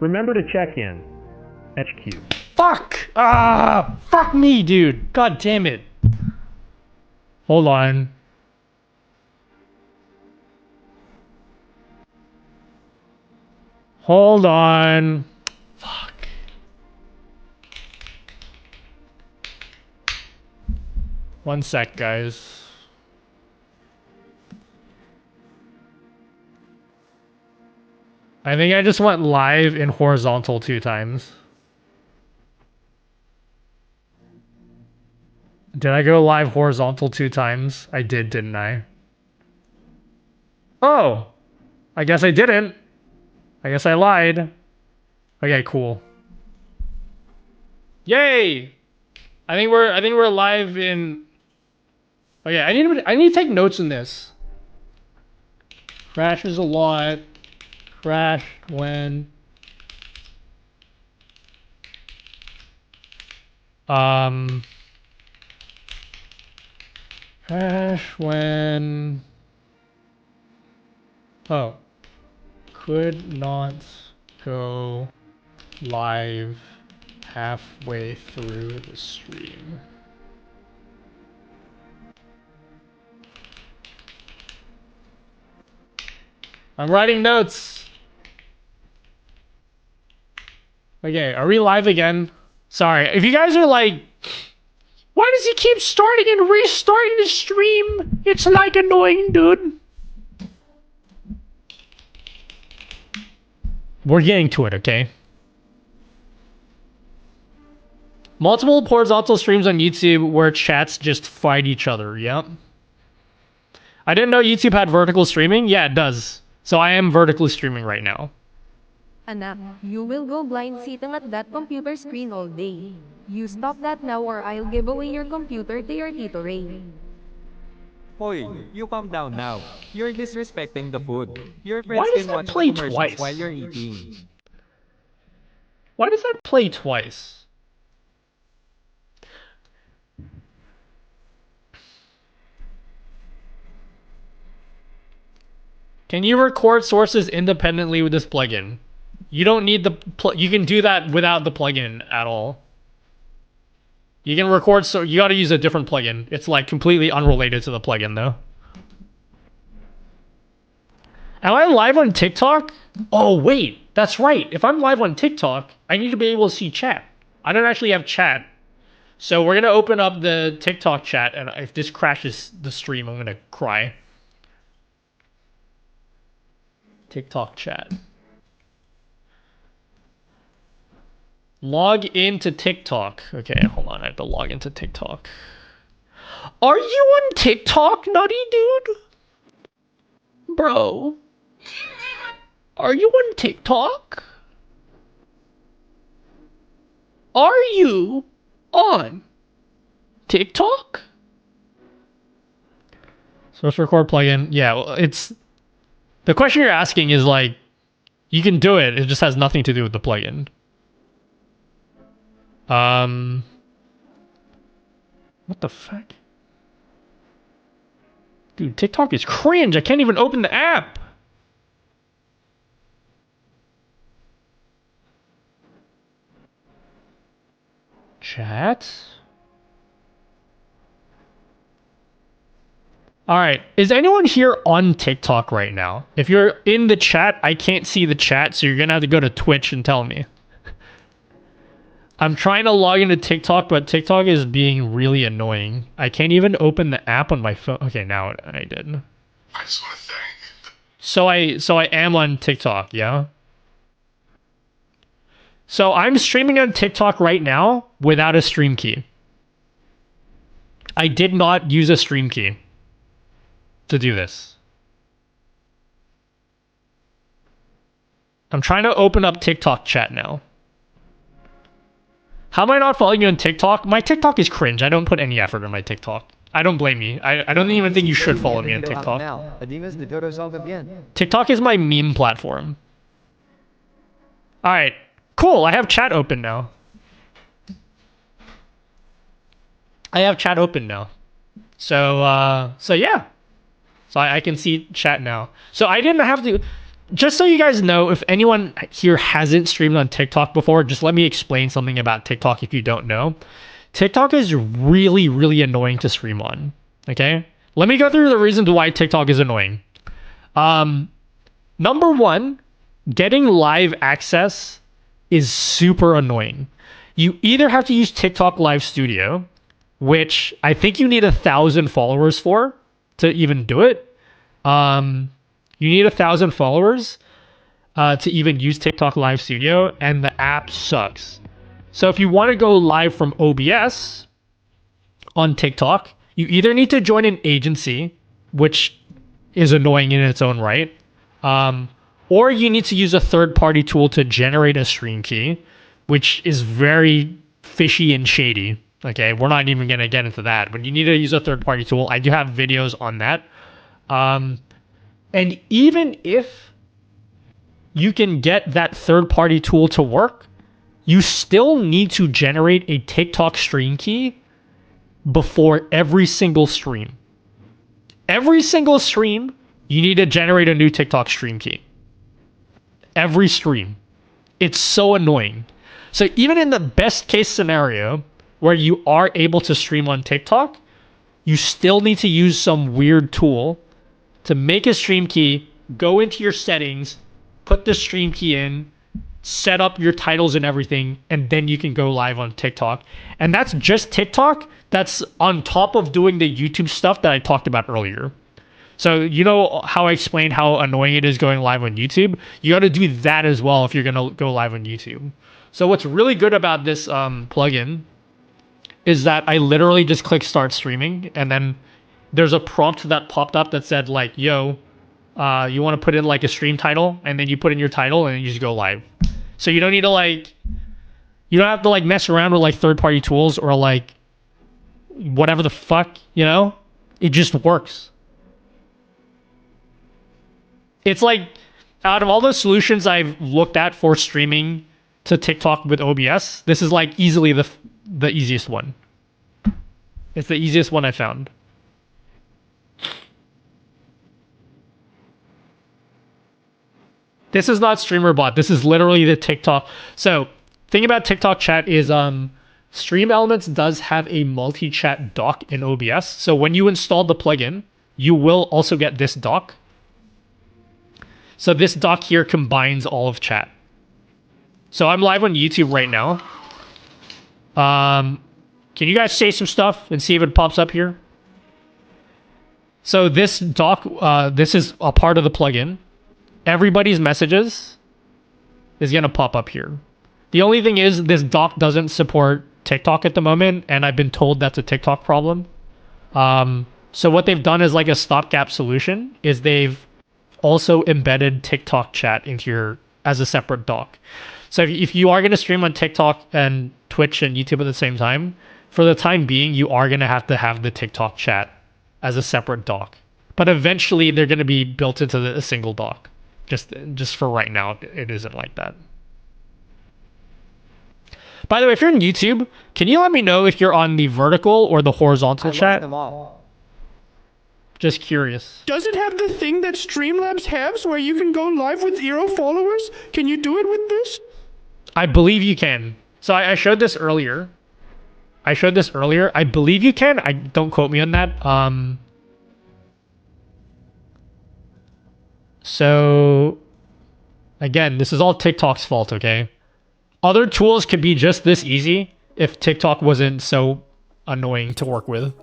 Remember to check in. HQ. Fuck! Ah! Fuck me, dude! God damn it. Hold on. Hold on. Fuck. One sec, guys. I think I just went live in horizontal 2 times. Did I go live horizontal 2 times? I did, didn't I? Oh! I guess I didn't. I guess I lied. Okay, cool. Yay! I think we're live in. Okay, I need to take notes in this. Crashes a lot. Crash when. Crash when. Oh. Could not go live halfway through the stream. I'm writing notes. Okay, are we live again? Sorry, if you guys are like, why does he keep starting and restarting the stream? It's like annoying, dude. We're getting to it, okay? Multiple horizontal streams on YouTube where chats just fight each other, yep. I didn't know YouTube had vertical streaming. Yeah, it does. So I am vertically streaming right now. Anak, you will go blind sitting at that computer screen all day. You stop that now or I'll give away your computer to your Tito Ray. Hoy, you calm down now. You're disrespecting the food. Your Why friends does can that watch the play commercials twice? while you're eating. Why does that play twice? Can you record sources independently with this plugin? You don't need the you can do that without the plugin at all. You can record, so you gotta use a different plugin. It's like completely unrelated to the plugin though. Am I live on TikTok? Oh wait, that's right. If I'm live on TikTok, I need to be able to see chat. I don't actually have chat. So we're gonna open up the TikTok chat, and if this crashes the stream, I'm gonna cry. TikTok chat. Log into TikTok. Okay, hold on. I have to log into TikTok. Are you on TikTok, nutty dude? Bro. Are you on TikTok? Are you on TikTok? Source record plugin. Yeah, well, it's... The question you're asking is like, you can do it. It just has nothing to do with the plugin. What the fuck? Dude, TikTok is cringe. I can't even open the app. Chat? Alright, is anyone here on TikTok right now? If you're in the chat, I can't see the chat, so you're gonna have to go to Twitch and tell me. I'm trying to log into TikTok, but TikTok is being really annoying. I can't even open the app on my phone. Okay, now I did. I just want to thank. So I am on TikTok, yeah? So I'm streaming on TikTok right now without a stream key. I did not use a stream key to do this. I'm trying to open up TikTok chat now. How am I not following you on TikTok? My TikTok is cringe. I don't put any effort in my TikTok. I don't blame you. I don't even think you should follow me on TikTok. TikTok is my meme platform. Alright. Cool. I have chat open now. I have chat open now. So yeah. So I can see chat now. So I didn't have to... just so you guys know, if anyone here hasn't streamed on TikTok before, just let me explain something about TikTok if you don't know. TikTok is really, really annoying to stream on. Okay? Let me go through the reasons why TikTok is annoying. Number one, getting live access is super annoying. You either have to use TikTok Live Studio, which I think you need 1,000 followers for to even do it. You need 1,000 followers to even use TikTok Live Studio, and the app sucks. So if you want to go live from OBS on TikTok, you either need to join an agency, which is annoying in its own right, or you need to use a third-party tool to generate a stream key, which is very fishy and shady. Okay, we're not even going to get into that, but you need to use a third-party tool. I do have videos on that. And even if you can get that third-party tool to work, you still need to generate a TikTok stream key before every single stream. Every single stream, you need to generate a new TikTok stream key. Every stream. It's so annoying. So even in the best case scenario where you are able to stream on TikTok, you still need to use some weird tool to make a stream key, go into your settings, put the stream key in, set up your titles and everything, and then you can go live on TikTok. And that's just TikTok. That's on top of doing the YouTube stuff that I talked about earlier. So you know how I explained how annoying it is going live on YouTube? You got to do that as well if you're going to go live on YouTube. So what's really good about this plugin is that I literally just click start streaming, and then there's a prompt that popped up that said like, yo, you want to put in like a stream title, and then you put in your title and you just go live. So you don't need to like, you don't have to like mess around with like third-party tools or like whatever the fuck, you know? It just works. It's like, out of all the solutions I've looked at for streaming to TikTok with OBS, this is like easily the easiest one. It's the easiest one I found. This is not StreamerBot. This is literally the TikTok. So, thing about TikTok chat is StreamElements does have a multi-chat dock in OBS. So when you install the plugin, you will also get this dock. So this dock here combines all of chat. So I'm live on YouTube right now. Can you guys say some stuff and see if it pops up here? So this dock, this is a part of the plugin. Everybody's messages is going to pop up here. The only thing is this dock doesn't support TikTok at the moment, and I've been told that's a TikTok problem. So what they've done is like a stopgap solution is they've also embedded TikTok chat into your as a separate dock. So if you are going to stream on TikTok and Twitch and YouTube at the same time, for the time being, you are going to have the TikTok chat as a separate dock. But eventually, they're going to be built into a single dock. Just for right now, it isn't like that. By the way, if you're on YouTube, can you let me know if you're on the vertical or the horizontal chat? Just curious. Does it have the thing that Streamlabs has where you can go live with 0 followers? Can you do it with this? I believe you can. So I showed this earlier. I believe you can. Don't quote me on that. So again, this is all TikTok's fault, okay? Other tools could be just this easy if TikTok wasn't so annoying to work with.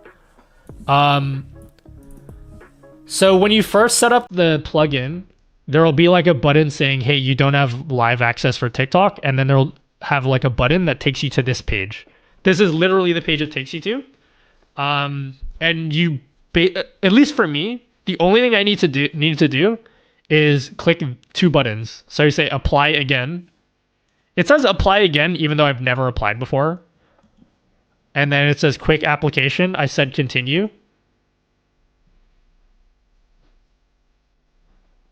So when you first set up the plugin, there will be like a button saying, hey, you don't have live access for TikTok. And then there'll have like a button that takes you to this page. This is literally the page it takes you to. And you, at least for me, the only thing I need to do is click 2 buttons. So you say apply again. It says apply again, even though I've never applied before. And then it says quick application. I said continue.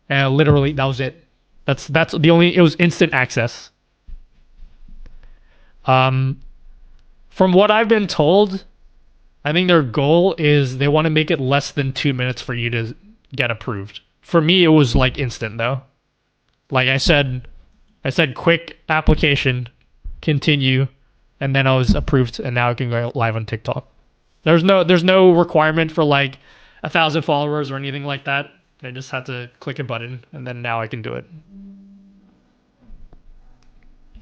And literally, that was it. That's the only, it was instant access. From what I've been told, I think their goal is they want to make it less than 2 minutes for you to get approved. For me, it was like instant though. Like I said quick application, continue, and then I was approved, and now I can go live on TikTok. There's no requirement for like 1,000 followers or anything like that. I just had to click a button, and then now I can do it.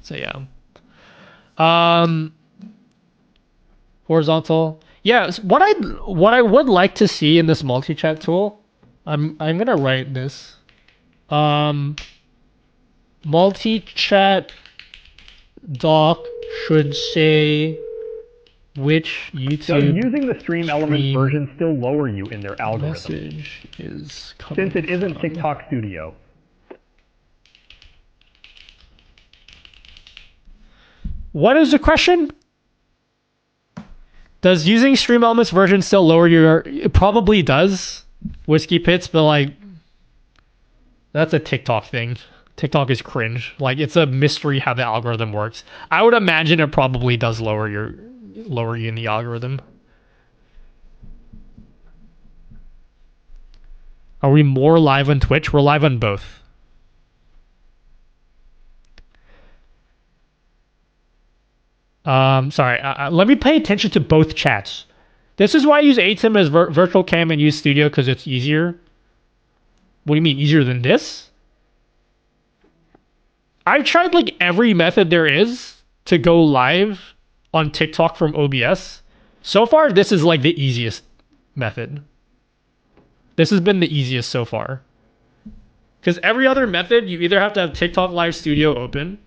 So yeah. Horizontal. Yeah, what I would like to see in this multi-chat tool, I'm gonna write this. Multi-chat doc should say which YouTube Does using the StreamElements version still lower you in their algorithm? message is coming Since it isn't from. TikTok Studio. What is the question? Does using StreamElements version still lower your... It probably does, Whiskey Pits, but like... That's a TikTok thing. TikTok is cringe. Like, it's a mystery how the algorithm works. I would imagine it probably does lower you in the algorithm. Are we more live on Twitch? We're live on both. Sorry, let me pay attention to both chats. This is why I use ATEM as virtual cam and use Studio, because it's easier. What do you mean, easier than this? I've tried like every method there is to go live on TikTok from OBS. So far, this is like the easiest method. This has been the easiest so far. Because every other method, you either have to have TikTok Live Studio open,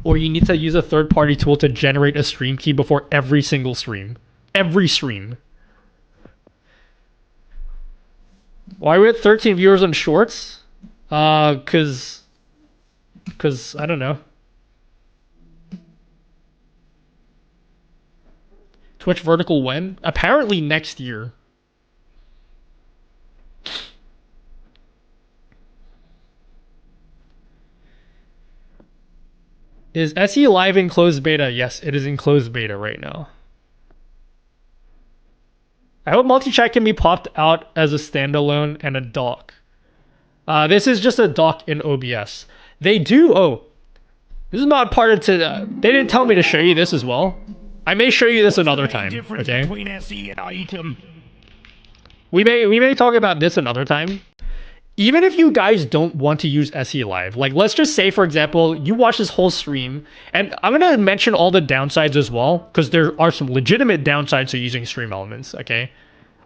or you need to use a third-party tool to generate a stream key before every single stream. Every stream. Why are we at 13 viewers on Shorts? Cause I don't know. Twitch vertical when? Apparently next year. Is SE Live in closed beta? Yes, it is in closed beta right now. I hope multi-chat can be popped out as a standalone and a doc. This is just a doc in OBS. They do, this is not part of they didn't tell me to show you this as well. I may show you this another time, okay? Between SE and item. We may talk about this another time. Even if you guys don't want to use SE Live, like let's just say, for example, you watch this whole stream, and I'm going to mention all the downsides as well, because there are some legitimate downsides to using StreamElements, okay?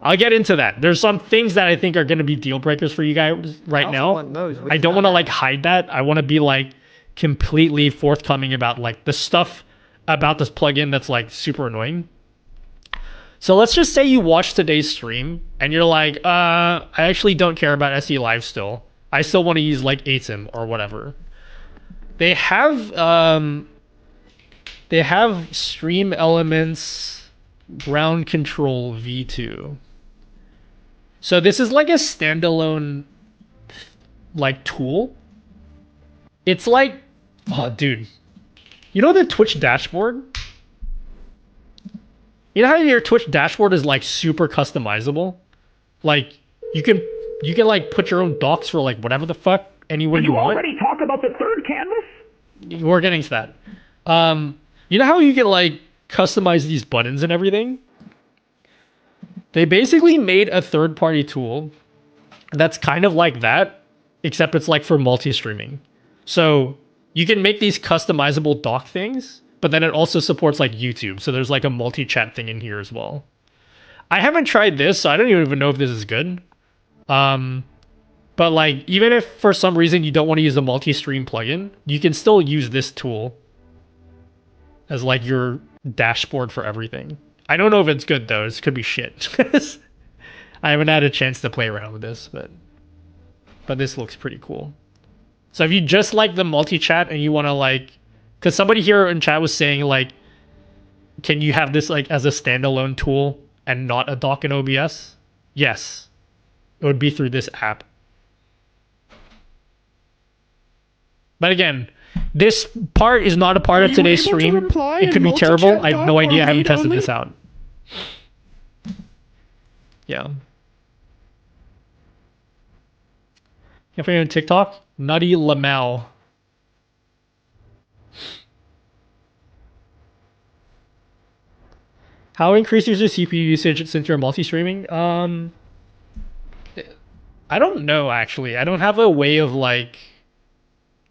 I'll get into that. There's some things that I think are going to be deal breakers for you guys right now. I don't want to like hide that. I want to be like completely forthcoming about like the stuff about this plugin that's like super annoying. So let's just say you watch today's stream and you're like, I actually don't care about SE Live still. I still want to use like ATEM or whatever. They have StreamElements Ground Control V2. So this is like a standalone like tool. It's like, oh dude, you know the Twitch dashboard? You know how your Twitch dashboard is like super customizable? Like you can like put your own docs for like whatever the fuck anywhere you want. You already talked about the third canvas? We're getting to that. You know how you can like customize these buttons and everything? They basically made a third-party tool that's kind of like that, except it's like for multi-streaming. So you can make these customizable dock things, but then it also supports like YouTube. So there's like a multi-chat thing in here as well. I haven't tried this, so I don't even know if this is good. But like, even if for some reason you don't want to use a multi-stream plugin, you can still use this tool as like your dashboard for everything. I don't know if it's good though. This could be shit. I haven't had a chance to play around with this, but this looks pretty cool. So if you just like the multi-chat and you want to like, because somebody here in chat was saying like, can you have this like as a standalone tool and not a dock in OBS? Yes, it would be through this app. But again, this part is not a part of today's stream. It could be terrible. I have no idea. I haven't tested this out. Yeah. If you're on TikTok, Nutty Lamau. How increases your CPU usage since you're multi-streaming? I don't know actually. I don't have a way of like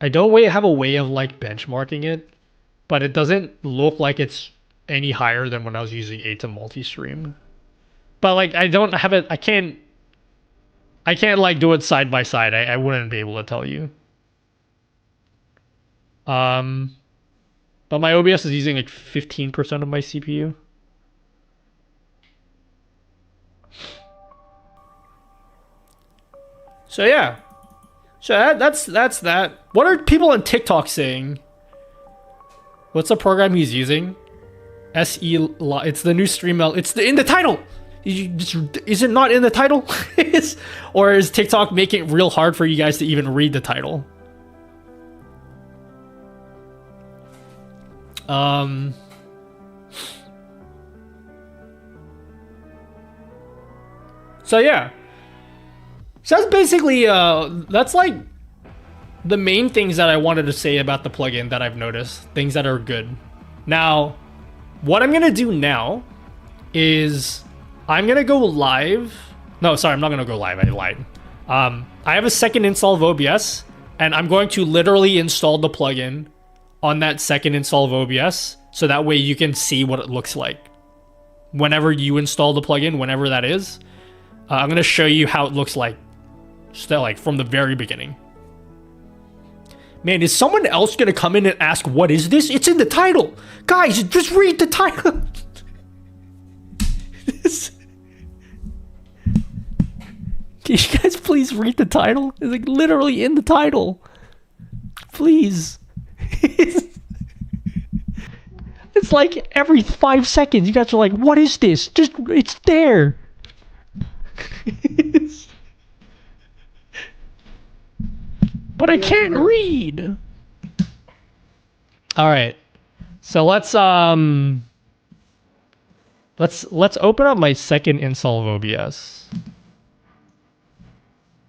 benchmarking it, but it doesn't look like it's any higher than when I was using 8 to multi-stream. But like I don't have it. I can't like do it side by side. I wouldn't be able to tell you. But my OBS is using like 15% of my CPU. So yeah. So that's that. What are people on TikTok saying? What's the program he's using? It's the new StreamElements. It's in the title. Is it not in the title? Or is TikTok making it real hard for you guys to even read the title? So yeah. So that's basically that's like the main things that I wanted to say about the plugin that I've noticed, things that are good. Now, what I'm gonna do now is I'm gonna go live. No, sorry, I'm not gonna go live. I lied. I have a second install of OBS, and I'm going to literally install the plugin on that second install of OBS, so that way you can see what it looks like. Whenever you install the plugin, whenever that is, I'm gonna show you how it looks like, still like from the very beginning. Man, is someone else gonna come in and ask, what is this? It's in the title. Guys, just read the title. Can you guys please read the title? It's like literally in the title. Please. It's like every 5 seconds you guys are like, what is this? Just, it's there. But I can't read. All right. So let's open up my second install of OBS.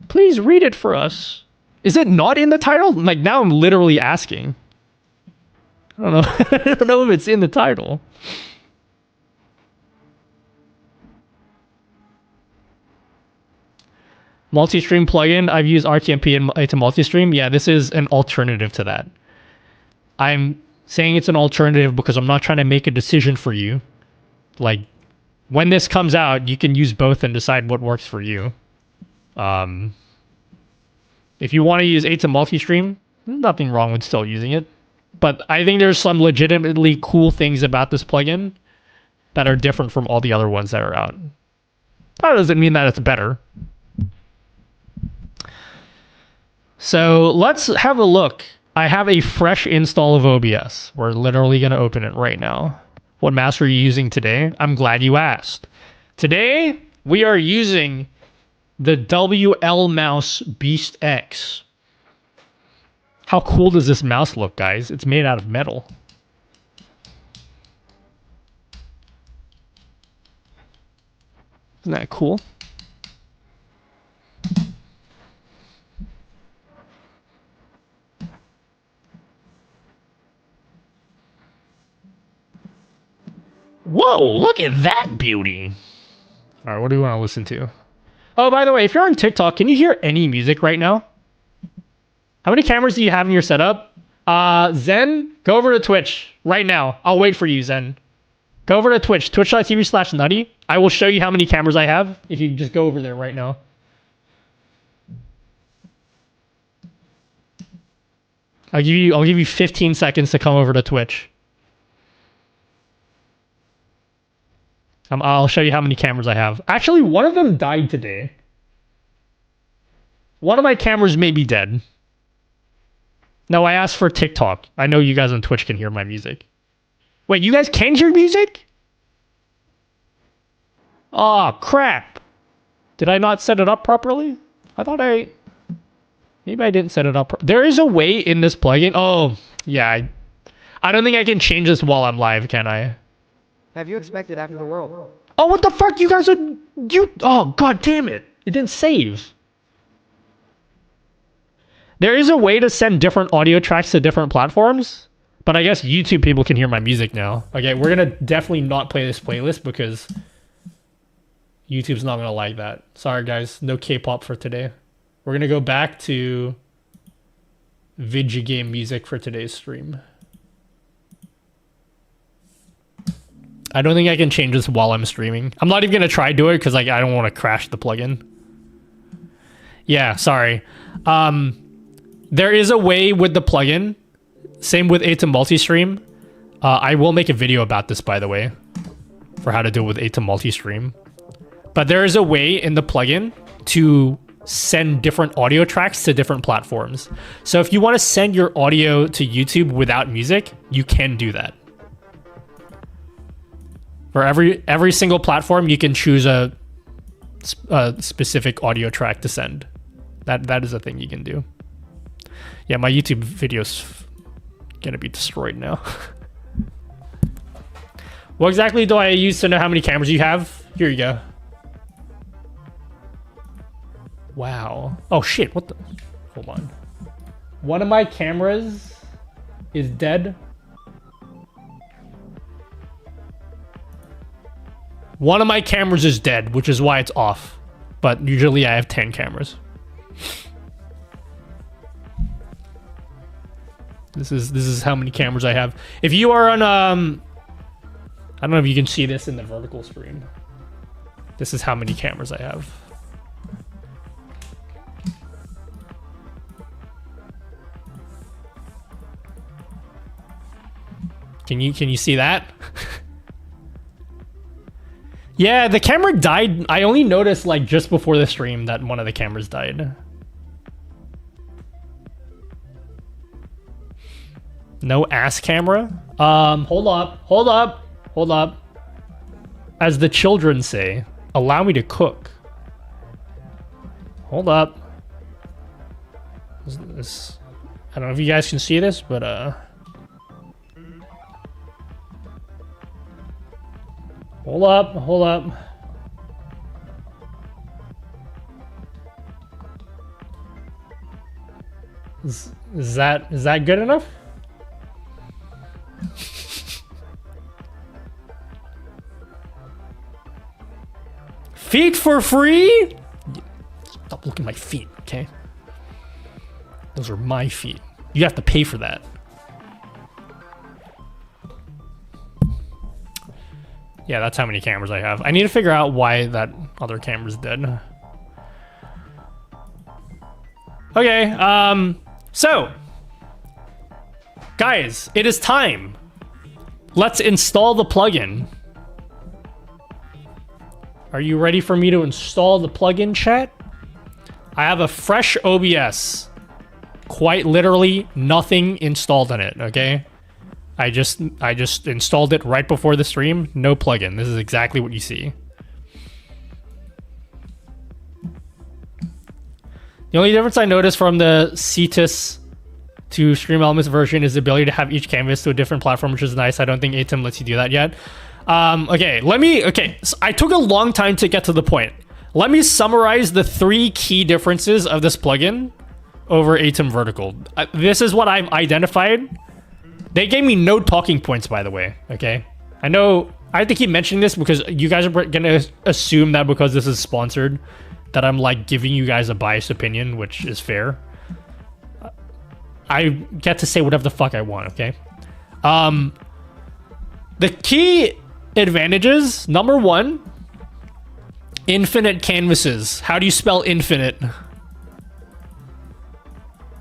Please read it for us. Is it not in the title? Like now I'm literally asking. I don't know. I don't know if it's in the title. Multistream plugin. I've used RTMP and to multistream. Yeah, this is an alternative to that. I'm saying it's an alternative because I'm not trying to make a decision for you. Like, when this comes out, you can use both and decide what works for you. If you want to use 8 to multistream, nothing wrong with still using it. But I think there's some legitimately cool things about this plugin that are different from all the other ones that are out. That doesn't mean that it's better. So let's have a look. I have a fresh install of OBS. We're literally going to open it right now. What mouse are you using today? I'm glad you asked. Today, we are using the WL Mouse Beast X. How cool does this mouse look, guys? It's made out of metal. Isn't that cool? Whoa, look at that beauty. All right, what do you want to listen to? Oh, by the way, if you're on TikTok, can you hear any music right now? How many cameras do you have in your setup? Zen, go over to Twitch right now. I'll wait for you, Zen. Go over to Twitch, twitch.tv/nutty. I will show you how many cameras I have if you just go over there right now. I'll give you 15 seconds to come over to Twitch. I'll show you how many cameras I have. Actually, one of them died today. One of my cameras may be dead. No, I asked for TikTok. I know you guys on Twitch can hear my music. Wait, you guys can hear music? Oh, crap. Did I not set it up properly? I thought maybe I didn't set it up. There is a way in this plugin. Oh, yeah. I don't think I can change this while I'm live, can I? Have you expected after the world? Oh, what the fuck? You guys are... Oh, god damn it. It didn't save. There is a way to send different audio tracks to different platforms, but I guess YouTube people can hear my music now. Okay, we're gonna definitely not play this playlist because YouTube's not gonna like that. Sorry guys, no K-pop for today. We're gonna go back to video game music for today's stream. I don't think I can change this while I'm streaming. I'm not even gonna try to do it because like I don't want to crash the plugin. Yeah, sorry. There is a way with the plugin. Same with ATEM Multistream. I will make a video about this, by the way, for how to do it with ATEM Multistream. But there is a way in the plugin to send different audio tracks to different platforms. So if you want to send your audio to YouTube without music, you can do that. For every single platform, you can choose a specific audio track to send. That is a thing you can do. Yeah, my YouTube video's gonna be destroyed now. What exactly do I use to know how many cameras you have? Here you go. Wow. Oh shit, what the? Hold on. One of my cameras is dead. One of my cameras is dead, which is why it's off. But usually I have 10 cameras. This is how many cameras I have. If you are on I don't know if you can see this in the vertical stream. This is how many cameras I have. Can you see that? Yeah, the camera died. I only noticed like just before the stream that one of the cameras died. No ass camera? Hold up. As the children say, allow me to cook. Hold up. This, I don't know if you guys can see this, but Hold up. Is that good enough? Feet for free? Stop looking at my feet, okay? Those are my feet. You have to pay for that. Yeah, that's how many cameras I have. I need to figure out why that other camera's dead. Okay, so guys, it is time. Let's install the plugin. Are you ready for me to install the plugin, chat? I have a fresh OBS. Quite literally nothing installed on it, okay? I just installed it right before the stream. No plugin. This is exactly what you see. The only difference I noticed from the CTIS to StreamElements version is the ability to have each canvas to a different platform, which is nice. I don't think ATEM lets you do that yet. Okay, so I took a long time to get to the point. Let me summarize the 3 key differences of this plugin over ATEM Vertical. This is what I've identified. They gave me no talking points, by the way, okay? I know I have to keep mentioning this because you guys are gonna assume that because this is sponsored that I'm like giving you guys a biased opinion, which is fair. I get to say whatever the fuck I want, okay? The key advantages, number 1, infinite canvases. How do you spell infinite?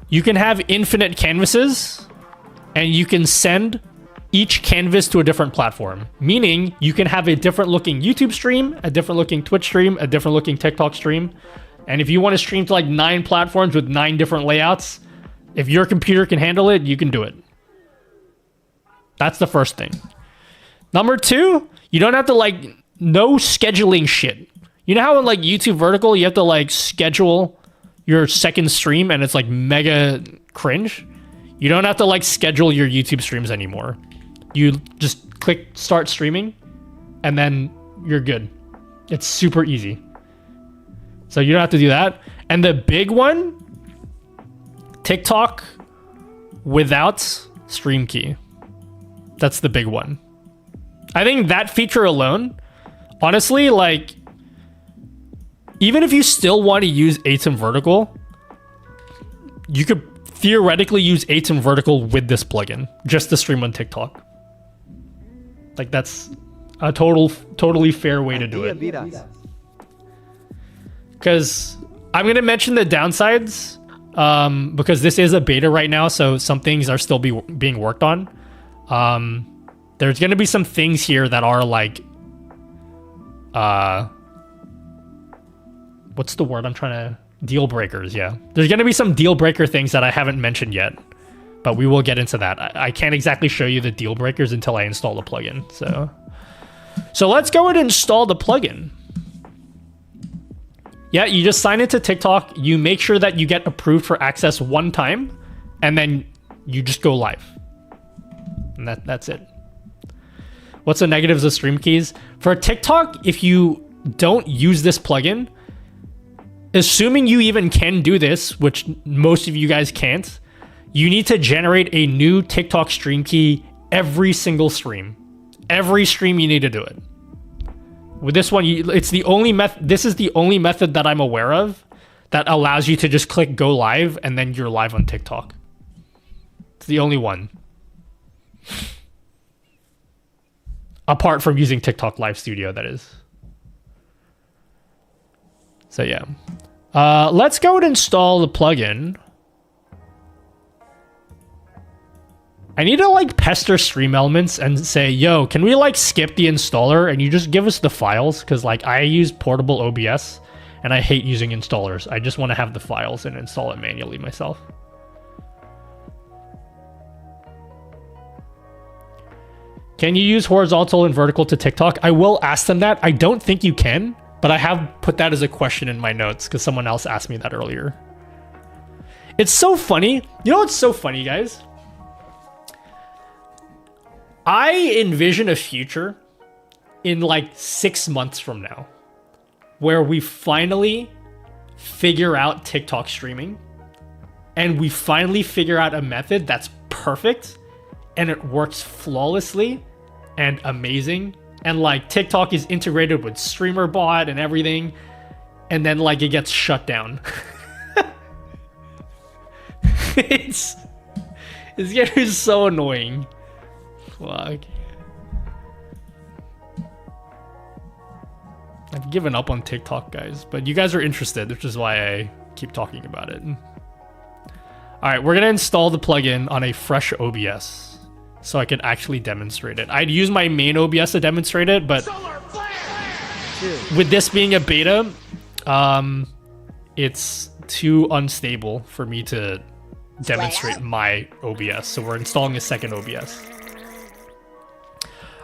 You can have infinite canvases and you can send each canvas to a different platform, meaning you can have a different looking YouTube stream, a different looking Twitch stream, a different looking TikTok stream. And if you want to stream to like 9 platforms with 9 different layouts, if your computer can handle it, you can do it. That's the first thing. Number 2, you don't have to like, no scheduling shit. You know how in like YouTube Vertical, you have to like schedule your second stream and it's like mega cringe? You don't have to like schedule your YouTube streams anymore. You just click start streaming and then you're good. It's super easy. So you don't have to do that. And the big one, TikTok without stream key. That's the big one. I think that feature alone, honestly, like, even if you still want to use ATEM vertical, you could theoretically use ATEM vertical with this plugin just to stream on TikTok. Like, that's a totally fair way to do it. Because I'm going to mention the downsides, because this is a beta right now, so some things are still being worked on. There's going to be some things here that are like, what's the word I'm trying to... Deal breakers, yeah. There's going to be some deal breaker things that I haven't mentioned yet, but we will get into that. I can't exactly show you the deal breakers until I install the plugin. So let's go and install the plugin. Yeah, you just sign into TikTok. You make sure that you get approved for access one time, and then you just go live. And that's it. What's the negatives of stream keys? For TikTok, if you don't use this plugin, assuming you even can do this, which most of you guys can't, you need to generate a new TikTok stream key every single stream. Every stream you need to do it. With this one, it's the only method. This is the only method that I'm aware of that allows you to just click go live and then you're live on TikTok. It's the only one. Apart from using TikTok Live Studio, that is. So yeah. Let's go and install the plugin. I need to like pester StreamElements and say, yo, can we like skip the installer and you just give us the files? Because like I use portable OBS and I hate using installers. I just want to have the files and install it manually myself. Can you use horizontal and vertical to TikTok? I will ask them that. I don't think you can, but I have put that as a question in my notes because someone else asked me that earlier. It's so funny. You know what's so funny, guys? I envision a future in like 6 months from now where we finally figure out TikTok streaming and we finally figure out a method that's perfect and it works flawlessly and amazing. And like TikTok is integrated with StreamerBot and everything. And then like it gets shut down. It's getting so annoying. Fuck. I've given up on TikTok, guys, but you guys are interested, which is why I keep talking about it. All right, we're gonna install the plugin on a fresh OBS so I can actually demonstrate it. I'd use my main OBS to demonstrate it, but with this being a beta, it's too unstable for me to demonstrate my OBS. So we're installing a second OBS.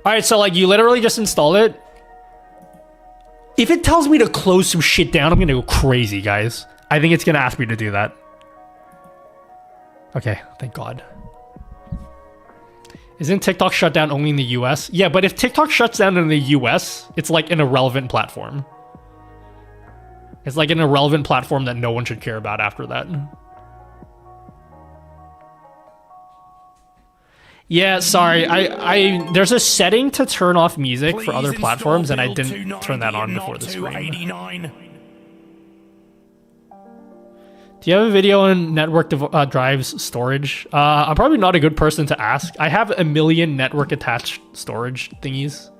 All right, so like you literally just install it. If it tells me to close some shit down, I'm gonna go crazy, guys. I think it's gonna ask me to do that. Okay, thank God. Isn't TikTok shut down only in the US? Yeah, but if TikTok shuts down in the US, it's like an irrelevant platform. It's like an irrelevant platform that no one should care about after that. Yeah, sorry. I there's a setting to turn off music for other platforms, and I didn't turn that on before the screen. Do you have a video on network drives storage? I'm probably not a good person to ask. I have a million network attached storage thingies.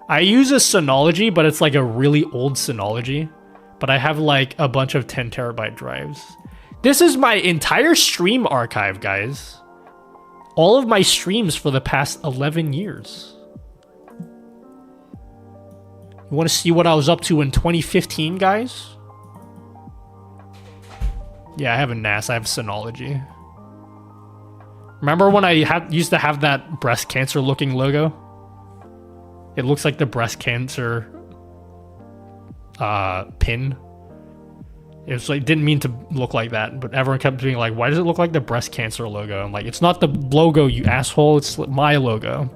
I use a Synology, but it's like a really old Synology. But I have like a bunch of 10 terabyte drives. This is my entire stream archive, guys. All of my streams for the past 11 years. You want to see what I was up to in 2015, guys? Yeah, I have a NAS. I have Synology. Remember when I used to have that breast cancer looking logo? It looks like the breast cancer pin. It was like, didn't mean to look like that, but everyone kept being like, why does it look like the breast cancer logo? I'm like, it's not the logo, you asshole. It's my logo.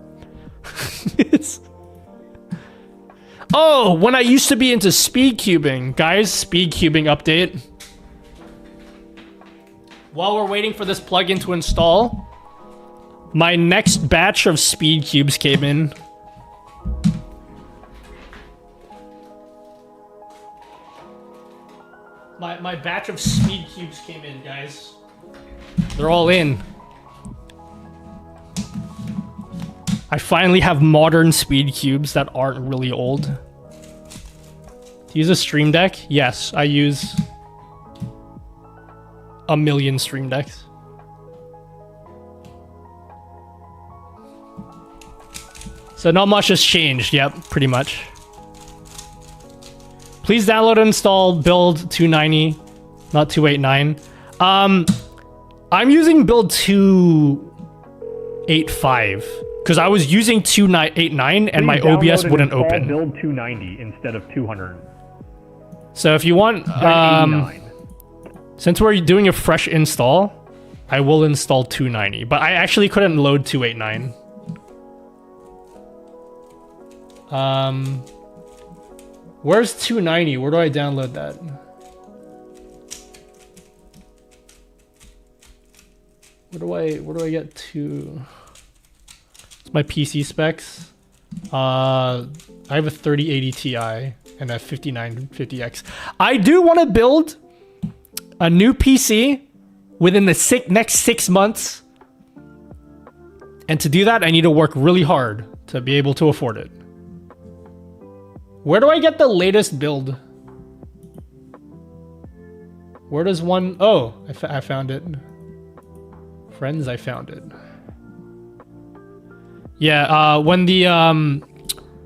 Oh, when I used to be into speed cubing. Guys, speed cubing update. while we're waiting for this plugin to install, my next batch of speed cubes came in. My batch of speed cubes came in, guys. They're all in. I finally have modern speed cubes that aren't really old. Do you use a Stream Deck? Yes, I use a million Stream Decks. So not much has changed. Yep, pretty much. Please download and install build 290, not 289. I'm using build 285 because I was using 289 and my OBS wouldn't open. Build 290 instead of 200. So if you want, since we're doing a fresh install, I will install 290, but I actually couldn't load 289. Where's 290? Where do I download that? Where do I get to? It's my PC specs. I have a 3080 Ti and a 5950X. I do want to build a new PC within the next 6 months. And to do that, I need to work really hard to be able to afford it. Where do I get the latest build? Where does one... Oh, I found it. Friends, I found it. Yeah, when the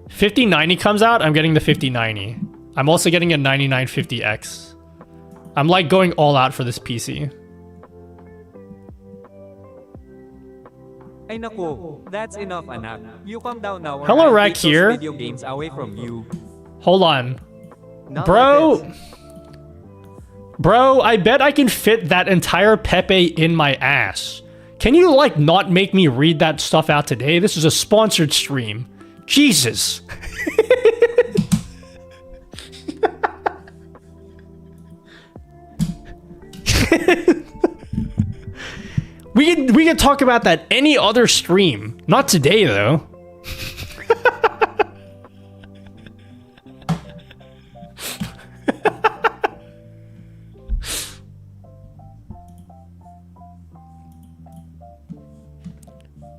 5090 comes out, I'm getting the 5090. I'm also getting a 9950X. I'm like going all out for this PC. Ay naku, that's enough, anak. You calm down now. Hello, I'll Rack take those here. Video games away from you. Hold on. Not Bro, like this. bro, I bet I can fit that entire Pepe in my ass. Can you, like, not make me read that stuff out today? This is a sponsored stream. Jesus. We can talk about that any other stream. Not today, though.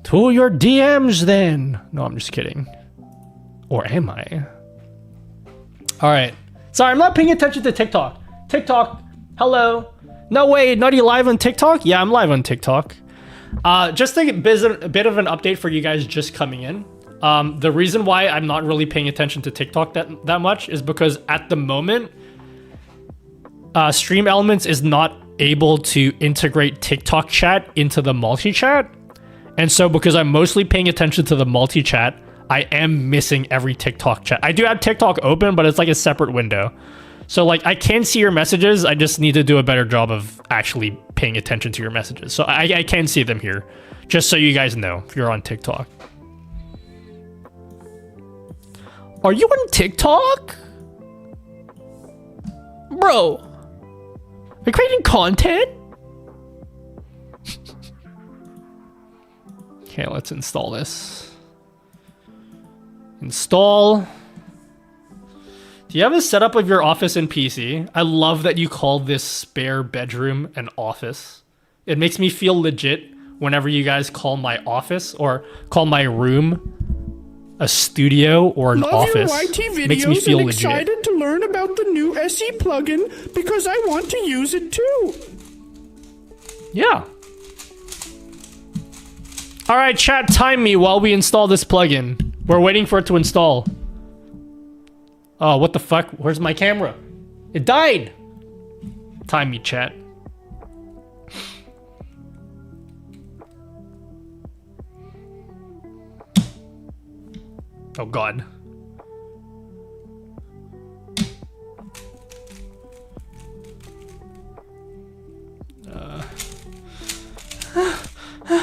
To your DMs, then. No, I'm just kidding. Or am I? All right. Sorry, I'm not paying attention to TikTok. TikTok, hello. No, wait, not you live on TikTok? Yeah, I'm live on TikTok. Just a bit of an update for you guys just coming in. The reason why I'm not really paying attention to TikTok that much is because at the moment, StreamElements is not able to integrate TikTok chat into the multi-chat. And so because I'm mostly paying attention to the multi-chat, I am missing every TikTok chat. I do have TikTok open, but it's like a separate window. So like I can see your messages, I just need to do a better job of actually paying attention to your messages. So I can see them here, just so you guys know if you're on TikTok. Are you on TikTok? Bro, are you creating content? Okay, let's install this. Install. Do you have a setup of your office and PC? I love that you call this spare bedroom an office. It makes me feel legit whenever you guys call my office or call my room a studio or an Love office. your YT videos Makes me feel and legit. excited to learn about the new SE plugin because I want to use it too. Yeah. All right, chat, time me while we install this plugin. We're waiting for it to install. Oh, what the fuck? Where's my camera? It died. Time me, chat. Oh, God.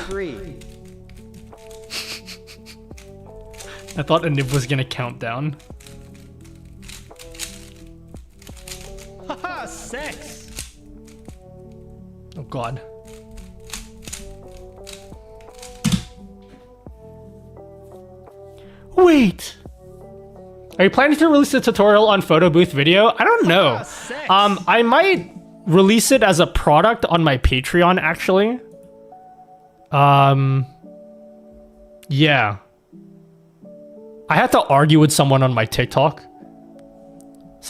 Three. I thought Anib was gonna count down. Haha, sex! Oh god. Wait. Are you planning to release a tutorial on photo booth video? I don't know. I might release it as a product on my Patreon, actually. Yeah. I had to argue with someone on my TikTok.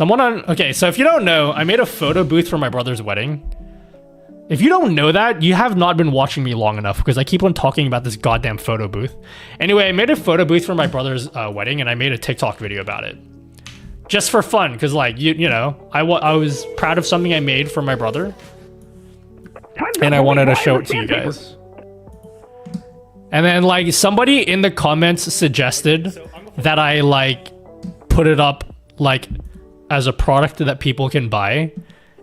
Okay, so if you don't know, I made a photo booth for my brother's wedding. If you don't know that, you have not been watching me long enough because I keep on talking about this goddamn photo booth. Anyway, I made a photo booth for my brother's wedding and I made a TikTok video about it. Just for fun, because like, you know, I was proud of something I made for my brother. And I wanted to show it to you guys. And then like somebody in the comments suggested that I like put it up like as a product that people can buy.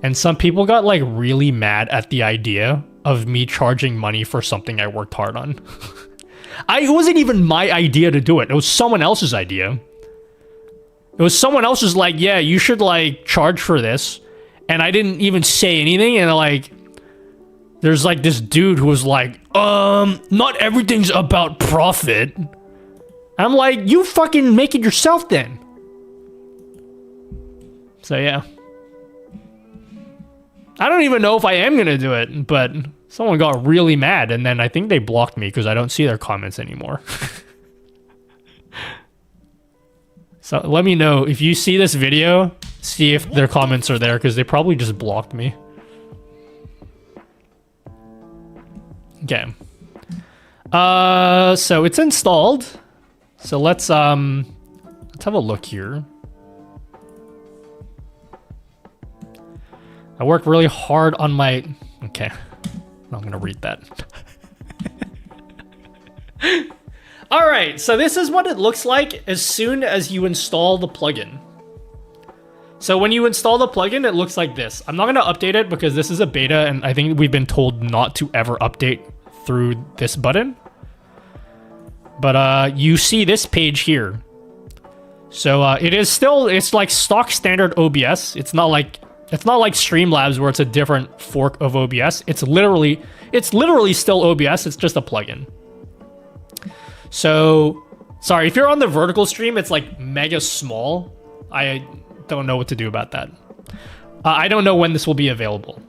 And some people got like really mad at the idea of me charging money for something I worked hard on. It wasn't even my idea to do it. It was someone else's idea. It was someone else's like, yeah, you should like charge for this. And I didn't even say anything. And like, there's like this dude who was like, not everything's about profit. I'm like, you fucking make it yourself then. So yeah. I don't even know if I am gonna do it, but someone got really mad and then I think they blocked me because I don't see their comments anymore. So let me know if you see this video, see if their comments are there because they probably just blocked me. Okay. So it's installed. So let's have a look here. I worked really hard on my... Okay. I'm gonna read that. Alright, so this is what it looks like as soon as you install the plugin. So when you install the plugin, it looks like this. I'm not gonna update it because this is a beta and I think we've been told not to ever update through this button. But you see this page here. So it is still, it's like stock standard OBS. It's not like Streamlabs where it's a different fork of OBS. It's literally still OBS. It's just a plugin. So, sorry, if you're on the vertical stream, it's like mega small. I don't know what to do about that. I don't know when this will be available.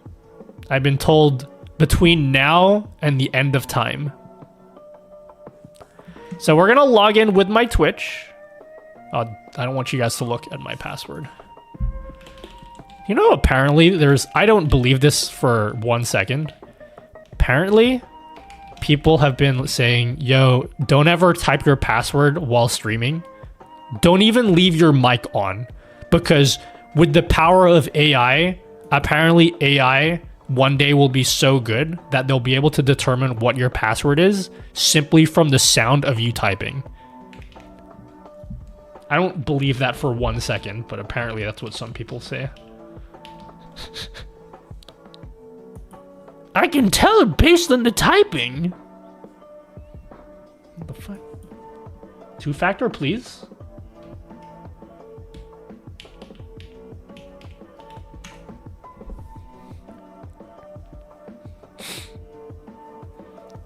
I've been told between now and the end of time. So we're gonna log in with my Twitch. I don't want you guys to look at my password. You know, apparently I don't believe this for 1 second. Apparently, people have been saying, yo, don't ever type your password while streaming. Don't even leave your mic on. Because with the power of AI, apparently AI one day will be so good that they'll be able to determine what your password is simply from the sound of you typing. I don't believe that for 1 second, but apparently that's what some people say. I can tell it based on the typing. What the fuck? 2-factor, please.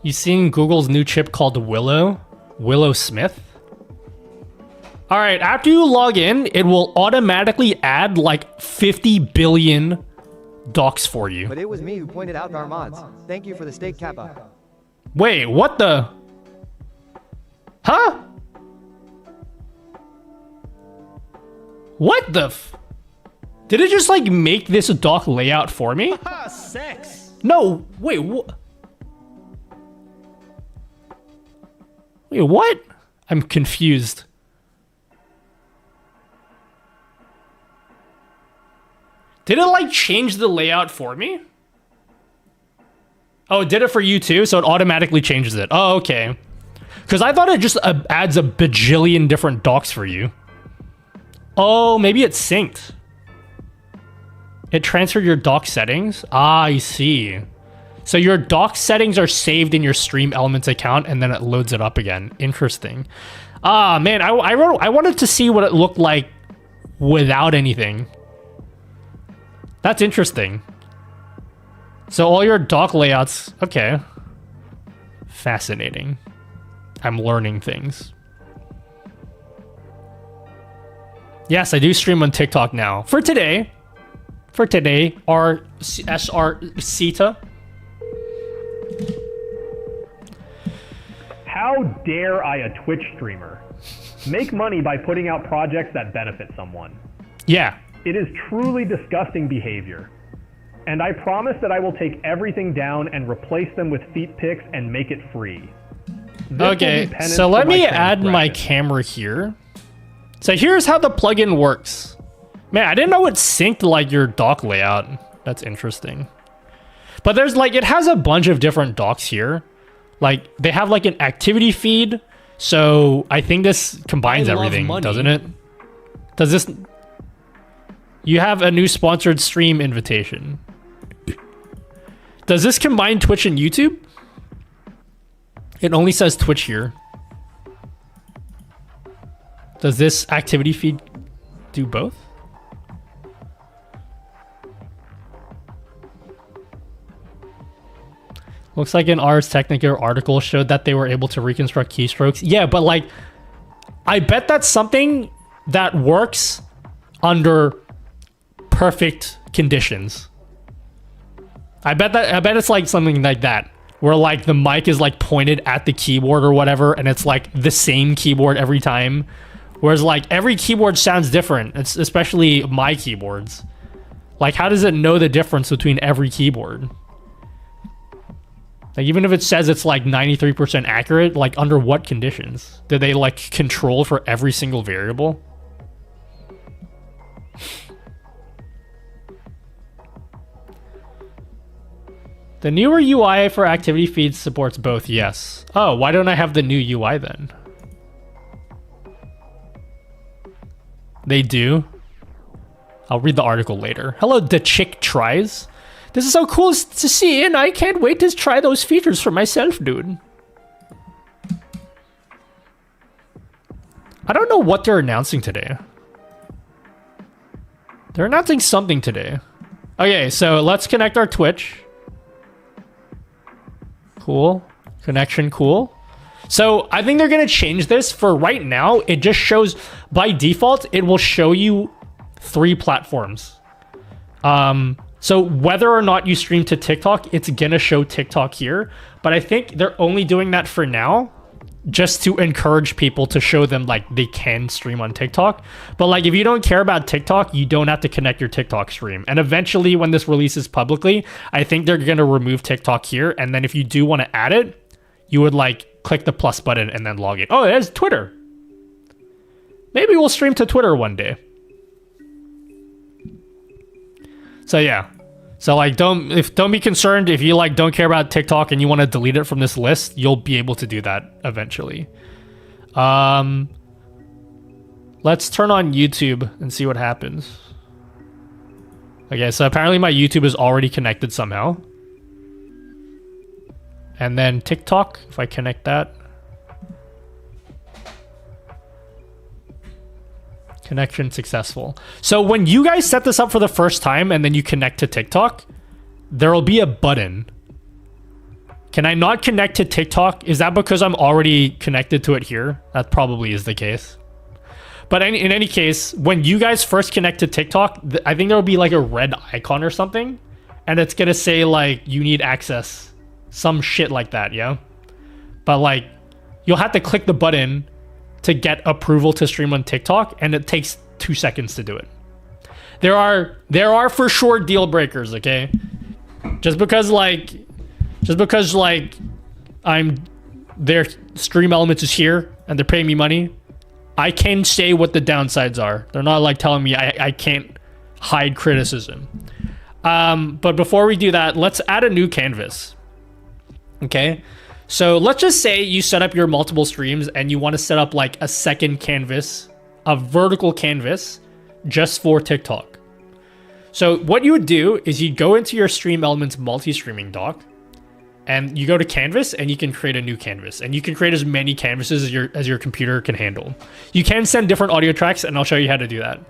You seen Google's new chip called Willow Smith? All right, after you log in, it will automatically add like 50 billion docs for you. But it was me who pointed out our mods. Thank you for the steak kappa. Wait, what the? Huh? What the f? Did it just like make this doc layout for me? Sex! No, wait, what? Wait, what? I'm confused. Did it like change the layout for me? Oh, it did it for you too? So it automatically changes it. Oh, okay. Because I thought it just adds a bajillion different docs for you. Oh, maybe it's synced. It transferred your doc settings? Ah, I see. So your doc settings are saved in your StreamElements account and then it loads it up again. Interesting. Ah, man, I wanted to see what it looked like without anything. That's interesting. So all your doc layouts, okay. Fascinating. I'm learning things. Yes, I do stream on TikTok now. For today, our SR Sita. How dare I, a Twitch streamer, make money by putting out projects that benefit someone? Yeah. It is truly disgusting behavior. And I promise that I will take everything down and replace them with feet pics and make it free. Okay, so let me add my camera here. So here's how the plugin works. Man, I didn't know it synced like your dock layout. That's interesting. But there's like, it has a bunch of different docks here. Like they have like an activity feed. So I think this combines everything, doesn't it? Does this... You have a new sponsored stream invitation. Does this combine Twitch and YouTube? It only says Twitch here. Does this activity feed do both? Looks like an Ars Technica article showed that they were able to reconstruct keystrokes. Yeah, but like, I bet that's something that works under perfect conditions. I bet it's like something like that, where like the mic is like pointed at the keyboard or whatever, and it's like the same keyboard every time. Whereas like every keyboard sounds different, it's especially my keyboards. Like how does it know the difference between every keyboard? Like even if it says it's like 93% accurate, like under what conditions? Did they like control for every single variable? The newer UI for activity feeds supports both, yes. Oh, why don't I have the new UI then? They do? I'll read the article later. Hello, the chick tries. This is so cool to see, and I can't wait to try those features for myself, dude. I don't know what they're announcing today. They're announcing something today. Okay, so let's connect our Twitch. Cool. Connection, cool. So I think they're going to change this. For right now, it just shows, by default, it will show you 3 platforms. So whether or not you stream to TikTok, it's going to show TikTok here. But I think they're only doing that for now, just to encourage people to show them like they can stream on TikTok. But like if you don't care about TikTok, you don't have to connect your TikTok stream. And eventually when this releases publicly, I think they're going to remove TikTok here. And then if you do want to add it, you would like click the plus button and then log in. Oh, there's Twitter. Maybe we'll stream to Twitter one day. So yeah. So like don't be concerned if you like don't care about TikTok and you want to delete it from this list, you'll be able to do that eventually. Let's turn on YouTube and see what happens. Okay, so apparently my YouTube is already connected somehow. And then TikTok, if I connect that. Connection successful. So when you guys set this up for the first time and then you connect to TikTok, there will be a button. Can I not connect to TikTok? Is that because I'm already connected to it here? That probably is the case. But in any case, when you guys first connect to TikTok, I think there will be like a red icon or something. And it's going to say like, you need access. Some shit like that, yeah? But like, you'll have to click the button to get approval to stream on TikTok, and it takes 2 seconds to do it. There are for sure deal breakers, okay? Just because I'm their StreamElements is here and they're paying me money, I can say what the downsides are. They're not like telling me I can't hide criticism. But before we do that, let's add a new canvas. Okay? So let's just say you set up your multiple streams and you want to set up like a second canvas, a vertical canvas, just for TikTok. So what you would do is you go into your StreamElements multi-streaming dock and you go to canvas and you can create a new canvas, and you can create as many canvases as your computer can handle. You can send different audio tracks, and I'll show you how to do that.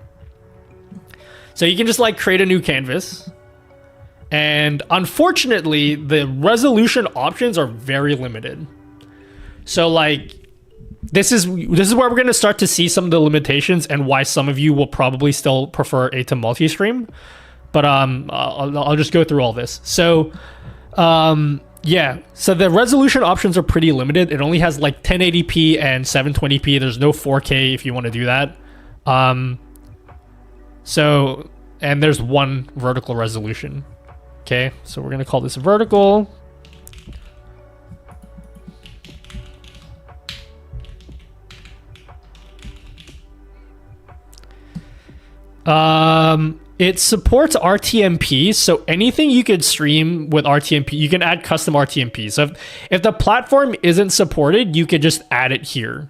So you can just like create a new canvas. And unfortunately, the resolution options are very limited. So like, this is where we're going to start to see some of the limitations and why some of you will probably still prefer ATEM multi-stream. But I'll just go through all this. So yeah, so the resolution options are pretty limited. It only has like 1080p and 720p. There's no 4K if you want to do that. So, and there's one vertical resolution. Okay, so we're going to call this vertical. It supports RTMP, so anything you could stream with RTMP, you can add custom RTMP. So if the platform isn't supported, you could just add it here.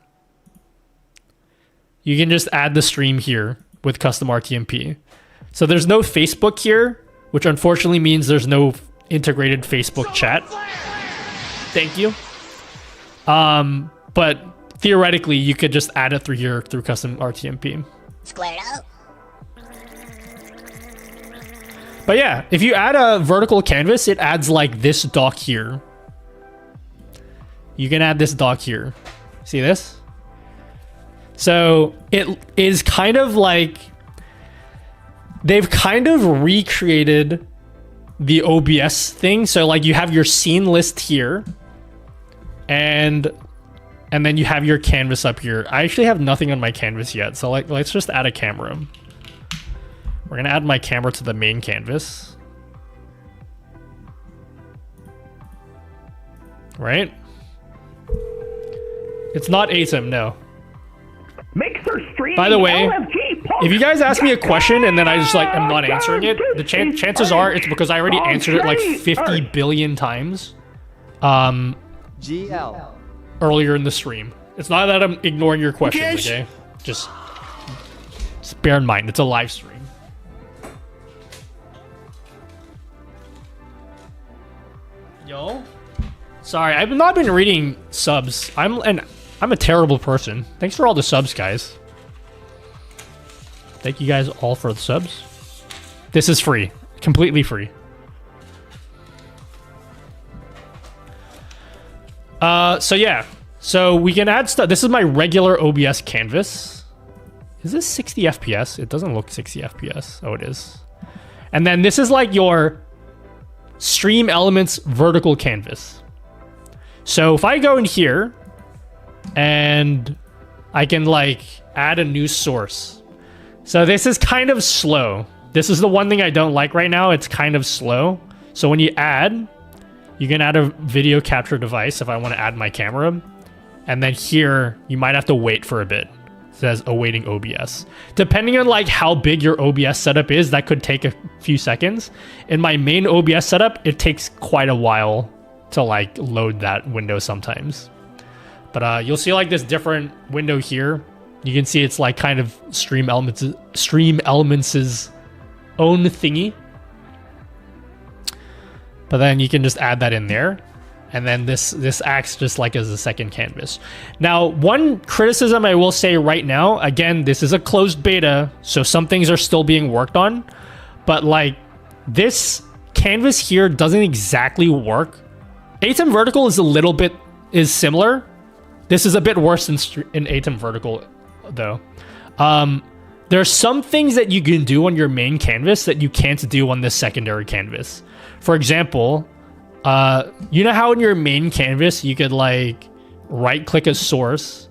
You can just add the stream here with custom RTMP. So there's no Facebook here, which unfortunately means there's no integrated Facebook chat. Thank you. But theoretically, you could just add it through here through custom RTMP. Squared up. But yeah, if you add a vertical canvas, it adds like this dock here. You can add this dock here. See this? So it is kind of like they've kind of recreated the OBS thing. So like you have your scene list here and then you have your canvas up here. I actually have nothing on my canvas yet. So like let's just add a camera. We're gonna add my camera to the main canvas. Right? It's not ATEM, no. By the way, if you guys ask me a question and then I just like I'm not answering it, the chances are it's because I already answered it like 50 billion times GL. earlier in the stream. It's not that I'm ignoring your questions, okay? Just bear in mind, it's a live stream. Yo, sorry, I've not been reading subs. I'm a terrible person. Thanks for all the subs, guys. Thank you guys all for the subs. This is free, completely free. So yeah, so we can add stuff. This is my regular OBS canvas. Is this 60 FPS? It doesn't look 60 FPS. Oh, it is. And then this is like your StreamElements vertical canvas. So if I go in here and I can like add a new source. So this is kind of slow. This is the one thing I don't like right now. It's kind of slow. So when you add, you can add a video capture device if I want to add my camera. And then here, you might have to wait for a bit. It says awaiting OBS. Depending on like how big your OBS setup is, that could take a few seconds. In my main OBS setup, it takes quite a while to like load that window sometimes. But you'll see like this different window here. You can see it's like kind of StreamElements' own thingy. But then you can just add that in there. And then this acts just like as a second canvas. Now, one criticism I will say right now, again, this is a closed beta, so some things are still being worked on. But like this canvas here doesn't exactly work. ATEM vertical is similar. This is a bit worse in ATEM vertical though. There's some things that you can do on your main canvas that you can't do on this secondary canvas. For example, you know how in your main canvas you could like right click a source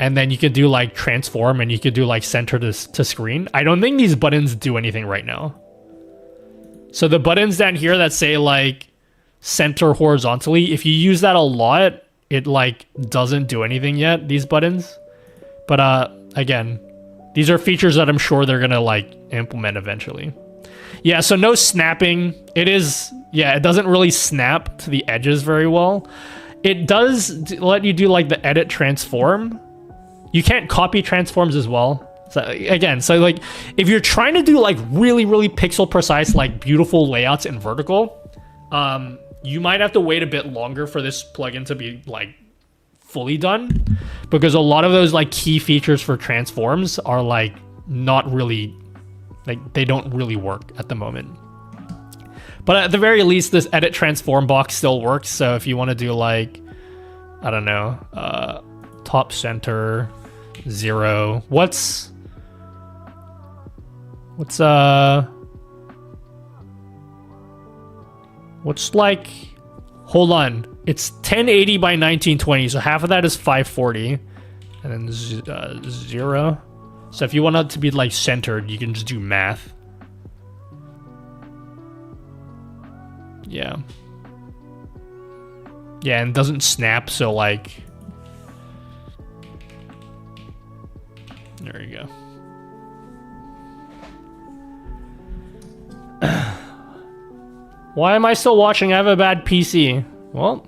and then you could do like transform and you could do like center to screen? I don't think these buttons do anything right now. So the buttons down here that say like center horizontally, if you use that a lot, it like doesn't do anything yet, these buttons. But again, these are features that I'm sure they're gonna like implement eventually. Yeah, so no snapping. It doesn't really snap to the edges very well. It does let you do like the edit transform. You can't copy transforms as well. So again, so like if you're trying to do like really, really pixel precise, like beautiful layouts in vertical, you might have to wait a bit longer for this plugin to be like fully done, because a lot of those like key features for transforms are like not really, like they don't really work at the moment. But at the very least, this edit transform box still works. So if you want to do like, I don't know, top center 0. What's like, hold on, it's 1080 by 1920, so half of that is 540, and then 0. So if you want it to be like centered, you can just do math. Yeah, and it doesn't snap, so like, there you go. Why am I still watching? I have a bad PC. Well,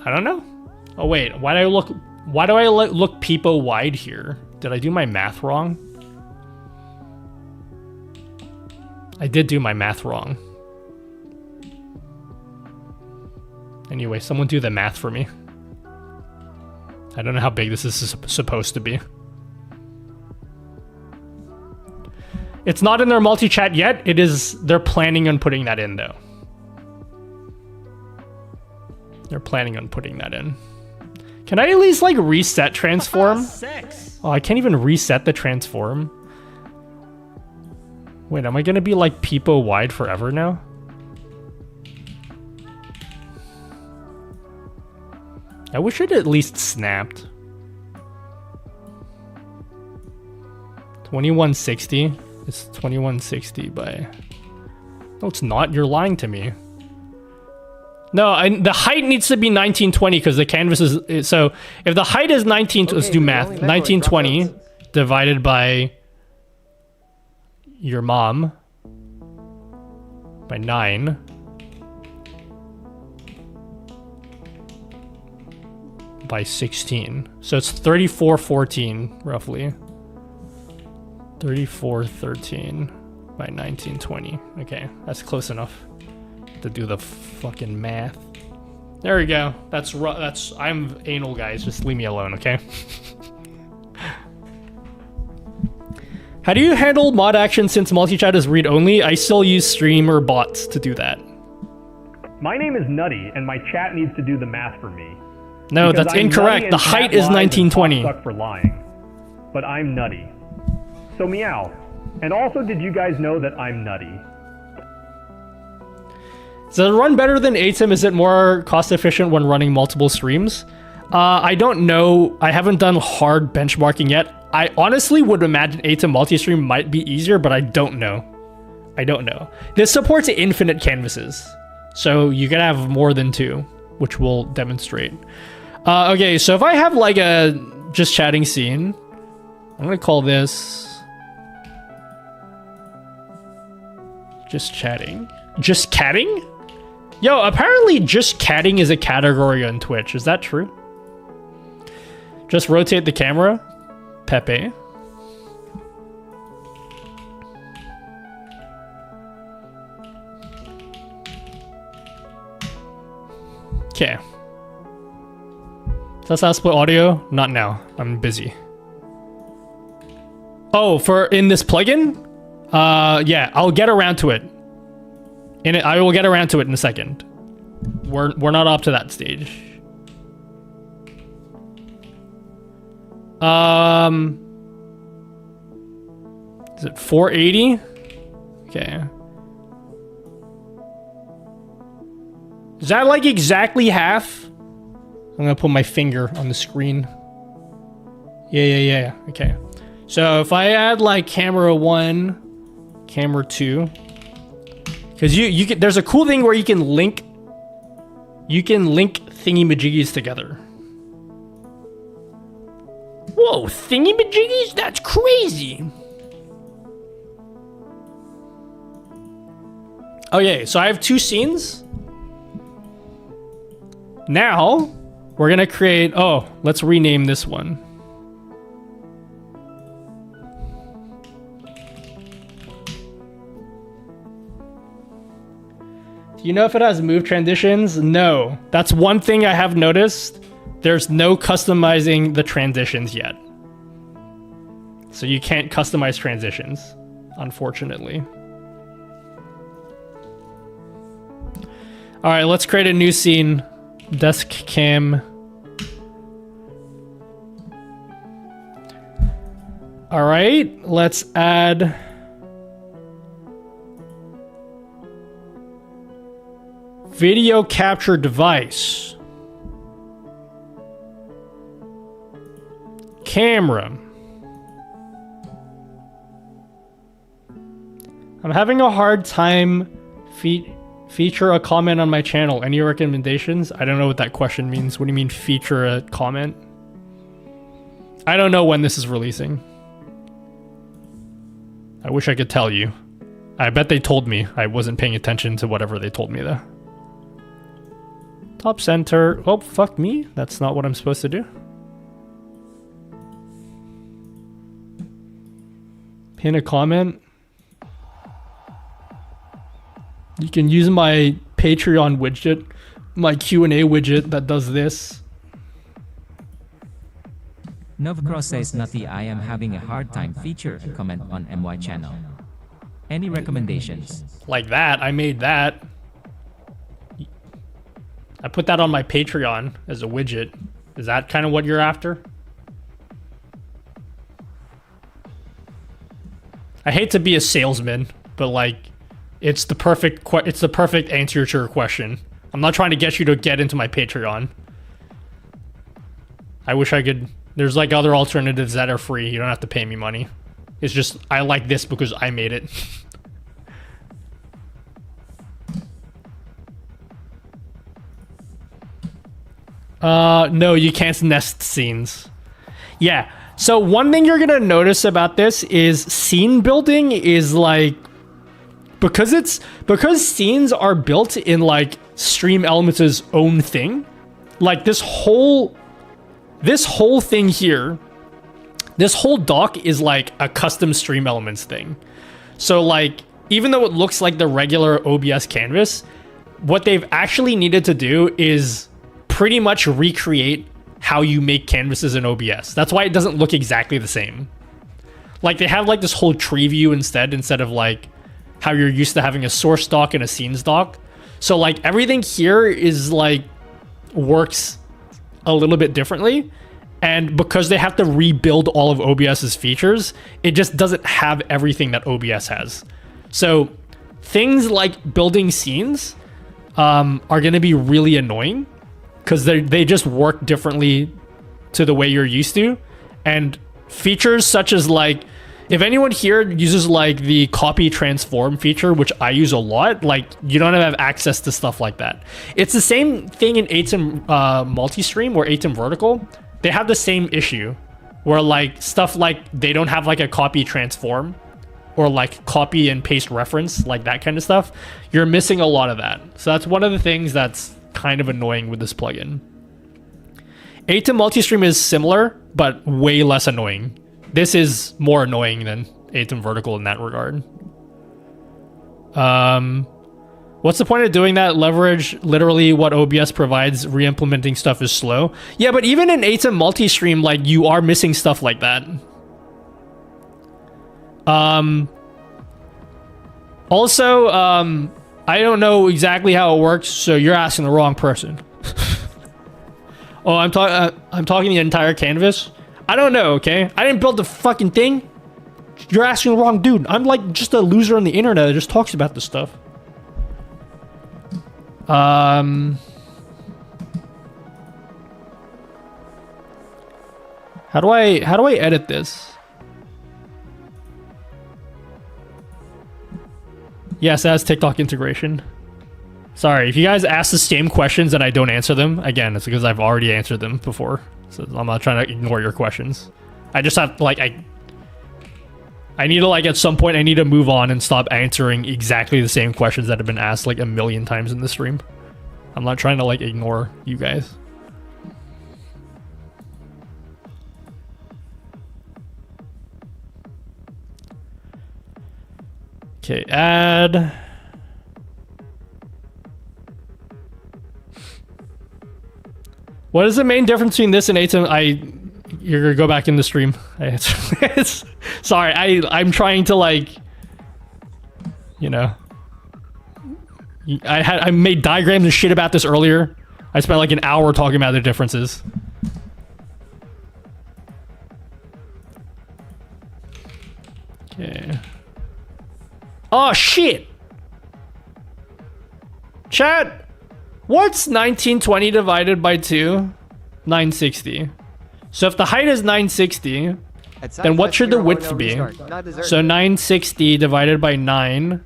I don't know. Oh wait, why do I look peepo wide here? Did I do my math wrong? I did do my math wrong. Anyway, someone do the math for me. I don't know how big this is supposed to be. It's not in their multi-chat yet. It is. They're planning on putting that in, though. They're planning on putting that in. Can I at least, like, reset transform? Oh, I can't even reset the transform. Wait, am I gonna be, like, peepo wide forever now? I wish it at least snapped. 2160. It's 2160 by... No, it's not. You're lying to me. No, the height needs to be 1920 because the canvas is... So, if the height is 19... Okay, let's do math. 1920 divided by your mom by 9. By 16. So it's 3414, roughly. 3413 by 1920. Okay, that's close enough to do the fucking math. There we go. That's I'm anal, guys. Just leave me alone, okay? How do you handle mod action since multi-chat is read-only? I still use streamer bots to do that. My name is Nutty, and my chat needs to do the math for me. No, that's incorrect. The height is 1920. Suck for lying, but I'm Nutty. So meow. And also, did you guys know that I'm Nutty? Does it run better than ATEM? Is it more cost efficient when running multiple streams? I don't know. I haven't done hard benchmarking yet. I honestly would imagine ATEM multi-stream might be easier, but I don't know. I don't know. This supports infinite canvases, so you can have more than 2, which we'll demonstrate. Okay, so if I have like a just chatting scene, I'm gonna call this just chatting. Just catting? Yo, apparently just catting is a category on Twitch. Is that true? Just rotate the camera. Pepe. Okay. Does that split audio? Not now. I'm busy. Oh, in this plugin? Yeah, I'll get around to it. I will get around to it in a second. We're not up to that stage. Is it 480? Okay. Is that like exactly half? I'm gonna put my finger on the screen. Yeah. Okay. So if I add like camera 1, camera 2, because you can, there's a cool thing where you can link thingy-majiggies together. Whoa, thingy-majiggies? That's crazy. Okay, so I have 2 scenes. Now, we're gonna create, let's rename this one. Do you know if it has move transitions? No. That's one thing I have noticed. There's no customizing the transitions yet. So you can't customize transitions, unfortunately. All right, let's create a new scene. Desk cam All right, let's add video capture device. Camera. I'm having a hard time feature a comment on my channel. Any recommendations? I don't know what that question means. What do you mean feature a comment? I don't know when this is releasing. I wish I could tell you. I bet they told me. I wasn't paying attention to whatever they told me though. Top center. Oh, fuck me. That's not what I'm supposed to do. Pin a comment. You can use my Patreon widget, my Q&A widget that does this. Novcross says, Nutty, I am having a hard time feature a comment on MY channel. Any recommendations? Like that, I made that. I put that on my Patreon as a widget. Is that kind of what you're after? I hate to be a salesman, but like, it's the perfect answer to your question. I'm not trying to get you to get into my Patreon. I wish I could. There's like other alternatives that are free. You don't have to pay me money. It's just I like this because I made it. No, you can't nest scenes. Yeah. So one thing you're gonna notice about this is scene building is like, because scenes are built in like StreamElements' own thing. Like this whole thing here, this whole dock is like a custom StreamElements thing. So like, even though it looks like the regular OBS canvas, what they've actually needed to do is pretty much recreate how you make canvases in OBS. That's why it doesn't look exactly the same. Like they have like this whole tree view instead of like how you're used to having a source dock and a scenes dock. So like everything here is like works a little bit differently. And because they have to rebuild all of OBS's features, it just doesn't have everything that OBS has. So things like building scenes are going to be really annoying because they just work differently to the way you're used to. And features such as like, if anyone here uses like the copy transform feature, which I use a lot, like you don't have access to stuff like that. It's the same thing in ATEM Multistream or ATEM Vertical. They have the same issue where like stuff like they don't have like a copy transform or like copy and paste reference, like that kind of stuff. You're missing a lot of that. So that's one of the things that's kind of annoying with this plugin. ATEM Multistream is similar, but way less annoying. This is more annoying than ATEM Vertical in that regard. What's the point of doing that? Leverage literally what OBS provides. Re-implementing stuff is slow. Yeah, but even in ATEM Multistream, like you are missing stuff like that. Also, I don't know exactly how it works, so you're asking the wrong person. Oh, I'm talking the entire canvas. I don't know, okay? I didn't build the fucking thing. You're asking the wrong dude. I'm like just a loser on the internet that just talks about this stuff. How do I edit this? Yes, that's TikTok integration. Sorry, if you guys ask the same questions and I don't answer them, again, it's because I've already answered them before. So I'm not trying to ignore your questions. I just have, like, I need to, like, at some point, I need to move on and stop answering exactly the same questions that have been asked, like, a million times in the stream. I'm not trying to, like, ignore you guys. Okay, add. What is the main difference between this and ATEM? You're gonna go back in the stream. Sorry, I'm trying to, like, you know. I made diagrams and shit about this earlier. I spent like an hour talking about the differences. Oh shit! Chat, what's 1920 divided by 2? 960. So if the height is 960, then what should the width be? So 960 divided by 9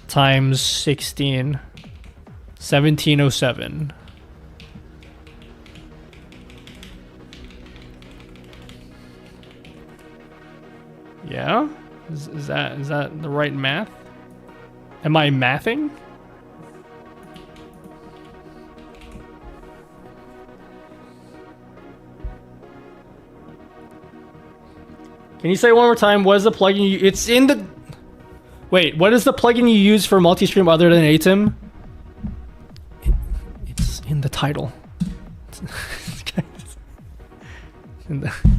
times 16. 1707. Yeah? Is that the right math? Am I mathing? Can you say one more time? What is the plugin you... It's in the... Wait, what is the plugin you use for Multistream other than ATEM? It's in the title.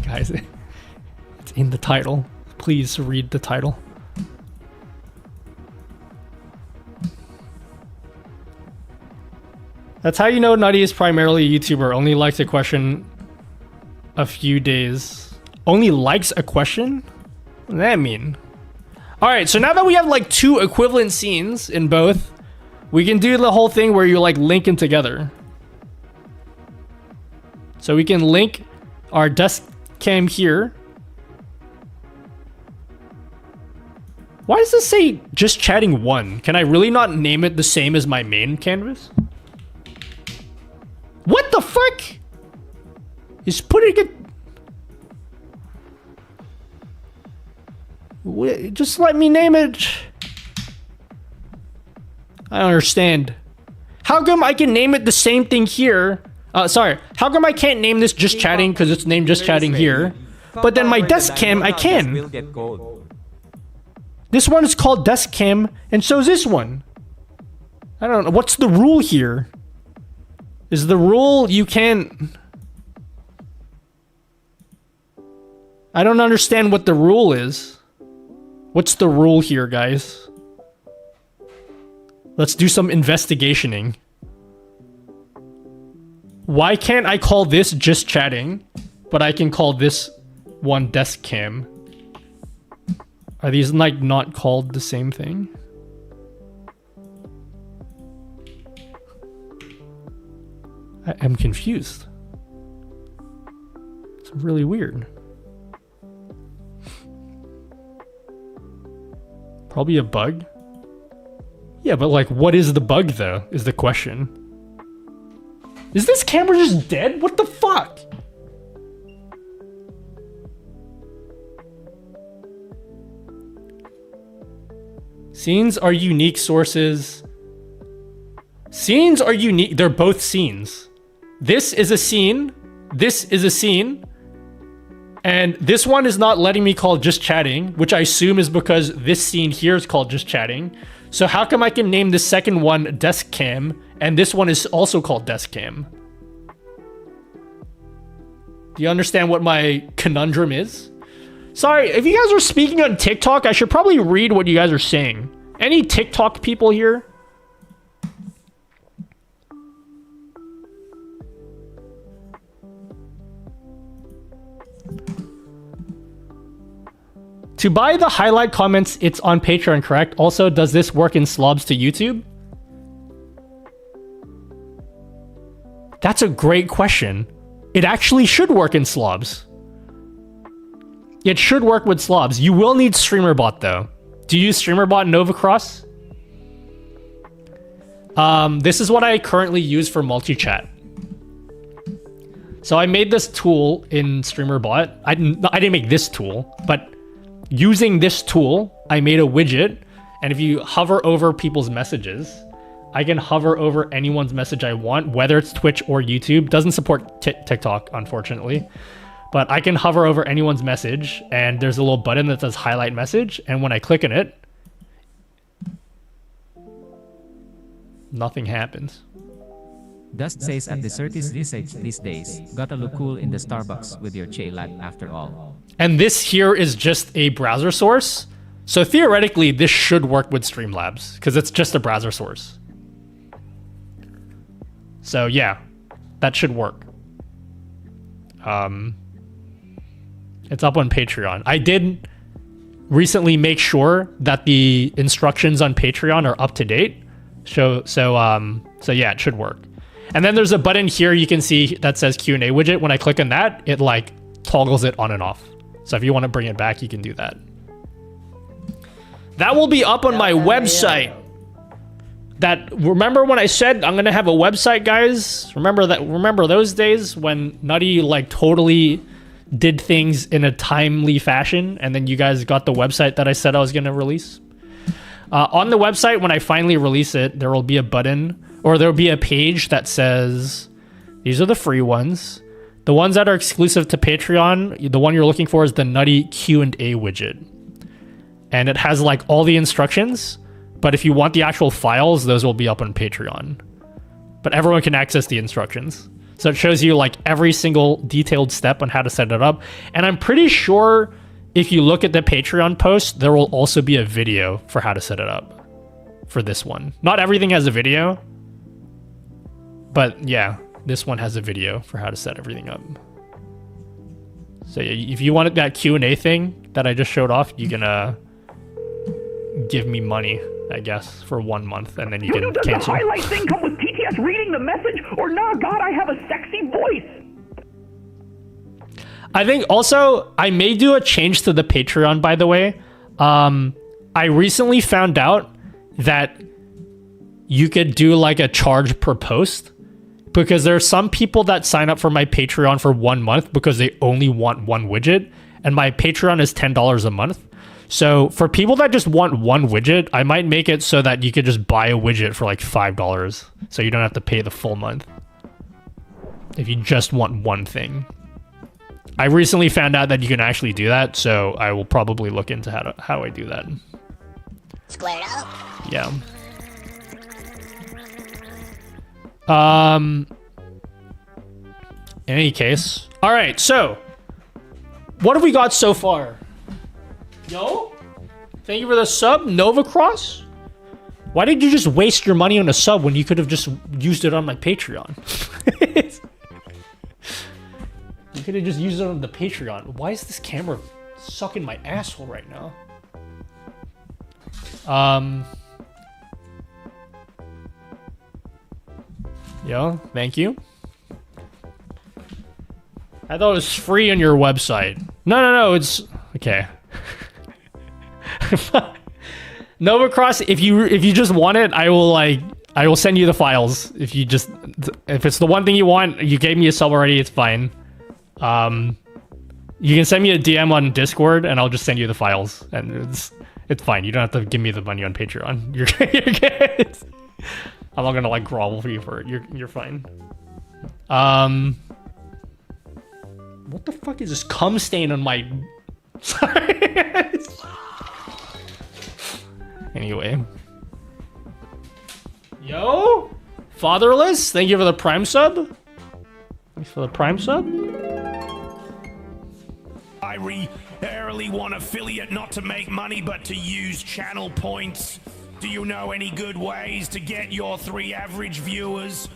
Guys, it's in the title. Please read the title. That's how you know Nutty is primarily a YouTuber. Only likes a question a few days. Only likes a question? What does that mean? Alright, so now that we have like 2 equivalent scenes in both, we can do the whole thing where you like link them together. So we can link our desk cam here. Why does this say just chatting 1? Can I really not name it the same as my main canvas? What the fuck? Is putting it... Just let me name it. I don't understand. How come I can name it the same thing here? Sorry. How come I can't name this just chatting because it's named just chatting here? But then my desk cam, I can. This one is called desk cam, and so is this one. I don't know. What's the rule here? Is the rule you can't... I don't understand what the rule is. What's the rule here, guys? Let's do some investigationing. Why can't I call this just chatting, but I can call this one desk cam? Are these like not called the same thing? I am confused. It's really weird. Probably a bug? Yeah, but like, what is the bug though, is the question. Is this camera just dead? What the fuck? Scenes are unique sources. Scenes are unique. They're both scenes. This is a scene. This is a scene. And this one is not letting me call just chatting, which I assume is because this scene here is called just chatting. So how come I can name the second one desk cam and this one is also called desk cam? Do you understand what my conundrum is? Sorry, if you guys are speaking on TikTok, I should probably read what you guys are saying. Any TikTok people here? To buy the highlight comments, it's on Patreon, correct? Also, does this work in slobs to YouTube? That's a great question. It actually should work in slobs. It should work with slobs. You will need StreamerBot though. Do you use StreamerBot in Novacross? This is what I currently use for multi-chat. So I made this tool in StreamerBot. I didn't make this tool, but using this tool, I made a widget, and if you hover over people's messages, I can hover over anyone's message I want, whether it's Twitch or YouTube. Doesn't support TikTok, unfortunately. But I can hover over anyone's message, and there's a little button that says highlight message, and when I click on it, nothing happens. Dust says at the Certis these days, gotta look cool in the Starbucks with your chai latte after all. And this here is just a browser source. So theoretically, this should work with Streamlabs because it's just a browser source. So yeah, that should work. It's up on Patreon. I did recently make sure that the instructions on Patreon are up to date. So yeah, it should work. And then there's a button here you can see that says Q&A widget. When I click on that, it like toggles it on and off. So if you want to bring it back, you can do that. That will be up on my website. Remember when I said I'm gonna have a website, guys? Remember those days when Nutty like totally did things in a timely fashion, and then you guys got the website that I said I was gonna release? On the website, when I finally release it, there will be a button, or there will be a page that says, these are the free ones. The ones that are exclusive to Patreon, the one you're looking for is the Nutty Q&A widget. And it has like all the instructions, but if you want the actual files, those will be up on Patreon. But everyone can access the instructions. So it shows you like every single detailed step on how to set it up. And I'm pretty sure if you look at the Patreon post, there will also be a video for how to set it up for this one. Not everything has a video, but yeah, this one has a video for how to set everything up. So if you wanted that Q&A thing that I just showed off, you can give me money, I guess, for 1 month, and then you can Does cancel. the highlight thing come with TTS reading the message, or nah, God, I have a sexy voice? I think also, I may do a change to the Patreon, by the way. I recently found out that you could do like a charge per post, because there are some people that sign up for my Patreon for 1 month because they only want one widget, and my Patreon is $10 a month. So for people that just want one widget, I might make it so that you could just buy a widget for like $5, so you don't have to pay the full month if you just want one thing. I recently found out that you can actually do that, so I will probably look into how I do that. Squared up. Yeah. In any case. All right, so what have we got so far? Yo, thank you for the sub, Novacross. Why did you just waste your money on a sub when you could have just used it on my Patreon? You could have just used it on the Patreon. Why is this camera sucking my asshole right now? Yo, thank you. I thought it was free on your website. No, it's okay. Novacross, if you just want it, I will send you the files. If it's the one thing you want, you gave me a sub already, it's fine. You can send me a DM on Discord and I'll just send you the files, and it's fine. You don't have to give me the money on Patreon. You're good. I'm not gonna like grovel for you for it. You're fine. What the fuck is this cum stain on my? Sorry. Anyway. Yo, Fatherless, thank you for the Prime sub. Thanks for the Prime sub. I rarely want affiliate not to make money but to use channel points. Do you know any good ways to get your 3 average viewers?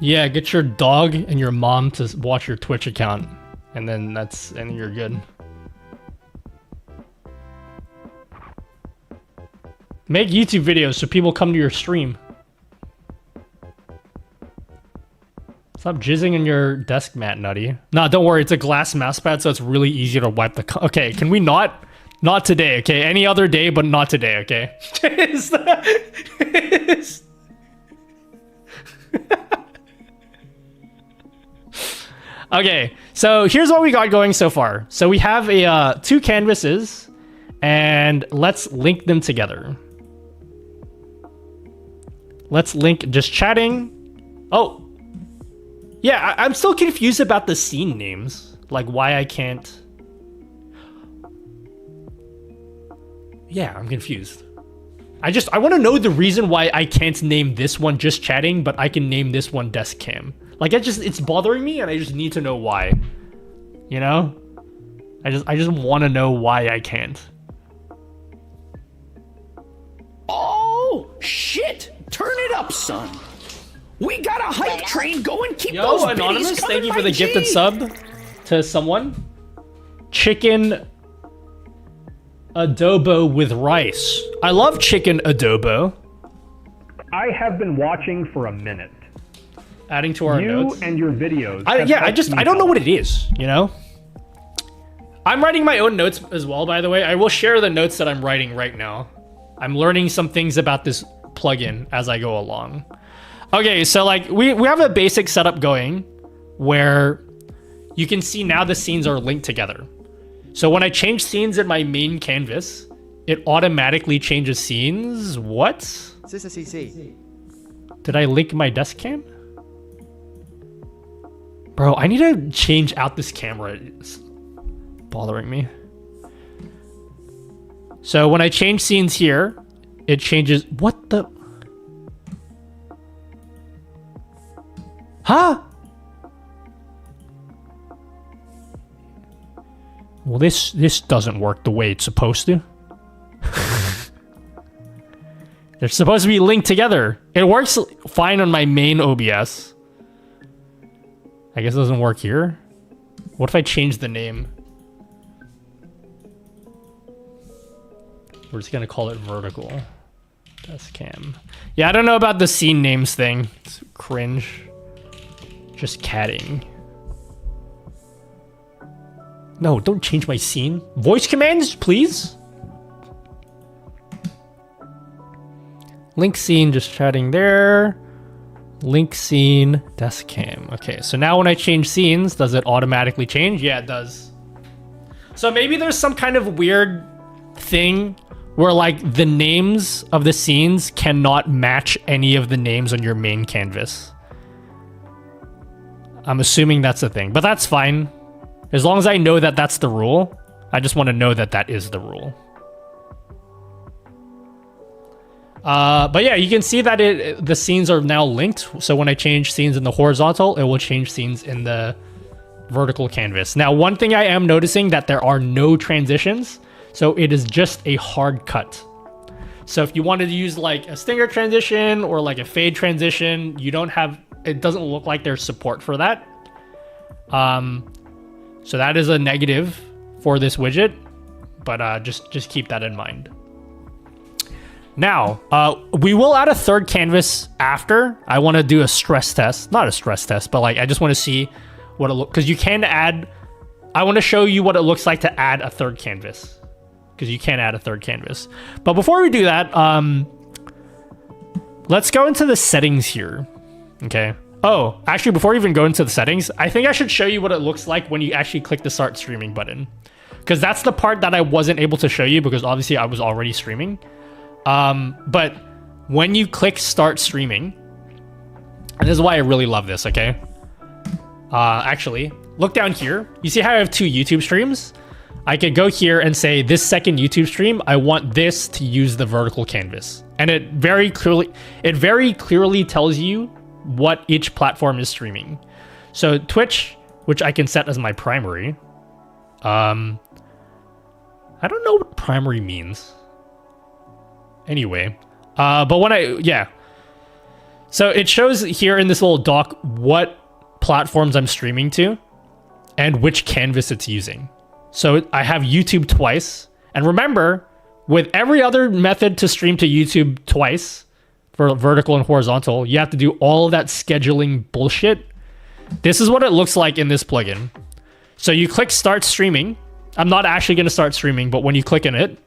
Yeah, get your dog and your mom to watch your Twitch account, and then you're good. Make YouTube videos so people come to your stream. Stop jizzing in your desk mat, Nutty. Nah, don't worry, it's a glass mousepad, so it's really easy to wipe the... Okay, can we not? Not today, okay? Any other day, but not today, okay? Okay, so here's what we got going so far. So we have 2 canvases, and let's link them together. Let's link just chatting. Oh, yeah, I'm still confused about the scene names. Like why I can't... Yeah, I'm confused. I want to know the reason why I can't name this one just chatting, but I can name this one desk cam. Like it's bothering me, and I just need to know why. You know? I just want to know why I can't. Oh, shit! Turn it up, son. We got a hype train going. Keep Yo, those Anonymous, biddies coming, thank you for the my G. gifted sub to someone. Chicken Adobo with rice. I love chicken adobo. I have been watching for a minute. Adding to our notes. You and your videos. I don't know what it is, you know? I'm writing my own notes as well, by the way. I will share the notes that I'm writing right now. I'm learning some things about this plugin as I go along. Okay, so like we have a basic setup going where you can see now the scenes are linked together. So when I change scenes in my main canvas, it automatically changes scenes. What? Sissa CC. Did I link my desk cam? Bro, I need to change out this camera. It's bothering me. So when I change scenes here, it changes. What the? Huh? Well, this doesn't work the way it's supposed to. They're supposed to be linked together. It works fine on my main OBS. I guess it doesn't work here. What if I change the name? We're just gonna call it vertical. Desk cam. Yeah, I don't know about the scene names thing. It's cringe. Just catting. No, don't change my scene. Voice commands, please. Link scene, just chatting there. Link scene, desk cam. Okay, so now when I change scenes, does it automatically change? Yeah, it does. So maybe there's some kind of weird thing where like the names of the scenes cannot match any of the names on your main canvas. I'm assuming that's a thing, but that's fine. As long as I know that that's the rule, I just want to know that that is the rule. But yeah, you can see that the scenes are now linked. So when I change scenes in the horizontal, it will change scenes in the vertical canvas. Now, one thing I am noticing that there are no transitions. So it is just a hard cut. So if you wanted to use like a stinger transition or like a fade transition, you don't have, it doesn't look like there's support for that. So that is a negative for this widget, but just keep that in mind. Now, we will add a third canvas after. I want to do a stress test, not a stress test, but like I just want to see what it looks, because you can add, I want to show you what it looks like to add a third canvas, because you can add a third canvas. But before we do that, let's go into the settings here. Okay. Oh, actually, before we even go into the settings, I think I should show you what it looks like when you actually click the start streaming button, because that's the part that I wasn't able to show you because obviously I was already streaming. But when you click start streaming, and this is why I really love this, okay? Actually, look down here. You see how I have 2 YouTube streams? I could go here and say this second YouTube stream, I want this to use the vertical canvas. And it very clearly tells you what each platform is streaming. So Twitch, which I can set as my primary. I don't know what primary means. Anyway, but when yeah. So it shows here in this little doc what platforms I'm streaming to and which canvas it's using. So I have YouTube twice. And remember, with every other method to stream to YouTube twice, for vertical and horizontal, you have to do all of that scheduling bullshit. This is what it looks like in this plugin. So you click start streaming. I'm not actually going to start streaming, but when you click on it,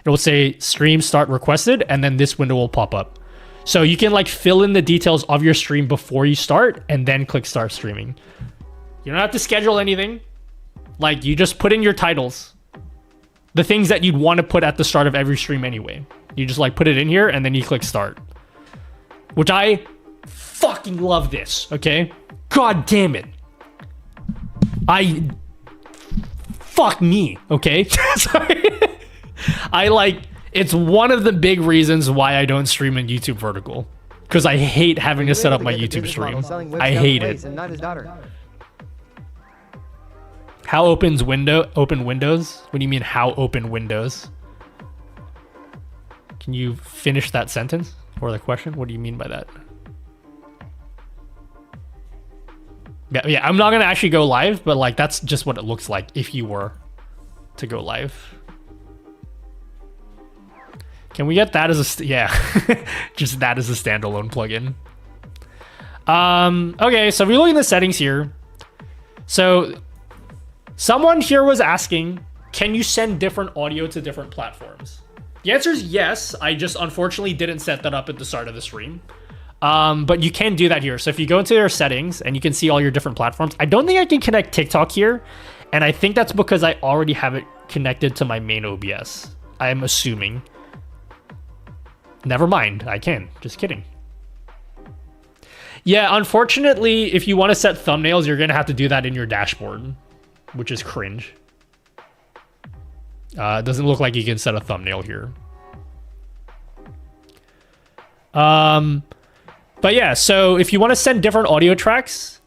it will say stream start requested, and then this window will pop up. So you can like fill in the details of your stream before you start and then click start streaming. You don't have to schedule anything. Like you just put in your titles, the things that you'd want to put at the start of every stream anyway. You just like put it in here and then you click start. Which I fucking love this, okay? God damn it. Fuck me, okay? Sorry. It's one of the big reasons why I don't stream in YouTube vertical. Because I hate having to set up my YouTube stream. I hate it. How open Windows? What do you mean, how open Windows? Can you finish that sentence? Or the question? What do you mean by that? Yeah, I'm not gonna actually go live, but like that's just what it looks like if you were to go live. Can we get that as a yeah, just that as a standalone plugin? Okay, so if we look in the settings here, so someone here was asking, can you send different audio to different platforms? The answer is yes. I just unfortunately didn't set that up at the start of the stream. But you can do that here. So if you go into your settings and you can see all your different platforms, I don't think I can connect TikTok here. And I think that's because I already have it connected to my main OBS. I'm assuming. Never mind, I can. Just kidding. Yeah, unfortunately, if you want to set thumbnails, you're going to have to do that in your dashboard, which is cringe. It doesn't look like you can set a thumbnail here. But yeah, so if you want to send different audio tracks,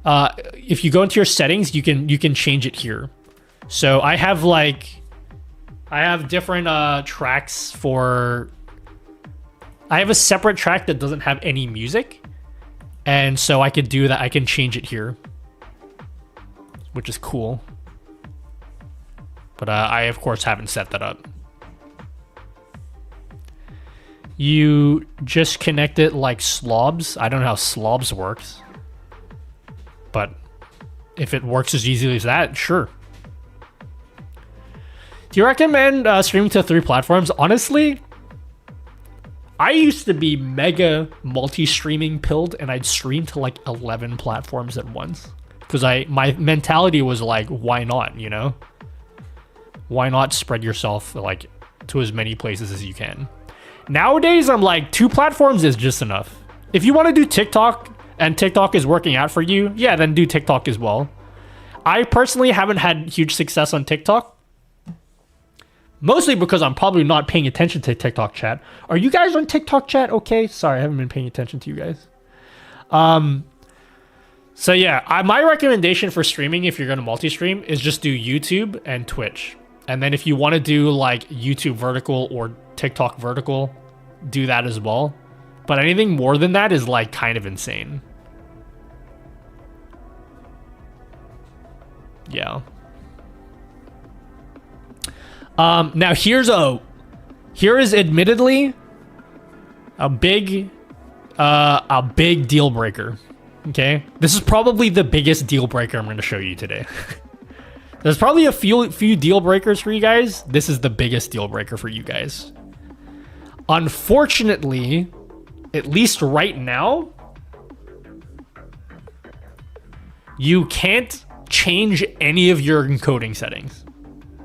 if you go into your settings, you can change it here. So I have different tracks for... I have a separate track that doesn't have any music. And so I could do that. I can change it here, which is cool. But I, of course, haven't set that up. You just connect it like slobs. I don't know how slobs works. But if it works as easily as that, sure. Do you recommend streaming to 3 platforms? Honestly, I used to be mega multi-streaming pilled, and I'd stream to like 11 platforms at once. Because my mentality was like, why not, you know? Why not spread yourself like to as many places as you can? Nowadays, I'm like, 2 platforms is just enough. If you want to do TikTok, and TikTok is working out for you, yeah, then do TikTok as well. I personally haven't had huge success on TikTok. Mostly because I'm probably not paying attention to TikTok chat. Are you guys on TikTok chat? Okay, sorry, I haven't been paying attention to you guys. So yeah, my recommendation for streaming, if you're going to multi-stream, is just do YouTube and Twitch. And then if you want to do like YouTube vertical or TikTok vertical, do that as well. But anything more than that is like kind of insane. Yeah. Now here is admittedly a big deal breaker. Okay, this is probably the biggest deal breaker I'm going to show you today. There's probably a few deal breakers for you guys. This is the biggest deal breaker for you guys. Unfortunately, at least right now, you can't change any of your encoding settings.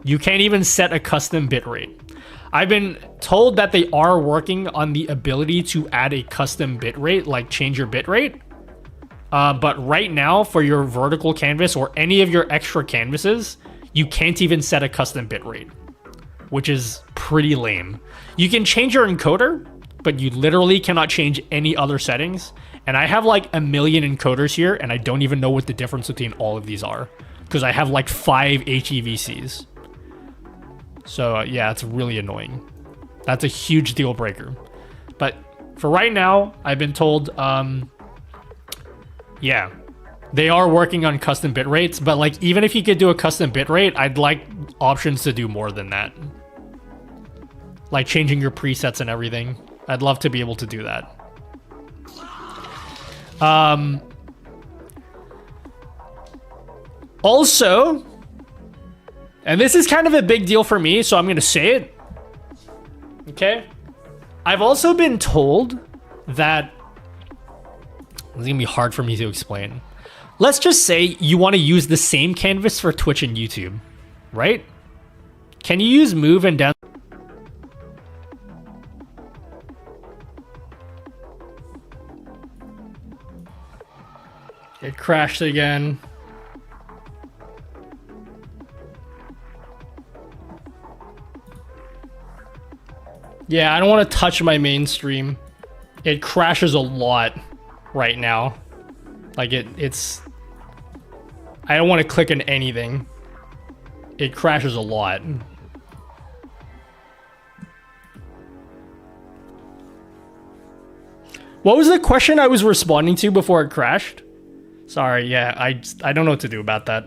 You can't even set a custom bitrate. I've been told that they are working on the ability to add a custom bitrate, like change your bitrate. But right now, for your vertical canvas or any of your extra canvases, you can't even set a custom bitrate, which is pretty lame. You can change your encoder, but you literally cannot change any other settings. And I have like a million encoders here, and I don't even know what the difference between all of these are, because I have like 5 HEVCs. So yeah, it's really annoying. That's a huge deal breaker. But for right now, I've been told, yeah, they are working on custom bit rates, but like even if you could do a custom bit rate, I'd like options to do more than that. Like changing your presets and everything. I'd love to be able to do that. Also, and this is kind of a big deal for me, so I'm going to say it. Okay? I've also been told that... It's going to be hard for me to explain. Let's just say you want to use the same canvas for Twitch and YouTube, right? Can you use move and down... It crashed again. Yeah, I don't want to touch my main stream. It crashes a lot right now. Like it's... I don't want to click on anything. It crashes a lot. What was the question I was responding to before it crashed? Sorry, yeah, I don't know what to do about that.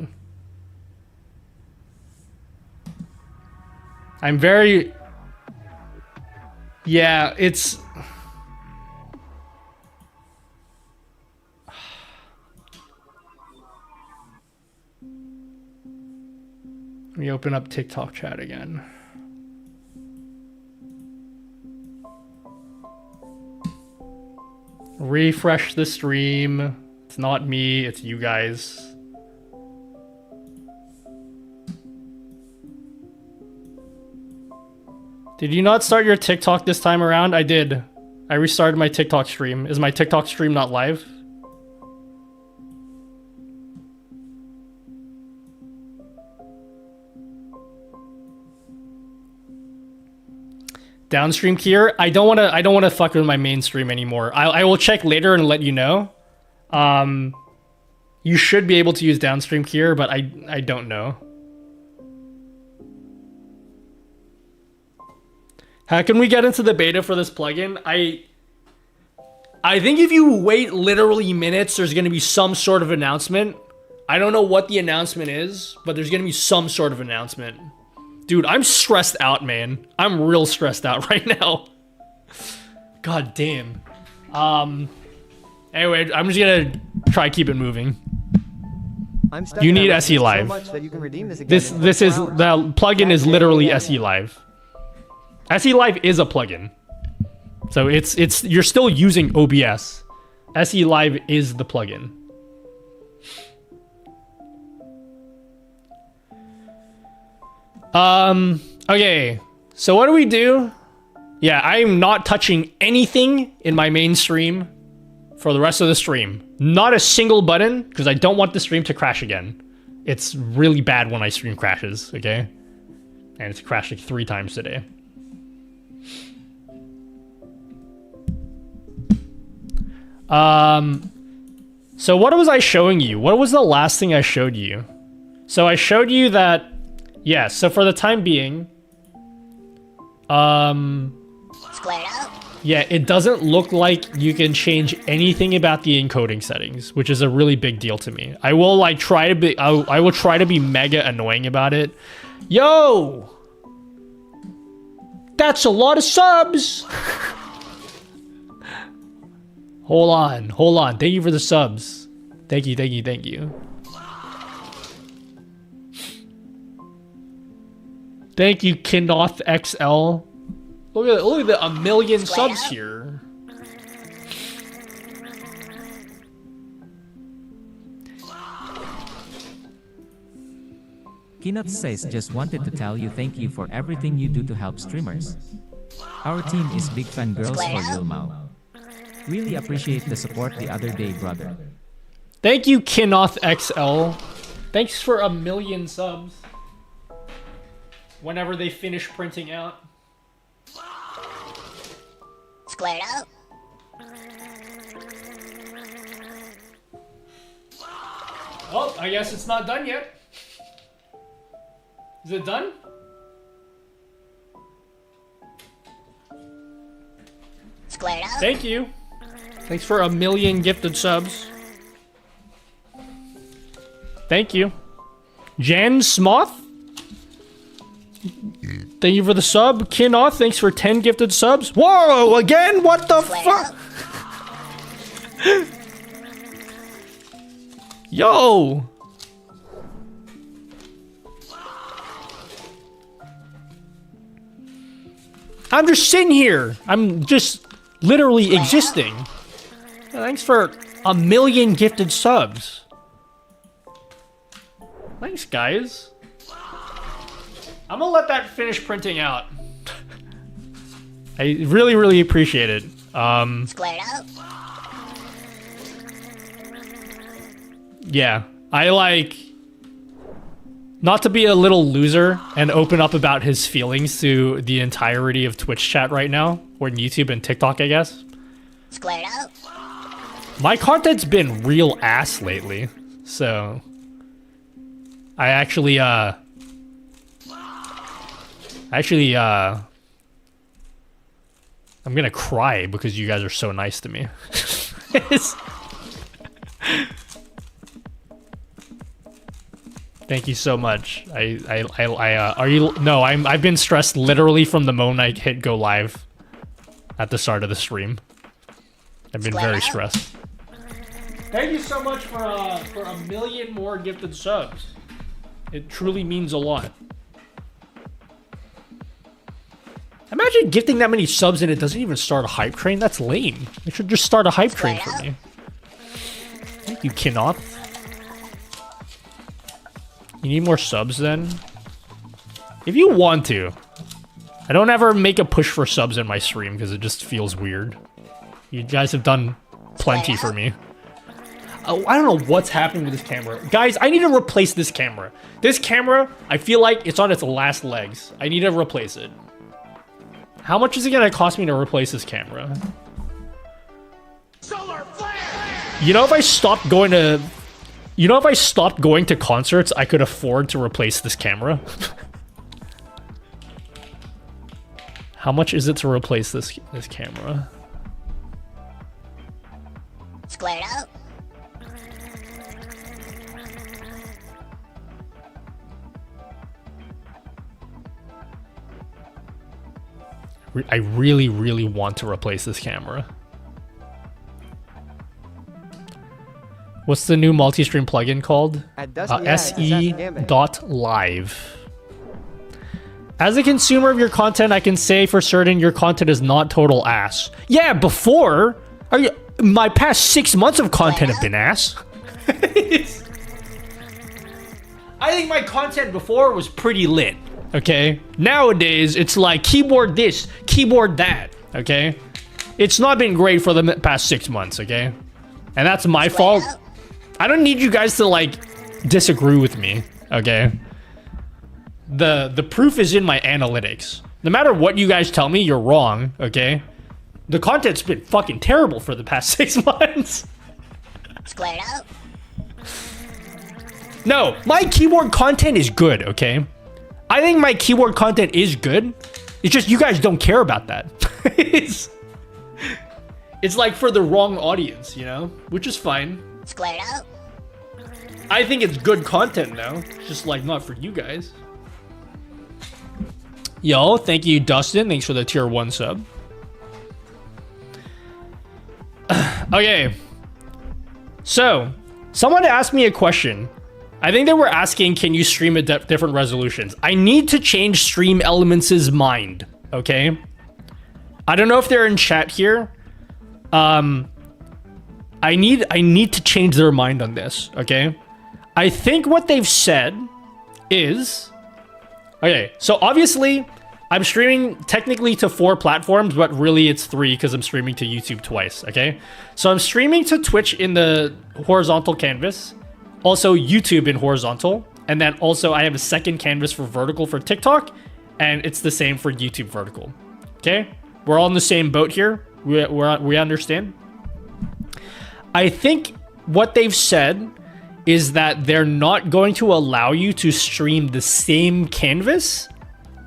I'm very... Yeah, it's... Let me open up TikTok chat again. Refresh the stream. It's not me, it's you guys. Did you not start your TikTok this time around? I did. I restarted my TikTok stream. Is my TikTok stream not live? Downstream here. I don't wanna fuck with my main stream anymore. I will check later and let you know. You should be able to use downstream here, but I don't know. How can we get into the beta for this plugin? I think if you wait literally minutes, there's gonna be some sort of announcement. I don't know what the announcement is, but there's gonna be some sort of announcement. Dude, I'm stressed out, man. I'm real stressed out right now. God damn. Anyway, I'm just gonna try keep it moving. You need SE Live. This is the plugin is literally SE Live. SE Live is a plugin. So it's you're still using OBS. SE Live is the plugin. Okay. So what do we do? Yeah, I'm not touching anything in my main stream for the rest of the stream. Not a single button, because I don't want the stream to crash again. It's really bad when my stream crashes, okay? And it's crashed like 3 times today. So what was I showing you? What was the last thing I showed you? So I showed you that, yeah, so for the time being, Squared up. yeah, it doesn't look like you can change anything about the encoding settings, which is a really big deal to me. I will like try to be, I will try to be mega annoying about it. Yo! That's a lot of subs! Hold on. Thank you for the subs. Thank you. Thank you, Kinoth XL. Look at the 1 million subs here. Kinoth says just wanted to tell you thank you for everything you do to help streamers. Our team is big fan girls for Wilmao. Really appreciate the support the other day, brother. Thank you, Kinoth XL. Thanks for 1 million subs. Whenever they finish printing out. Squared up. Oh, I guess it's not done yet. Is it done? Squared up. Thank you. Thanks for 1 million gifted subs. Thank you. Jan Smoth? Thank you for the sub. Kinoth, thanks for 10 gifted subs. Whoa, again? What the fuck? Yo! I'm just sitting here. I'm just literally existing. Thanks for 1 million gifted subs. Thanks, guys. I'm gonna let that finish printing out. I really appreciate it. Squared up. Yeah, I like not to be a little loser and open up about his feelings to the entirety of Twitch chat right now, or YouTube and TikTok, I guess. Squared up. My content's been real ass lately, so I actually I'm gonna cry because you guys are so nice to me. Thank you so much. Are you? No, I've been stressed literally from the moment I hit go live. at the start of the stream. I've been very stressed. Thank you so much for a million more gifted subs. It truly means a lot. Imagine gifting that many subs and it doesn't even start a hype train. That's lame. It should just start a hype train for me. You cannot. You need more subs then? If you want to. I don't ever make a push for subs in my stream because it just feels weird. You guys have done plenty for me. Oh, I don't know what's happening with this camera. Guys, I need to replace this camera. This camera, I feel like it's on its last legs. I need to replace it. How much is it gonna cost me to replace this camera? Solar flare! You know, if I stopped going to... You know, if I stopped going to concerts, I could afford to replace this camera. How much is it to replace this camera? Squared up. I really, really want to replace this camera. What's the new multi-stream plugin called? SE.live. As a consumer of your content, I can say for certain your content is not total ass. Yeah, before. My past 6 months of content have been ass. I think my content before was pretty lit. Okay, nowadays it's like keyboard this, keyboard that. Okay, it's not been great for the past 6 months. Okay, and that's my fault. I don't need you guys to like disagree with me. Okay, the proof is in my analytics. No matter what you guys tell me, you're wrong. Okay, the content's been fucking terrible for the past 6 months. Squared up. No, my keyboard content is good. Okay. I think my keyword content is good. It's just you guys don't care about that. it's like for the wrong audience, you know? Which is fine. Squared up. I think it's good content now. It's just like not for you guys. Yo, thank you, Dustin. Thanks for the tier 1 sub. Okay. So, someone asked me a question. I think they were asking, can you stream at different resolutions? I need to change StreamElements' mind, okay? I don't know if they're in chat here. I need to change their mind on this, okay? I think what they've said is... Okay, so obviously, I'm streaming technically to 4 platforms, but really it's 3 because I'm streaming to YouTube twice, okay? So I'm streaming to Twitch in the horizontal canvas. Also YouTube in horizontal, and then also I have a second canvas for vertical for TikTok, and it's the same for YouTube vertical. Okay, we're all in the same boat here. We understand. I think what they've said is that they're not going to allow you to stream the same canvas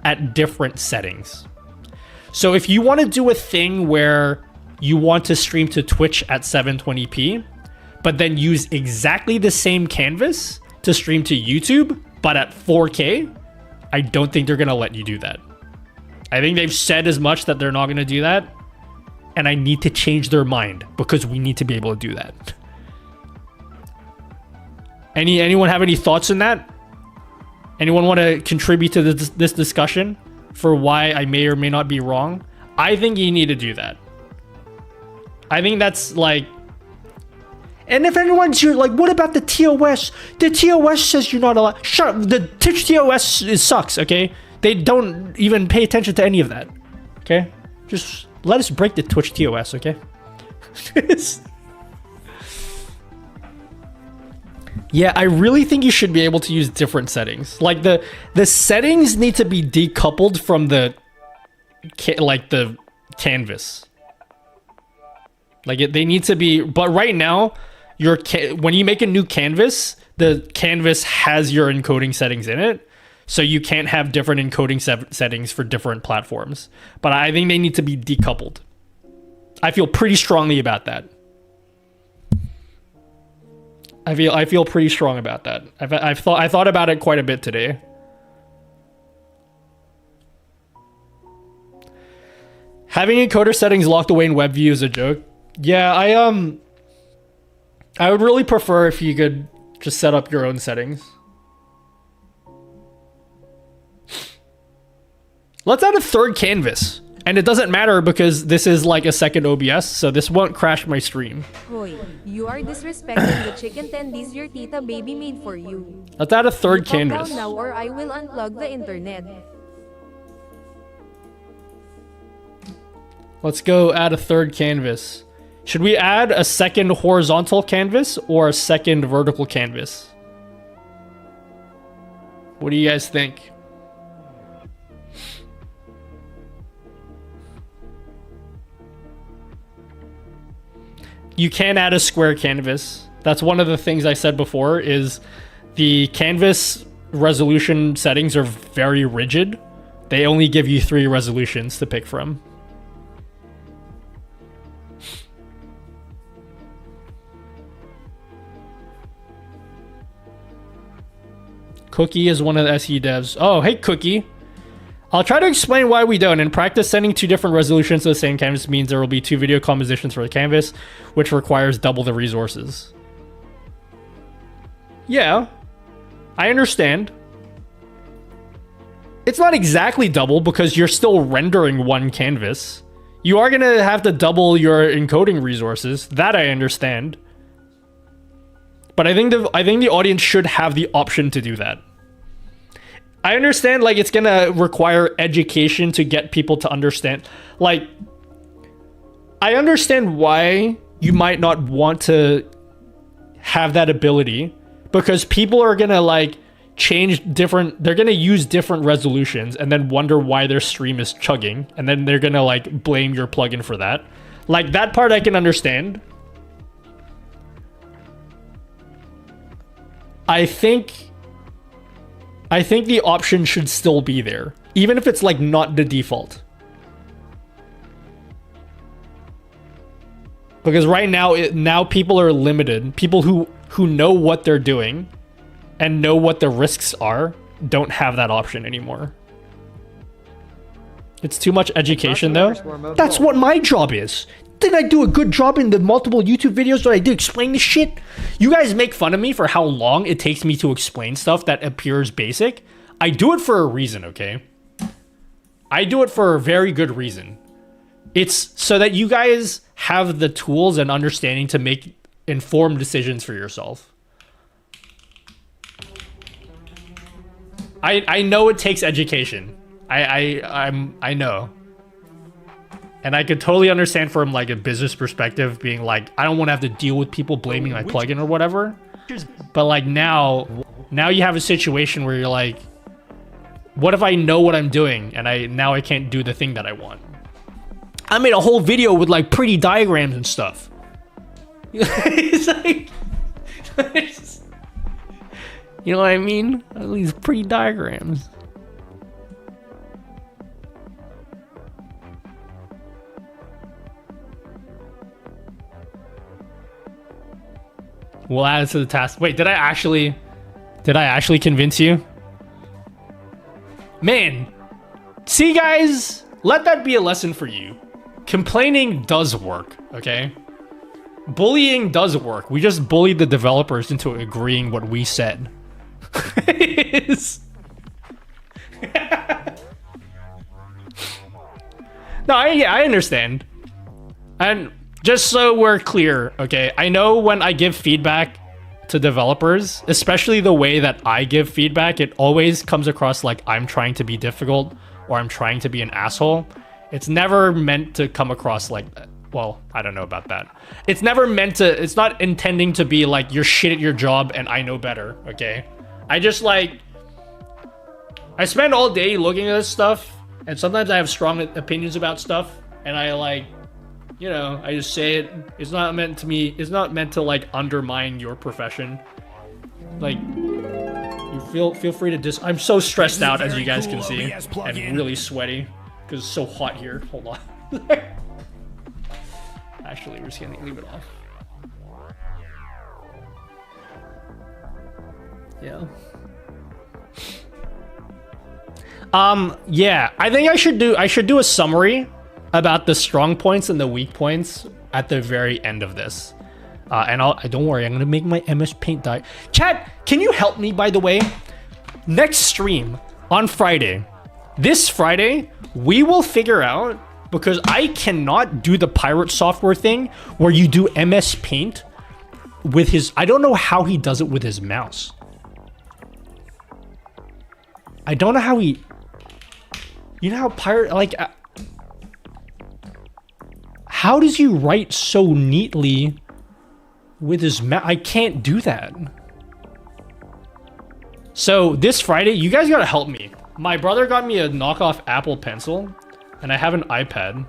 at different settings. So if you want to do a thing where you want to stream to Twitch at 720p, but then use exactly the same canvas to stream to YouTube, but at 4K, I don't think they're going to let you do that. I think they've said as much that they're not going to do that, and I need to change their mind because we need to be able to do that. Anyone have any thoughts on that? Anyone want to contribute to this discussion for why I may or may not be wrong? I think you need to do that. I think that's like... And if anyone's here, like, what about the TOS? The TOS says you're not allowed. Shut up. The Twitch TOS sucks, okay? They don't even pay attention to any of that, okay? Just let us break the Twitch TOS, okay? Yeah, I really think you should be able to use different settings. Like, the settings need to be decoupled from the canvas. Like, they need to be... But right now... when you make a new canvas, the canvas has your encoding settings in it, so you can't have different encoding settings for different platforms. But I think they need to be decoupled. I feel pretty strongly about that. I feel pretty strong about that. I thought about it quite a bit today. Having encoder settings locked away in WebView is a joke. Yeah, I would really prefer if you could just set up your own settings. Let's add a third canvas. And it doesn't matter because this is like a second OBS, so this won't crash my stream. Hoy, you are disrespecting the chicken tendies your tita baby made for you. Let's add a third Calm canvas. down now or I will unplug the internet. Let's go add a third canvas. Should we add a second horizontal canvas or a second vertical canvas? What do you guys think? You can add a square canvas. That's one of the things I said before is the canvas resolution settings are very rigid. They only give you 3 resolutions to pick from. Cookie is one of the SE devs. Oh, hey, Cookie. I'll try to explain why we don't. In practice, sending 2 different resolutions to the same canvas means there will be 2 video compositions for the canvas, which requires double the resources. Yeah, I understand. It's not exactly double because you're still rendering one canvas. You are going to have to double your encoding resources. That I understand. But I think the audience should have the option to do that. I understand, like, it's gonna require education to get people to understand. Like, I understand why you might not want to have that ability, because people are gonna, like, they're gonna use different resolutions and then wonder why their stream is chugging, and then they're gonna, like, blame your plugin for that. Like, that part I can understand. I think the option should still be there, even if it's like not the default. Because right now, people are limited. People who know what they're doing and know what the risks are don't have that option anymore. It's too much education though. That's what my job is. Did I do a good job in the multiple YouTube videos that I did explain this shit? You guys make fun of me for how long it takes me to explain stuff that appears basic. I do it for a reason, okay? I do it for a very good reason. It's so that you guys have the tools and understanding to make informed decisions for yourself. I know it takes education. I know. And I could totally understand from like a business perspective being like, I don't want to have to deal with people blaming my plugin or whatever. But like now you have a situation where you're like, what if I know what I'm doing and now I can't do the thing that I want? I made a whole video with like pretty diagrams and stuff. It's like, you know what I mean? These pretty diagrams. We'll add it to the task. Wait, did I actually convince you? Man, see guys, let that be a lesson for you. Complaining does work, okay? Bullying does work. We just bullied the developers into agreeing what we said. No, I understand. And just so we're clear, okay, I know when I give feedback to developers, especially the way that I give feedback, it always comes across like I'm trying to be difficult or I'm trying to be an asshole. It's never meant to come across like that. Well, I don't know about that. It's never meant to, it's not intending to be like you're shit at your job and I know better, okay? I just like, I spend all day looking at this stuff and sometimes I have strong opinions about stuff and I like, you know, I just say it. It's not meant to me. It's not meant to like undermine your profession. Like, you feel free to I'm so stressed out, as you guys can see, and really sweaty because it's so hot here. Hold on. Actually, we're just gonna leave it off. Yeah. Yeah. I think I should do a summary. about the strong points and the weak points at the very end of this. And don't worry, I'm gonna make my MS Paint die. Chat, can you help me, by the way? Next stream on Friday, this Friday, we will figure out, because I cannot do the pirate software thing where you do MS Paint with his, I don't know how he does it with his mouse. I don't know how he, you know how pirate, like, how does he write so neatly with his mouse? I can't do that. So this Friday, you guys gotta help me. My brother got me a knockoff Apple Pencil, and I have an iPad.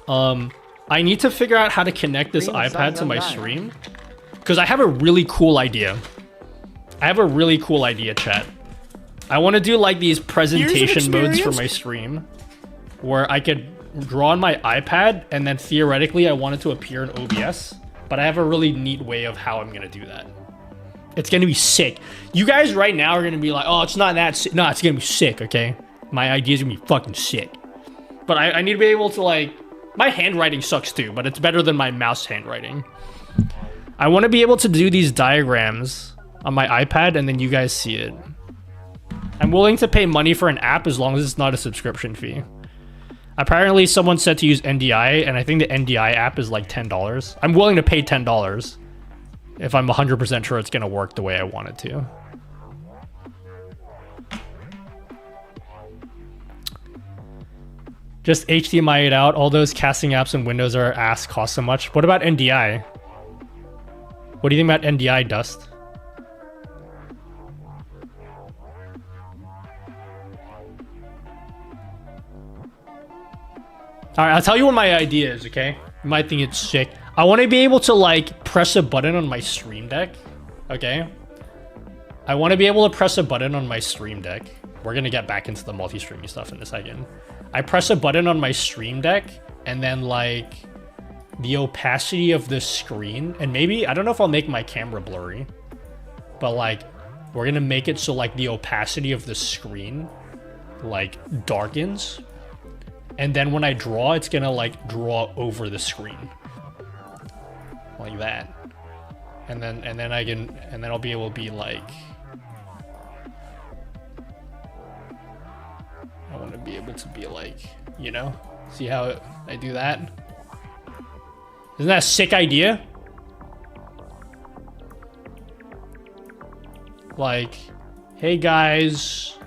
I need to figure out how to connect this iPad to my stream, because I have a really cool idea. I have a really cool idea, chat. I want to do like these presentation modes for my stream, where I could draw on my iPad, and then theoretically I want it to appear in OBS, but I have a really neat way of how I'm going to do that. It's going to be sick. You guys right now are going to be like, oh, it's not that sick. No, it's going to be sick, okay? My idea's going to be fucking sick. But I need to be able to, like, my handwriting sucks too, but it's better than my mouse handwriting. I want to be able to do these diagrams on my iPad, and then you guys see it. I'm willing to pay money for an app as long as it's not a subscription fee. Apparently, someone said to use NDI, and I think the NDI app is like $10. I'm willing to pay $10 if I'm 100% sure it's going to work the way I want it to. Just HDMI it out. All those casting apps and Windows are ass, cost so much. What about NDI? What do you think about NDI, Dust? Alright, I'll tell you what my idea is, okay? You might think it's sick. I want to be able to, like, press a button on my Stream Deck, okay? I want to be able to press a button on my Stream Deck. We're going to get back into the multi-streamy stuff in a second. I press a button on my Stream Deck, and then, like, the opacity of the screen, and maybe, I don't know if I'll make my camera blurry, but, like, we're going to make it so, like, the opacity of the screen, like, darkens. And then when I draw, it's gonna like draw over the screen. Like that. And then I'll be able to be like, I want to be able to be like, you know, see how I do that? Isn't that a sick idea? Like, hey guys,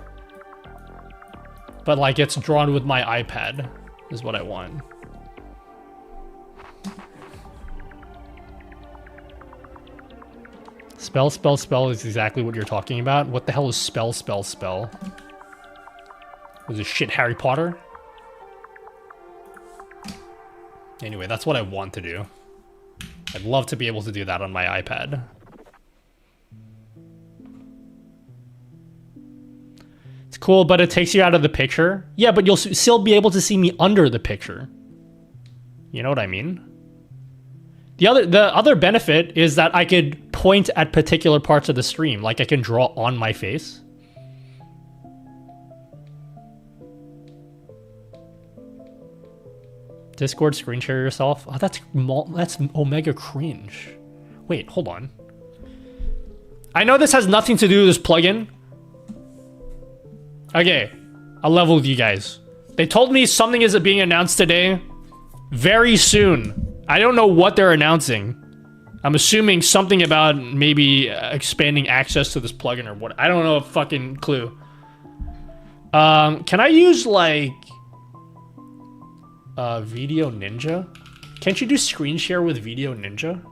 but like it's drawn with my iPad is what I want. Spell, spell, spell is exactly what you're talking about. What the hell is spell, spell, spell? Was this shit Harry Potter? Anyway, that's what I want to do. I'd love to be able to do that on my iPad. It's cool, but it takes you out of the picture. Yeah, but you'll still be able to see me under the picture. You know what I mean? The other benefit is that I could point at particular parts of the stream. Like I can draw on my face. Discord screen share yourself. Oh, that's omega cringe. Wait, hold on. I know this has nothing to do with this plugin. Okay, I'll level with you guys. They told me something is being announced today. Very soon. I don't know what they're announcing. I'm assuming something about maybe expanding access to this plugin or what. I don't know a fucking clue. Can I use like Video Ninja? Can't you do screen share with Video Ninja?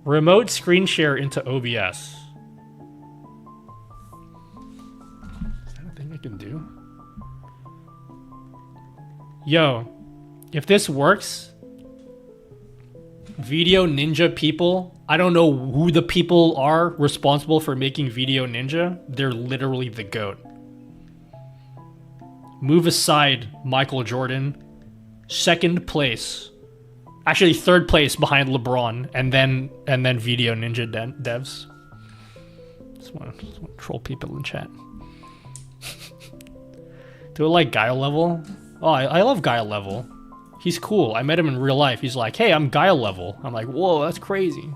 Remote screen share into OBS. Is that a thing I can do? Yo, if this works, Video Ninja people, I don't know who the people are responsible for making Video Ninja. They're literally the GOAT. Move aside, Michael Jordan. Second place. Actually, third place behind LeBron, and then Video Ninja devs. Just want to troll people in chat. Do it like Guile level. Oh, I love Guile level. He's cool. I met him in real life. He's like, hey, I'm Guile level. I'm like, whoa, that's crazy.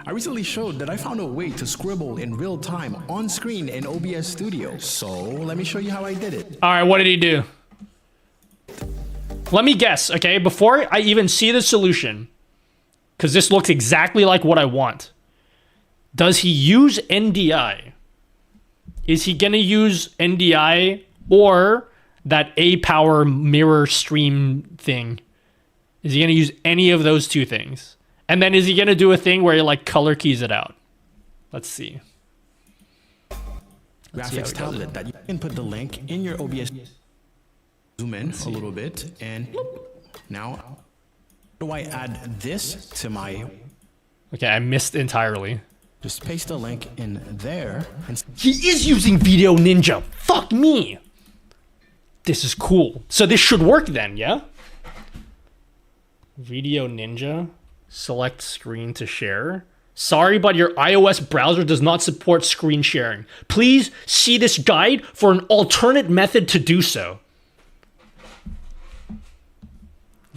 I recently showed that I found a way to scribble in real time on screen in OBS Studio. So let me show you how I did it. All right, what did he do? Let me guess, okay? Before I even see the solution, because this looks exactly like what I want. Does he use NDI? Is he gonna use NDI or that A-Power mirror stream thing? Is he gonna use any of those two things? And then is he gonna do a thing where he like color keys it out? Let's see. Graphics tablet that you can put the link in your OBS. Zoom in a little bit and now do I add this to my... Okay, I missed entirely. Just paste the link in there. And he is using Video Ninja. Fuck me. This is cool. So this should work then, yeah? Video Ninja. Select screen to share. Sorry, but your iOS browser does not support screen sharing. Please see this guide for an alternate method to do so.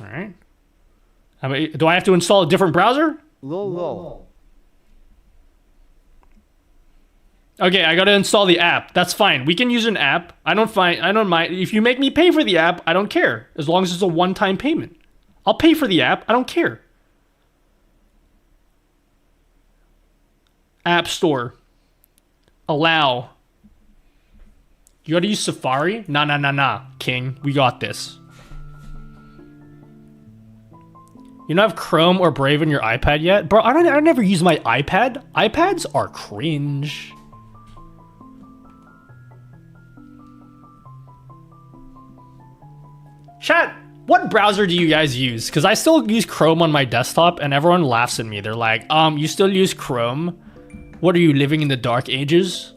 All right. Do I have to install a different browser? Lol. Okay, I gotta install the app. That's fine. We can use an app. I don't mind. If you make me pay for the app, I don't care. As long as it's a one-time payment. I'll pay for the app. I don't care. App Store. Allow. You gotta use Safari? Nah, King. We got this. You don't have Chrome or Brave on your iPad yet? Bro, I never use my iPad. iPads are cringe. Chat, what browser do you guys use? Because I still use Chrome on my desktop and everyone laughs at me. They're like, you still use Chrome? What are you, living in the dark ages?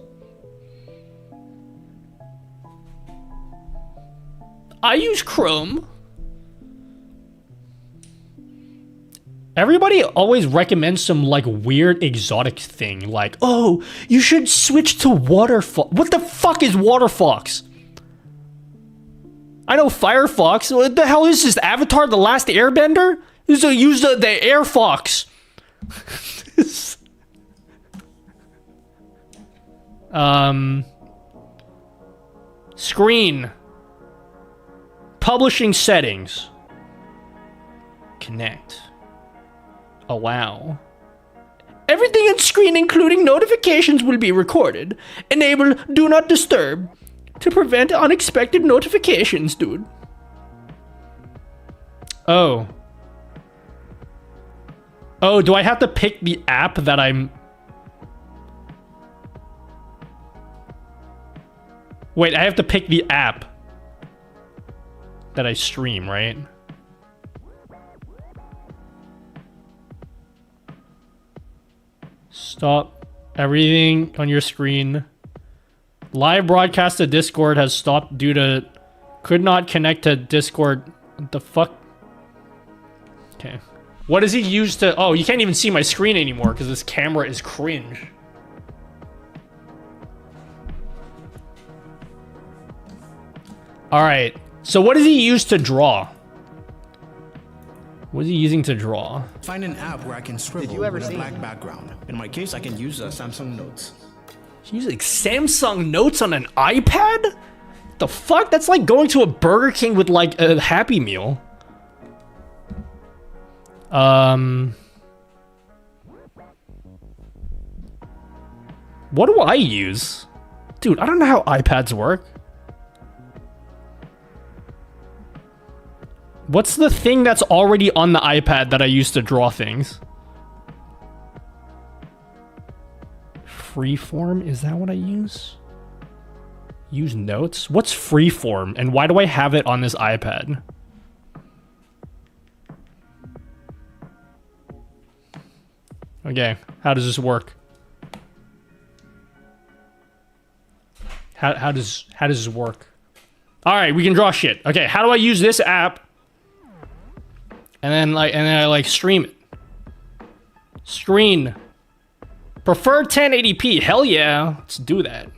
I use Chrome. Everybody always recommends some like weird exotic thing. Like, oh, you should switch to Waterfox. What the fuck is Waterfox? I know Firefox. What the hell is this? Avatar The Last Airbender? So use the Air Fox. Screen. Publishing settings. Connect. Allow. Everything on screen, including notifications, will be recorded. Enable Do Not Disturb to prevent unexpected notifications, dude. Oh. Oh, do I have to pick the app that I'm... Wait, I have to pick the app that I stream, right? Stop everything on your screen. Live broadcast to Discord has stopped due to... Could not connect to Discord. What the fuck? Okay. What does he use to... Oh, you can't even see my screen anymore because this camera is cringe. Alright. So what does he use to draw? What is he using to draw? Find an app where I can scribble with a black background. In my case, I can use Samsung Notes. He's using Samsung Notes on an iPad? The fuck? That's like going to a Burger King with like a Happy Meal. What do I use? Dude, I don't know how iPads work. What's the thing that's already on the iPad that I use to draw things? Freeform? Is that what I use? Use notes? What's Freeform? And why do I have it on this iPad? Okay, how does this work? How does this work? All right, we can draw shit. Okay, how do I use this app? And then I stream it. Screen. Prefer 1080p. Hell yeah. Let's do that.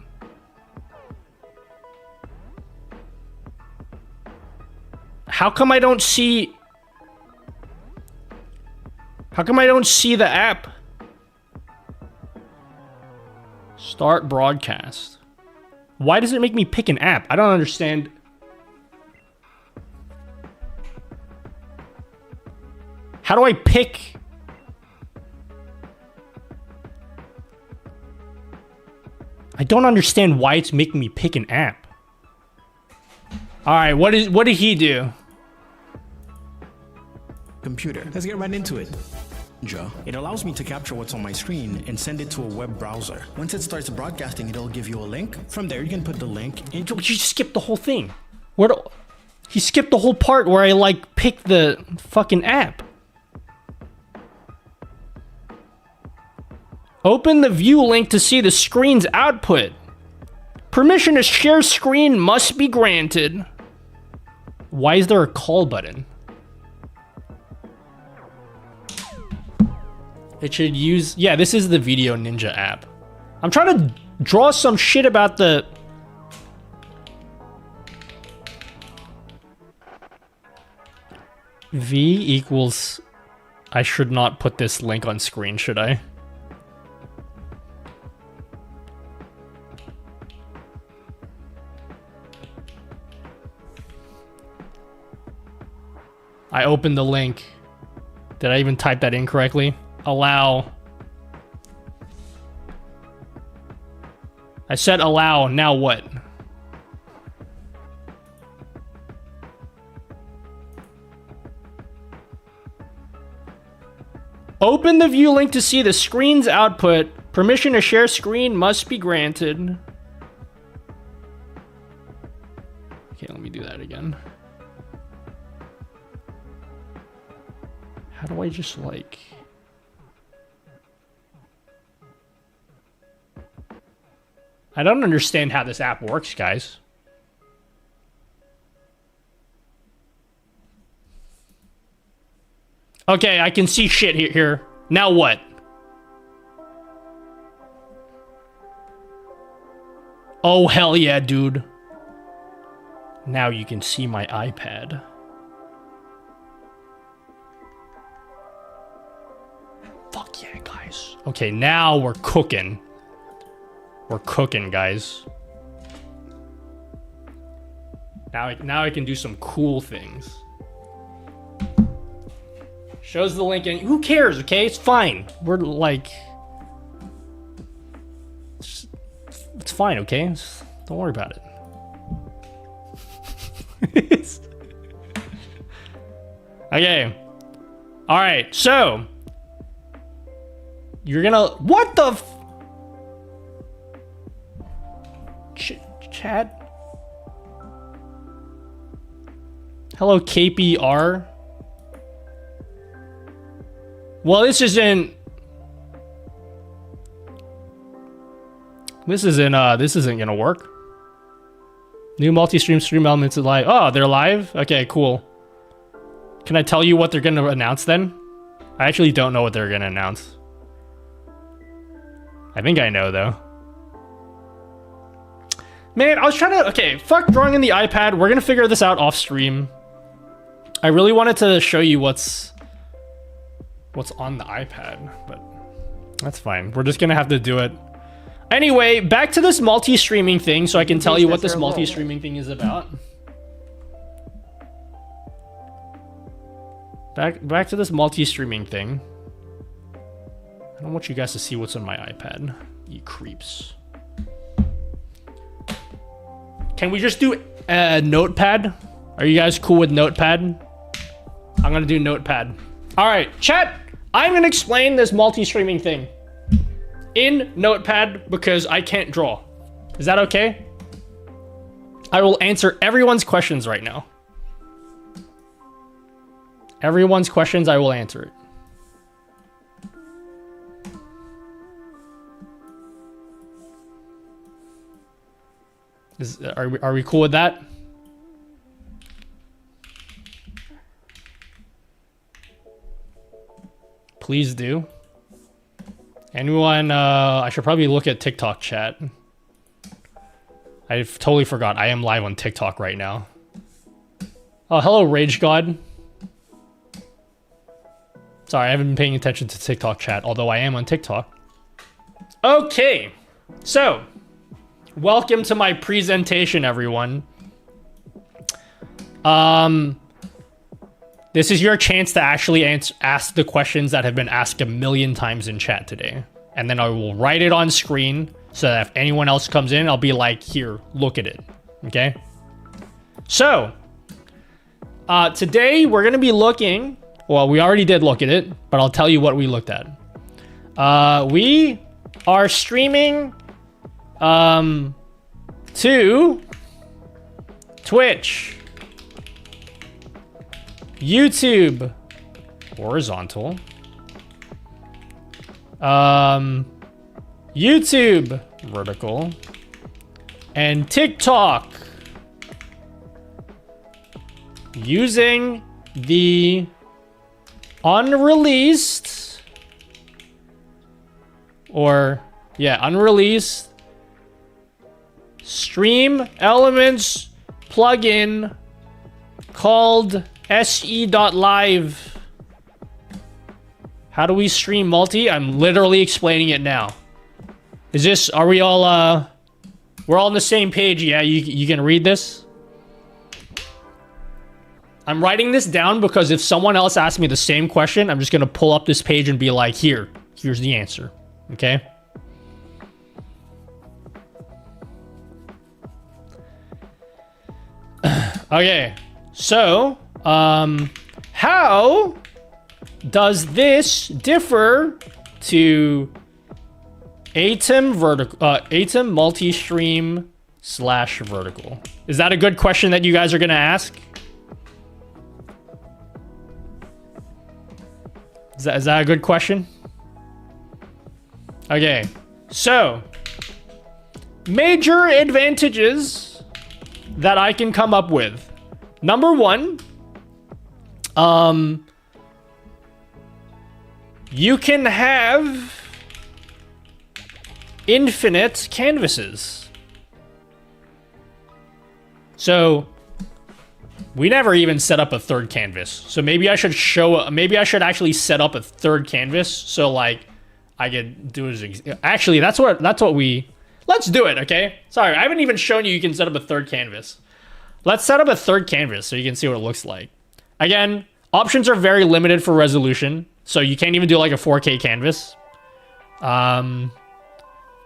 How come I don't see... How come I don't see the app? Start broadcast. Why does it make me pick an app? I don't understand. How do I pick? I don't understand why it's making me pick an app. All right, what did he do? Computer. Let's get right into it. It allows me to capture what's on my screen and send it to a web browser. Once it starts broadcasting, it'll give you a link. From there, you can put the link in. You skipped the whole thing. He skipped the whole part where I like picked the fucking app. Open the view link to see the screen's output. Permission to share screen must be granted. Why is there a call button? It should use... Yeah, this is the Video Ninja app. I'm trying to draw some shit about the... V equals... I should not put this link on screen, should I? I opened the link. Did I even type that incorrectly? Allow. I said allow, now what? Open the view link to see the screen's output. Permission to share screen must be granted. Okay, let me do that again. How do I just like... I don't understand how this app works, guys. Okay, I can see shit here. Now what? Oh, hell yeah, dude. Now you can see my iPad. Fuck yeah, guys. Okay, now we're cooking. We're cooking, guys. Now I can do some cool things. Shows the link and who cares, okay? It's fine. We're like... It's fine, okay? Don't worry about it. Okay. Alright, so... You're gonna... What the f... Chat? Hello, KPR. Well, this isn't gonna work. New multi-stream StreamElements is live. Oh, they're live? Okay, cool. Can I tell you what they're gonna announce then? I actually don't know what they're gonna announce. I think I know though. Man, I was trying to... Okay, fuck drawing in the iPad. We're gonna figure this out off stream. I really wanted to show you what's on the iPad, but that's fine. We're just gonna have to do it. Anyway, back to this multi-streaming thing so I can tell you what this multi-streaming thing is about. Back to this multi-streaming thing. I don't want you guys to see what's on my iPad, you creeps. Can we just do Notepad? Are you guys cool with Notepad? I'm gonna do Notepad. All right, chat. I'm gonna explain this multi-streaming thing in Notepad because I can't draw. Is that okay? I will answer everyone's questions right now. Everyone's questions, I will answer it. Are we cool with that? Please do. Anyone, I should probably look at TikTok chat. I totally forgot. I am live on TikTok right now. Oh, hello, Rage God. Sorry, I haven't been paying attention to TikTok chat, although I am on TikTok. Okay, so welcome to my presentation, everyone. This is your chance to actually ask the questions that have been asked a million times in chat today. And then I will write it on screen so that if anyone else comes in, I'll be like, here, look at it. Okay? So, today we're going to be looking... Well, we already did look at it, but I'll tell you what we looked at. We are streaming to Twitch, YouTube, horizontal, YouTube, vertical, and TikTok, using the unreleased StreamElements plugin called se.live. How do we stream multi? I'm literally explaining it now. Are we all, we're all on the same page? Yeah, you can read this? I'm writing this down because if someone else asks me the same question, I'm just going to pull up this page and be like, here's the answer. Okay? Okay. So, how does this differ to ATEM Multistream / vertical? Is that a good question that you guys are going to ask? Is that a good question? Okay, so major advantages that I can come up with. Number one, you can have infinite canvases. So we never even set up a third canvas. So maybe I should actually set up a third canvas so like I could do it. Actually, that's what let's do it, okay? Sorry, I haven't even shown you can set up a third canvas. Let's set up a third canvas so you can see what it looks like. Again, options are very limited for resolution, so you can't even do like a 4K canvas.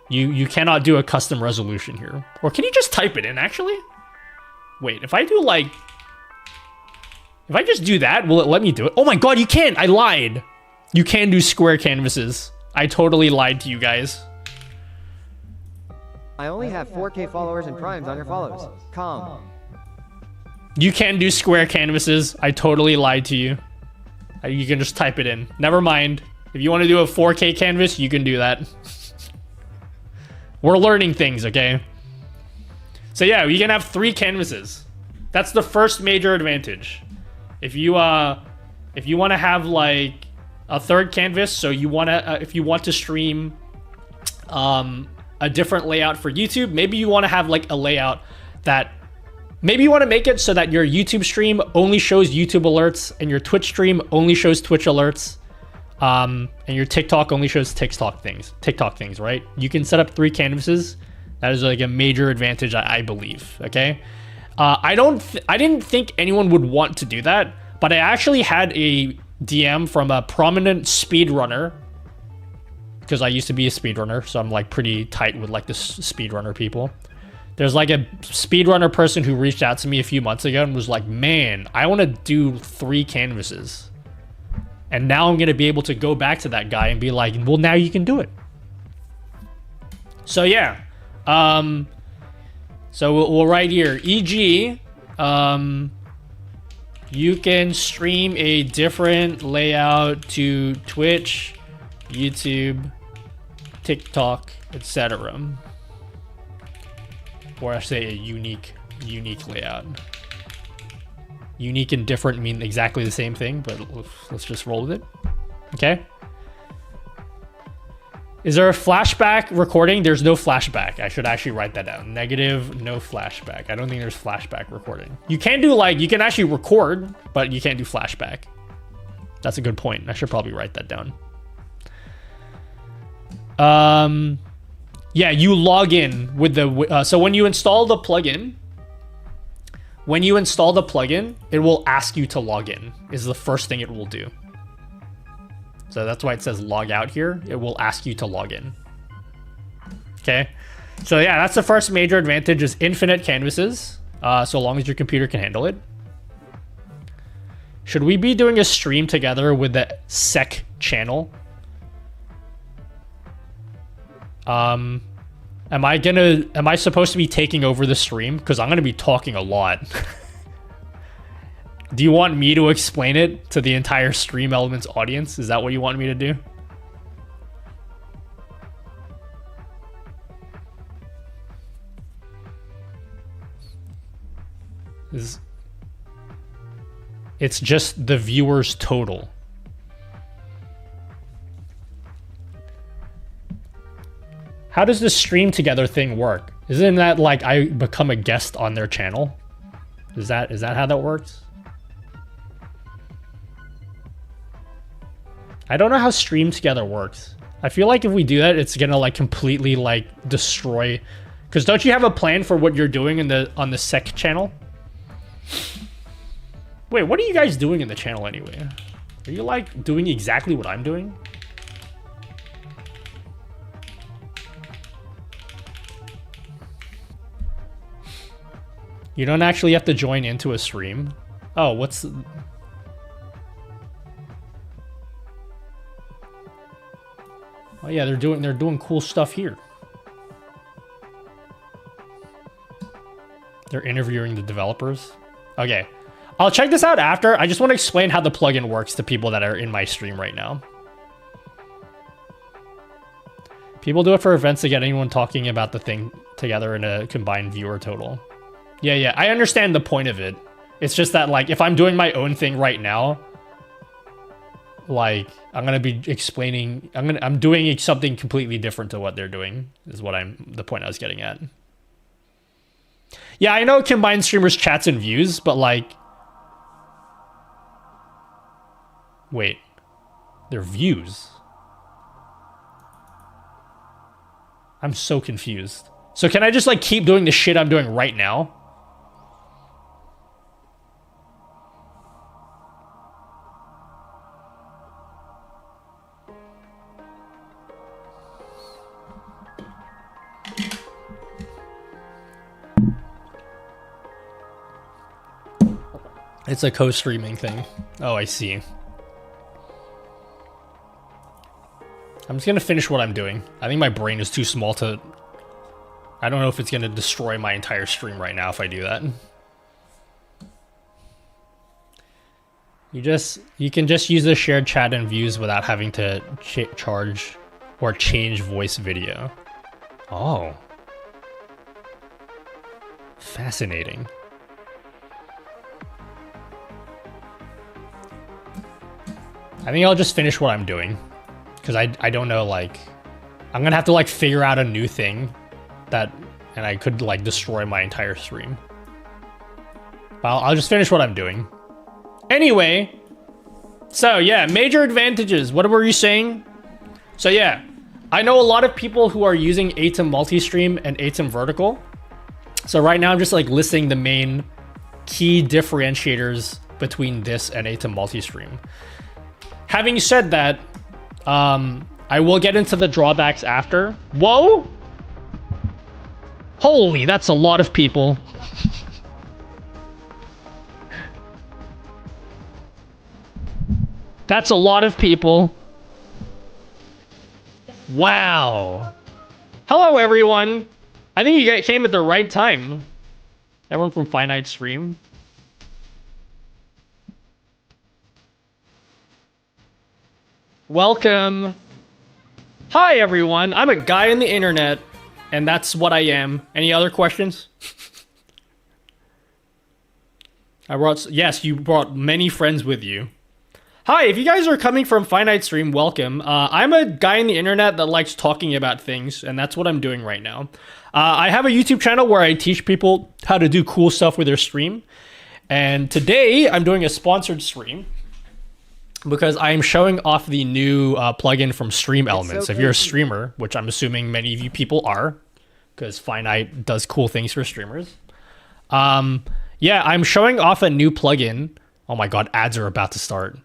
You cannot do a custom resolution here. Or can you just type it in actually? Wait, if I just do that, will it let me do it? Oh my god, you can't! I lied! You can do square canvases. I totally lied to you guys. I only have 4K followers and primes on your follows. Calm. You can do square canvases. I totally lied to you. You can just type it in. Never mind. If you want to do a 4K canvas, you can do that. We're learning things, okay? So yeah, you can have 3 canvases. That's the first major advantage. If you want to have like a third canvas, so if you want to stream a different layout for YouTube, maybe you want to have like a layout that maybe you want to make it so that your YouTube stream only shows YouTube alerts and your Twitch stream only shows Twitch alerts, and your TikTok only shows TikTok things, right? You can set up 3 canvases. That is like a major advantage, I believe. Okay. I didn't think anyone would want to do that, but I actually had a DM from a prominent speedrunner, because I used to be a speedrunner, so I'm like pretty tight with like the speedrunner people. There's like a speedrunner person who reached out to me a few months ago and was like, man, I want to do 3 canvases. And now I'm going to be able to go back to that guy and be like, well, now you can do it. So yeah. So we'll write here, e.g., you can stream a different layout to Twitch, YouTube, TikTok, etc. Or I say a unique layout. Unique and different mean exactly the same thing, but let's just roll with it. Okay. Is there a flashback recording? There's no flashback. I should actually write that down. Negative, no flashback. I don't think there's flashback recording. You can do like, you can actually record, but you can't do flashback. That's a good point. I should probably write that down. Yeah, you log in with the, so when you install the plugin, it will ask you to log in, is the first thing it will do. So that's why it says log out here. It will ask you to log in. Okay. So yeah, that's the first major advantage is infinite canvases, so long as your computer can handle it. Should we be doing a stream together with the sec channel? Am I supposed to be taking over the stream? Because I'm going to be talking a lot. Do you want me to explain it to the entire StreamElements audience? Is that what you want me to do? It's just the viewers total. How does this stream together thing work? Isn't that like I become a guest on their channel? Is that how that works? I don't know how stream together works. I feel like if we do that, it's gonna like completely like destroy. Because don't you have a plan for what you're doing in on the sec channel? Wait, what are you guys doing in the channel anyway? Are you like doing exactly what I'm doing? You don't actually have to join into a stream. Oh, what's... Oh yeah, they're doing cool stuff here. They're interviewing the developers. Okay. I'll check this out after. I just want to explain how the plugin works to people that are in my stream right now. People do it for events to get anyone talking about the thing together in a combined viewer total. Yeah, I understand the point of it. It's just that, like, if I'm doing my own thing right now, like, I'm gonna be explaining, I'm doing something completely different to what they're doing, is what the point I was getting at. Yeah, I know it combines streamers' chats and views, but like, wait, they're views. I'm so confused. So can I just like keep doing the shit I'm doing right now? It's a co-streaming thing. Oh, I see. I'm just gonna finish what I'm doing. I think my brain is too small to... I don't know if it's gonna destroy my entire stream right now if I do that. You can just use the shared chat and views without having to charge or change voice video. Oh. Fascinating. I think I'll just finish what I'm doing. Because I don't know, like... I'm gonna have to, like, figure out a new thing that... And I could, like, destroy my entire stream. Well, I'll just finish what I'm doing. Anyway. So, yeah, major advantages. What were you saying? So, yeah. I know a lot of people who are using ATEM Multistream and ATEM Vertical. So right now I'm just, like, listing the main key differentiators between this and ATEM Multistream. Having said that, I will get into the drawbacks after. Whoa! Holy, that's a lot of people. That's a lot of people. Wow. Hello, everyone. I think you guys came at the right time. Everyone from Finite Stream. Welcome. Hi, everyone. I'm a guy on the internet, and that's what I am. Any other questions? Yes, you brought many friends with you. Hi, if you guys are coming from Finite Stream, welcome. I'm a guy in the internet that likes talking about things, and that's what I'm doing right now. I have a YouTube channel where I teach people how to do cool stuff with their stream. And today, I'm doing a sponsored stream because I'm showing off the new plugin from StreamElements. If you're a streamer, which I'm assuming many of you people are, because Finite does cool things for streamers. Yeah, I'm showing off a new plugin. Oh my god, ads are about to start.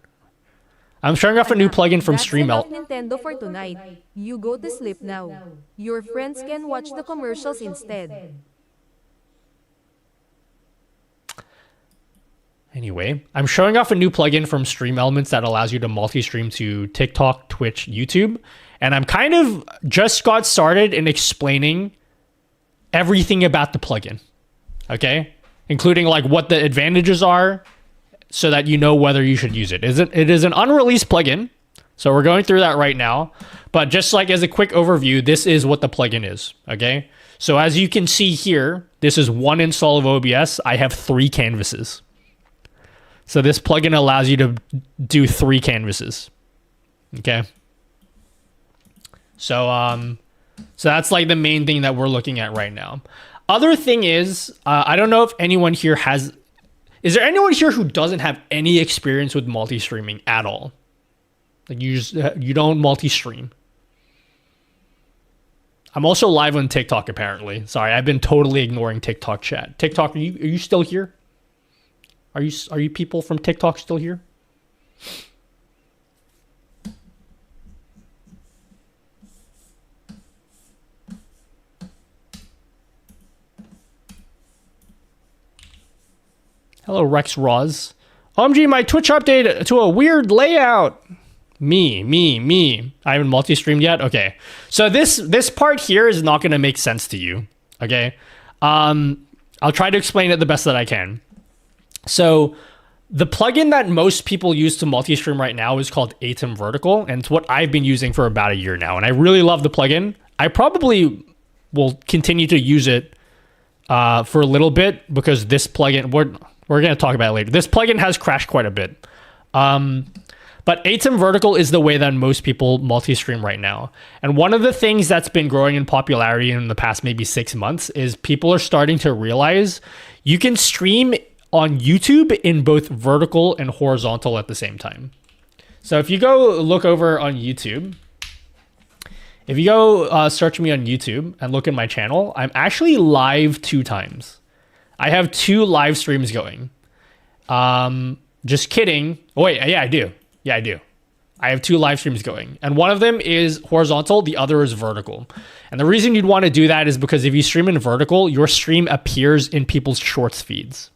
I'm showing off a new plugin from StreamElements. Nintendo for tonight. You go to sleep now. Your friends can watch the commercials instead. Anyway, I'm showing off a new plugin from StreamElements that allows you to multi-stream to TikTok, Twitch, YouTube. And I'm kind of just got started in explaining everything about the plugin. Okay? Including like what the advantages are, so that you know whether you should use it. It is an unreleased plugin, so we're going through that right now. But just like as a quick overview, this is what the plugin is, okay? So as you can see here, this is one install of OBS. I have 3 canvases. So this plugin allows you to do 3 canvases, okay? So that's like the main thing that we're looking at right now. Other thing is, I don't know if anyone here has... Is there anyone here who doesn't have any experience with multi-streaming at all? Like you don't multi-stream. I'm also live on TikTok apparently. Sorry, I've been totally ignoring TikTok chat. TikTok, are you still here? Are you people from TikTok still here? Hello, Rex Roz. OMG, my Twitch update to a weird layout. Me. I haven't multi-streamed yet? Okay. So this part here is not going to make sense to you. Okay. I'll try to explain it the best that I can. So the plugin that most people use to multi-stream right now is called Atom Vertical. And it's what I've been using for about a year now. And I really love the plugin. I probably will continue to use it for a little bit because this plugin... We're going to talk about it later. This plugin has crashed quite a bit. But Atom Vertical is the way that most people multi-stream right now. And one of the things that's been growing in popularity in the past maybe 6 months is people are starting to realize you can stream on YouTube in both vertical and horizontal at the same time. So if you go look over on YouTube, if you go search me on YouTube and look at my channel, I'm actually live 2 times. I have 2 live streams going. Just kidding. Oh, wait, yeah, I do. Yeah, I do. I have 2 live streams going. And one of them is horizontal, the other is vertical. And the reason you'd want to do that is because if you stream in vertical, your stream appears in people's shorts feeds.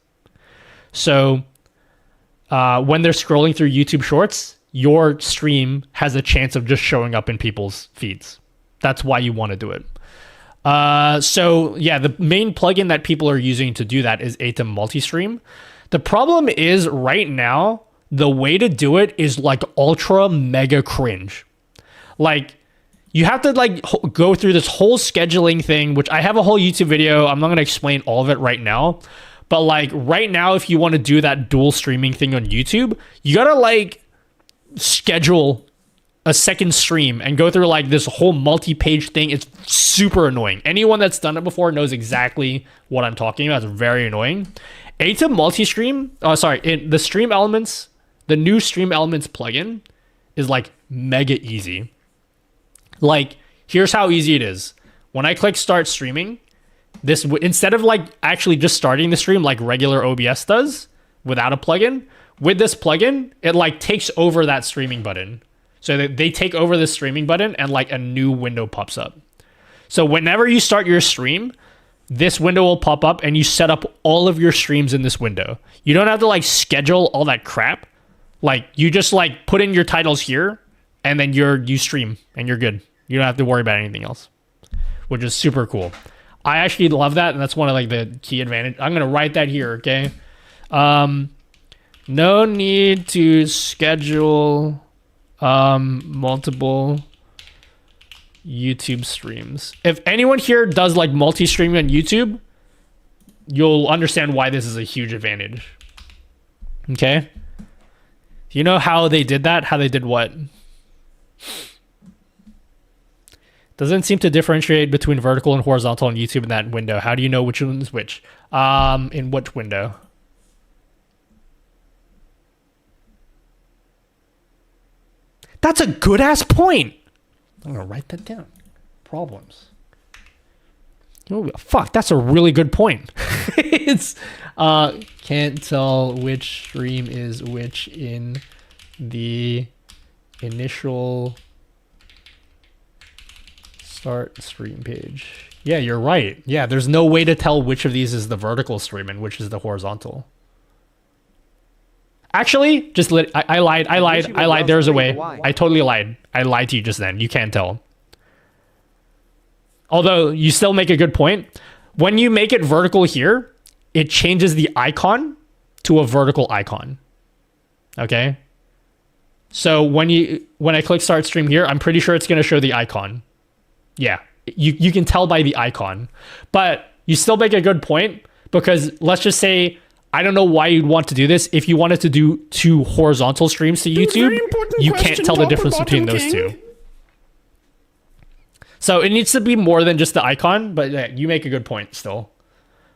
So when they're scrolling through YouTube shorts, your stream has a chance of just showing up in people's feeds. That's why you want to do it. So yeah, the main plugin that people are using to do that is Atom Multistream. The problem is right now, the way to do it is like ultra mega cringe. Like you have to like go through this whole scheduling thing, which I have a whole YouTube video. I'm not going to explain all of it right now, but like right now, if you want to do that dual streaming thing on YouTube, you got to like schedule a second stream and go through like this whole multi-page thing. It's super annoying. Anyone that's done it before knows exactly what I'm talking about. It's very annoying. Atom Multistream, in the StreamElements, the new StreamElements plugin is like mega easy. Like, here's how easy it is. When I click start streaming, this instead of like actually just starting the stream like regular OBS does without a plugin, with this plugin, it like takes over that streaming button. So that they take over the streaming button and like a new window pops up. So whenever you start your stream, this window will pop up and you set up all of your streams in this window. You don't have to like schedule all that crap. Like you just like put in your titles here and then you stream and you're good. You don't have to worry about anything else, which is super cool. I actually love that. And that's one of like the key advantage. I'm going to write that here. Okay. No need to schedule multiple YouTube streams. If anyone here does like multi-streaming on YouTube, you'll understand why this is a huge advantage. Okay. You know how they did that? How they did what? Doesn't seem to differentiate between vertical and horizontal on YouTube in that window. How do you know which one's which? In which window? That's a good ass point. I'm gonna write that down. Problems. Fuck, that's a really good point. It's can't tell which stream is which in the initial start stream page. Yeah, you're right. Yeah, there's no way to tell which of these is the vertical stream and which is the horizontal. Actually, I lied. There's a way. I totally lied. I lied to you just then. You can't tell. Although you still make a good point. When you make it vertical here, it changes the icon to a vertical icon. Okay? So when I click start stream here, I'm pretty sure it's going to show the icon. Yeah. You can tell by the icon. But you still make a good point, because let's just say, I don't know why you'd want to do this. If you wanted to do 2 horizontal streams to YouTube, you can't tell the difference between those two. So it needs to be more than just the icon, but yeah, you make a good point still.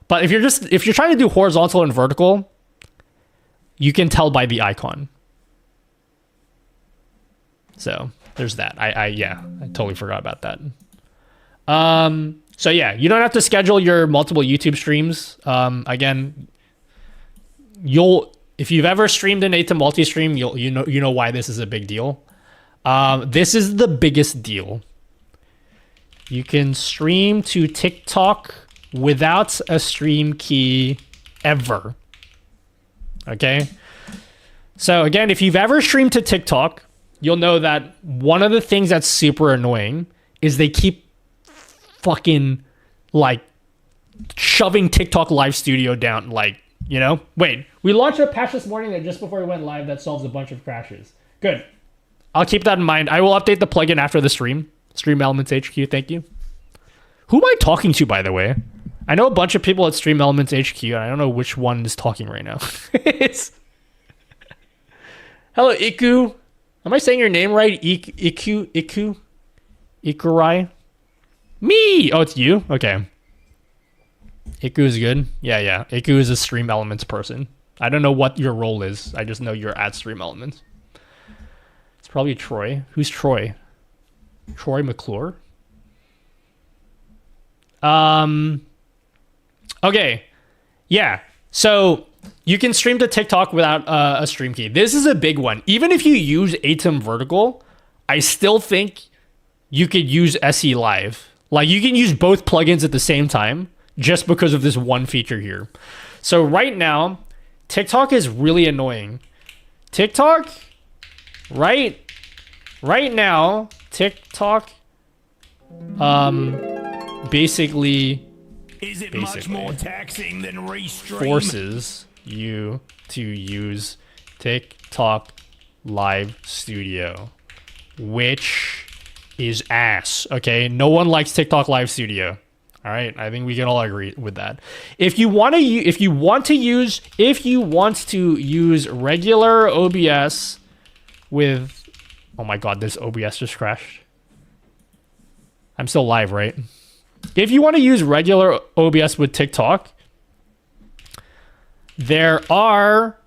But if you're trying to do horizontal and vertical, you can tell by the icon. So there's that. I totally forgot about that. So yeah, you don't have to schedule your multiple YouTube streams. Again, if you've ever streamed in ATEM Multistream, you know why this is a big deal. This is the biggest deal. You can stream to TikTok without a stream key ever. Okay? So again, if you've ever streamed to TikTok, you'll know that one of the things that's super annoying is they keep fucking like shoving TikTok Live Studio down, like, you know? Wait, we launched a patch this morning that just before we went live that solves a bunch of crashes. Good. I'll keep that in mind. I will update the plugin after the stream. StreamElements HQ, thank you. Who am I talking to, by the way? I know a bunch of people at StreamElements HQ, and I don't know which one is talking right now. Hello, Iku. Am I saying your name right? Iku? Ikurai? Me! Oh, it's you? Okay. Iku is good. Yeah. Iku is a StreamElements person. I don't know what your role is. I just know you're at StreamElements. It's probably Troy. Who's Troy? Troy McClure? Okay. Yeah. So you can stream to TikTok without a stream key. This is a big one. Even if you use ATEM Vertical, I still think you could use SE Live. Like, you can use both plugins at the same time just because of this one feature here. So right now, TikTok is really annoying. TikTok, right now, TikTok, basically much more taxing than Restream? Forces you to use TikTok Live Studio, which is ass. Okay, no one likes TikTok Live Studio. All right, I think we can all agree with that. If you want to use regular OBS with, oh my god, this OBS just crashed. I'm still live, right? If you want to use regular OBS with TikTok, there are,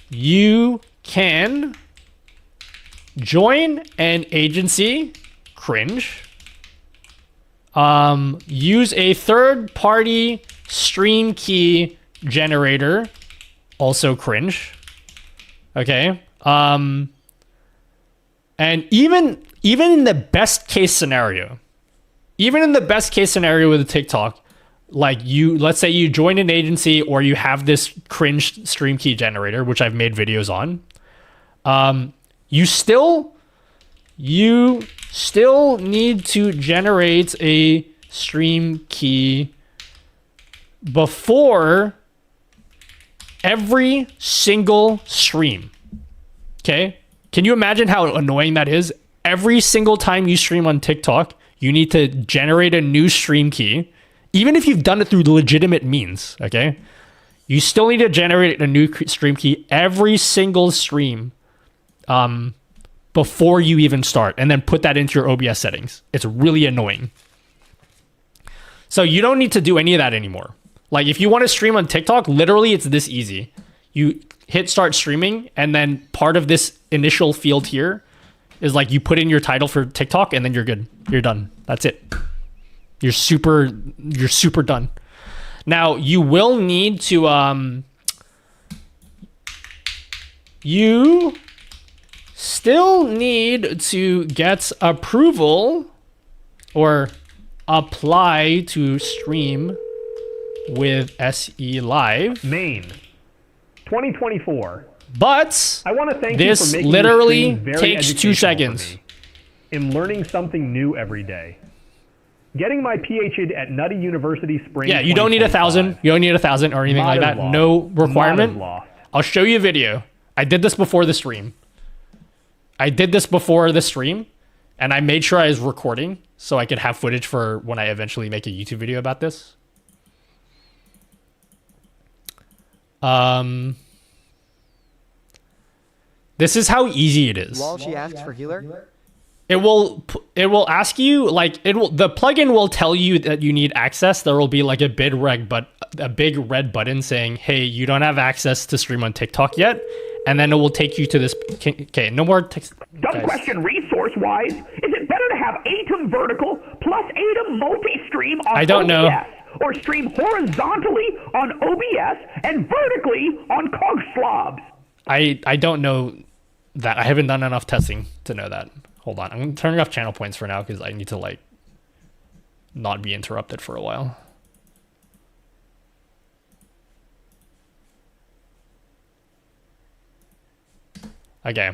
you can join an agency, cringe. Use a third-party stream key generator, also cringe. Okay. And even in the best case scenario, with TikTok, like let's say you join an agency or you have this cringe stream key generator, which I've made videos on, you still need to generate a stream key before every single stream. Okay? Can you imagine how annoying that is? Every single time you stream on TikTok, you need to generate a new stream key, even if you've done it through legitimate means, okay? You still need to generate a new stream key every single stream before you even start, and then put that into your OBS settings. It's really annoying. So you don't need to do any of that anymore. Like if you want to stream on TikTok, literally it's this easy. You hit start streaming, and then part of this initial field here is like you put in your title for TikTok, and then you're good. You're done. That's it. You're super done. Now you will need to you still need to get approval or apply to stream with SE Live. Maine, 2024. But I want to thank this you for making literally this stream very takes 2 educational seconds. for me. I'm learning something new every day. Getting my PhD at Nutty University Spring. Yeah, you don't need 1,000. You don't need 1,000 or anything like that. No requirement. I'll show you a video. I did this before the stream. And I made sure I was recording so I could have footage for when I eventually make a YouTube video about this. This is how easy it is. While she asks for healer? It will ask you, like, the plugin will tell you that you need access. There will be like a big red button saying, hey, you don't have access to stream on TikTok yet. And then it will take you to this. Okay, no more text. Dumb question, resource-wise, is it better to have ATEM vertical plus ATEM multi-stream on I don't OBS, know. or stream horizontally on OBS and vertically on Cog slobs? I don't know that. I haven't done enough testing to know that. Hold on. I'm turning off channel points for now because I need to like not be interrupted for a while. Okay.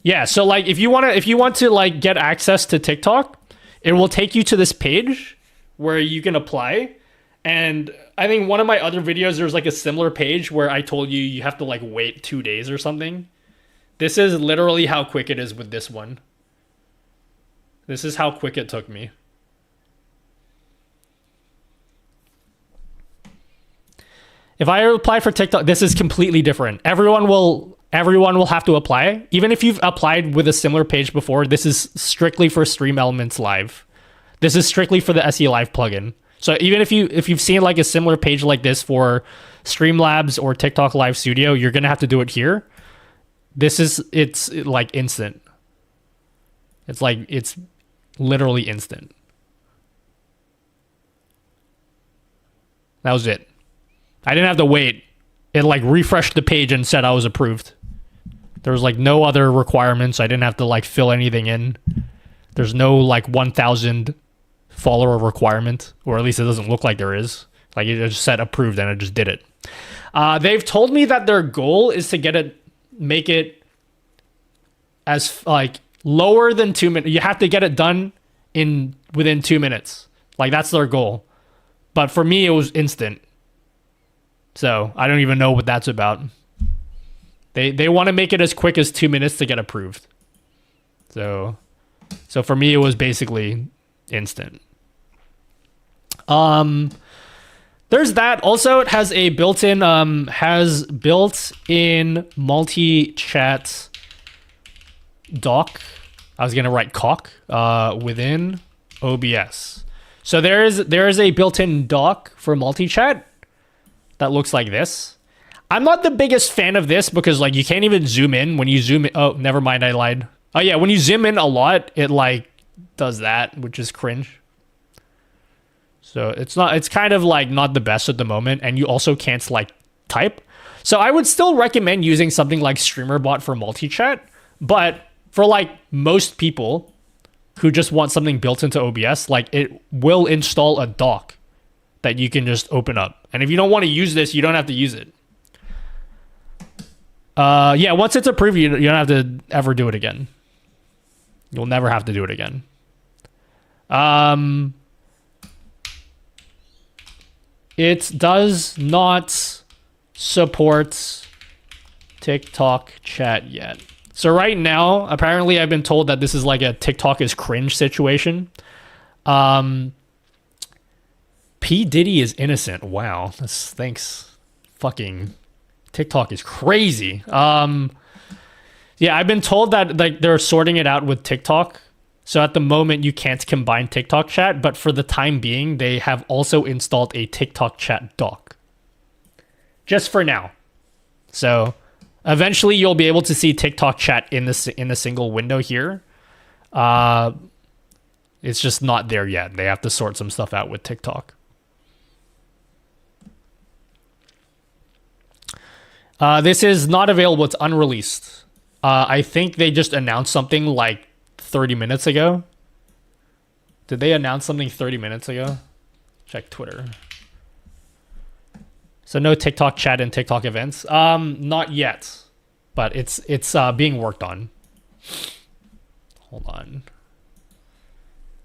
Yeah, so like if you want to like get access to TikTok, it will take you to this page where you can apply. And I think one of my other videos, there's like a similar page where I told you you have to like wait 2 days or something. This is literally how quick it is with this one. This is how quick it took me. If I apply for TikTok, this is completely different. Everyone will have to apply. Even if you've applied with a similar page before, this is strictly for StreamElements Live. This is strictly for the SE Live plugin. So even if you've seen like a similar page like this for Streamlabs or TikTok Live Studio, you're gonna have to do it here. It's like instant. It's literally instant. That was it. I didn't have to wait. It like refreshed the page and said I was approved. There was like no other requirements. I didn't have to like fill anything in. There's no like 1,000 follower requirement, or at least it doesn't look like there is. Like it just said approved and it just did it. They've told me that their goal is to make it as like lower than 2 minutes. You have to get it done within 2 minutes. Like that's their goal. But for me, it was instant. So I don't even know what that's about. They want to make it as quick as 2 minutes to get approved. So for me, it was basically instant. There's that. Also, it has a built-in multi-chat dock. I was gonna write cock within OBS. So there is a built-in dock for multi-chat that looks like this. I'm not the biggest fan of this because like you can't even zoom in. When you zoom in, oh, never mind, I lied. Oh yeah, when you zoom in a lot, it like does that, which is cringe. So it's kind of like not the best at the moment, and you also can't like type. So I would still recommend using something like StreamerBot for multi-chat, but for like most people who just want something built into OBS, like it will install a dock that you can just open up. And if you don't want to use this, you don't have to use it. Yeah, once it's approved, you don't have to ever do it again. You'll never have to do it again. It does not support TikTok chat yet. So right now, apparently I've been told that this is like a TikTok is cringe situation. People P. Diddy is innocent. Wow. Thanks. Fucking TikTok is crazy. Yeah, I've been told that like they're sorting it out with TikTok. So at the moment you can't combine TikTok chat, but for the time being, they have also installed a TikTok chat dock. Just for now. So eventually you'll be able to see TikTok chat in the single window here. It's just not there yet. They have to sort some stuff out with TikTok. This is not available. It's unreleased. I think they just announced something like 30 minutes ago. Did they announce something 30 minutes ago? Check Twitter. So no TikTok chat and TikTok events. Not yet, but it's being worked on. Hold on.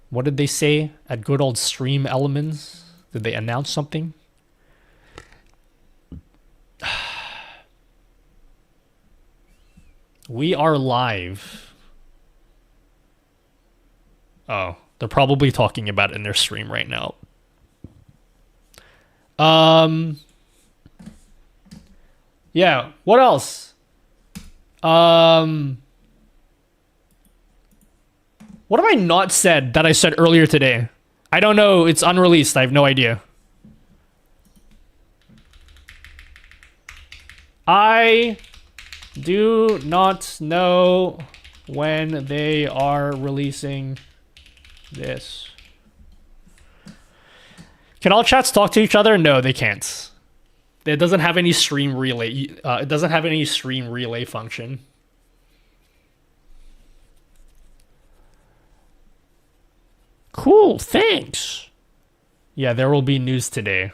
What did they say at good old StreamElements? Did they announce something? We are live. Oh, they're probably talking about it in their stream right now. Yeah, what else? What have I not said that I said earlier today? I don't know. It's unreleased. I have no idea. I do not know when they are releasing this. Can all chats talk to each other? No, they can't. It doesn't have any stream relay. It doesn't have any stream relay function. Cool, thanks. Yeah, there will be news today.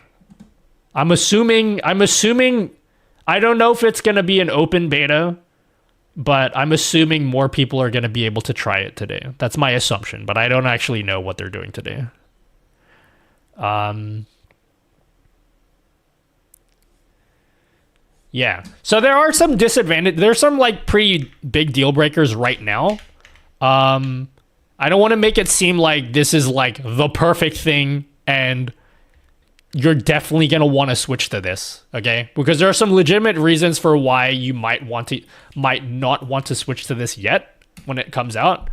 I'm assuming, I don't know if it's going to be an open beta, but I'm assuming more people are going to be able to try it today. That's my assumption, but I don't actually know what they're doing today. Yeah. So there are some disadvantages. There's some like pretty big deal breakers right now. I don't want to make it seem like this is like the perfect thing and you're definitely going to want to switch to this, okay? Because there are some legitimate reasons for why you might not want to switch to this yet when it comes out.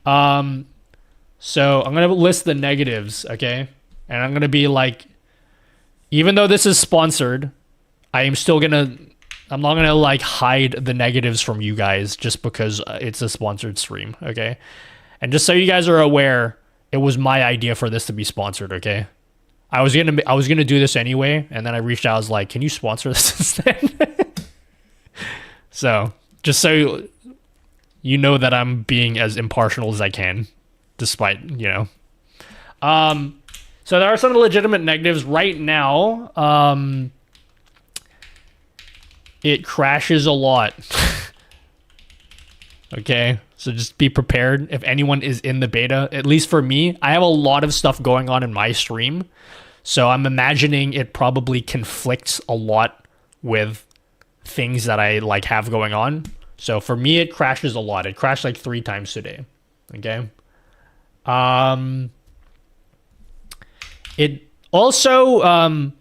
So I'm going to list the negatives, okay? And I'm going to be like, even though this is sponsored, I'm not going to like hide the negatives from you guys just because it's a sponsored stream, okay? And just so you guys are aware, it was my idea for this to be sponsored, okay? I was gonna do this anyway, and then I reached out. I was like, "Can you sponsor this instead?" So, just so you know that I'm being as impartial as I can, despite So there are some legitimate negatives right now. It crashes a lot. Okay, so just be prepared if anyone is in the beta. At least for me, I have a lot of stuff going on in my stream, so I'm imagining it probably conflicts a lot with things that I like have going on. So for me, it crashes a lot. It crashed like 3 times today. Okay. It also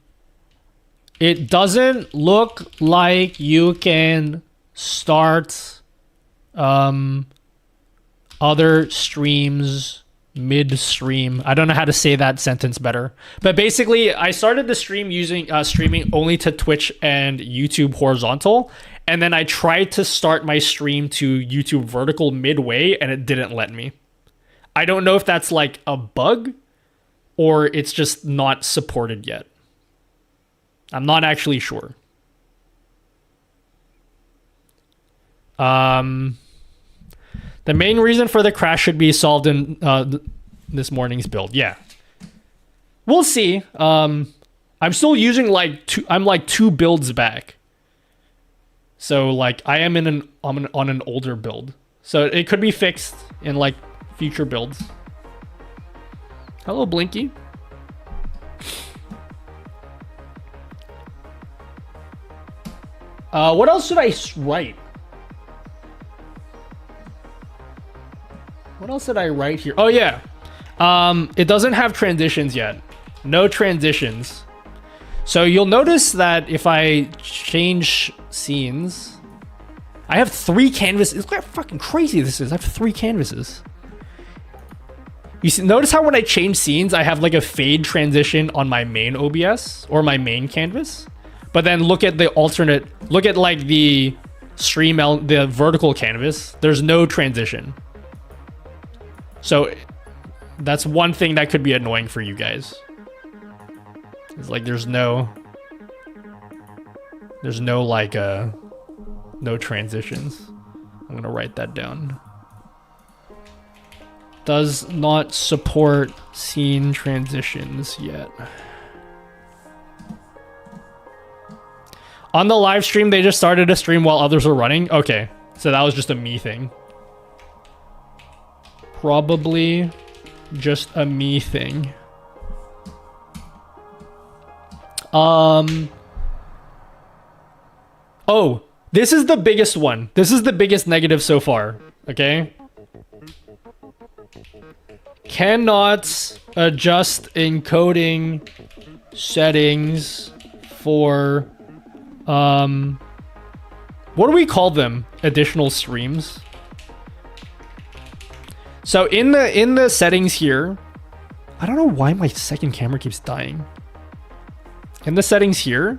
it doesn't look like you can start other streams mid-stream. I don't know how to say that sentence better, but basically I started the stream using streaming only to Twitch and YouTube horizontal, and then I tried to start my stream to YouTube vertical midway and it didn't let me. I don't know if that's like a bug or it's just not supported yet. I'm not actually sure. The main reason for the crash should be solved in this morning's build. Yeah, we'll see. I'm still using I'm like 2 builds back. So like I am on an older build. So it could be fixed in like future builds. Hello, Blinky. What else should I write? What else did I write here? Oh yeah. It doesn't have transitions yet. No transitions. So you'll notice that if I change scenes, I have 3 canvases. Look how fucking crazy this is. I have 3 canvases. You see, notice how when I change scenes, I have like a fade transition on my main OBS or my main canvas. But then look at the alternate, look at like the the vertical canvas. There's no transition. So that's one thing that could be annoying for you guys. It's like there's no like no transitions. I'm gonna write that down. Does not support scene transitions yet. On the live stream, they just started a stream while others were running. Okay, so that was just a me thing. Probably just a me thing. Oh, this is the biggest one. This is the biggest negative so far. Okay. Cannot adjust encoding settings for what do we call them? Additional streams. So in the settings here, I don't know why my second camera keeps dying. In the settings here,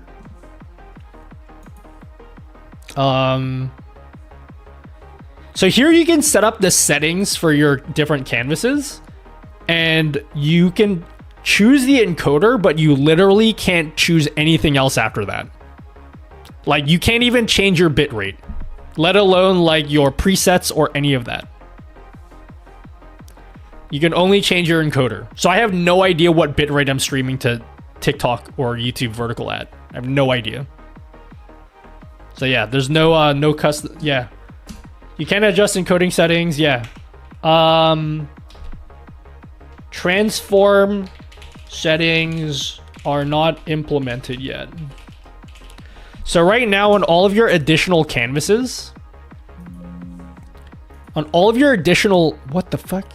so here you can set up the settings for your different canvases, and you can choose the encoder, but you literally can't choose anything else after that. Like, you can't even change your bitrate, let alone like your presets or any of that. You can only change your encoder. So I have no idea what bitrate I'm streaming to TikTok or YouTube vertical at. I have no idea. So yeah, there's no no custom. Yeah, you can adjust encoding settings. Yeah, transform settings are not implemented yet. So right now on all of your additional canvases, on all of your additional, what the fuck?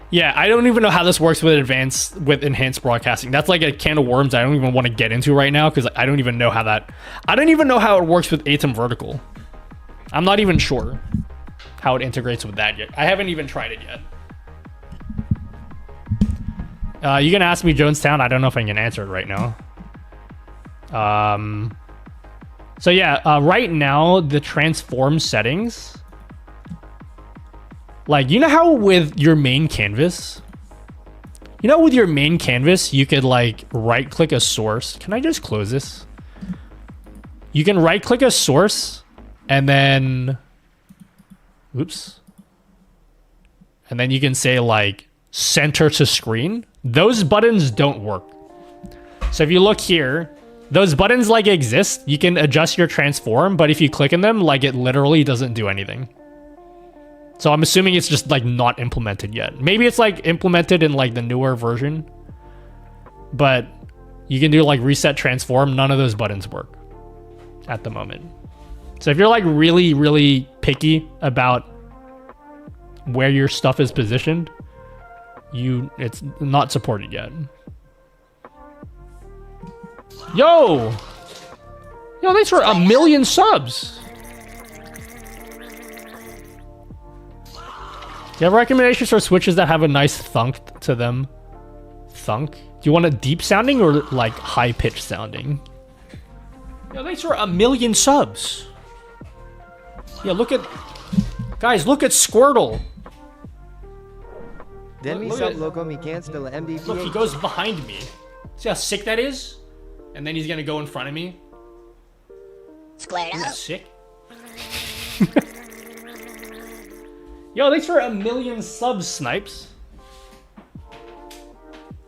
Yeah, I don't even know how this works with enhanced broadcasting. That's like a can of worms I don't even want to get into right now, because I don't even know how it works with ATEM vertical. I'm not even sure how it integrates with that yet. I haven't even tried it yet. You can ask me Jonestown. I don't know if I can answer it right now. So yeah, right now the transform settings, like, you know how with your main canvas, you could like right click a source. Can I just close this? You can right click a source and then, oops. And then you can say like center to screen. Those buttons don't work. So if you look here, those buttons like exist. You can adjust your transform, but if you click on them, like, it literally doesn't do anything. So I'm assuming it's just like not implemented yet. Maybe it's like implemented in like the newer version, but you can do like reset transform. None of those buttons work at the moment. So if you're like really, really picky about where your stuff is positioned, it's not supported yet. Yo, thanks for 1 million subs. Do you have recommendations for switches that have a nice thunk to them? Thunk? Do you want a deep sounding or like high pitched sounding? Yo, thanks for 1 million subs. Yeah, look at Squirtle. Then me sub loco me can't still MVP. Look, he goes behind me. See how sick that is? And then he's gonna go in front of me. Squared Isn't that up. sick? Yo, thanks for 1 million subs, Snipes.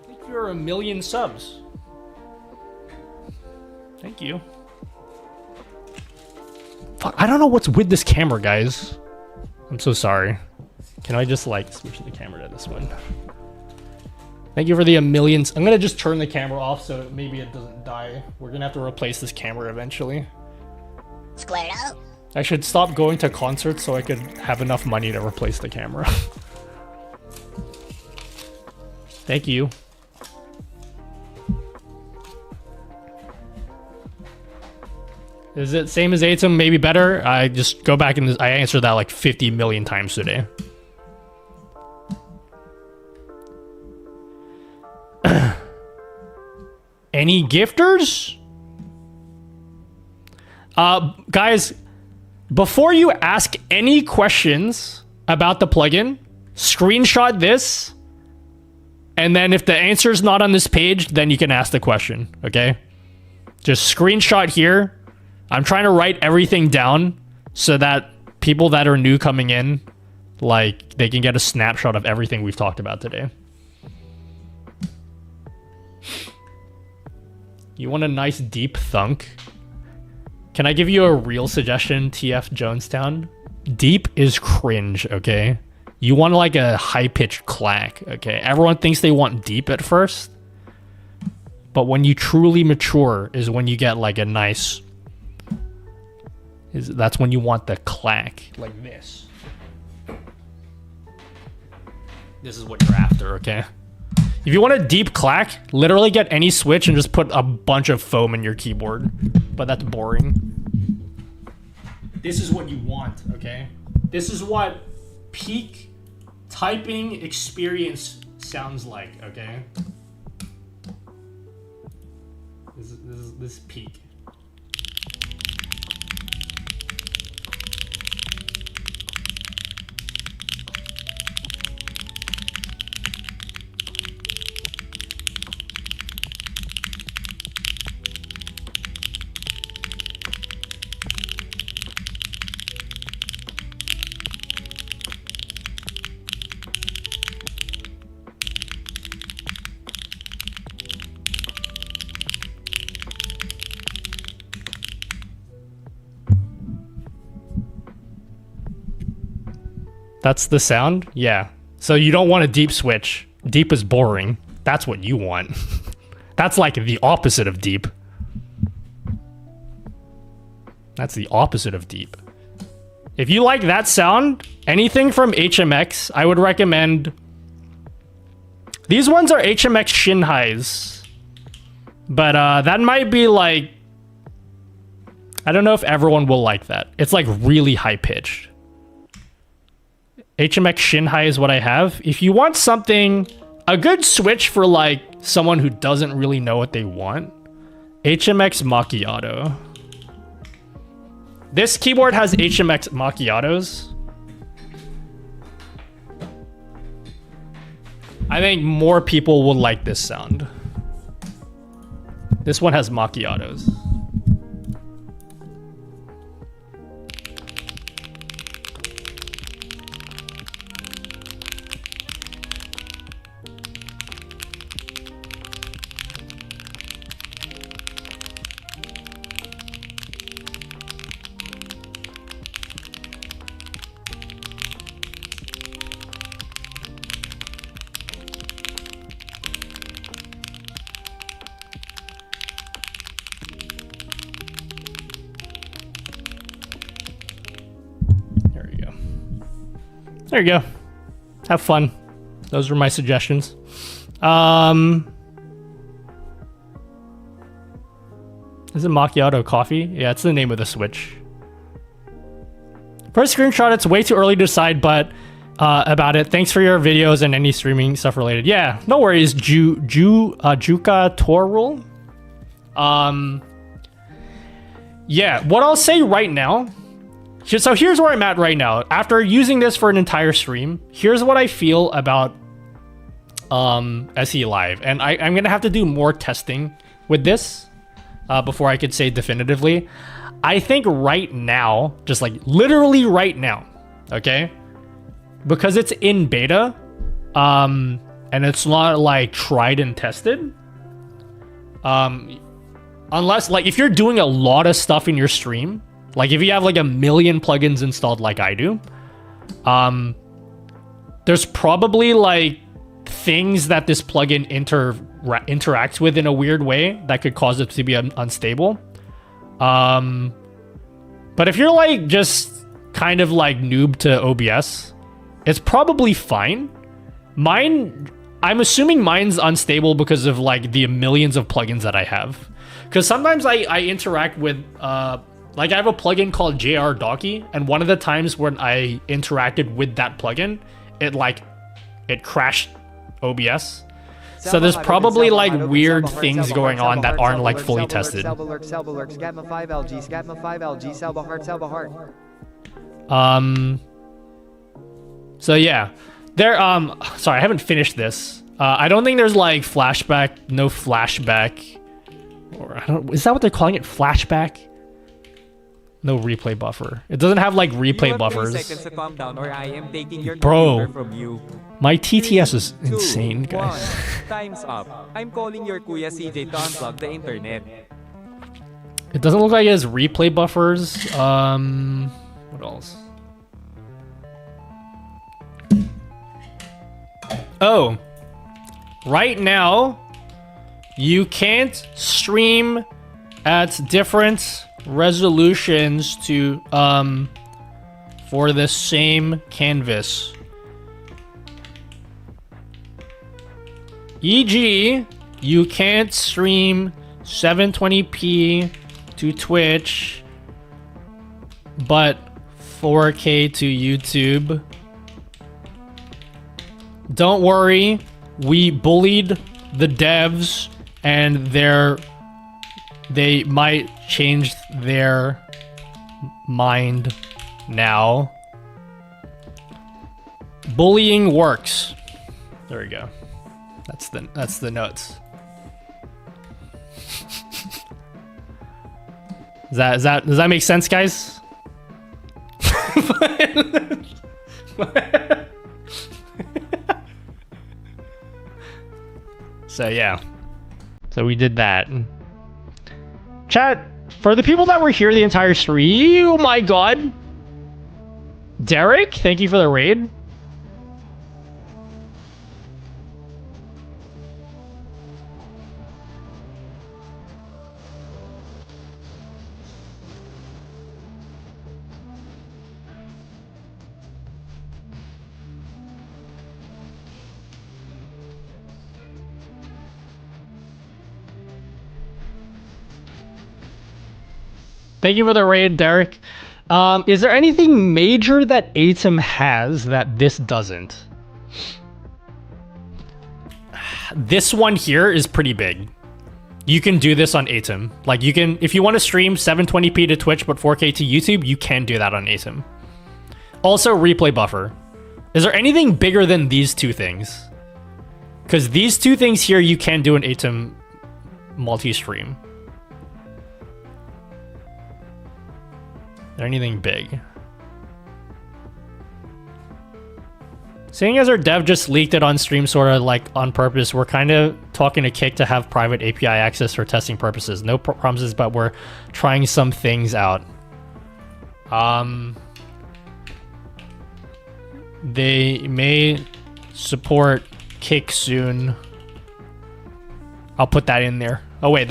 Thank you for 1 million subs. Thank you. Fuck, I don't know what's with this camera, guys. I'm so sorry. Can I just like switch the camera to this one? Thank you for the 1 million. I'm gonna just turn the camera off so maybe it doesn't die. We're gonna have to replace this camera eventually. Squared up. I should stop going to concerts so I could have enough money to replace the camera. Thank you. Is it same as Atom? Maybe better? I just go back and I answered that like 50 million times today. Any gifters? Guys, before you ask any questions about the plugin, screenshot this, and then if the answer is not on this page, then you can ask the question, okay? Just screenshot here. I'm trying to write everything down so that people that are new coming in, like, they can get a snapshot of everything we've talked about today. You want a nice deep thunk? Can I give you a real suggestion, TF Jonestown? Deep is cringe, okay? You want like a high-pitched clack, okay? Everyone thinks they want deep at first. But when you truly mature is when you get like a nice... That's when you want the clack. Like this. This is what you're after, okay? If you want a deep clack, literally get any switch and just put a bunch of foam in your keyboard. But that's boring. This is what you want, okay? This is what peak typing experience sounds like, okay? This is peak. That's the sound? Yeah. So you don't want a deep switch. Deep is boring. That's what you want. That's like the opposite of deep. That's the opposite of deep. If you like that sound, anything from HMX, I would recommend... These ones are HMX shin highs. But that might be like... I don't know if everyone will like that. It's like really high pitched. HMX shin high is what I have. If you want something, a good switch for like someone who doesn't really know what they want, HMX macchiato. This keyboard has HMX macchiatos. I think more people will like this sound. This one has macchiatos. There you go. Have fun. Those were my suggestions. Is it macchiato coffee? Yeah, it's the name of the switch. First screenshot, it's way too early to decide, but about it. Thanks for your videos and any streaming stuff related. Yeah, no worries, Juka Torrul. Yeah, what I'll say right now. So here's where I'm at right now. After using this for an entire stream, here's what I feel about SE Live. And I'm going to have to do more testing with this before I could say definitively. I think right now, just like literally right now, okay? Because it's in beta, and it's not like tried and tested. Unless like if you're doing a lot of stuff in your stream, like if you have like 1 million plugins installed like I do, there's probably like things that this plugin interacts with in a weird way that could cause it to be unstable. But But if you're like just kind of like noob to OBS, it's probably fine. Mine, I'm assuming mine's unstable because of like the millions of plugins that I have. Because sometimes I interact with, like I have a plugin called JR Docky, and one of the times when I interacted with that plugin, it crashed OBS. So there's probably like weird things going on that aren't like fully tested. So yeah, there. Sorry, I haven't finished this. I don't think there's like flashback, no flashback, or I don't. Is that what they're calling it? Flashback? No replay buffer. It doesn't have like replay buffers. 3 seconds to calm down, or I am taking your Bro, computer from you. my TTS is insane, guys. 1. Time's up. I'm calling your Kuya CJ to unplug the internet. It doesn't look like it has replay buffers. What else? Oh, right now you can't stream at different resolutions to for the same canvas. E.g., you can't stream 720p to Twitch, but 4K to YouTube. Don't worry, we bullied the devs, and they might change their mind now. Bullying works. There we go. That's the notes. Does that make sense, guys? So yeah. So we did that. Chat, for the people that were here the entire stream, oh my god. Derek, thank you for the raid. Thank you for the raid, Derek. Is there anything major that ATEM has that this doesn't? This one here is pretty big. You can do this on ATEM. Like you can, if you want to stream 720p to Twitch but 4K to YouTube, you can do that on ATEM. Also, replay buffer. Is there anything bigger than these two things? Because these two things here you can do in ATEM multi-stream. Anything big? Seeing as our dev just leaked it on stream sort of like on purpose, we're kind of talking to Kick to have private API access for testing purposes. No promises, but we're trying some things out. They may support Kick soon. I'll put that in there. Oh wait,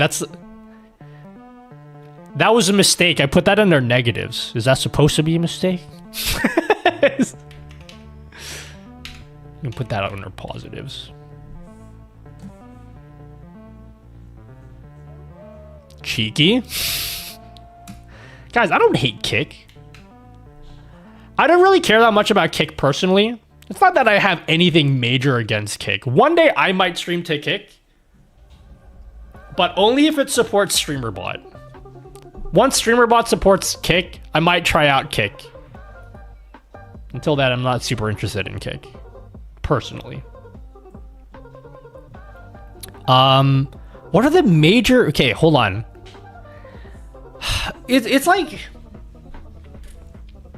that was a mistake. I put that under negatives. Is that supposed to be a mistake? You can put that under positives. Cheeky. Guys, I don't hate Kick. I don't really care that much about Kick personally. It's not that I have anything major against Kick. One day I might stream to Kick, but only if it supports StreamerBot. Once StreamerBot supports Kick, I might try out Kick. Until then, I'm not super interested in Kick. Personally. What are the major... Okay, hold on. It's like...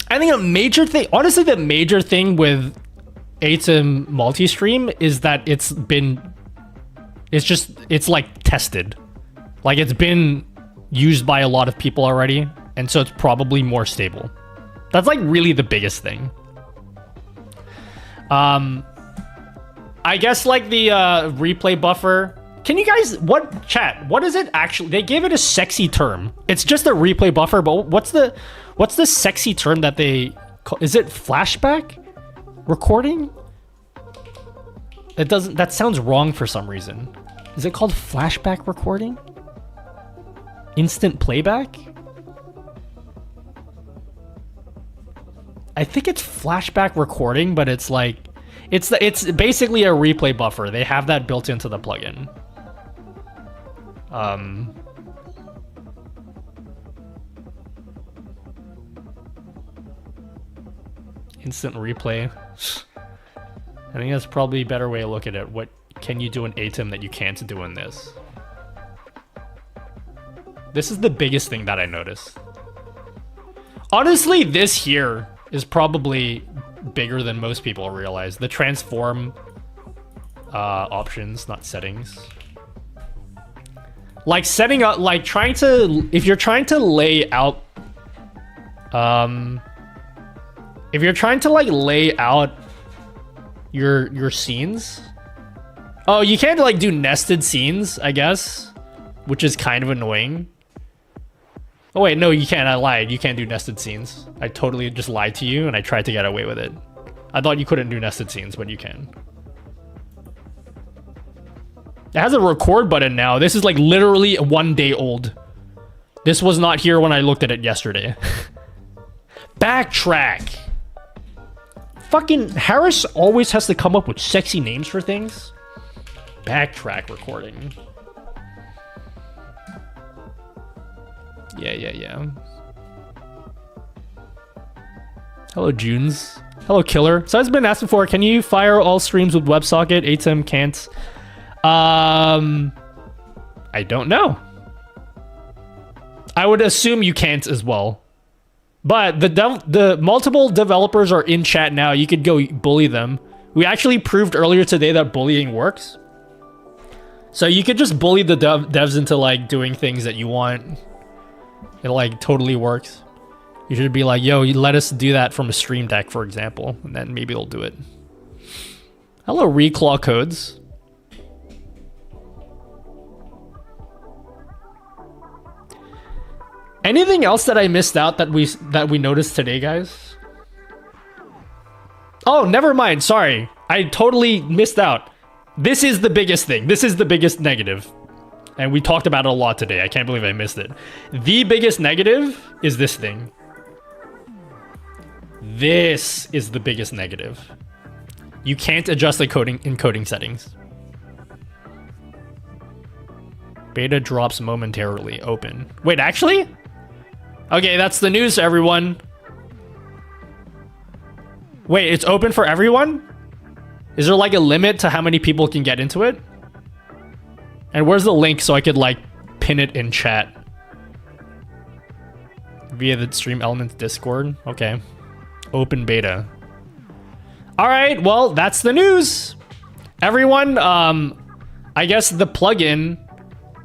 I think a major thing... Honestly, the major thing with ATEM multi-stream is that it's been... It's like tested. Like it's been used by a lot of people already, and so it's probably more stable. That's like really the biggest thing. I guess like the replay buffer. Can you guys, what is it actually? They gave it a sexy term. It's just a replay buffer, but What's the sexy term that they call? Is it flashback recording? It doesn't. That sounds wrong for some reason. Is it called flashback recording? Instant playback? I think it's flashback recording, but it's like it's basically a replay buffer. They have that built into the plugin. Instant replay. I think that's probably a better way to look at it. What can you do in ATEM that you can't do in this? This is the biggest thing that I noticed. Honestly, this here is probably bigger than most people realize. The transform options, not settings. Like setting up, like trying to, if you're trying to lay out, if you're trying to like lay out your scenes. Oh, you can't like do nested scenes, I guess, which is kind of annoying. Oh wait, no, you can't. I lied. You can't do nested scenes. I totally just lied to you and I tried to get away with it. I thought you couldn't do nested scenes, but you can. It has a record button now. This is like literally 1 day old. This was not here when I looked at it yesterday. Backtrack. Fucking Harris always has to come up with sexy names for things. Backtrack recording. Yeah. Hello, Junes. Hello, Killer. So I've been asked before, can you fire all streams with WebSocket? ATEM can't. I don't know. I would assume you can't as well. But the multiple developers are in chat now. You could go bully them. We actually proved earlier today that bullying works. So you could just bully the devs into like doing things that you want. It like totally works. You should be like, yo, you let us do that from a stream deck, for example, and then maybe they'll do it. Hello, Reclaw Codes. Anything else that I missed out that we noticed today, guys? Oh, never mind. Sorry. I totally missed out. This is the biggest thing. This is the biggest negative. And we talked about it a lot today. I can't believe I missed it. The biggest negative is this thing. This is the biggest negative. You can't adjust the encoding settings. Beta drops momentarily. Open. Wait, actually? Okay, that's the news, everyone. Wait, it's open for everyone? Is there like a limit to how many people can get into it? And where's the link so I could like pin it in chat? Via the StreamElements Discord? Okay. Open beta. Alright, well, that's the news. Everyone, I guess the plugin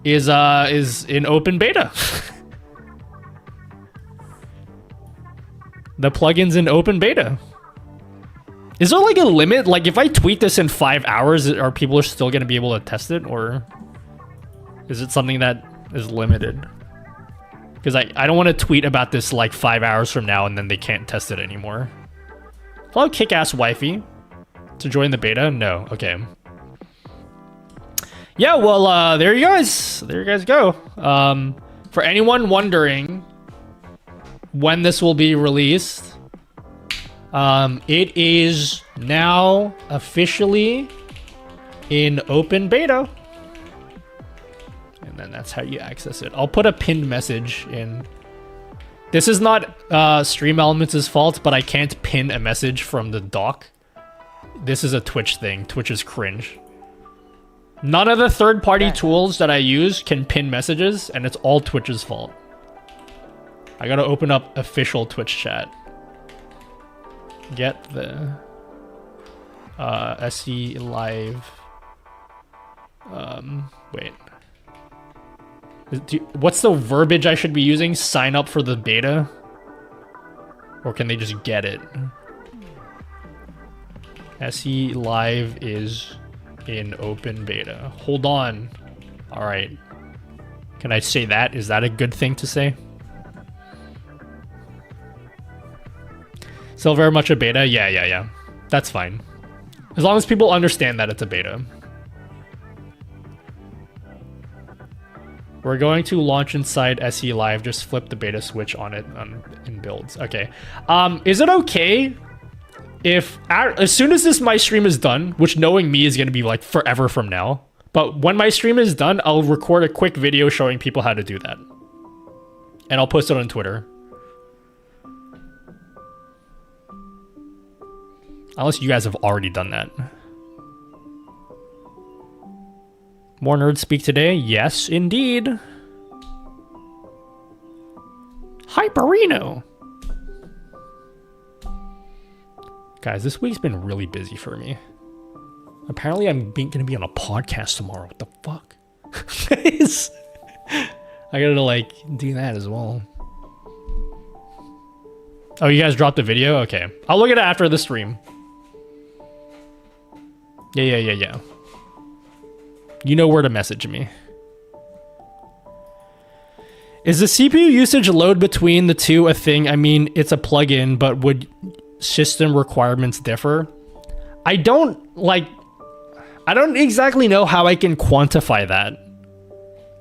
is in open beta. The plugin's in open beta. Is there like a limit? Like if I tweet this in 5 hours, are people still going to be able to test it? Or is it something that is limited? Because I don't want to tweet about this like 5 hours from now and then they can't test it anymore. Hello, kick-ass wifey. To join the beta? No. Okay. Yeah, well, there you guys. There you guys go. For anyone wondering when this will be released, it is now officially in open beta. And then that's how you access it. I'll put a pinned message in. This is not StreamElements' fault, but I can't pin a message from the doc. This is a Twitch thing. Twitch is cringe. None of the third-party tools that I use can pin messages, and it's all Twitch's fault. I gotta open up official Twitch chat. Get the SE live. Wait. What's the verbiage I should be using? Sign up for the beta? Or can they just get it? SE live is in open beta. Hold on. Alright. Can I say that? Is that a good thing to say? Still very much a beta? Yeah. That's fine. As long as people understand that it's a beta. We're going to launch inside SE Live. Just flip the beta switch on it in builds. Okay. Is it okay if as soon as my stream is done, which knowing me is going to be like forever from now, but when my stream is done, I'll record a quick video showing people how to do that. And I'll post it on Twitter. Unless you guys have already done that. More nerds speak today? Yes, indeed. Hyperino! Guys, this week's been really busy for me. Apparently I'm gonna be on a podcast tomorrow. What the fuck? I gotta like do that as well. Oh, you guys dropped the video? Okay. I'll look at it after the stream. Yeah. You know where to message me. Is the CPU usage load between the two a thing? I mean, it's a plugin, but would system requirements differ? I don't exactly know how I can quantify that.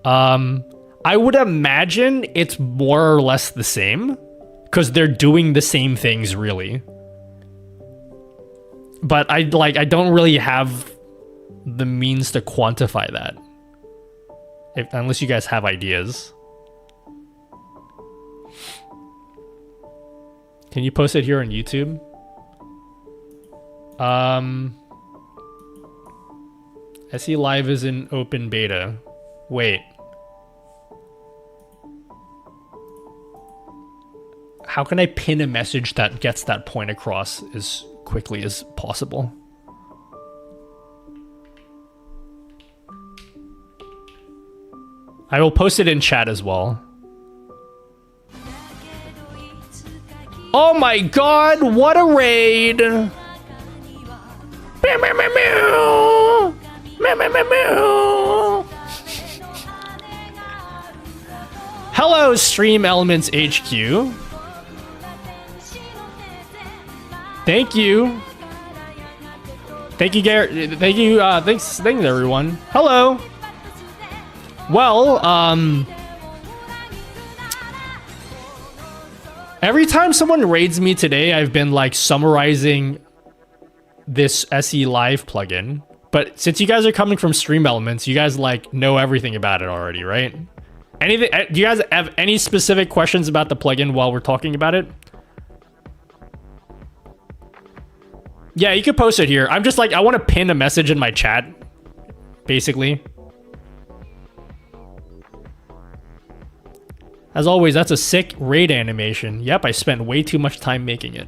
I would imagine it's more or less the same because they're doing the same things really. But I don't really have the means to quantify that. Unless you guys have ideas. Can you post it here on YouTube? SE Live is in open beta. Wait. How can I pin a message that gets that point across as quickly as possible? I will post it in chat as well. Oh my god, what a raid! Hello, StreamElements HQ. Thank you. Thank you, Garrett. Thank you, thanks everyone. Hello. Well, every time someone raids me today, I've been like summarizing this SE Live plugin. But since you guys are coming from StreamElements, you guys like know everything about it already, right? Anything? Do you guys have any specific questions about the plugin while we're talking about it? Yeah, you could post it here. I'm just like, I want to pin a message in my chat, basically. As always, that's a sick raid animation. Yep, I spent way too much time making it.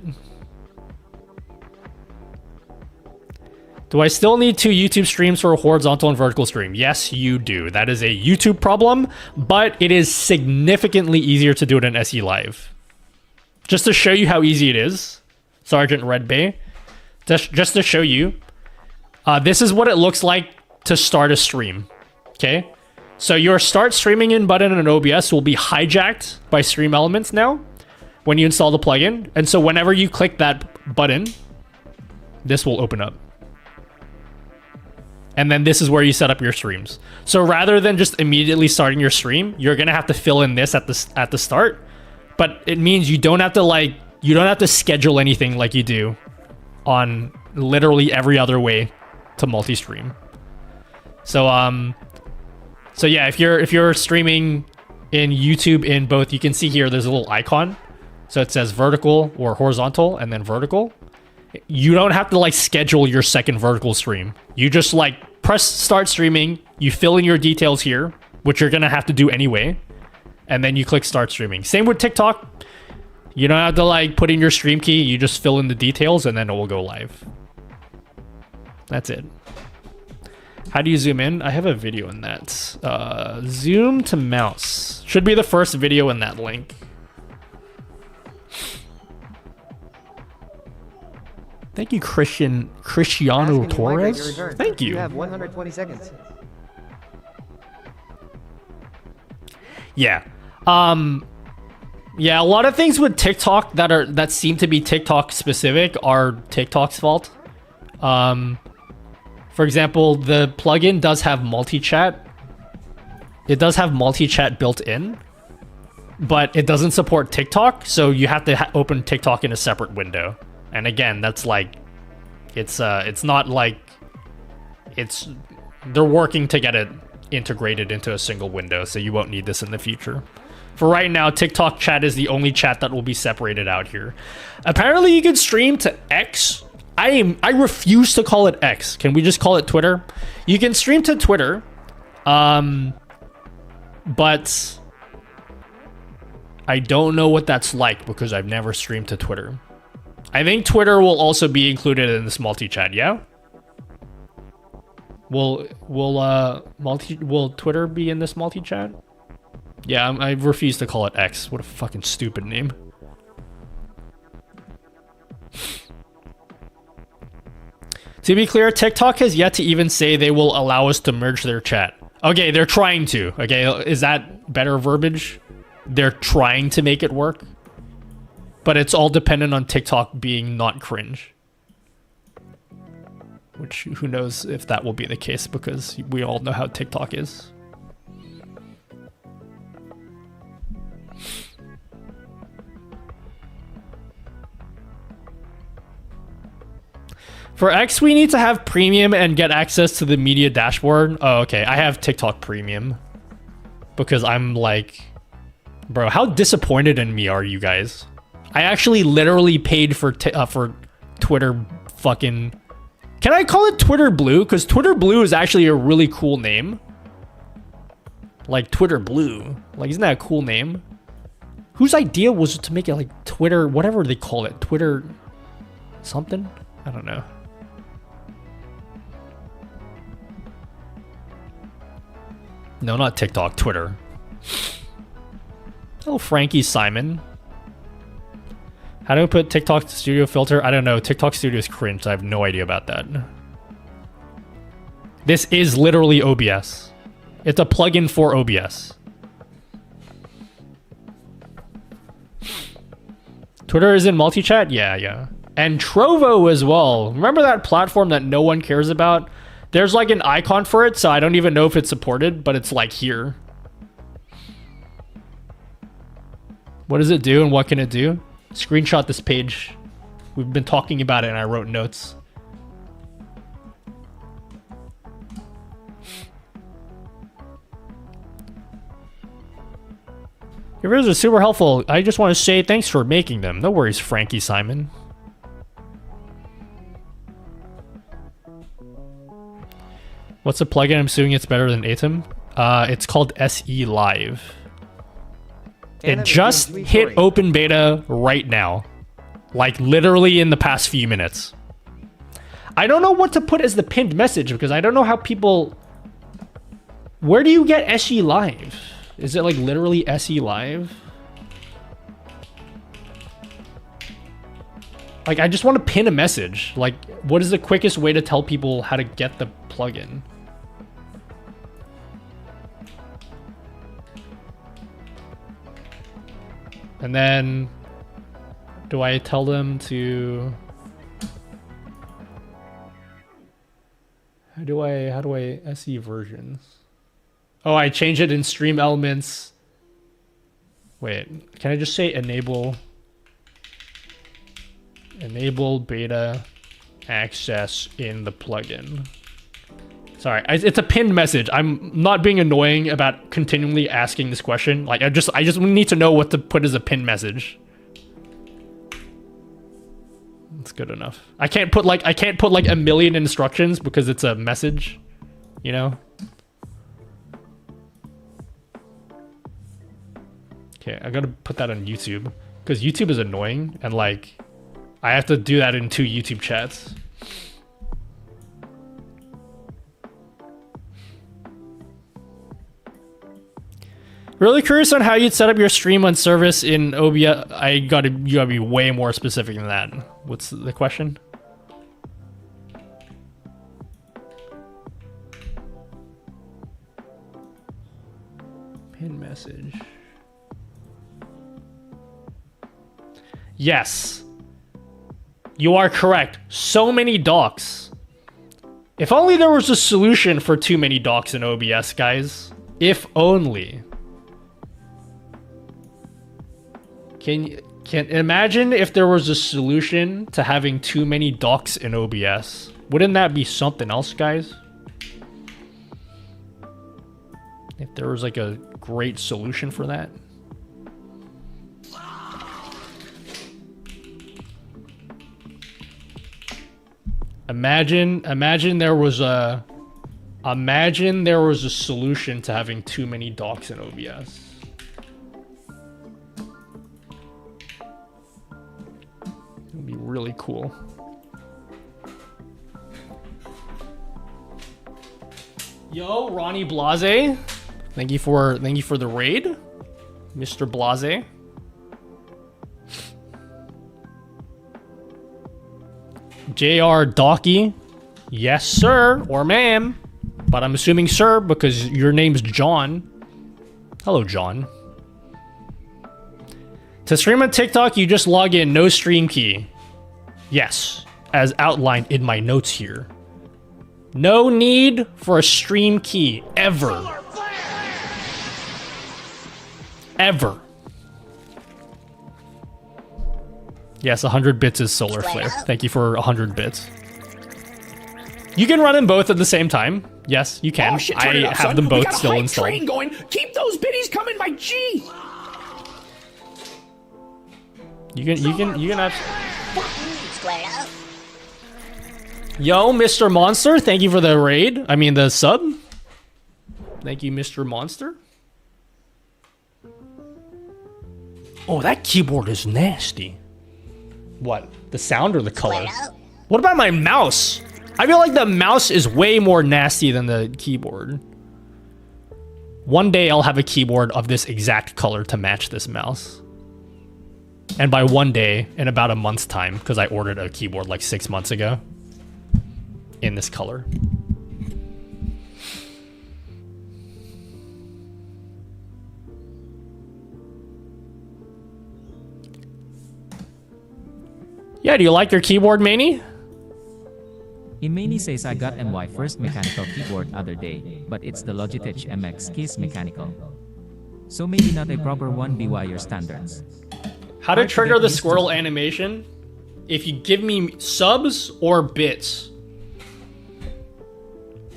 Do I still need 2 YouTube streams for a horizontal and vertical stream? Yes, you do. That is a YouTube problem, but it is significantly easier to do it in SE Live. Just to show you how easy it is, Sergeant Red Bay. Just to show you, this is what it looks like to start a stream, okay? So your start streaming in button in OBS will be hijacked by StreamElements now when you install the plugin. And so whenever you click that button, this will open up. And then this is where you set up your streams. So rather than just immediately starting your stream, you're gonna have to fill in this at the start. But it means you don't have to schedule anything like you do on literally every other way to multi-stream. So yeah, if you're streaming in YouTube in both, you can see here there's a little icon. So it says vertical or horizontal and then vertical. You don't have to like schedule your second vertical stream. You just like press start streaming, you fill in your details here, which you're gonna have to do anyway, and then you click start streaming. Same with TikTok. You don't have to like put in your stream key, you just fill in the details and then it will go live. That's it. How do you zoom in? I have a video in that. Zoom to mouse. Should be the first video in that link. Thank you, Cristiano Torres. Thank you. You have 120 seconds. Yeah. Yeah, a lot of things with TikTok that seem to be TikTok specific are TikTok's fault. For example, the plugin does have multi-chat. It does have multi-chat built in, but it doesn't support TikTok, so you have to open TikTok in a separate window. And again, that's like, it's not like they're working to get it integrated into a single window, so you won't need this in the future. For right now, TikTok chat is the only chat that will be separated out here. Apparently, you can stream to X. I refuse to call it X. Can we just call it Twitter? You can stream to Twitter, but I don't know what that's like because I've never streamed to Twitter. I think Twitter will also be included in this multi-chat, yeah? Will Twitter be in this multi-chat? Yeah, I refuse to call it X. What a fucking stupid name. To be clear, TikTok has yet to even say they will allow us to merge their chat. Okay, they're trying to. Okay, is that better verbiage? They're trying to make it work. But it's all dependent on TikTok being not cringe. Which, who knows if that will be the case, because we all know how TikTok is. For X, we need to have premium and get access to the media dashboard. Oh, okay. I have TikTok premium. Because I'm like... Bro, how disappointed in me are you guys? I actually literally paid for Twitter fucking... Can I call it Twitter Blue? Because Twitter Blue is actually a really cool name. Like, Twitter Blue. Like, isn't that a cool name? Whose idea was it to make it like Twitter... Whatever they call it. Twitter... Something? I don't know. No, not TikTok, Twitter. Oh, Frankie Simon. How do I put TikTok Studio filter? I don't know. TikTok Studio is cringe. I have no idea about that. This is literally OBS. It's a plugin for OBS. Twitter is in multi-chat? Yeah. And Trovo as well. Remember that platform that no one cares about? There's like an icon for it, so I don't even know if it's supported, but it's like here. What does it do and what can it do? Screenshot this page. We've been talking about it and I wrote notes. Your videos are super helpful. I just want to say thanks for making them. No worries, Frankie Simon. What's the plugin? I'm assuming it's better than Atom. It's called SE Live. It just hit open beta right now. Like literally in the past few minutes. I don't know what to put as the pinned message because I don't know how people... Where do you get SE Live? Is it like literally SE Live? Like I just want to pin a message. Like what is the quickest way to tell people how to get the plugin? And then, do I tell them to... How do I SE versions? Oh, I change it in StreamElements. Wait, can I just say enable beta access in the plugin? Sorry, it's a pinned message. I'm not being annoying about continually asking this question. Like I just need to know what to put as a pinned message. That's good enough. I can't put like a million instructions because it's a message, you know? Okay, I gotta put that on YouTube because YouTube is annoying and like I have to do that in 2 YouTube chats. Really curious on how you'd set up your stream on service in OBS. You gotta be way more specific than that. What's the question? Pin message. Yes. You are correct. So many docks. If only there was a solution for too many docks in OBS, guys. If only. Can imagine if there was a solution to having too many docks in OBS. Wouldn't that be something else, guys? If there was like a great solution for that. Imagine there was a solution to having too many docks in OBS. It would be really cool. Yo, Ronnie Blase. Thank you for the raid, Mr. Blase. JR Docky. Yes, sir, or ma'am. But I'm assuming sir because your name's John. Hello, John. To stream on TikTok, you just log in, no stream key. Yes, as outlined in my notes here. No need for a stream key, ever. Ever. Yes, 100 bits is solar flare. Thank you for 100 bits. You can run them both at the same time. Yes, you can. Oh, shit, I have them both still installed. Train going. Keep those biddies coming, my G. You can have. Yo, Mr. Monster, thank you for the raid. I mean the sub. Thank you, Mr. Monster. Oh, that keyboard is nasty. What? The sound or the color? What about my mouse? I feel like the mouse is way more nasty than the keyboard. One day I'll have a keyboard of this exact color to match this mouse. And by one day, in about a month's time, because I ordered a keyboard like 6 months ago, in this color. Yeah, do you like your keyboard, Manny? Imani says I got my first mechanical keyboard other day, but it's the Logitech MX Keys mechanical. So maybe not a proper one by your standards. How to trigger the squirrel animation? If you give me subs or bits.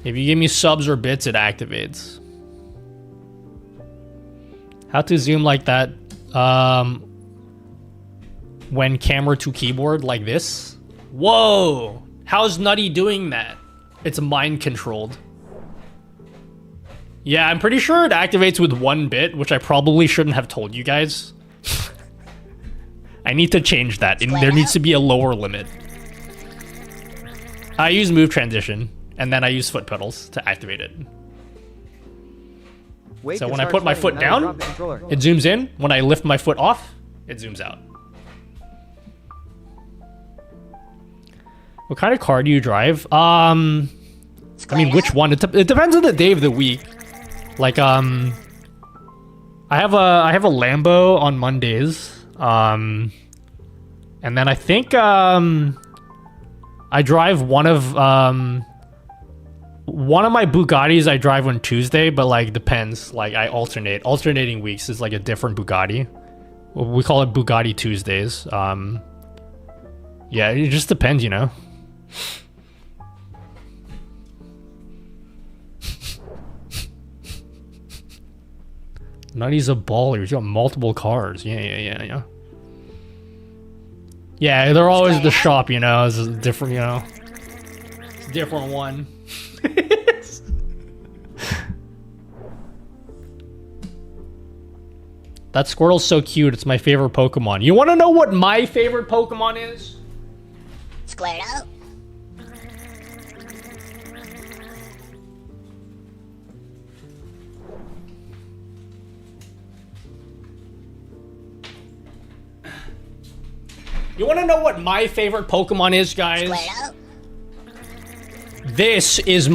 If you give me subs or bits, it activates. How to zoom like that? When camera to keyboard like this? Whoa! How's Nutty doing that? It's mind controlled. Yeah, I'm pretty sure it activates with 1 bit, which I probably shouldn't have told you guys. I need to change that. There needs to be a lower limit. I use move transition, and then I use foot pedals to activate it. So when I put my foot down, it zooms in. When I lift my foot off, it zooms out. What kind of car do you drive? I mean, which one? It depends on the day of the week. Like, I have a Lambo on Mondays. And then I think I drive one of my Bugattis I drive on Tuesday, but like depends. Like I alternate. Alternating weeks is like a different Bugatti. We call it Bugatti Tuesdays. Yeah, it just depends, you know. Nutty's a baller. He's got multiple cars. Yeah. Yeah, they're always at the shop, you know. It's a different, you know. It's a different one. That squirrel's so cute. It's my favorite Pokemon. You want to know what my favorite Pokemon is? Squirtle. You want to know what my favorite Pokemon is, guys? Squirtle. This is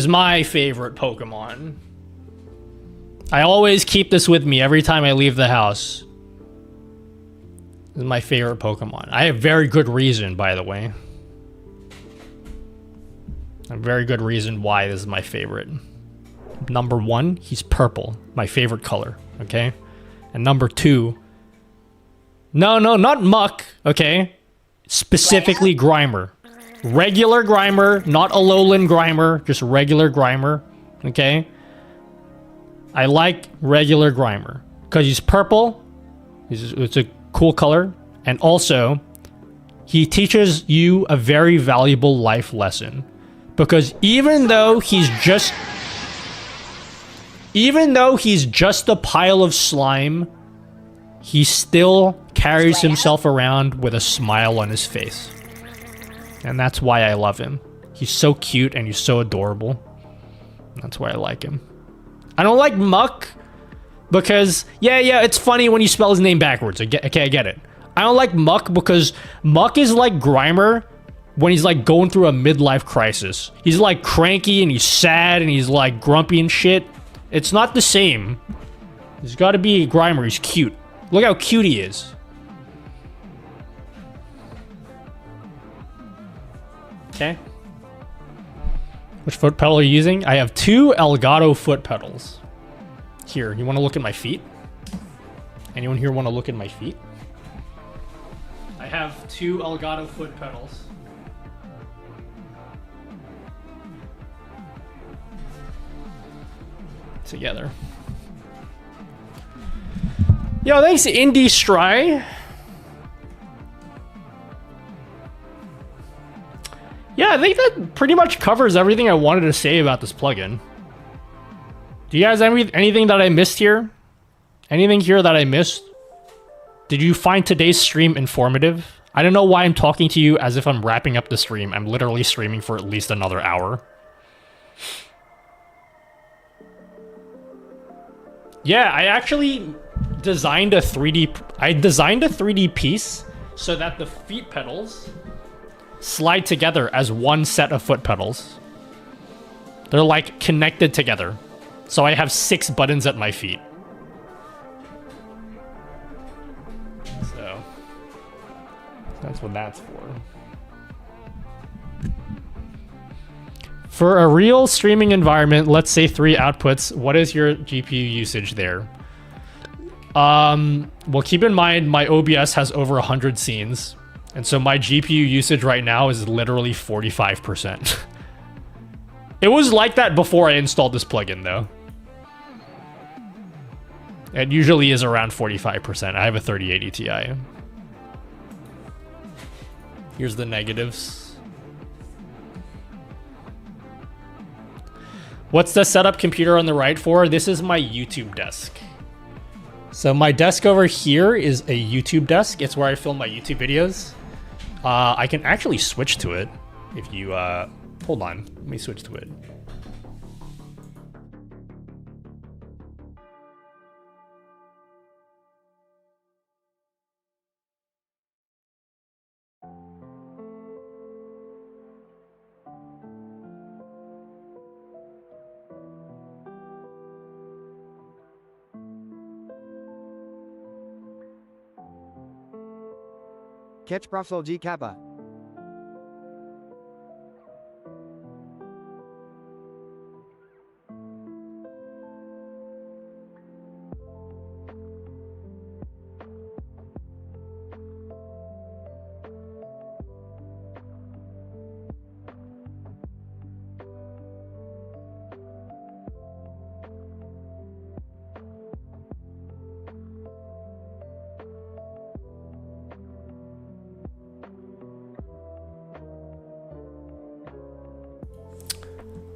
my favorite Pokemon. I always keep this with me every time I leave the house. This is my favorite Pokemon. I have very good reason, by the way. A very good reason why this is my favorite. Number 1, he's purple. My favorite color, okay? And number 2... No, not Muck, okay? Specifically Grimer. Regular Grimer, not Alolan Grimer, just regular Grimer, okay? I like regular Grimer because he's purple. It's a cool color. And also, he teaches you a very valuable life lesson. Because even though he's just a pile of slime, he still carries himself around with a smile on his face. And that's why I love him. He's so cute and he's so adorable. That's why I like him. I don't like Muck because, yeah, it's funny when you spell his name backwards. Okay, I get it. I don't like Muck because Muck is like Grimer when he's like going through a midlife crisis. He's like cranky and he's sad and he's like grumpy and shit. It's not the same. He's got to be Grimer. He's cute. Look how cute he is. Okay. Which foot pedal are you using? I have 2 Elgato foot pedals. Here, you want to look at my feet? Anyone here want to look at my feet? I have 2 Elgato foot pedals. Together. Yo, thanks Indie Stry. Yeah, I think that pretty much covers everything I wanted to say about this plugin. Do you guys have anything that I missed here? Anything here that I missed? Did you find today's stream informative? I don't know why I'm talking to you as if I'm wrapping up the stream. I'm literally streaming for at least another hour. Yeah, I actually designed a 3D piece so that the feet pedals slide together as one set of foot pedals. They're like connected together. So I have 6 buttons at my feet. So that's what that's for. For a real streaming environment, let's say 3 outputs, what is your GPU usage there? Well, keep in mind my OBS has over 100 scenes. And so my GPU usage right now is literally 45%. It was like that before I installed this plugin, though. It usually is around 45%. I have a 3080 Ti. Here's the negatives. What's the setup computer on the right for? This is my YouTube desk. So my desk over here is a YouTube desk. It's where I film my YouTube videos. I can actually switch to it if you, hold on, let me switch to it. Catch Professor G Kappa.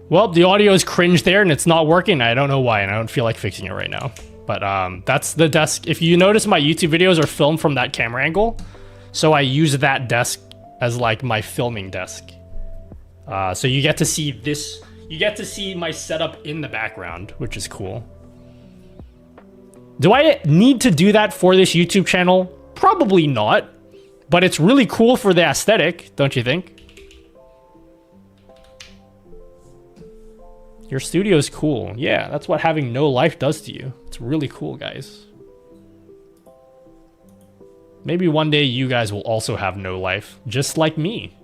Well, the audio is cringe there and it's not working. I don't know why, and I don't feel like fixing it right now. But that's the desk. If you notice, my YouTube videos are filmed from that camera angle. So I use that desk as like my filming desk. So you get to see this. You get to see my setup in the background, which is cool. Do I need to do that for this YouTube channel? Probably not. But it's really cool for the aesthetic, don't you think? Your studio is cool. Yeah, that's what having no life does to you. It's really cool, guys. Maybe one day you guys will also have no life, just like me.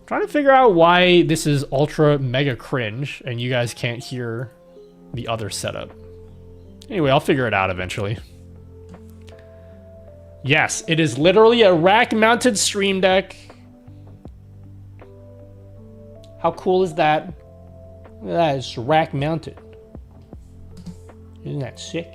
Trying to figure out why this is ultra mega cringe and you guys can't hear the other setup. Anyway, I'll figure it out eventually. Yes, it is literally a rack-mounted stream deck. How cool is that? That is rack-mounted. Isn't that sick?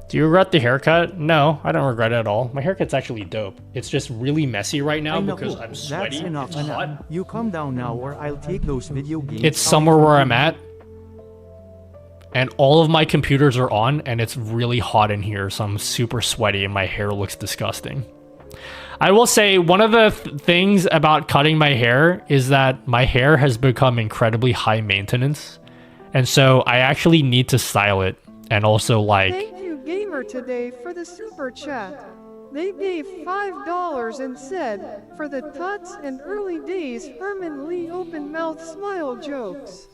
Do you regret the haircut? No, I don't regret it at all. My haircut's actually dope. It's just really messy right now because I'm sweaty. That's enough, it's hot. You calm down now or I'll take those video games. It's somewhere where I'm at. And all of my computers are on and it's really hot in here, so I'm super sweaty and my hair looks disgusting. I will say one of the things about cutting my hair is that my hair has become incredibly high maintenance. And so I actually need to style it and also like... Thank you, Gamer, today for the super chat. They gave $5 and said, for the tuts and early days Herman Lee open mouth smile jokes.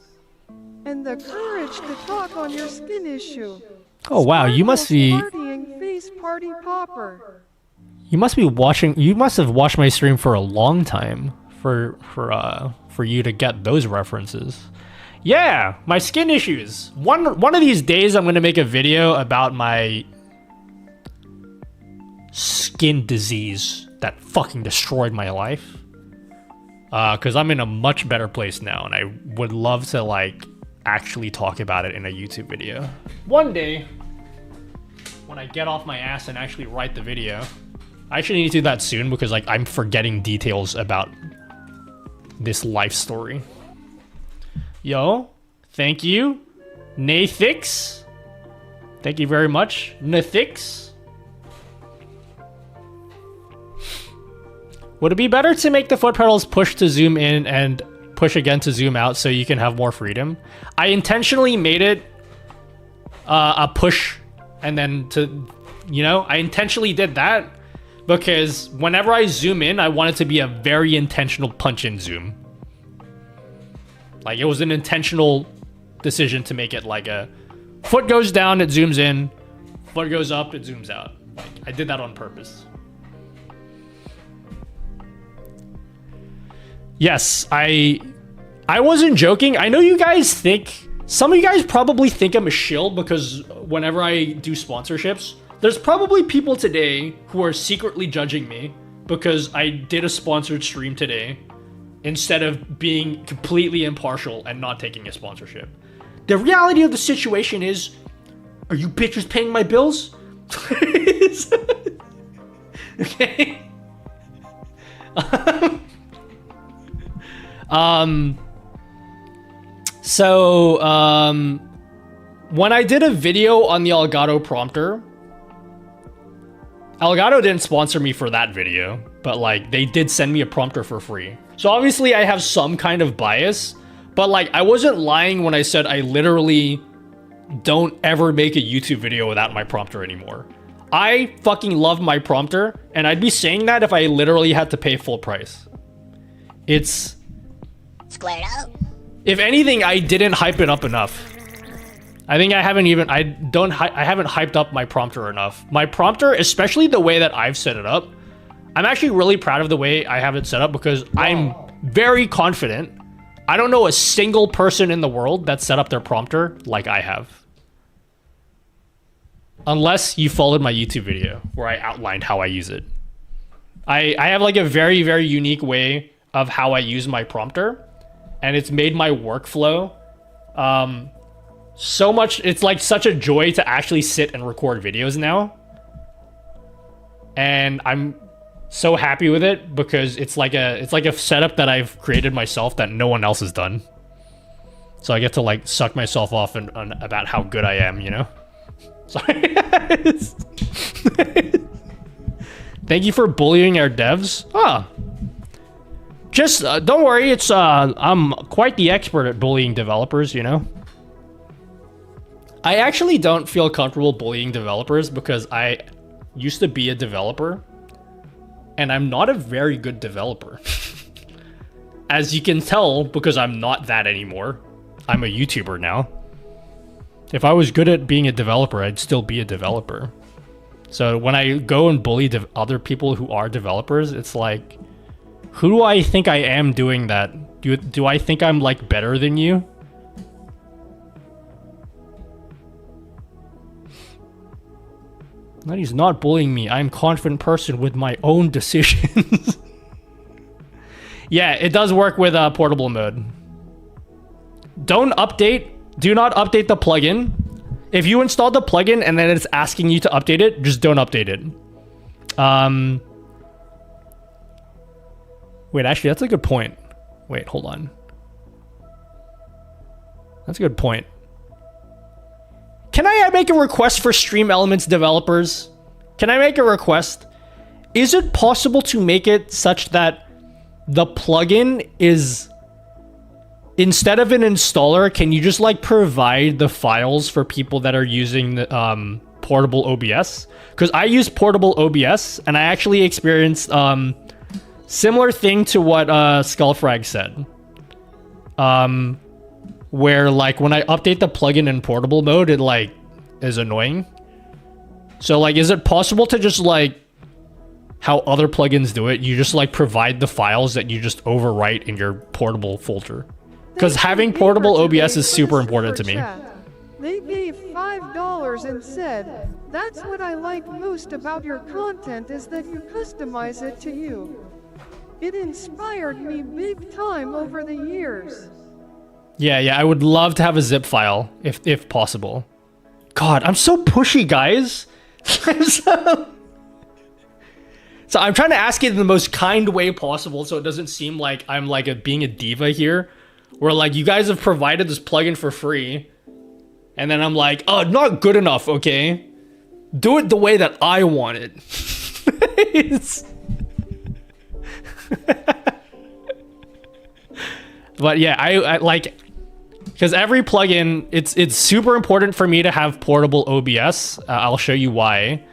And the courage to talk on your skin issue. Oh wow, you must be... Partying face party popper. You must be watching... You must have watched my stream for a long time for you to get those references. Yeah, my skin issues. One of these days I'm going to make a video about my skin disease that fucking destroyed my life. Because I'm in a much better place now and I would love to like actually talk about it in a YouTube video. One day, when I get off my ass and actually write the video. I actually need to do that soon because like I'm forgetting details about this life story. Yo, thank you. Nathix. Thank you very much. Nathix. Would it be better to make the foot pedals push to zoom in and push again to zoom out so you can have more freedom? I intentionally made it a push and then to, you know, I intentionally did that because whenever I zoom in, I want it to be a very intentional punch in zoom. Like it was an intentional decision to make it like a foot goes down, it zooms in, foot goes up, it zooms out. Like I did that on purpose. Yes, I wasn't joking. I know you guys think, some of you guys probably think I'm a shill because whenever I do sponsorships, there's probably people today who are secretly judging me because I did a sponsored stream today instead of being completely impartial and not taking a sponsorship. The reality of the situation is, are you bitches paying my bills? Okay. When I did a video on the Elgato prompter, Elgato didn't sponsor me for that video, but like they did send me a prompter for free. So obviously I have some kind of bias, but like I wasn't lying when I said I literally don't ever make a YouTube video without my prompter anymore. I fucking love my prompter, and I'd be saying that if I literally had to pay full price. It's... Squared out. If anything, I didn't hype it up enough. I think I haven't hyped up my prompter enough. My prompter, especially the way that I've set it up, I'm actually really proud of the way I have it set up because I'm very confident. I don't know a single person in the world that set up their prompter like I have. Unless you followed my YouTube video where I outlined how I use it. I have like a very, very unique way of how I use my prompter. And it's made my workflow so much, it's like such a joy to actually sit and record videos now. And I'm so happy with it because it's like a setup that I've created myself that no one else has done. So I get to like suck myself off about how good I am, you know? Sorry. Thank you for bullying our devs. Just don't worry, it's I'm quite the expert at bullying developers, you know? I actually don't feel comfortable bullying developers because I used to be a developer. and I'm not a very good developer. As you can tell, because I'm not that anymore. I'm a YouTuber now. If I was good at being a developer, I'd still be a developer. So when I go and bully other people who are developers, it's like, who do I think I am doing that? Do I think I'm like better than you? No, he's not bullying me. I'm a confident person with my own decisions. Yeah, it does work with portable mode. Do not update the plugin. If you install the plugin and then it's asking you to update it, just don't update it. Wait, actually, that's a good point. Wait, hold on. That's a good point. Can I make a request for StreamElements developers? Can I make a request? Is it possible to make it such that the plugin is, instead of an installer, can you just like provide the files for people that are using the portable OBS? Because I use portable OBS and I actually experienced similar thing to what Skullfrag said. Where like when I update the plugin in portable mode, it like is annoying. So like, is it possible to just like how other plugins do it? You just like provide the files that you just overwrite in your portable folder. Because having portable OBS is super important to me. They gave $5 and said, "That's what I like most about your content is that you customize it to you. It inspired me big time over the years." Yeah, I would love to have a zip file if possible. God, I'm so pushy, guys. So I'm trying to ask it in the most kind way possible so it doesn't seem like I'm like being a diva here. Where like you guys have provided this plugin for free. And then I'm like, oh, not good enough, okay? Do it the way that I want it. But yeah, I like, because every plugin, it's super important for me to have portable OBS. I'll show you why.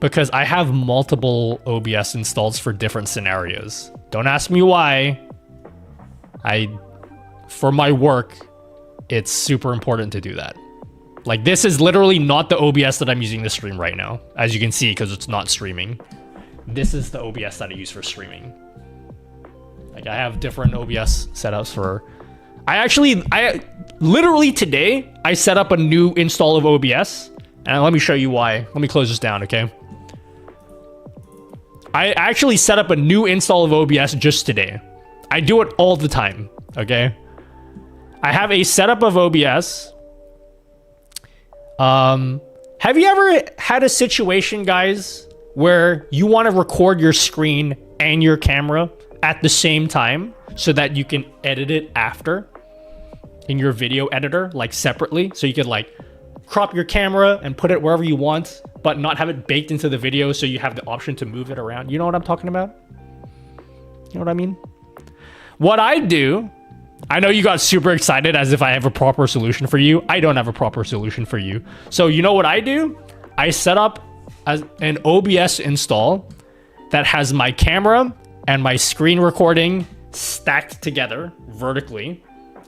Because I have multiple OBS installs for different scenarios. Don't ask me why. For my work, it's super important to do that. Like, this is literally not the OBS that I'm using to stream right now, as you can see, because it's not streaming. This is the OBS that I use for streaming. Like, I have different OBS setups for... I literally today, I set up a new install of OBS. And let me show you why. Let me close this down, okay? I actually set up a new install of OBS just today. I do it all the time, okay? I have a setup of OBS. Have you ever had a situation, guys, where you want to record your screen and your camera at the same time so that you can edit it after in your video editor, like separately? So you could like crop your camera and put it wherever you want, but not have it baked into the video so you have the option to move it around. You know what I'm talking about? You know what I mean? What I do, I know you got super excited as if I have a proper solution for you. I don't have a proper solution for you. So you know what I do? I set up an OBS install that has my camera and my screen recording stacked together vertically.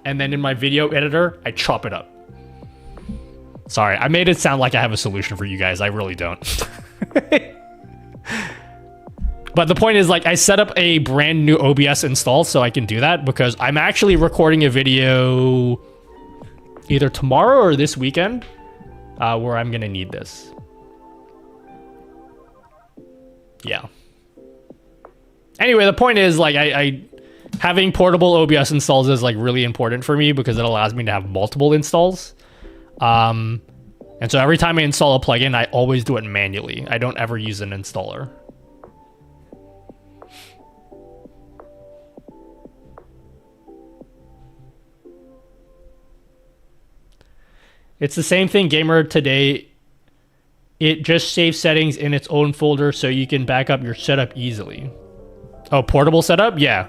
And then in my video editor, I chop it up. Sorry, I made it sound like I have a solution for you guys. I really don't. But the point is, like, I set up a brand new OBS install so I can do that because I'm actually recording a video either tomorrow or this weekend where I'm going to need this. Yeah. Anyway, the point is, like, I having portable OBS installs is, like, really important for me because it allows me to have multiple installs. And so every time I install a plugin, I always do it manually. I don't ever use an installer. It's the same thing, Gamer. Today, it just saves settings in its own folder so you can back up your setup easily. Oh, portable setup? Yeah.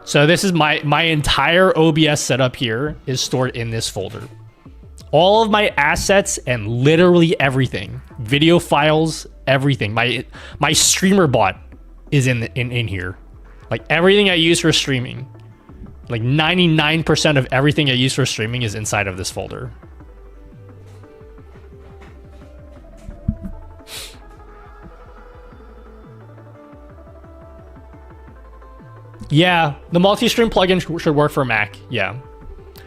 So this is my entire OBS setup here is stored in this folder. All of my assets and literally everything, video files, everything. My streamer bot is in here. Like everything I use for streaming, like 99% of everything I use for streaming is inside of this folder. Yeah, the Multistream plugin should work for Mac. Yeah.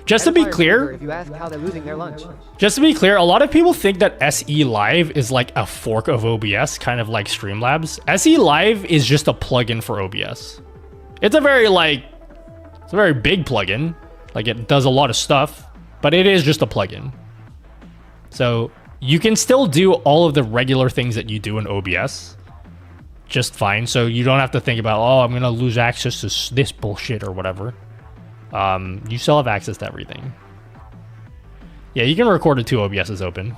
Just to be clear, if you ask how they're losing their lunch. Just to be clear, a lot of people think that SE Live is like a fork of OBS, kind of like Streamlabs. SE Live is just a plugin for OBS. It's a very big plugin. Like it does a lot of stuff, but it is just a plugin. So you can still do all of the regular things that you do in OBS just fine. So you don't have to think about, oh, I'm gonna lose access to this bullshit or whatever. You still have access to everything. Yeah, you can record it to OBS is open.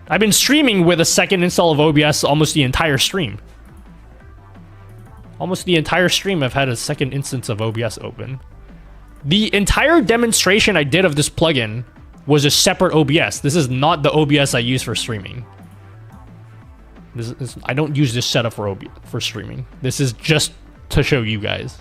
I've been streaming with a second install of OBS almost the entire stream. Almost the entire stream I've had a second instance of OBS open. The entire demonstration I did of this plugin was a separate OBS. This is not the OBS I use for streaming. I don't use this setup for streaming. This is just to show you guys.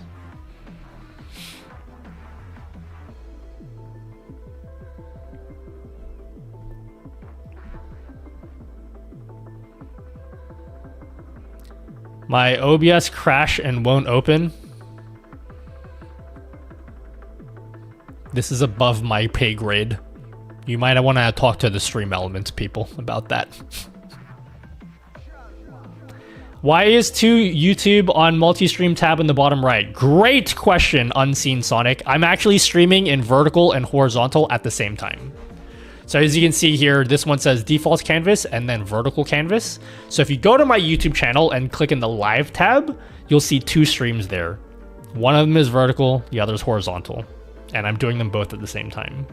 My OBS crashed and won't open. This is above my pay grade. You might want to talk to the StreamElements people about that. Why is to YouTube on Multistream tab in the bottom right? Great question, Unseen Sonic. I'm actually streaming in vertical and horizontal at the same time. So as you can see here, this one says default canvas and then vertical canvas. So if you go to my YouTube channel and click in the live tab, you'll see two streams there. One of them is vertical, the other is horizontal. And I'm doing them both at the same time.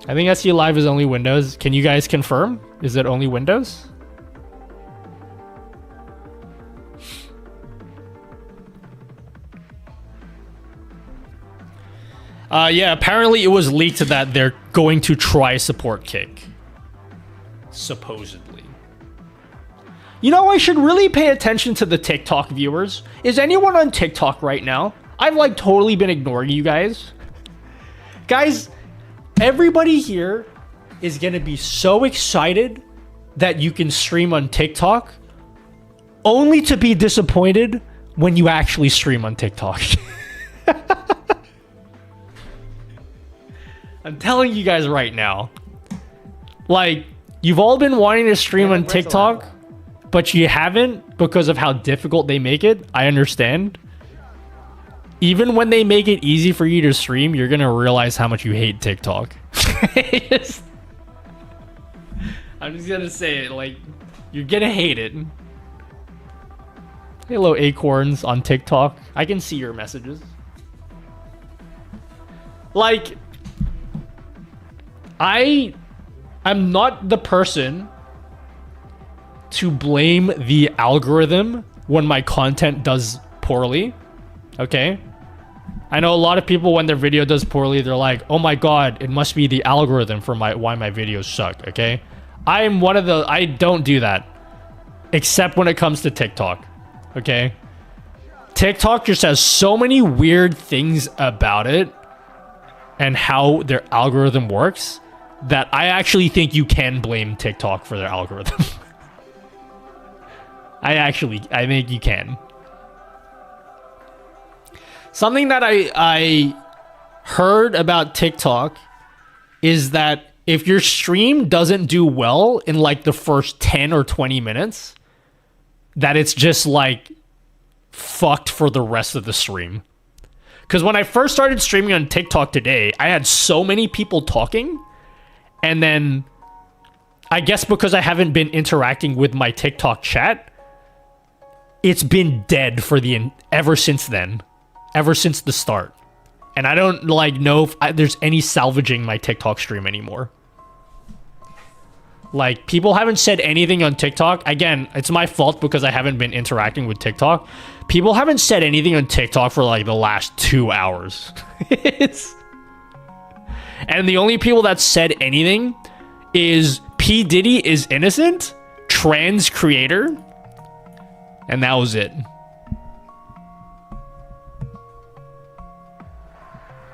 I think SE Live is only Windows. Can you guys confirm? Is it only Windows? Yeah, apparently it was leaked that they're going to try support kick. Supposedly. You know, I should really pay attention to the TikTok viewers. Is anyone on TikTok right now? I've like totally been ignoring you guys. Guys, everybody here is gonna be so excited that you can stream on TikTok, only to be disappointed when you actually stream on TikTok. I'm telling you guys right now. Like, you've all been wanting to stream on TikTok, but you haven't because of how difficult they make it. I understand. Even when they make it easy for you to stream, you're gonna realize how much you hate TikTok. I'm just gonna say it, like, you're gonna hate it. Hello, Acorns on TikTok. I can see your messages. Like, I'm not the person to blame the algorithm when my content does poorly. Okay? I know a lot of people, when their video does poorly, they're like, oh my god, it must be the algorithm for why my videos suck. Okay? I'm one of the... I don't do that. Except when it comes to TikTok. Okay? TikTok just has so many weird things about it and how their algorithm works that I actually think you can blame TikTok for their algorithm. I think you can. Something that I heard about TikTok is that if your stream doesn't do well in like the first 10 or 20 minutes, that it's just like fucked for the rest of the stream. Because when I first started streaming on TikTok today, I had so many people talking. And then, I guess because I haven't been interacting with my TikTok chat, it's been dead for ever since then. Ever since the start. And I don't like know if there's any salvaging my TikTok stream anymore. Like, people haven't said anything on TikTok. Again, it's my fault because I haven't been interacting with TikTok. People haven't said anything on TikTok for like the last 2 hours. And the only people that said anything is P. Diddy is innocent, trans creator, and that was it.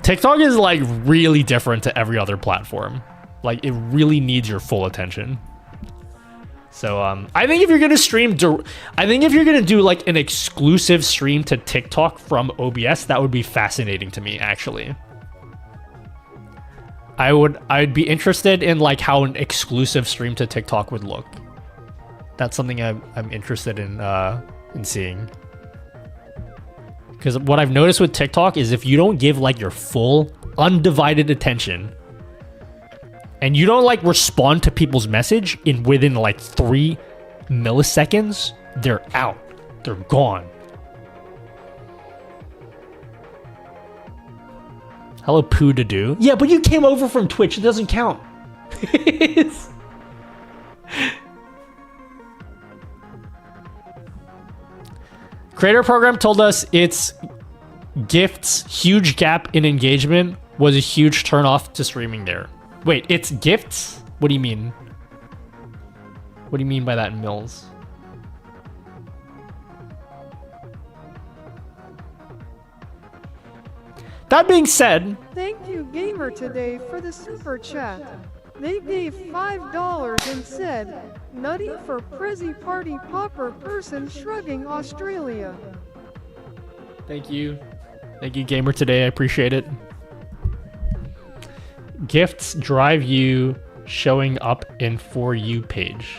TikTok is like really different to every other platform. Like, it really needs your full attention. So I think if you're gonna stream, I think if you're gonna do like an exclusive stream to TikTok from OBS, that would be fascinating to me, actually. I'd be interested in like how an exclusive stream to TikTok would look. That's something I'm interested in seeing. Because what I've noticed with TikTok is if you don't give like your full undivided attention and you don't like respond to people's message within like 3 milliseconds, they're out. They're gone. Hello, Poo to do. Yeah, but you came over from Twitch. It doesn't count. Creator program told us its gifts huge gap in engagement was a huge turnoff to streaming there. Wait, it's gifts? What do you mean? What do you mean by that, Mills? That being said, Thank you, Gamer Today, for the super chat. They gave $5 and said, "Nutty for Prezi Party Popper person shrugging Australia." thank you. Thank you, Gamer Today. I appreciate it. Gifts drive you showing up in For You page.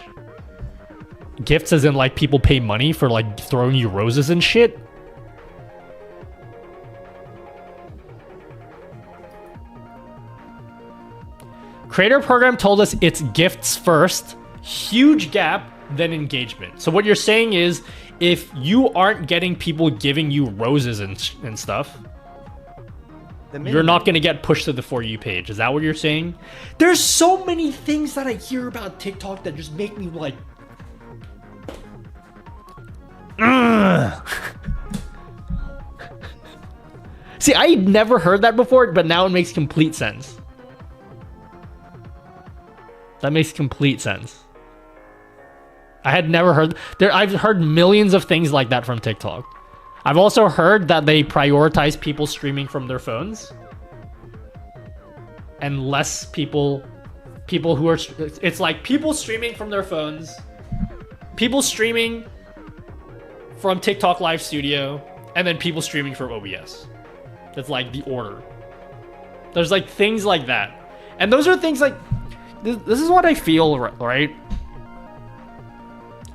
Gifts as in like people pay money for like throwing you roses and shit? Creator program told us it's gifts first, huge gap, then engagement. So what you're saying is if you aren't getting people giving you roses and stuff, you're not going to get pushed to the For You page. Is that what you're saying? There's so many things that I hear about TikTok that just make me like... See, I never heard that before, but now it makes complete sense. That makes complete sense. I had never heard... I've heard millions of things like that from TikTok. I've also heard that they prioritize people streaming from their phones. And less people who are... It's like people streaming from their phones. People streaming from TikTok Live Studio. And then people streaming from OBS. That's like the order. There's like things like that. And those are things like... This is what I feel, right?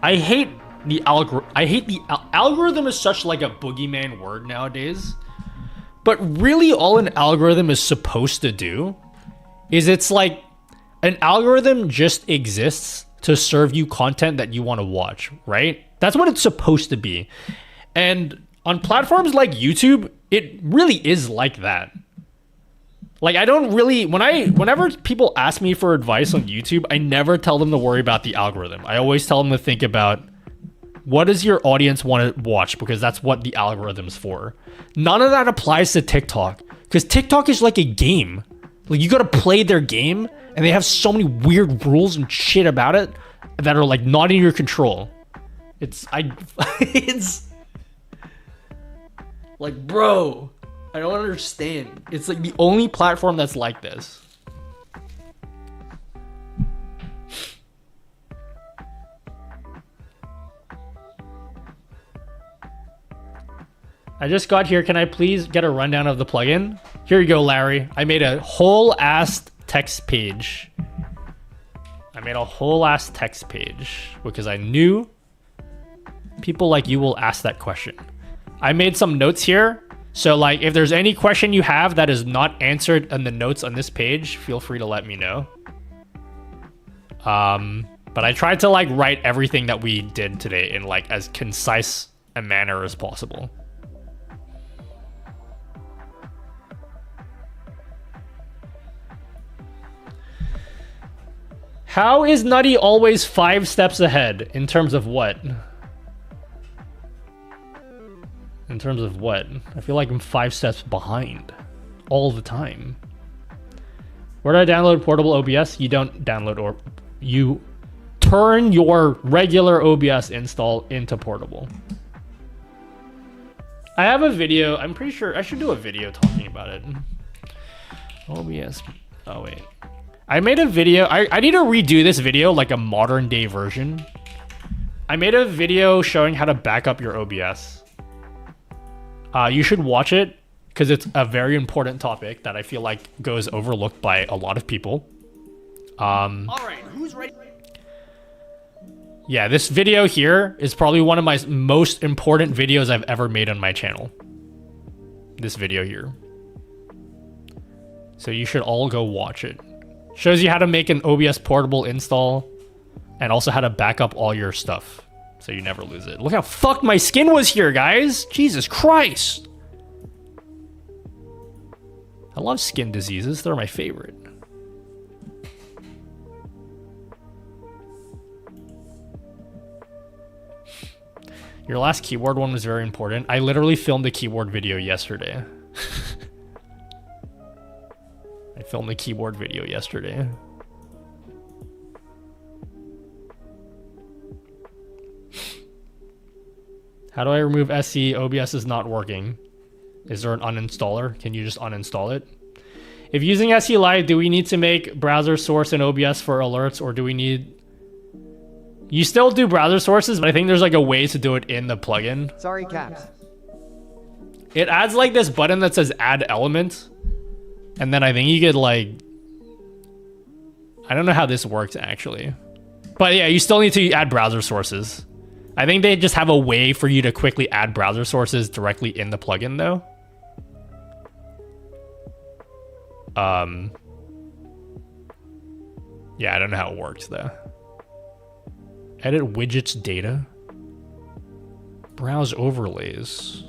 I hate the algorithm is such like a boogeyman word nowadays. But really all an algorithm is supposed to do is it's like an algorithm just exists to serve you content that you want to watch, right? That's what it's supposed to be. And on platforms like YouTube, it really is like that. Like, I don't really... Whenever people ask me for advice on YouTube, I never tell them to worry about the algorithm. I always tell them to think about what does your audience want to watch, because that's what the algorithm's for. None of that applies to TikTok, because TikTok is like a game. Like, you gotta play their game, and they have so many weird rules and shit about it that are, like, not in your control. It's... Like, bro... I don't understand. It's like the only platform that's like this. I just got here. Can I please get a rundown of the plugin? Here you go, Larry. I made a whole ass text page. Because I knew people like you will ask that question. I made some notes here. So, like, if there's any question you have that is not answered in the notes on this page, feel free to let me know. But I tried to, like, write everything that we did today in, like, as concise a manner as possible. How is Nutty always 5 steps ahead? In terms of what? In terms of what? I feel like I'm 5 steps behind. All the time. Where do I download portable OBS? You don't download or... You turn your regular OBS install into portable. I have a video. I'm pretty sure I should do a video talking about it. OBS. Oh, wait. I made a video. I need to redo this video, like a modern day version. I made a video showing how to back up your OBS. You should watch it because it's a very important topic that I feel like goes overlooked by a lot of people. All right, who's ready? Yeah, this video here is probably one of my most important videos I've ever made on my channel. This video here. So you should all go watch it. Shows you how to make an OBS portable install and also how to back up all your stuff so you never lose it. Look how fucked my skin was here, guys. Jesus Christ. I love skin diseases. They're my favorite. Your last keyboard one was very important. I literally filmed a keyboard video yesterday. I filmed a keyboard video yesterday. How do I remove SE? OBS is not working. Is there an uninstaller? Can you just uninstall it? If using SE Live, do we need to make browser source and OBS for alerts, or do we need... You still do browser sources, but I think there's like a way to do it in the plugin. Sorry, Caps. It adds like this button that says add element. And then I think you could like... I don't know how this works actually. But yeah, you still need to add browser sources. I think they just have a way for you to quickly add browser sources directly in the plugin though. Yeah, I don't know how it works though. Edit widgets data. Browse overlays.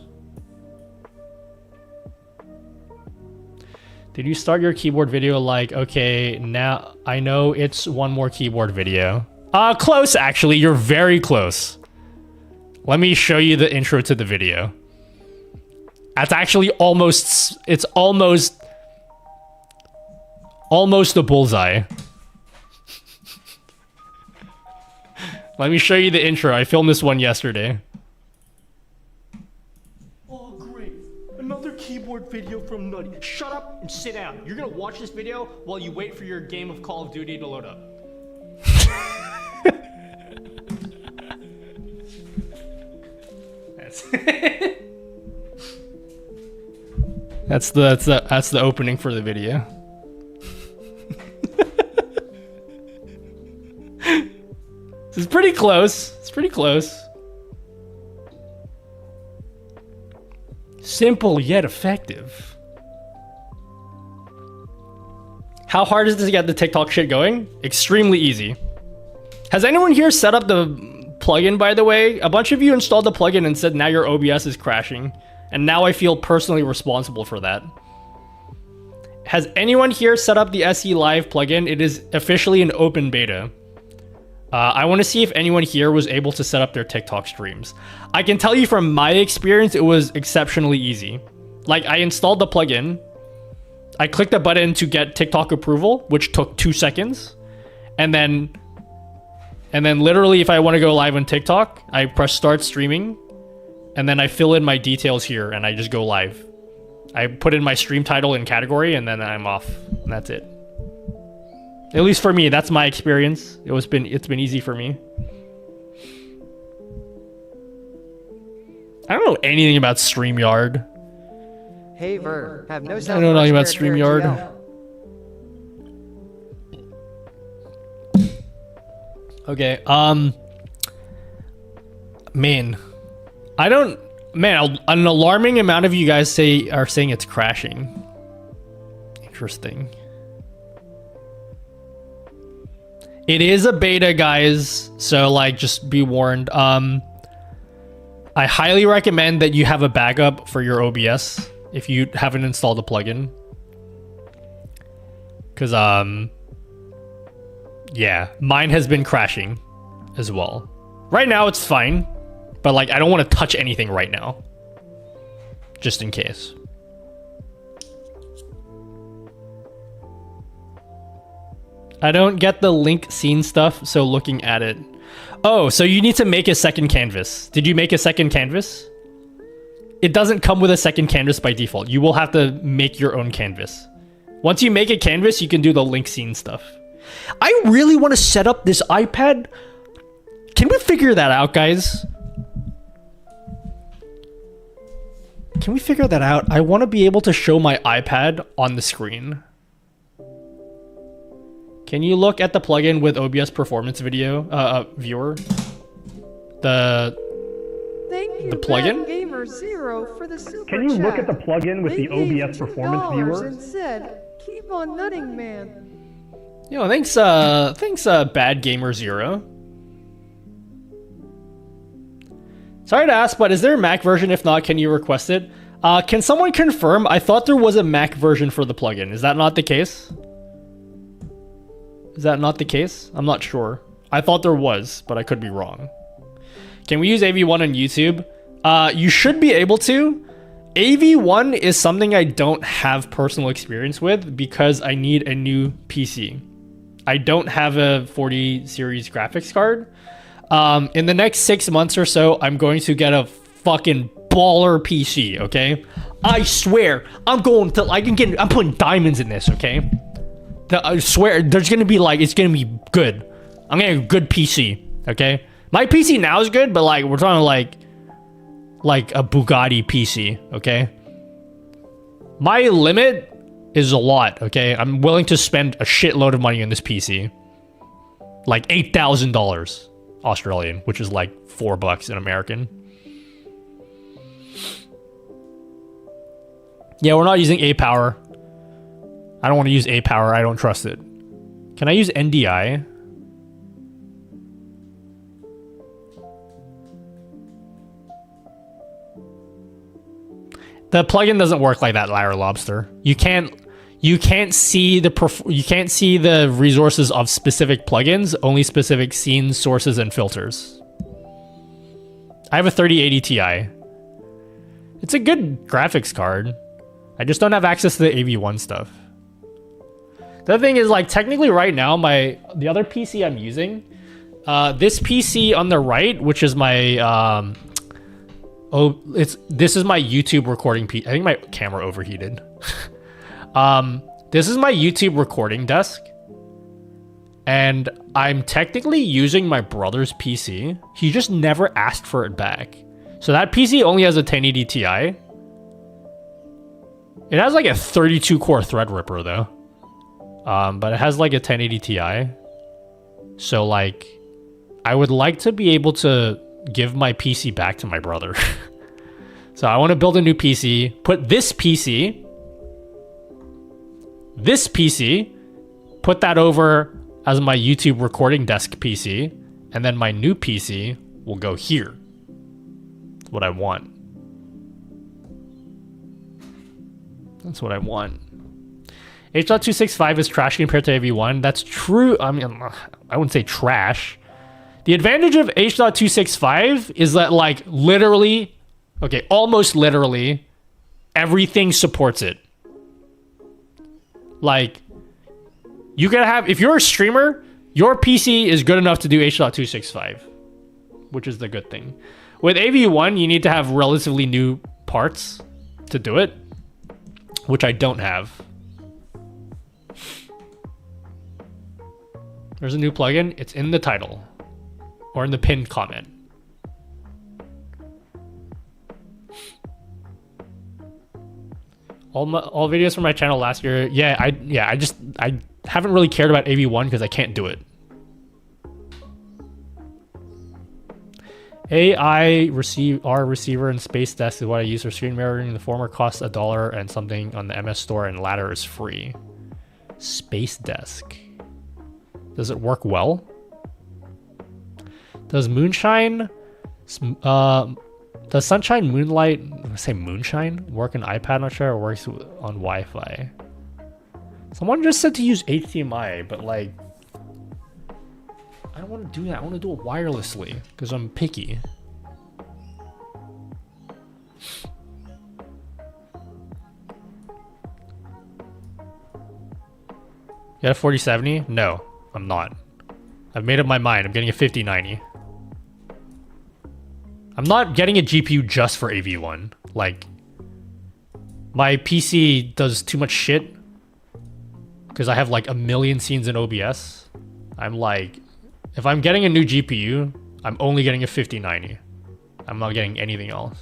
Did you start your keyboard video like, okay, now I know it's one more keyboard video. Close actually, you're very close. Let me show you the intro to the video. That's actually almost, it's almost a bullseye. Let me show you the intro. I filmed this one yesterday. Oh, great. Another keyboard video from Nutty. Shut up and sit down. You're gonna watch this video while you wait for your game of Call of Duty to load up. That's the opening for the video. This is pretty close. It's pretty close. Simple yet effective. How hard is this to get the TikTok shit going? Extremely easy. Has anyone here set up the plugin, by the way? A bunch of you installed the plugin and said now your OBS is crashing. And now I feel personally responsible for that. Has anyone here set up the SE Live plugin? It is officially an open beta. I want to see if anyone here was able to set up their TikTok streams. I can tell you from my experience, it was exceptionally easy. Like, I installed the plugin. I clicked the button to get TikTok approval, which took 2 seconds. And then literally, if I want to go live on TikTok, I press start streaming. And then I fill in my details here, and I just go live. I put in my stream title and category, and then I'm off. And that's it. At least for me, that's my experience. It's been easy for me. I don't know anything about StreamYard. Hey Ver, have no I don't know anything about StreamYard. Okay, man. An alarming amount of you guys are saying it's crashing. Interesting. It is a beta, guys, so like just be warned. I highly recommend that you have a backup for your OBS if you haven't installed a plugin. Cause Yeah, mine has been crashing as well. Right now it's fine, but like I don't want to touch anything right now. Just in case. I don't get the link scene stuff, so looking at it. Oh, so you need to make a second canvas. Did you make a second canvas? It doesn't come with a second canvas by default. You will have to make your own canvas. Once you make a canvas, you can do the link scene stuff. I really want to set up this iPad. Can we figure that out, guys? Can we figure that out? I want to be able to show my iPad on the screen. Can you look at the plugin with OBS performance video viewer? The plugin? Gamer Zero for the super Can you look chat. at the plugin with They the gave OBS performance $2 viewer? and said, "Keep on nutting, man." Yo, thanks Bad Gamer Zero. Sorry to ask, but is there a Mac version? If not, can you request it? Can someone confirm? I thought there was a Mac version for the plugin. Is that not the case? Is that not the case? I'm not sure. I thought there was, but I could be wrong. Can we use AV1 on YouTube? You should be able to. AV1 is something I don't have personal experience with because I need a new PC. I don't have a 40 series graphics card. In the next 6 months or so, I'm going to get a fucking baller PC, okay? I swear, I'm putting diamonds in this, okay? I swear, there's gonna be like, it's gonna be good. I'm getting a good PC, okay? My PC now is good, but like, we're talking like a Bugatti PC, okay? My limit is a lot, okay? I'm willing to spend a shitload of money on this PC. Like $8,000 Australian, which is like $4 in American. Yeah, we're not using A-Power. I don't want to use A-Power. I don't trust it. Can I use NDI? The plugin doesn't work like that, Lyra Lobster. You can't see the resources of specific plugins, only specific scenes, sources, and filters. I have a 3080 Ti. It's a good graphics card. I just don't have access to the AV1 stuff. The other thing is, like, technically right now, the other PC I'm using, this PC on the right, which is my this is my YouTube recording PC. I think my camera overheated. This is my YouTube recording desk, and I'm technically using my brother's PC. He just never asked for it back. So that PC only has a 1080 Ti. It has like a 32 core Threadripper though. But it has like a 1080 Ti. So like, I would like to be able to give my PC back to my brother. So I want to build a new PC, put this PC, put that over as my YouTube recording desk PC, and then my new PC will go here. That's what I want. That's what I want. H.265 is trash compared to AV1. That's true. I mean, I wouldn't say trash. The advantage of H.265 is that, like, literally, okay, almost literally, everything supports it. Like, you can have, if you're a streamer, your PC is good enough to do H.265, which is the good thing. With AV1, you need to have relatively new parts to do it, which I don't have. There's a new plugin. It's in the title or in the pinned comment. All videos from my channel last year. Yeah, I haven't really cared about AV1 because I can't do it. AI receiver and Space Desk is what I use for screen mirroring. The former costs $1 and something on the MS Store, and latter is free. Space Desk. Does it work well? Does Moonshine, does Sunshine Moonlight, I say Moonshine, work on iPad? Not sure it works on Wi-Fi. Someone just said to use HDMI, but like, don't want to do that. I want to do it wirelessly because I'm picky. You got a 4070? No, I'm not. I've made up my mind. I'm getting a 5090. I'm not getting a GPU just for AV1. Like, my PC does too much shit because I have like a million scenes in OBS. I'm like, if I'm getting a new GPU, I'm only getting a 5090. I'm not getting anything else.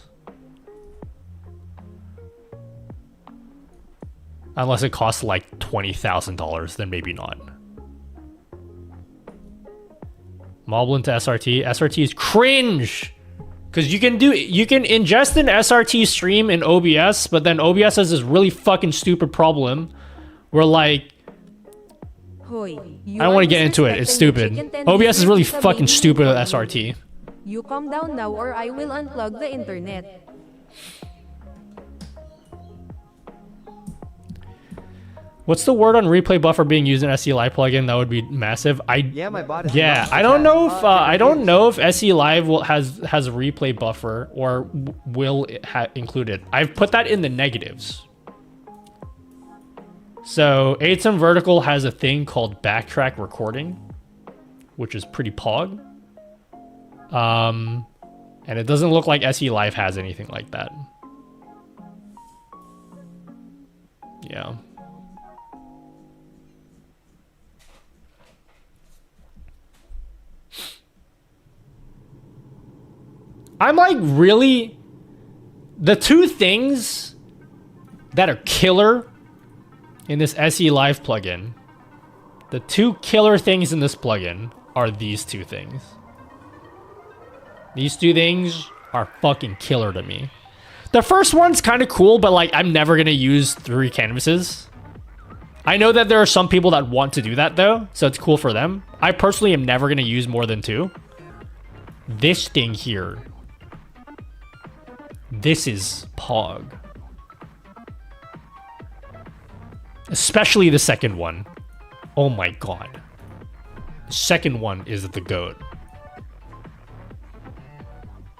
Unless it costs like $20,000, then maybe not. Moblin to SRT. SRT is cringe! Because you can ingest an SRT stream in OBS, but then OBS has this really fucking stupid problem where like, I don't want to get into it, it's stupid. OBS is really fucking stupid with SRT. You calm down now or I will unplug the internet. What's the word on replay buffer being used in SE Live plugin? That would be massive. My bot is I don't know if I don't know if SE Live has a replay buffer or will include it. I've put that in the negatives. So ASIM Vertical has a thing called backtrack recording, which is pretty pog. And it doesn't look like SE Live has anything like that. Yeah. I'm like, really? The two things that are killer in this SE Live plugin, the two killer things in this plugin are these two things. These two things are fucking killer to me. The first one's kind of cool, but like, I'm never going to use 3 canvases. I know that there are some people that want to do that though, so it's cool for them. I personally am never going to use more than 2. This thing here. This is pog. Especially the second one. Oh my god. The second one is the GOAT.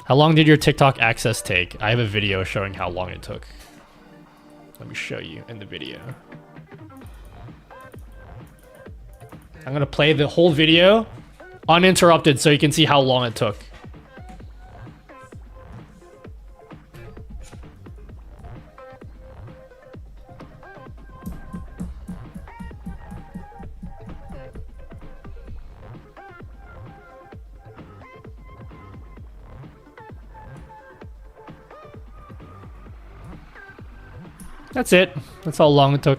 How long did your TikTok access take? I have a video showing how long it took. Let me show you in the video. I'm gonna play the whole video uninterrupted so you can see how long it took. That's it. That's how long it took.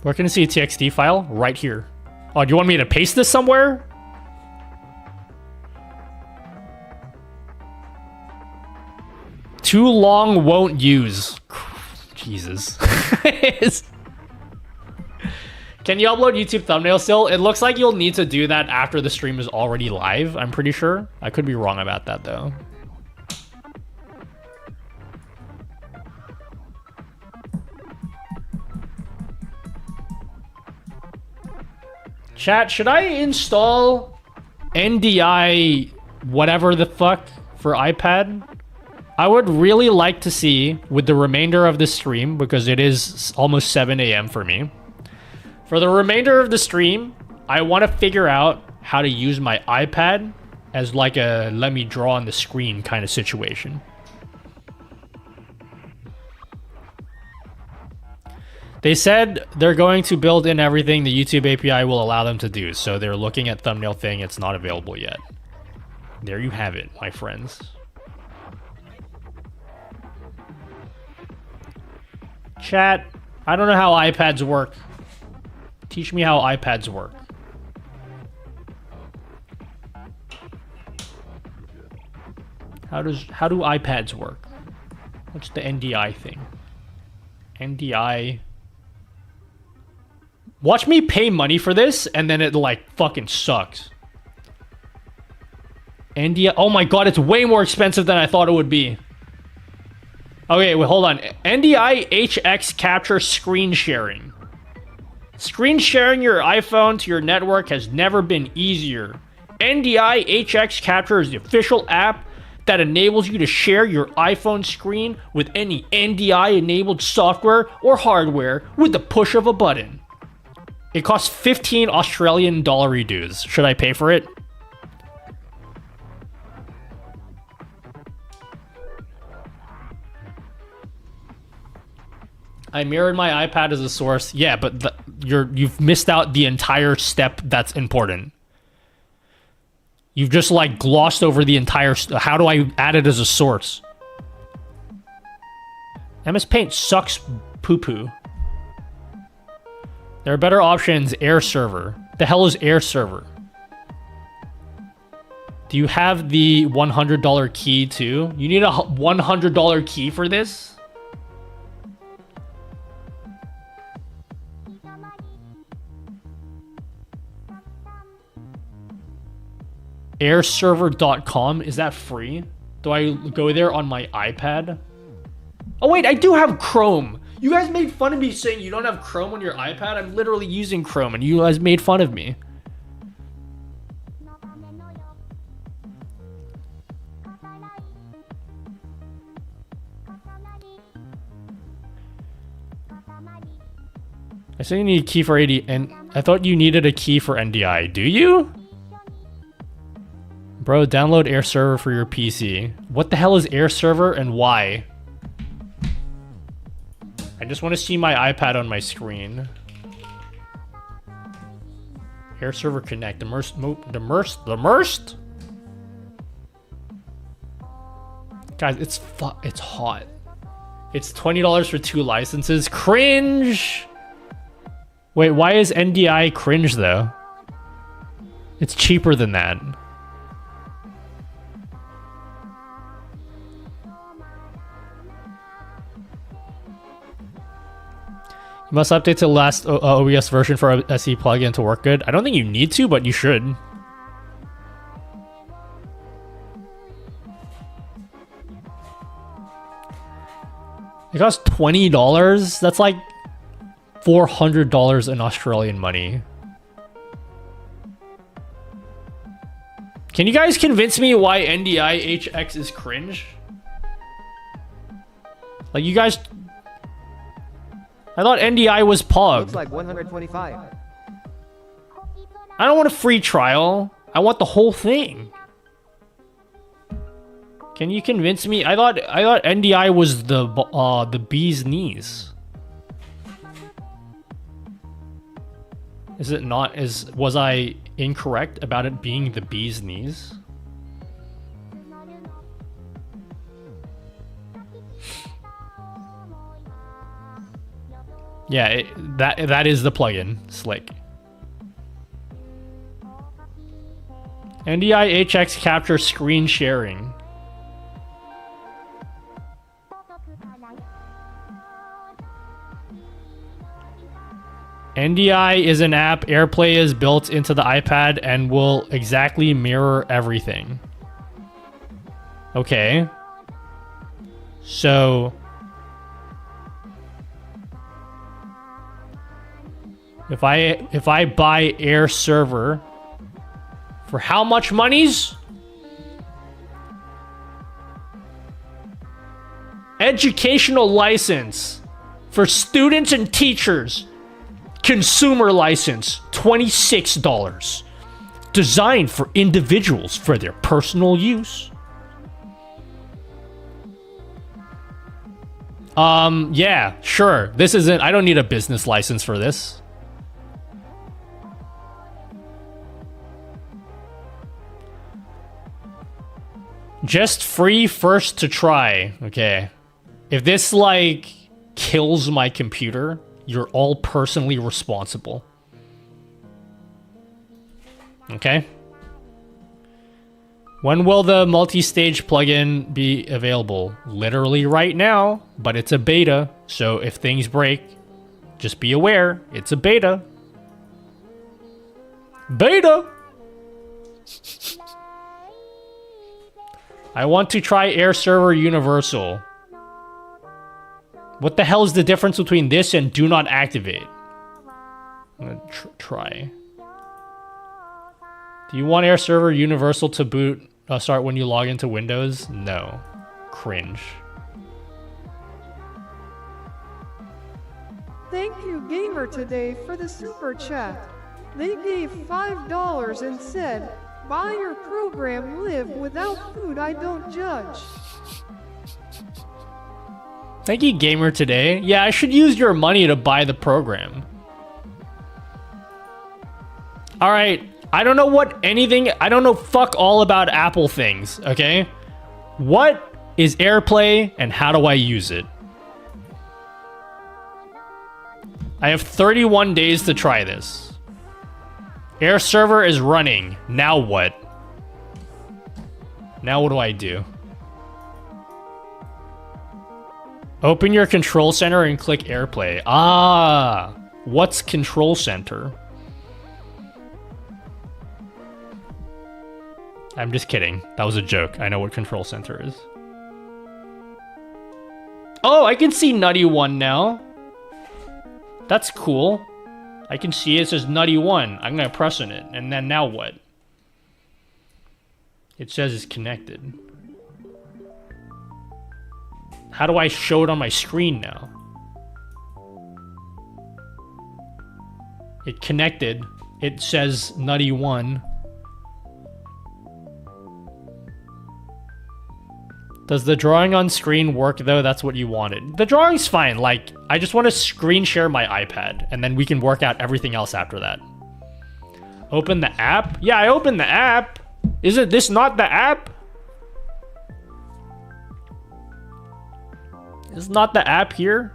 Where can I see a TXT file? Right here. Oh, do you want me to paste this somewhere? Too long won't use. Jesus. Can you upload YouTube thumbnail still? It looks like you'll need to do that after the stream is already live, I'm pretty sure. I could be wrong about that though. Chat, should I install NDI whatever the fuck for iPad? I would really like to see with the remainder of the stream, because it is almost 7 a.m. for me. For the remainder of the stream, I want to figure out how to use my iPad as like a let me draw on the screen kind of situation. They said they're going to build in everything the YouTube API will allow them to do, so they're looking at thumbnail thing. It's not available yet. There you have it, my friends. Chat, I don't know how iPads work. Teach me how iPads work. How do iPads work? What's the NDI thing? NDI. Watch me pay money for this, and then it like fucking sucks. NDI. Oh my god, it's way more expensive than I thought it would be. Okay, wait, hold on. NDI HX capture screen sharing. Screen sharing your iPhone to your network has never been easier. NDI HX Capture is the official app that enables you to share your iPhone screen with any NDI-enabled software or hardware with the push of a button. It costs 15 Australian dollar dues. Should I pay for it? I mirrored my iPad as a source. Yeah, but you've missed out the entire step that's important. You've just like glossed over the entire... How do I add it as a source? MS Paint sucks poo-poo. There are better options. Air Server. The hell is Air Server? Do you have the $100 key too? You need a $100 key for this? Airserver.com, is that free? Do I go there on my iPad? Oh wait, I do have Chrome. You guys made fun of me saying you don't have Chrome on your iPad. I'm literally using Chrome and you guys made fun of me. I say you need a key for AD, and I thought you needed a key for NDI. Do you? Bro, download Air Server for your PC. What the hell is Air Server and why? I just want to see my iPad on my screen. Air Server Connect. Immersed. Guys, it's hot. It's $20 for 2 licenses. Cringe! Wait, why is NDI cringe though? It's cheaper than that. You must update to the last OBS version for a SE plugin to work good. I don't think you need to, but you should. It costs $20? That's like $400 in Australian money. Can you guys convince me why NDI HX is cringe? Like, you guys... I thought NDI was Pog. Looks like 125. I don't want a free trial. I want the whole thing. Can you convince me? I thought NDI was the bee's knees. Is it not? Was I incorrect about it being the bee's knees? Yeah, that is the plugin. Slick. NDI HX Capture screen sharing. NDI is an app. AirPlay is built into the iPad and will exactly mirror everything. Okay. So... If I buy Air Server for how much monies? Educational license for students and teachers. Consumer license, $26. Designed for individuals for their personal use. Yeah, sure. This isn't, I don't need a business license for this. Just free first to try. Okay. If this, like, kills my computer, you're all personally responsible. Okay. When will the multi-stage plugin be available? Literally right now, but it's a beta. So if things break, just be aware. It's a beta. Beta! I want to try Air Server Universal. What the hell is the difference between this and do not activate? Try. Do you want Air Server Universal to boot start when you log into Windows? No. Cringe. Thank you, Gamer Today, for the super chat. They gave $5 and said, buy your program, live without food, I don't judge. Thank you, Gamer Today. Yeah, I should use your money to buy the program. Alright, I don't know I don't know fuck all about Apple things, okay? What is AirPlay and how do I use it? I have 31 days to try this. Air server is running. Now what? Now what do I do? Open your control center and click AirPlay. Ah, what's control center? I'm just kidding. That was a joke. I know what control center is. Oh, I can see Nutty One now. That's cool. I can see it says Nutty One. I'm gonna press on it, and then now what? It says it's connected. How do I show it on my screen now? It connected. It says Nutty One. Does the drawing on screen work though? That's what you wanted. The drawing's fine. Like, I just want to screen share my iPad and then we can work out everything else after that. Open the app? Yeah, I opened the app. Isn't this not the app? Is not the app here?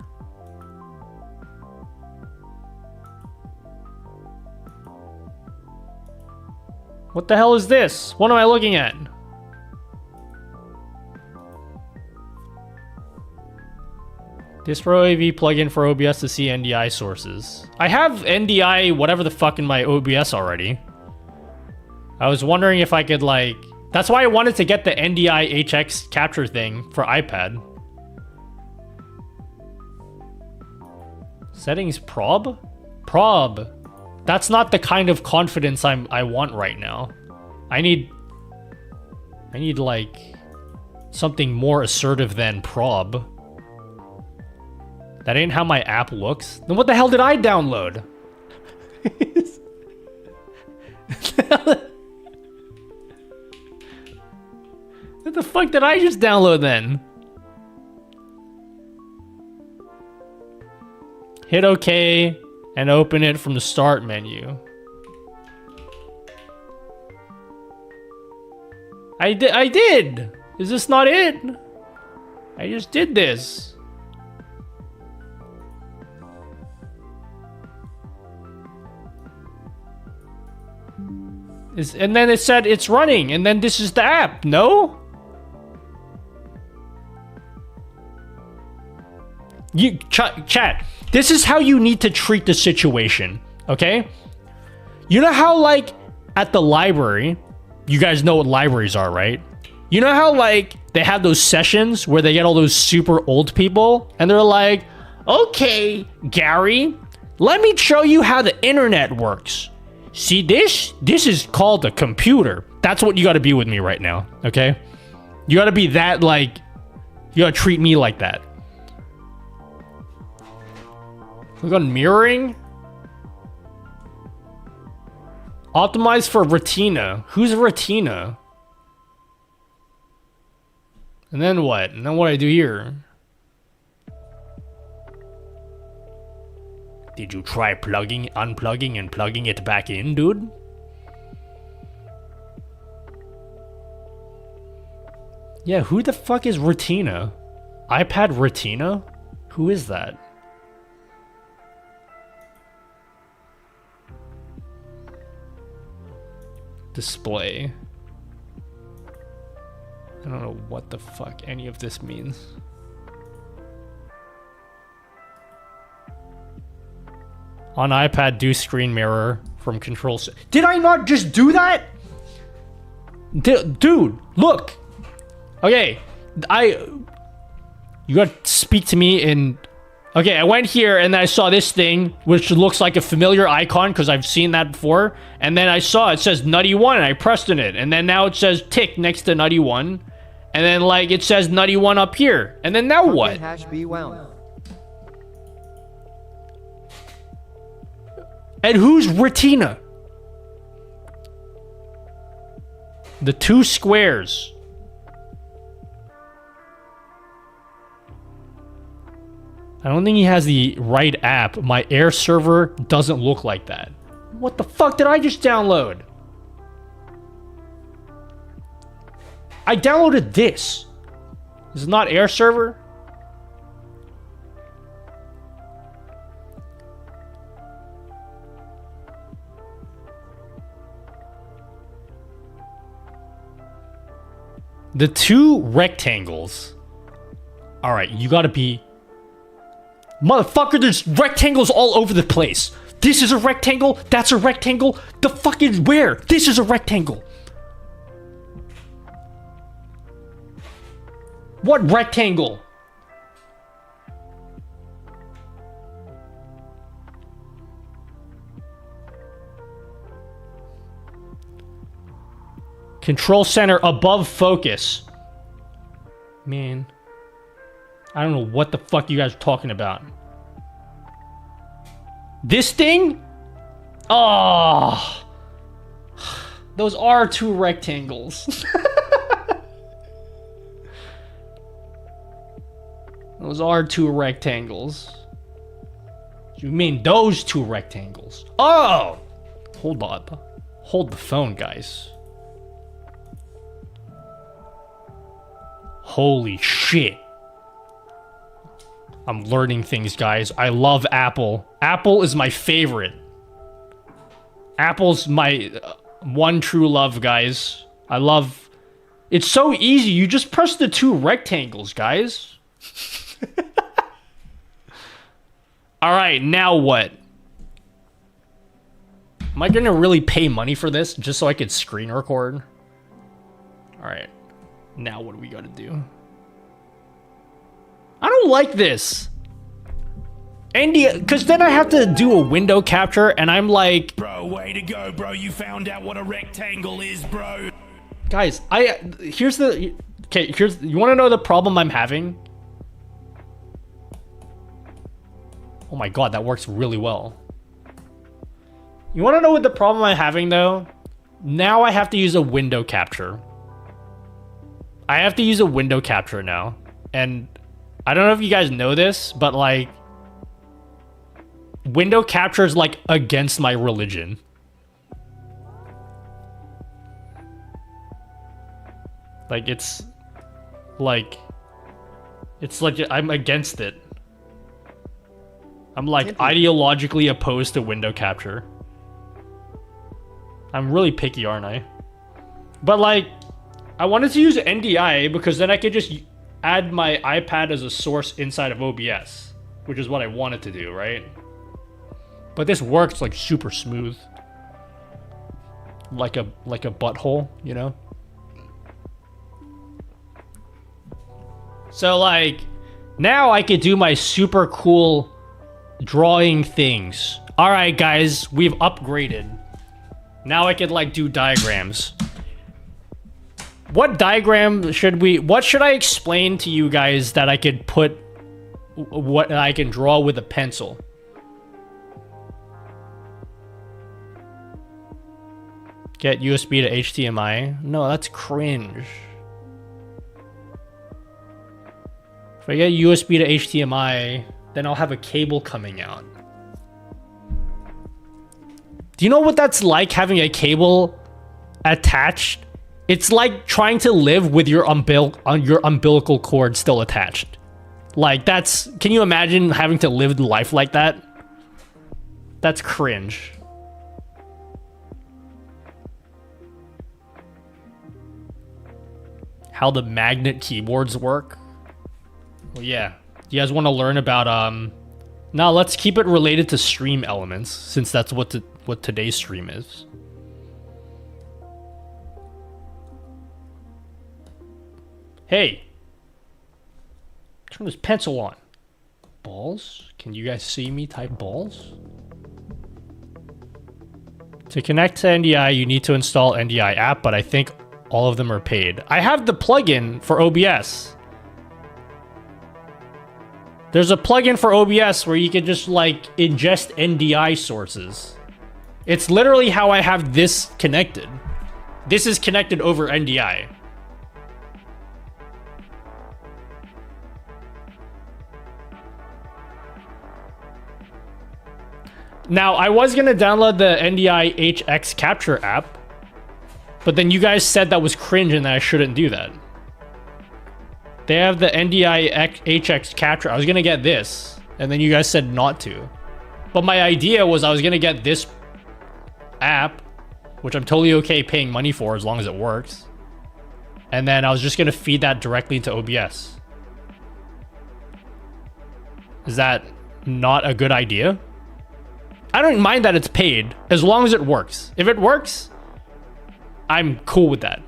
What the hell is this? What am I looking at? Distro AV plugin for OBS to see NDI sources. I have NDI whatever the fuck in my OBS already. I was wondering if I could like... That's why I wanted to get the NDI HX capture thing for iPad. Settings prob? Prob. That's not the kind of confidence I want right now. I need like something more assertive than prob. That ain't how my app looks. Then what the hell did I download? What the fuck did I just download then? Hit OK and open it from the start menu. I did! Is this not it? I just did this. And then it said it's running, and then this is the app, no? Chat, this is how you need to treat the situation, okay? You know how, like, at the library, you guys know what libraries are, right? You know how, like, they have those sessions where they get all those super old people, and they're like, okay, Gary, let me show you how the internet works. See, this is called a computer. That's what you gotta be with me right now, okay? You gotta be that, like, you gotta treat me like that. Click on mirroring. Optimize for retina. Who's retina? And then what? And then what do I do here? Did you try unplugging and plugging it back in, dude? Yeah, who the fuck is Retina? iPad Retina? Who is that? Display. I don't know what the fuck any of this means. On iPad, do screen mirror from control. Did I not just do that? Dude, look. Okay, you gotta speak to me in Okay, I went here and then I saw this thing, which looks like a familiar icon because I've seen that before. And then I saw it says Nutty 1 and I pressed on it. And then now it says tick next to Nutty 1. And then like it says Nutty 1 up here. And then now what? Hash be wound. And who's Retina? The 2 squares. I don't think he has the right app. My Air server doesn't look like that. What the fuck did I just download? I downloaded this. Is it not Air server? The 2 rectangles. Alright, you gotta be... Motherfucker, there's rectangles all over the place. This is a rectangle. That's a rectangle. The fuck is where? This is a rectangle. What rectangle? Control center above focus. Man. I don't know what the fuck you guys are talking about. This thing? Oh. Those are 2 rectangles. Those are 2 rectangles. You mean those 2 rectangles? Oh! Hold up. Hold the phone, guys. Holy shit. I'm learning things, guys. I love Apple. Apple is my favorite. Apple's my one true love, guys. I love... It's so easy. You just press the 2 rectangles, guys. Alright, now what? Am I gonna really pay money for this just so I could screen record? Alright. Now what do we gotta do? I don't like this. Because then I have to do a window capture and I'm like... Bro, way to go, bro. You found out what a rectangle is, bro. Guys, here's the... Okay, you want to know the problem I'm having? Oh my god, that works really well. You want to know what the problem I'm having, though? Now I have to use a window capture. I have to use a window capture now. And I don't know if you guys know this, but like... Window capture is like against my religion. Like it's like I'm against it. I'm like ideologically opposed to window capture. I'm really picky, aren't I? But like I wanted to use NDI because then I could just add my iPad as a source inside of OBS, which is what I wanted to do, right? But this works like super smooth. Like a butthole, you know? So like now I could do my super cool drawing things. All right, guys, we've upgraded. Now I could like do diagrams. What diagram what should I explain to you guys that I could put what I can draw with a pencil? Get USB to HDMI? No, that's cringe. If I get USB to HDMI, then I'll have a cable coming out. Do you know what that's like, having a cable attached? It's like trying to live with your umbilical cord still attached. Like, that's... Can you imagine having to live life like that? That's cringe. How the magnet keyboards work? Well, yeah. You guys want to learn about, Now, let's keep it related to StreamElements, since that's what today's stream is. Hey! Turn this pencil on. balls? Can you guys see me type balls? To connect to NDI, you need to install NDI app, but I think all of them are paid. I have the plugin for OBS. There's a plugin for OBS where you can just like ingest NDI sources. It's literally how I have this connected. This is connected over NDI. Now, I was going to download the NDI HX Capture app, but then you guys said that was cringe and that I shouldn't do that. They have the NDI HX Capture. I was going to get this, and then you guys said not to. But my idea was I was going to get this app, which I'm totally okay paying money for as long as it works. And then I was just going to feed that directly into OBS. Is that not a good idea? I don't mind that it's paid as long as it works. If it works, I'm cool with that.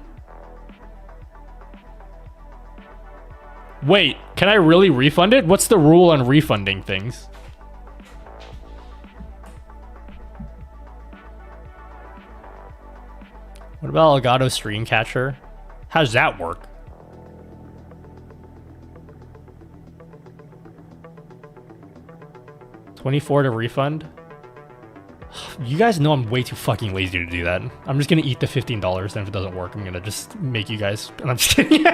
Wait, can I really refund it? What's the rule on refunding things? What about Elgato Stream Catcher? How does that work? $24 to refund? You guys know I'm way too fucking lazy to do that. I'm just gonna eat the $15, and if it doesn't work, I'm gonna just make you guys... And I'm just kidding.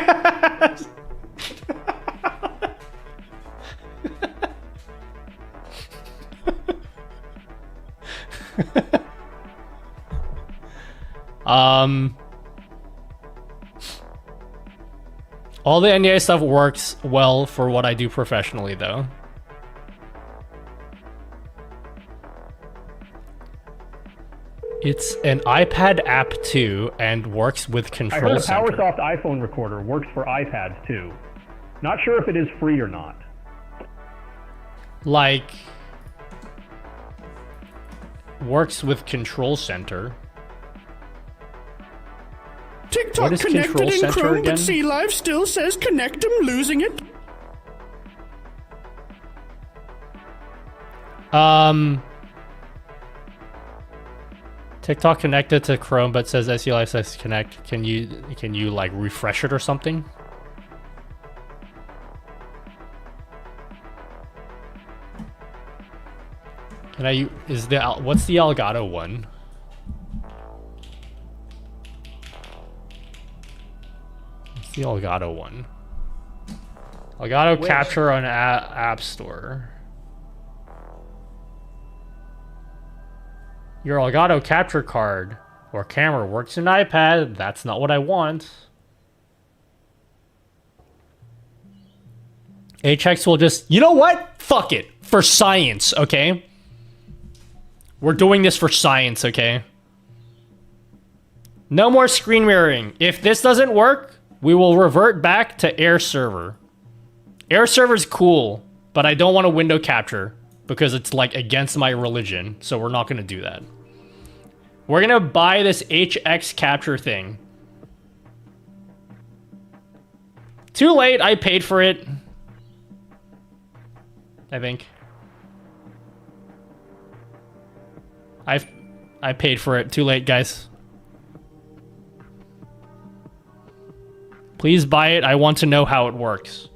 All the NDI stuff works well for what I do professionally, though. It's an iPad app too, and works with Control I heard a Center. PowerSoft iPhone recorder works for iPads too. Not sure if it is free or not. Like, works with Control Center. TikTok What is connected Control in Center Chrome, again? but C Live still says connect. I'm losing it. TikTok connected to Chrome, but says SE Live says connect. Can you like refresh it or something? Can I? What's the Elgato one? What's the Elgato one? Elgato Capture on App Store. Your Elgato capture card or camera works in iPad. That's not what I want. HX will just... You know what? Fuck it. For science, okay? We're doing this for science, okay? No more screen mirroring. If this doesn't work, we will revert back to Air Server. Air Server's cool, but I don't want a window capture because it's like against my religion, so we're not going to do that. We're going to buy this HX capture thing. Too late, I paid for it. I think. I paid for it. Too late, guys. Please buy it. I want to know how it works.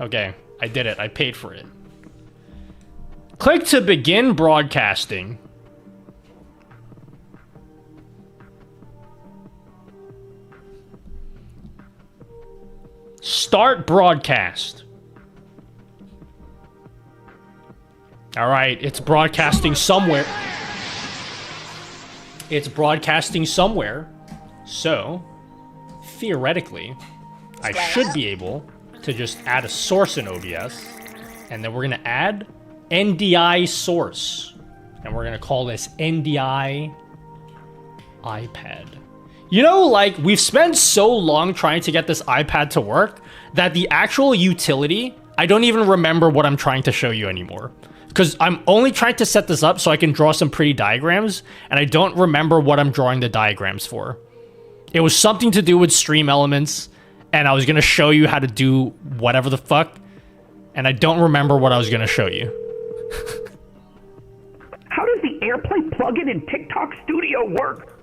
Okay, I did it. I paid for it. Click to begin broadcasting. Start broadcast. All right, it's broadcasting somewhere. It's broadcasting somewhere. So, theoretically, I should be able to just add a source in OBS. And then we're going to add NDI source. And we're going to call this NDI iPad. You know, like, we've spent so long trying to get this iPad to work that the actual utility, I don't even remember what I'm trying to show you anymore. Because I'm only trying to set this up so I can draw some pretty diagrams, and I don't remember what I'm drawing the diagrams for. It was something to do with StreamElements, and I was going to show you how to do whatever the fuck. And I don't remember what I was gonna show you. How does the AirPlay plugin in TikTok Studio work?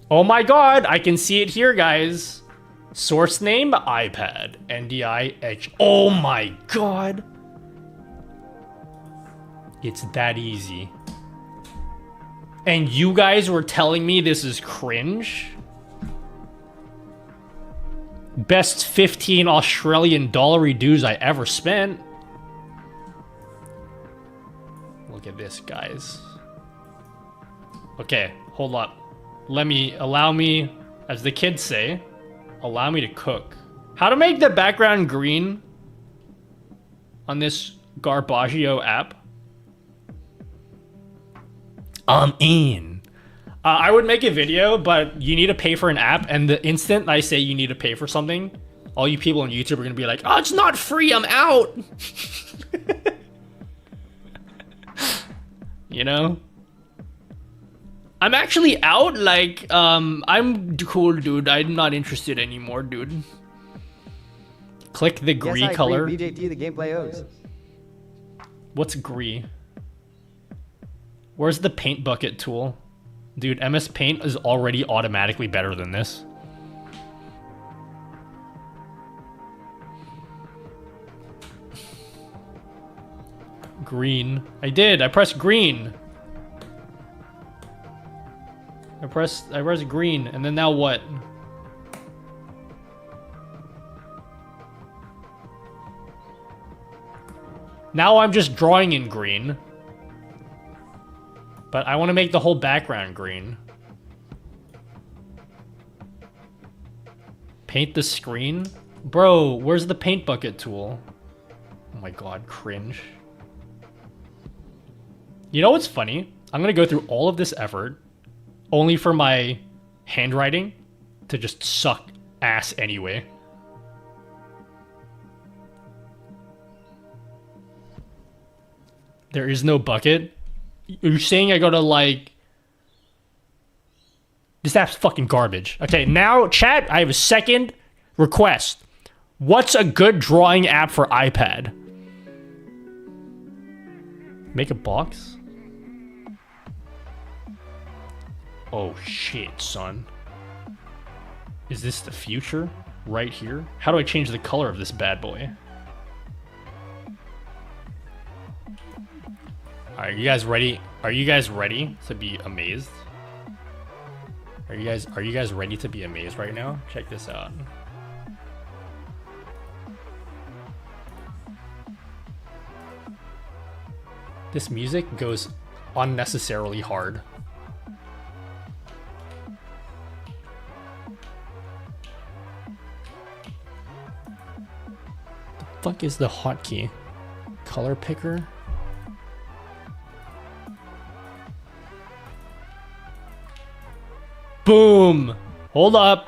Oh my god, I can see it here, guys. Source name, iPad. NDI. Oh my god. It's that easy. And you guys were telling me this is cringe? Best 15 Australian dollar dues I ever spent. Look at this, guys. Okay, hold up. Allow me, as the kids say, allow me to cook. How to make the background green on this Garbaggio app? I'm in. I would make a video, but you need to pay for an app, and the instant I say you need to pay for something, all you people on YouTube are gonna be like, oh, it's not free, I'm out. You know? I'm actually out, like, I'm cool, dude. I'm not interested anymore, dude. Click the green color. BJT the gameplay O's. What's green? Where's the paint bucket tool? Dude, MS Paint is already automatically better than this. Green. I did. I pressed green. I pressed green, and then now what? Now I'm just drawing in green. But I want to make the whole background green. Paint the screen? Bro, where's the paint bucket tool? Oh my god, cringe. You know what's funny? I'm gonna go through all of this effort only for my handwriting to just suck ass anyway. There is no bucket? You're saying I gotta, like... This app's fucking garbage. Okay, now, chat, I have a second request. What's a good drawing app for iPad? Make a box? Oh, shit, son. Is this the future? Right here? How do I change the color of this bad boy? Are you guys ready? Are you guys ready to be amazed? Are you guys ready to be amazed right now? Check this out. This music goes unnecessarily hard. The fuck is the hotkey? Color picker? Boom! Hold up.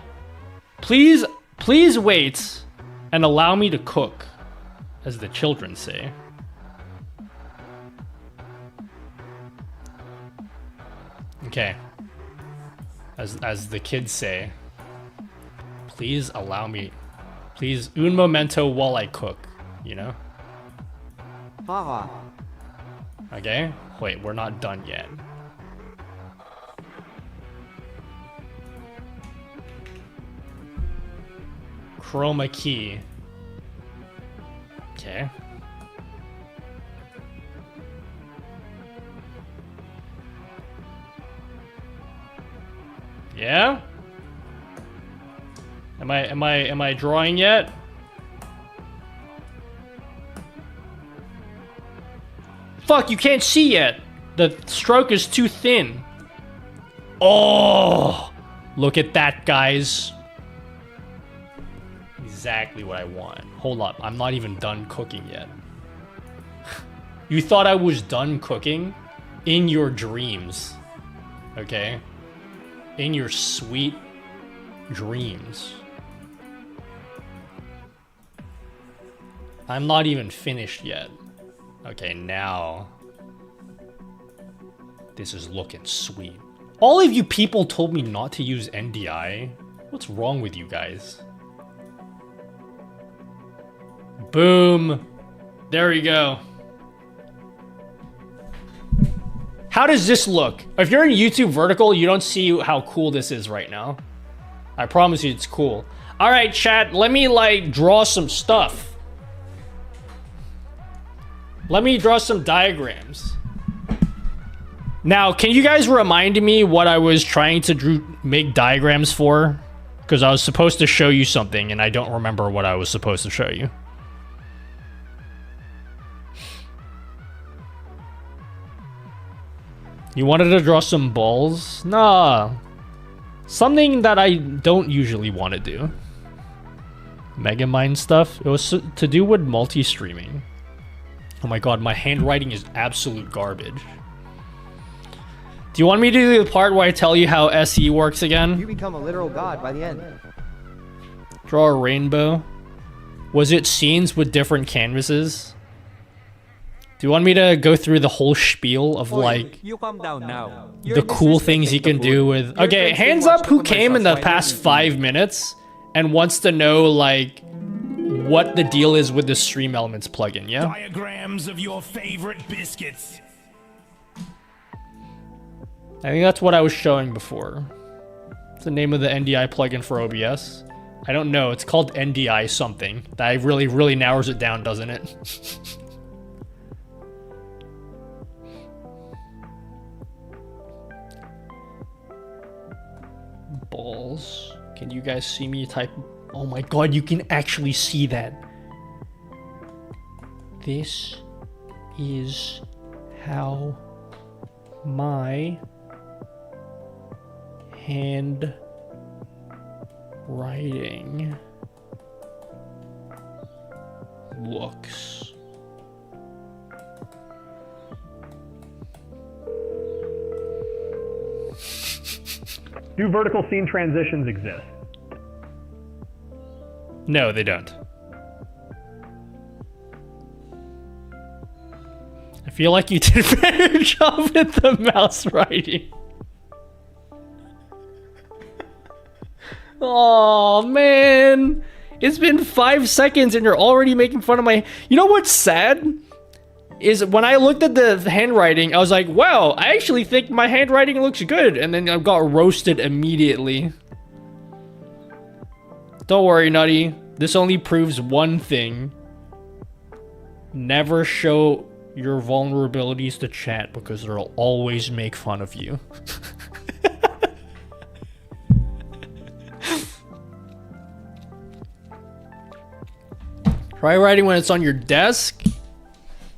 Please wait and allow me to cook, as the children say. Okay. As the kids say. Please allow me. Please, un momento while I cook, you know? Haha. Okay? Wait, we're not done yet. Chroma key. Okay. Yeah? Am I drawing yet? Fuck, you can't see yet. The stroke is too thin. Oh! Look at that, guys. Exactly what I want. Hold up, I'm not even done cooking yet. You thought I was done cooking? In your dreams. Okay? In your sweet dreams. I'm not even finished yet. Okay, now. This is looking sweet. All of you people told me not to use NDI. What's wrong with you guys? Boom. There we go. How does this look? If you're in YouTube vertical, you don't see how cool this is right now. I promise you it's cool. All right, chat, let me like draw some stuff. Let me draw some diagrams. Now, can you guys remind me what I was trying to make diagrams for? Because I was supposed to show you something and I don't remember what I was supposed to show you. You wanted to draw some balls? Nah. Something that I don't usually want to do. Megamind stuff. It was to do with multi-streaming. Oh my god, my handwriting is absolute garbage. Do you want me to do the part where I tell you how SE works again? You become a literal god by the end. Draw a rainbow. Was it scenes with different canvases? Do you want me to go through the whole spiel of like You calm down now. the cool things you can do with... Okay, hands up who came in the past 5 minutes and wants to know like what the deal is with the StreamElements plugin, yeah? Diagrams of your favorite biscuits. I think that's what I was showing before. It's the name of the NDI plugin for OBS. I don't know, it's called NDI something. That really narrows it down, doesn't it? Balls. Can you guys see me type? Oh my god, you can actually see that. This is how my handwriting looks. Do vertical scene transitions exist? No, they don't. I feel like you did a better job with the mouse writing. Oh man, it's been 5 seconds and you're already making fun of my... You know what's sad? Is when I looked at the handwriting, I was like, wow, I actually think my handwriting looks good. And then I got roasted immediately. Don't worry, Nutty. This only proves one thing. Never show your vulnerabilities to chat because they'll always make fun of you. Try writing when it's on your desk.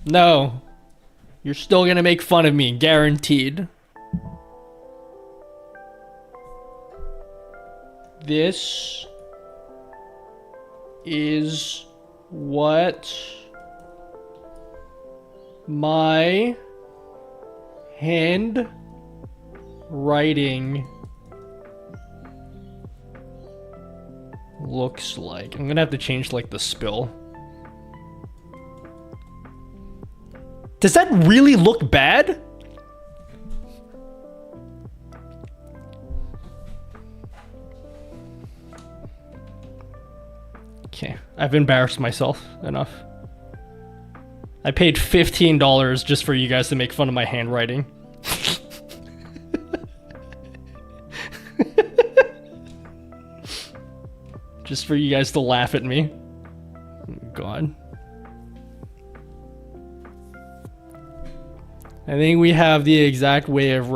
No. You're still gonna make fun of me, guaranteed. This is what my handwriting looks like. I'm gonna have to change like the spill. Does that really look bad? Okay, I've embarrassed myself enough. I paid $15 just for you guys to make fun of my handwriting. Just for you guys to laugh at me. Oh, God. I think we have the exact way of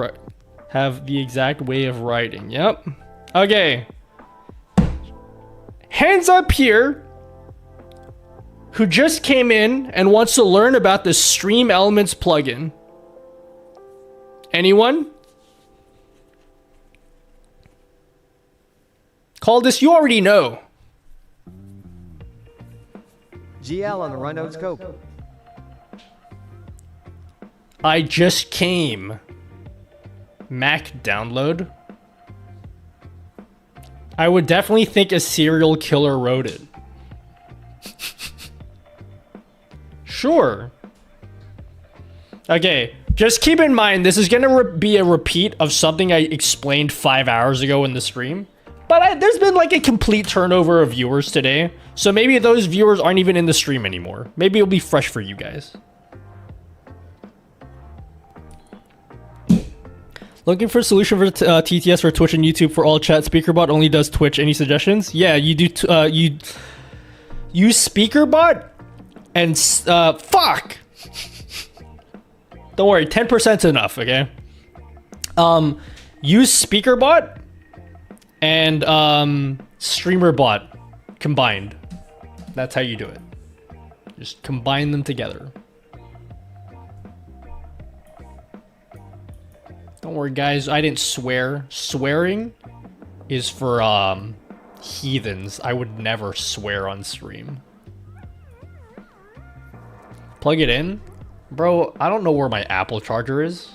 writing. Yep. Okay. Hands up here who just came in and wants to learn about the StreamElements plugin. Anyone? Call this, you already know. GL on the rundown scope. I just came. Mac download. I would definitely think a serial killer wrote it. Sure. Okay, just keep in mind, this is gonna be a repeat of something I explained 5 hours ago in the stream. But there's been like a complete turnover of viewers today. So maybe those viewers aren't even in the stream anymore. Maybe it'll be fresh for you guys. Looking for a solution for TTS for Twitch and YouTube for all chat. SpeakerBot only does Twitch. Any suggestions? Yeah, you do. You use SpeakerBot and fuck. Don't worry, 10%'s enough. Okay. Use SpeakerBot and StreamerBot combined. That's how you do it. Just combine them together. Don't worry, guys. I didn't swear. Swearing is for heathens. I would never swear on stream. Plug it in, bro. I don't know where my Apple charger is.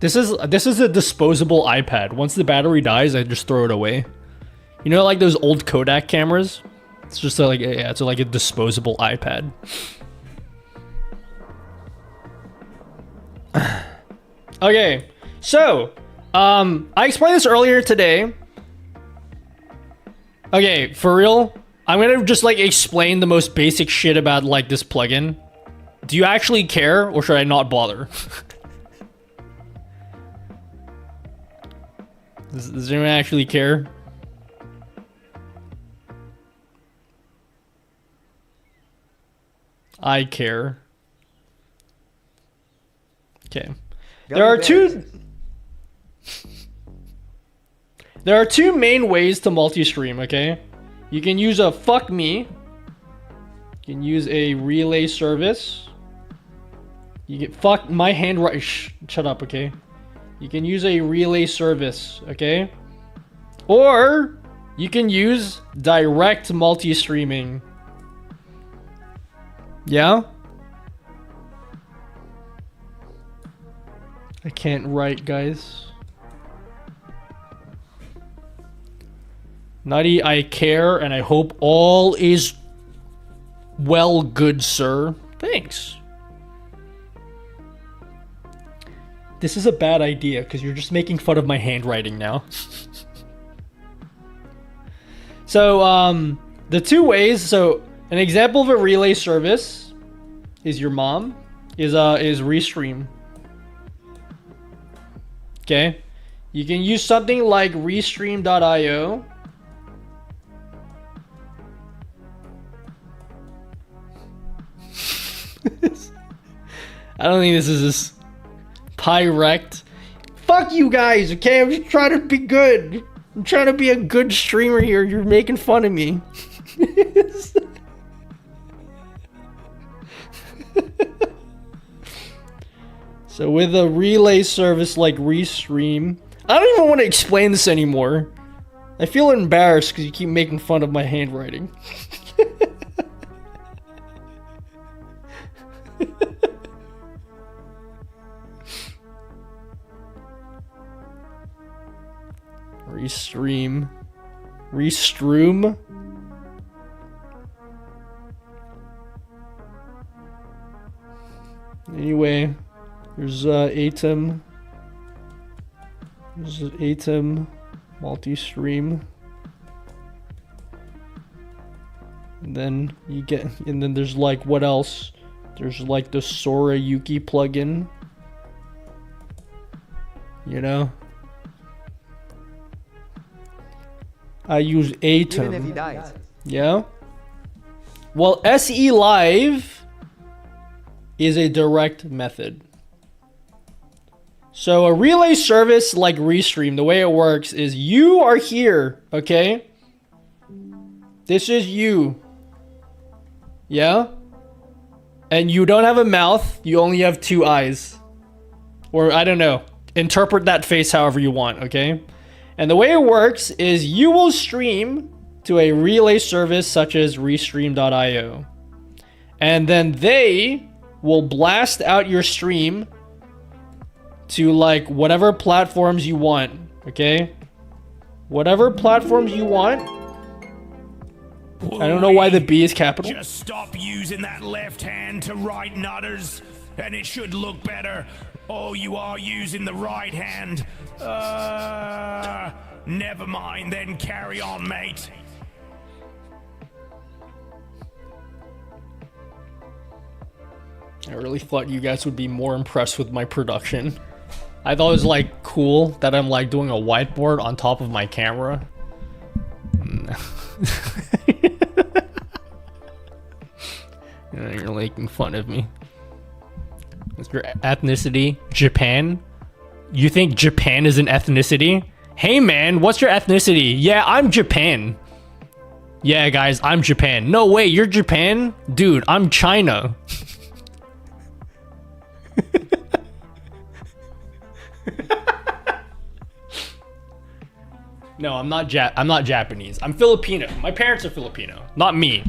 This is a disposable iPad. Once the battery dies, I just throw it away. You know, like those old Kodak cameras. It's just like it's like a disposable iPad. Okay. So, I explained this earlier today. Okay, for real, I'm gonna just like explain the most basic shit about like this plugin. Do you actually care, or should I not bother? Does anyone actually care? I care. Okay. There are two main ways to multi-stream, okay? You can use a fuck me. You can use a relay service. You get fuck my handwriting. Shut up, okay? You can use a relay service, okay? Or you can use direct multi-streaming. Yeah? I can't write, guys. Nutty, I care, and I hope all is well, good sir. Thanks. This is a bad idea, because you're just making fun of my handwriting now. So, the two ways, so, an example of a relay service is your mom, is Restream. Okay? You can use something like Restream.io. I don't think this is this Pyrect. Fuck you guys, okay? I'm just trying to be good. I'm trying to be a good streamer here. You're making fun of me. So with a relay service like Restream, I don't even want to explain this anymore. I feel embarrassed because you keep making fun of my handwriting. Restream. Anyway, there's Atom. There's Atom Multistream. And then you get, and then there's like, what else? There's like the Sora Yuki plugin. You know? I use Atom. Even if he dies. Yeah? Well, SE Live is a direct method. So a relay service like Restream, the way it works is you are here, okay? This is you. Yeah? And you don't have a mouth, you only have two eyes. Or I don't know. Interpret that face however you want, okay? And the way it works is you will stream to a relay service such as Restream.io. And then they will blast out your stream to like whatever platforms you want, okay? Whatever platforms you want. I don't know why the B is capital. Just stop using that left hand to write nutters, and it should look better. Oh, you are using the right hand. Never mind, then carry on, mate. I really thought you guys would be more impressed with my production. I thought it was like cool that I'm like doing a whiteboard on top of my camera. You're making fun of me. What's your ethnicity? Japan? You think Japan is an ethnicity? Hey man, what's your ethnicity? Yeah, I'm Japan. Yeah guys, I'm Japan. No way, you're Japan? Dude, I'm China. No, I'm not Japanese. I'm Filipino. My parents are Filipino. Not me.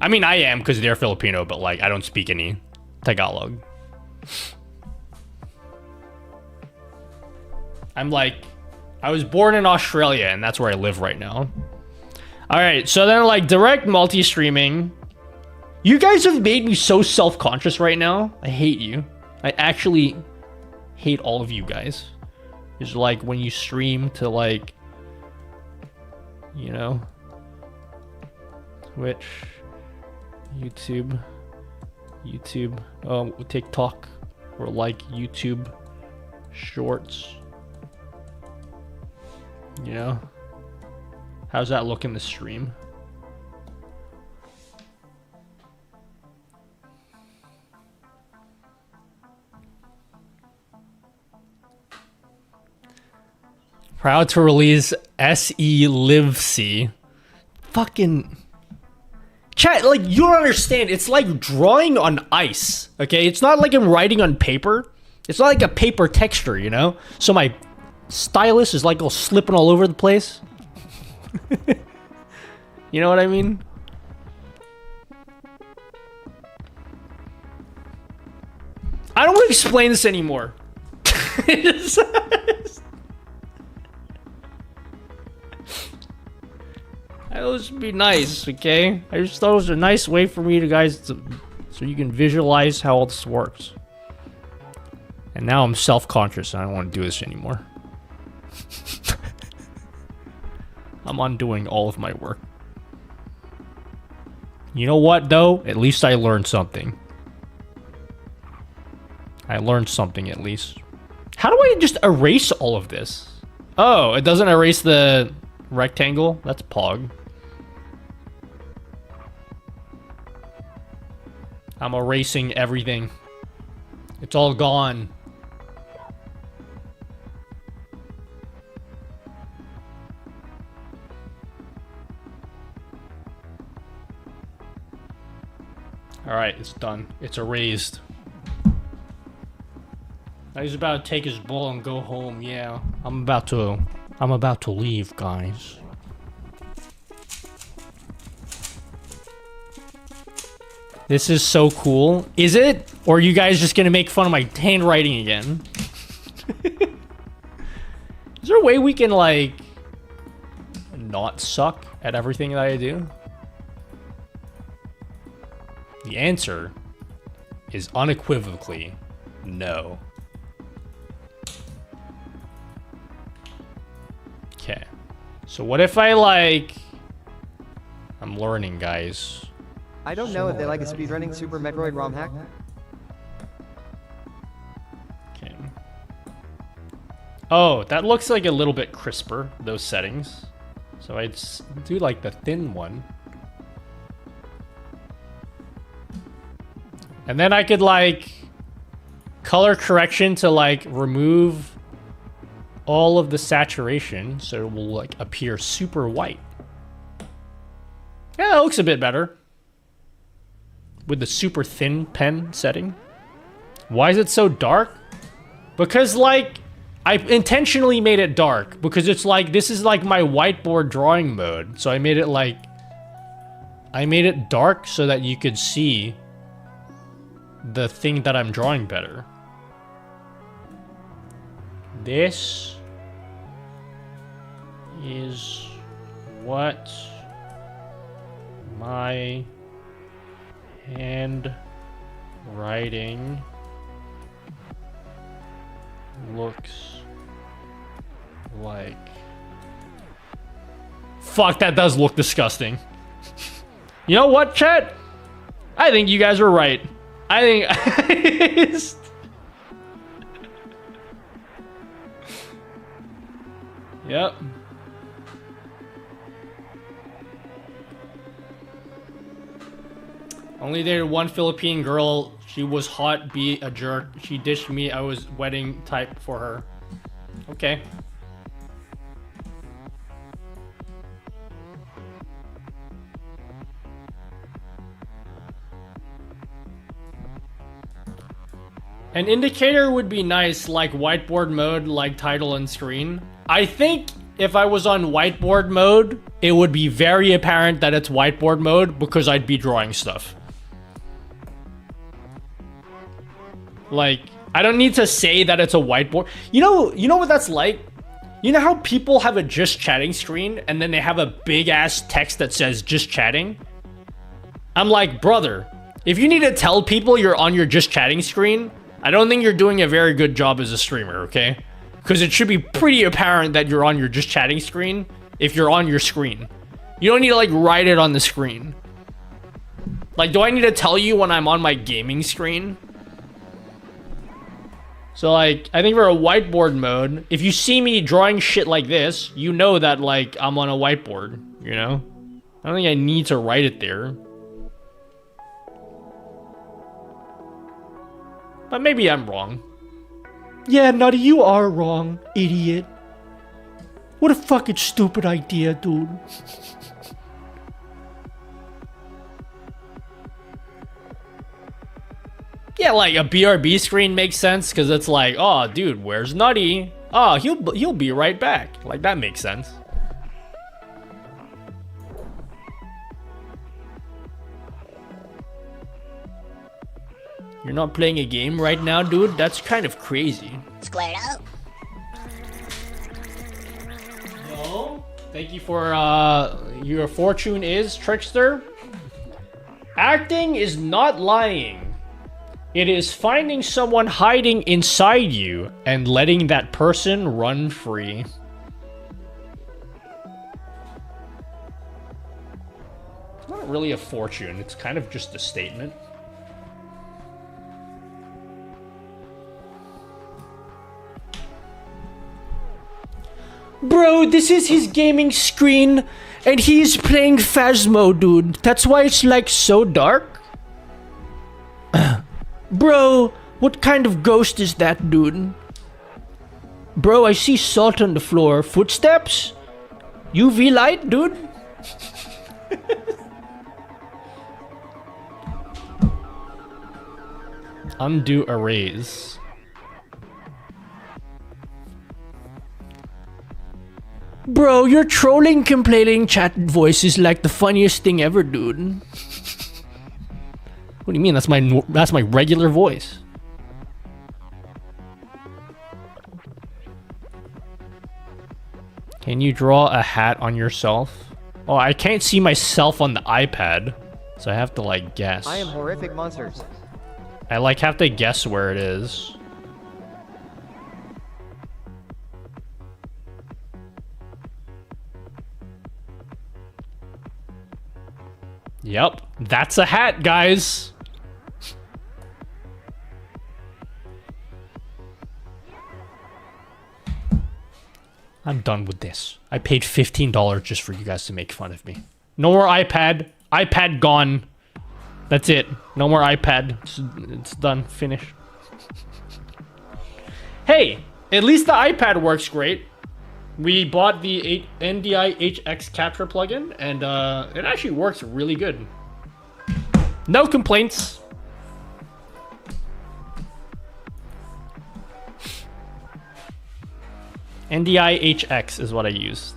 I mean, I am because they're Filipino, but like, I don't speak any Tagalog. I'm like, I was born in Australia and that's where I live right now. Alright, so then like direct multi-streaming. You guys have made me so self-conscious right now. I hate you. I actually hate all of you guys. It's like when you stream to like, you know, Twitch, YouTube, TikTok, or like YouTube Shorts. You know, how's that look in the stream? Proud to release SE Livesy. Fucking chat, like you don't understand. It's like drawing on ice. Okay, it's not like I'm writing on paper. It's not like a paper texture, you know. So my stylus is like all slipping all over the place. You know what I mean? I don't want to explain this anymore. Those would be nice, okay? I just thought it was a nice way for me to so you can visualize how all this works. And now I'm self-conscious and I don't want to do this anymore. I'm undoing all of my work. You know what, though? At least I learned something. I learned something, at least. How do I just erase all of this? Oh, it doesn't erase the rectangle? That's Pog. I'm erasing everything. It's all gone. Alright, it's done. It's erased. Now he's about to take his ball and go home. Yeah, I'm about to leave, guys. This is so cool. Is it? Or are you guys just gonna make fun of my handwriting again? Is there a way we can, like, not suck at everything that I do? The answer is unequivocally no. Okay. So what if I, like... I'm learning, guys. I don't know if they like a speedrunning Super Metroid ROM hack. Okay. Oh, that looks like a little bit crisper, those settings. So I'd do like the thin one. And then I could like color correction to like remove all of the saturation so it will like appear super white. Yeah, that looks a bit better. With the super thin pen setting. Why is it so dark? Because like I intentionally made it dark because it's like this is like my whiteboard drawing mode. So I made it like dark so that you could see the thing that I'm drawing better. This is what my handwriting looks like. Fuck, that does look disgusting. You know what, chat? I think you guys are right. I think... Yep. Only dated one Philippine girl. She was hot, be a jerk. She dished me. I was wedding type for her. Okay. An indicator would be nice, like whiteboard mode, like title and screen. I think if I was on whiteboard mode, it would be very apparent that it's whiteboard mode because I'd be drawing stuff. Like, I don't need to say that it's a whiteboard. You know what that's like? You know how people have a just chatting screen and then they have a big ass text that says just chatting? I'm like, brother, if you need to tell people you're on your just chatting screen, I don't think you're doing a very good job as a streamer, okay? Because it should be pretty apparent that you're on your just chatting screen if you're on your screen. You don't need to like write it on the screen. Like, do I need to tell you when I'm on my gaming screen? So like, I think for a whiteboard mode, if you see me drawing shit like this, you know that like I'm on a whiteboard, you know? I don't think I need to write it there. But maybe I'm wrong. Yeah, Nutty, you are wrong, idiot. What a fucking stupid idea, dude. Yeah, like a BRB screen makes sense because it's like, oh, dude, where's Nutty? Oh, he'll be right back. Like, that makes sense. You're not playing a game right now, dude? That's kind of crazy. Squared out. No. Thank you for, your fortune is, Trickster. Acting is not lying. It is finding someone hiding inside you and letting that person run free. It's not really a fortune. It's kind of just a statement. Bro, this is his gaming screen, and he's playing Phasmo, dude. That's why it's like so dark. Bro, what kind of ghost is that, dude? Bro, I see salt on the floor. Footsteps? UV light, dude? Undo erase. Bro, your trolling, complaining chat voice is like the funniest thing ever, dude. What do you mean? That's my regular voice. Can you draw a hat on yourself? Oh, I can't see myself on the iPad, so I have to like guess. I am horrific monsters. I like have to guess where it is. Yep, that's a hat, guys. I'm done with this. I paid $15 just for you guys to make fun of me. No more iPad. iPad gone. That's it. No more iPad. It's done. Finished. Hey, at least the iPad works great. We bought the NDI HX capture plugin, and it actually works really good. No complaints. NDI HX is what I used.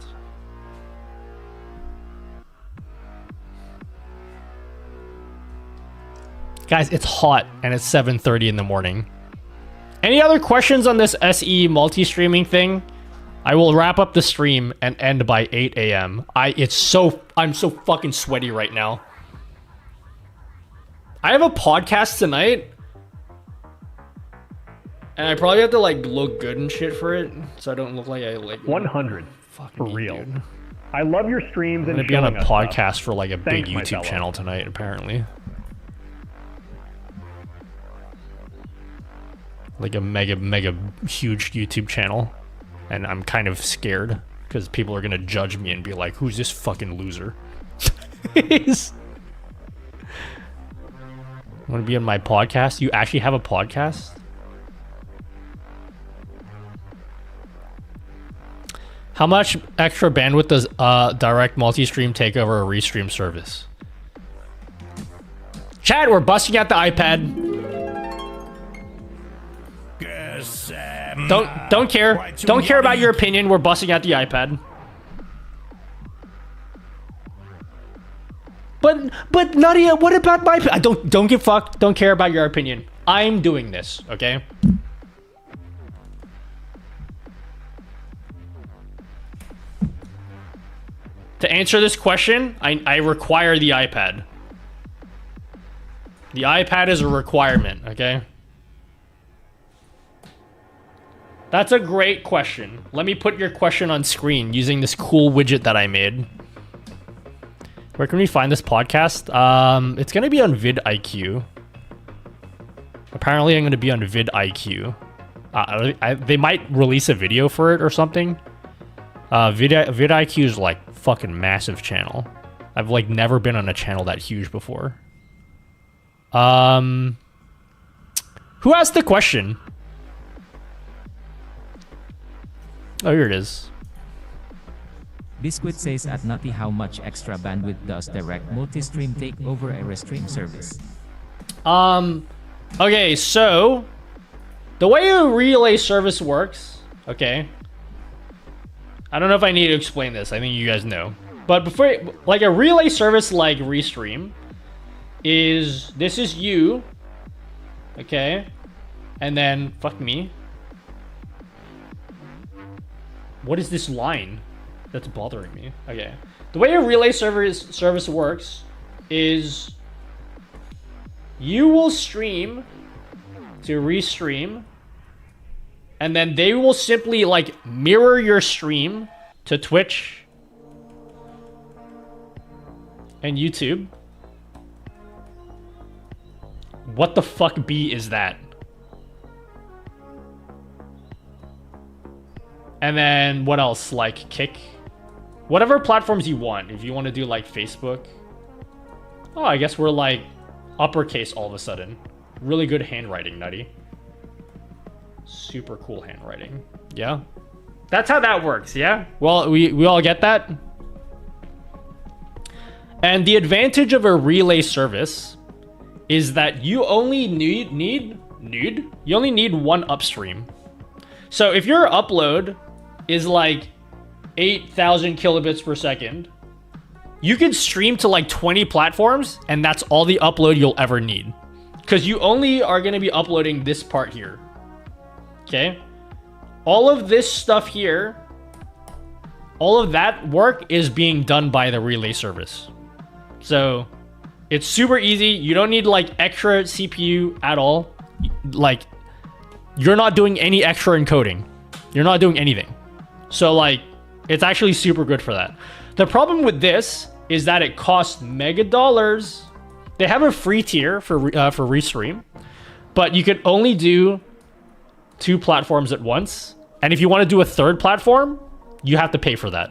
Guys, it's hot, and it's 7:30 in the morning. Any other questions on this SE multi-streaming thing? I will wrap up the stream and end by 8 a.m. I'm so fucking sweaty right now. I have a podcast tonight. And I probably have to like look good and shit for it. So I don't look like I like 100 for real. Dude. I love your streams I'm and gonna be on a showing us stuff. podcast for like a Thanks, big my YouTube fellow. channel tonight, apparently. Like a mega huge YouTube channel. And I'm kind of scared because people are gonna judge me and be like, who's this fucking loser? Want to be on my podcast? You actually have a podcast? How much extra bandwidth does direct multi-stream take over a restream service? Chat, we're busting out the iPad. Don't care. Don't care about your opinion. We're busting out the iPad. But Nadia, what about my? I don't give fuck. Don't care about your opinion. I'm doing this, okay? To answer this question, I require the iPad. The iPad is a requirement, okay? That's a great question. Let me put your question on screen using this cool widget that I made. Where can we find this podcast? It's going to be on vidIQ. Apparently, I'm going to be on vidIQ. They might release a video for it or something. vidIQ is like fucking massive channel. I've like never been on a channel that huge before. Who asked the question? Oh, here it is. Biscuit says at Nutty, how much extra bandwidth does direct multi-stream take over a restream service? Okay, so the way a relay service works, okay. I don't know if I need to explain this. I think you guys know. But before, like a relay service like Restream is, this is you, okay? And then, fuck me. What is this line that's bothering me? Okay. The way a relay service works is you will stream to Restream, and then they will simply like mirror your stream to Twitch and YouTube. What the fuck B is that? And then what else? Like Kick? Whatever platforms you want. If you want to do like Facebook. Oh, I guess we're like uppercase all of a sudden. Really good handwriting, Nutty. Super cool handwriting. Yeah? That's how that works, yeah? Well, we all get that? And the advantage of a relay service is that you only you only need one upstream. So if your upload is like 8,000 kilobits per second, you can stream to like 20 platforms and that's all the upload you'll ever need. Because you only are going to be uploading this part here. Okay? All of this stuff here, all of that work is being done by the relay service. So it's super easy. You don't need like extra CPU at all. Like, you're not doing any extra encoding. You're not doing anything. So like, it's actually super good for that. The problem with this is that it costs mega dollars. They have a free tier for Restream, but you can only do 2 platforms at once. And if you want to do a third platform, you have to pay for that.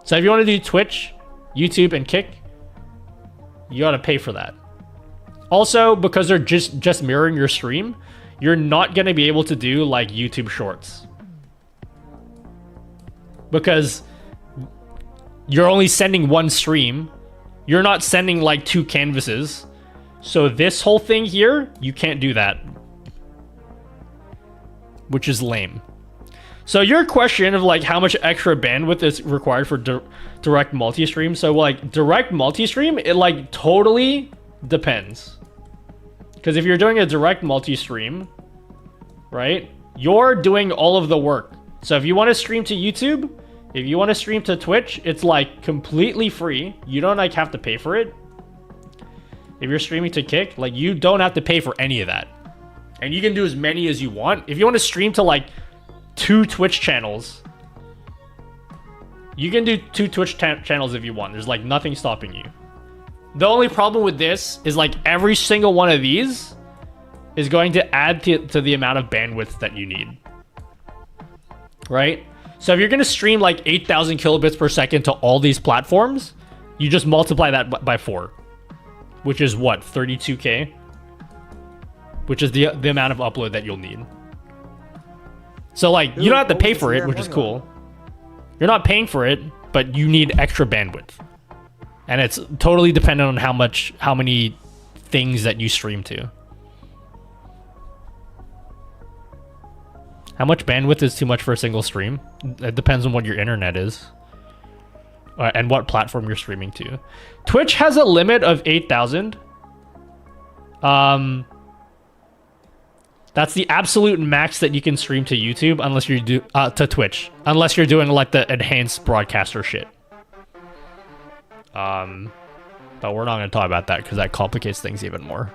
So if you want to do Twitch, YouTube, and Kick, you got to pay for that. Also, because they're just mirroring your stream, you're not going to be able to do like YouTube Shorts. Because you're only sending one stream. You're not sending like 2 canvases. So this whole thing here, you can't do that. Which is lame. So your question of like how much extra bandwidth is required for direct multi-stream. So like direct multi-stream, it like totally depends. Because if you're doing a direct multi-stream, right, you're doing all of the work. So if you want to stream to YouTube, if you want to stream to Twitch, it's like completely free. You don't like have to pay for it. If you're streaming to Kick, like you don't have to pay for any of that. And you can do as many as you want. If you want to stream to like 2 Twitch channels, You can do 2 Twitch channels if you want. There's like nothing stopping you. The only problem with this is like every single one of these is going to add to the amount of bandwidth that you need. Right? So if you're going to stream like 8,000 kilobits per second to all these platforms, you just multiply that by 4. Which is what? 32K? Which is the amount of upload that you'll need. So like, you don't have to pay for it, which is cool. You're not paying for it, but you need extra bandwidth. And it's totally dependent on how many things that you stream to. How much bandwidth is too much for a single stream? It depends on what your internet is. And what platform you're streaming to. Twitch has a limit of 8,000. That's the absolute max that you can stream to YouTube, unless you do to Twitch, unless you're doing like the enhanced broadcaster shit. But we're not going to talk about that because that complicates things even more.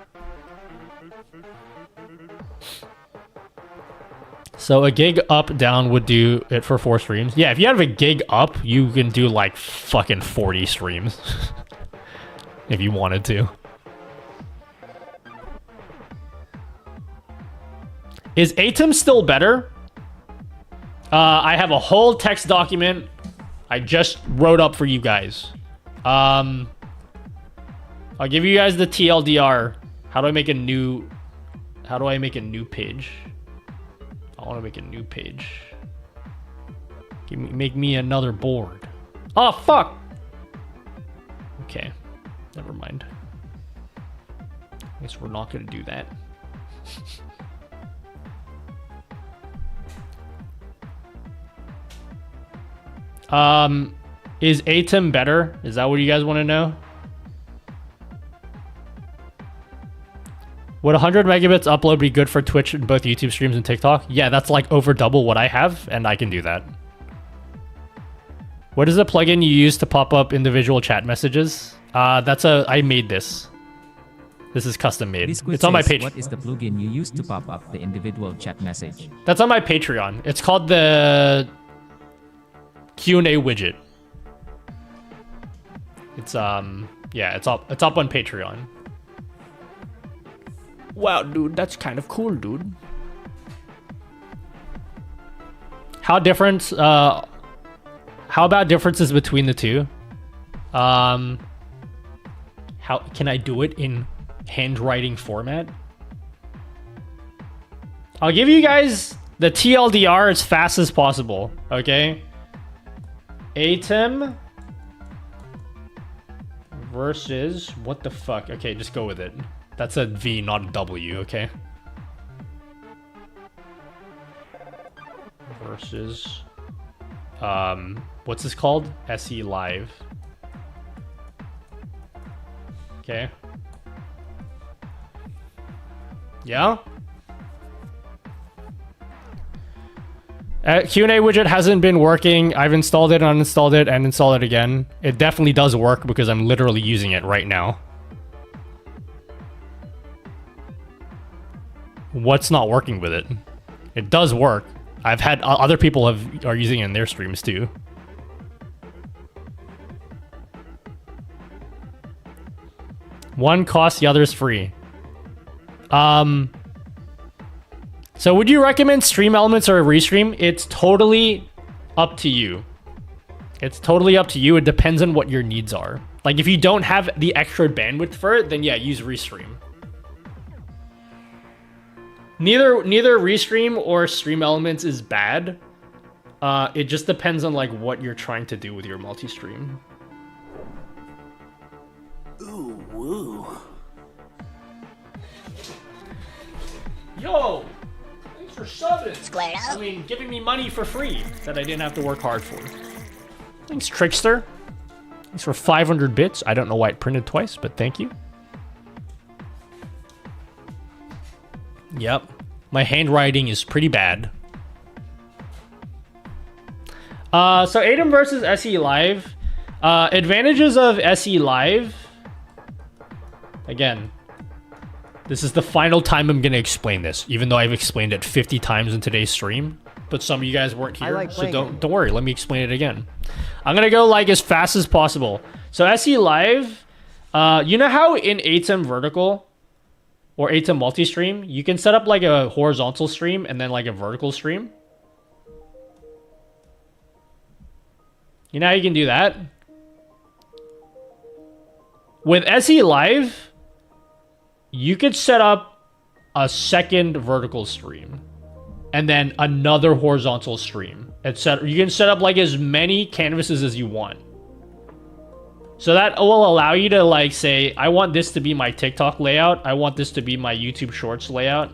So a gig up down would do it for 4 streams. Yeah, if you have a gig up, you can do like fucking 40 streams if you wanted to. Is Atom still better? I have a whole text document I just wrote up for you guys. I'll give you guys the TLDR. How do I make a new page? I want to make a new page. Make me another board. Oh, fuck! Okay. Never mind. I guess we're not going to do that. Is Atom better? Is that what you guys want to know? Would 100 megabits upload be good for Twitch and both YouTube streams and TikTok? Yeah, that's like over double what I have, and I can do that. What is the plugin you use to pop up individual chat messages? I made this. This is custom made. It's on my page. What is the plugin you use to pop up the individual chat message? That's on my Patreon. It's called the Q&A widget. It's yeah, it's up on Patreon. Wow, dude, that's kind of cool, dude. How about differences between the two? How can I do it in handwriting format? I'll give you guys the TLDR as fast as possible, okay? Atom versus what the fuck? Okay, just go with it. That's a V, not a W, okay? Versus what's this called? SE Live. Okay. Yeah? Q&A widget hasn't been working. I've installed it, uninstalled it, and installed it again. It definitely does work because I'm literally using it right now. What's not working with it? It does work. I've had other people are using it in their streams too. One costs, the other is free. So would you recommend StreamElements or a Restream? It's totally up to you. It's totally up to you. It depends on what your needs are. Like if you don't have the extra bandwidth for it, then yeah, use Restream. Neither Restream or StreamElements is bad. It just depends on like what you're trying to do with your multi-stream. Ooh, woo. Yo! Thanks for subbing! Squared up. I mean, giving me money for free that I didn't have to work hard for. Thanks, Trickster. Thanks for 500 bits. I don't know why it printed twice, but thank you. Yep. My handwriting is pretty bad. So Atom versus SE Live. Advantages of SE Live. Again, this is the final time I'm going to explain this, even though I've explained it 50 times in today's stream. but some of you guys weren't I here, like so playing don't worry. Let me explain it again. I'm gonna go like as fast as possible. So SE Live, you know how in ATEM vertical or ATEM multi-stream, you can set up like a horizontal stream and then like a vertical stream. You know how you can do that? With SE Live, you could set up a second vertical stream and then another horizontal stream. You can set up like as many canvases as you want. So that will allow you to like say, I want this to be my TikTok layout. I want this to be my YouTube Shorts layout.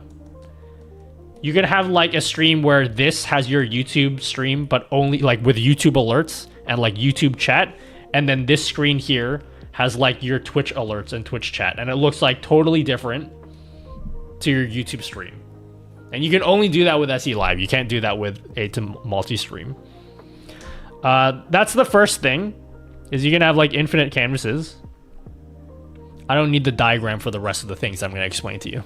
You can have like a stream where this has your YouTube stream, but only like with YouTube alerts and like YouTube chat. And then this screen here has like your Twitch alerts and Twitch chat. And it looks like totally different to your YouTube stream. And you can only do that with SE Live. You can't do that with ATEM multi-stream. That's the first thing, is you can have like infinite canvases. I don't need the diagram for the rest of the things I'm going to explain to you.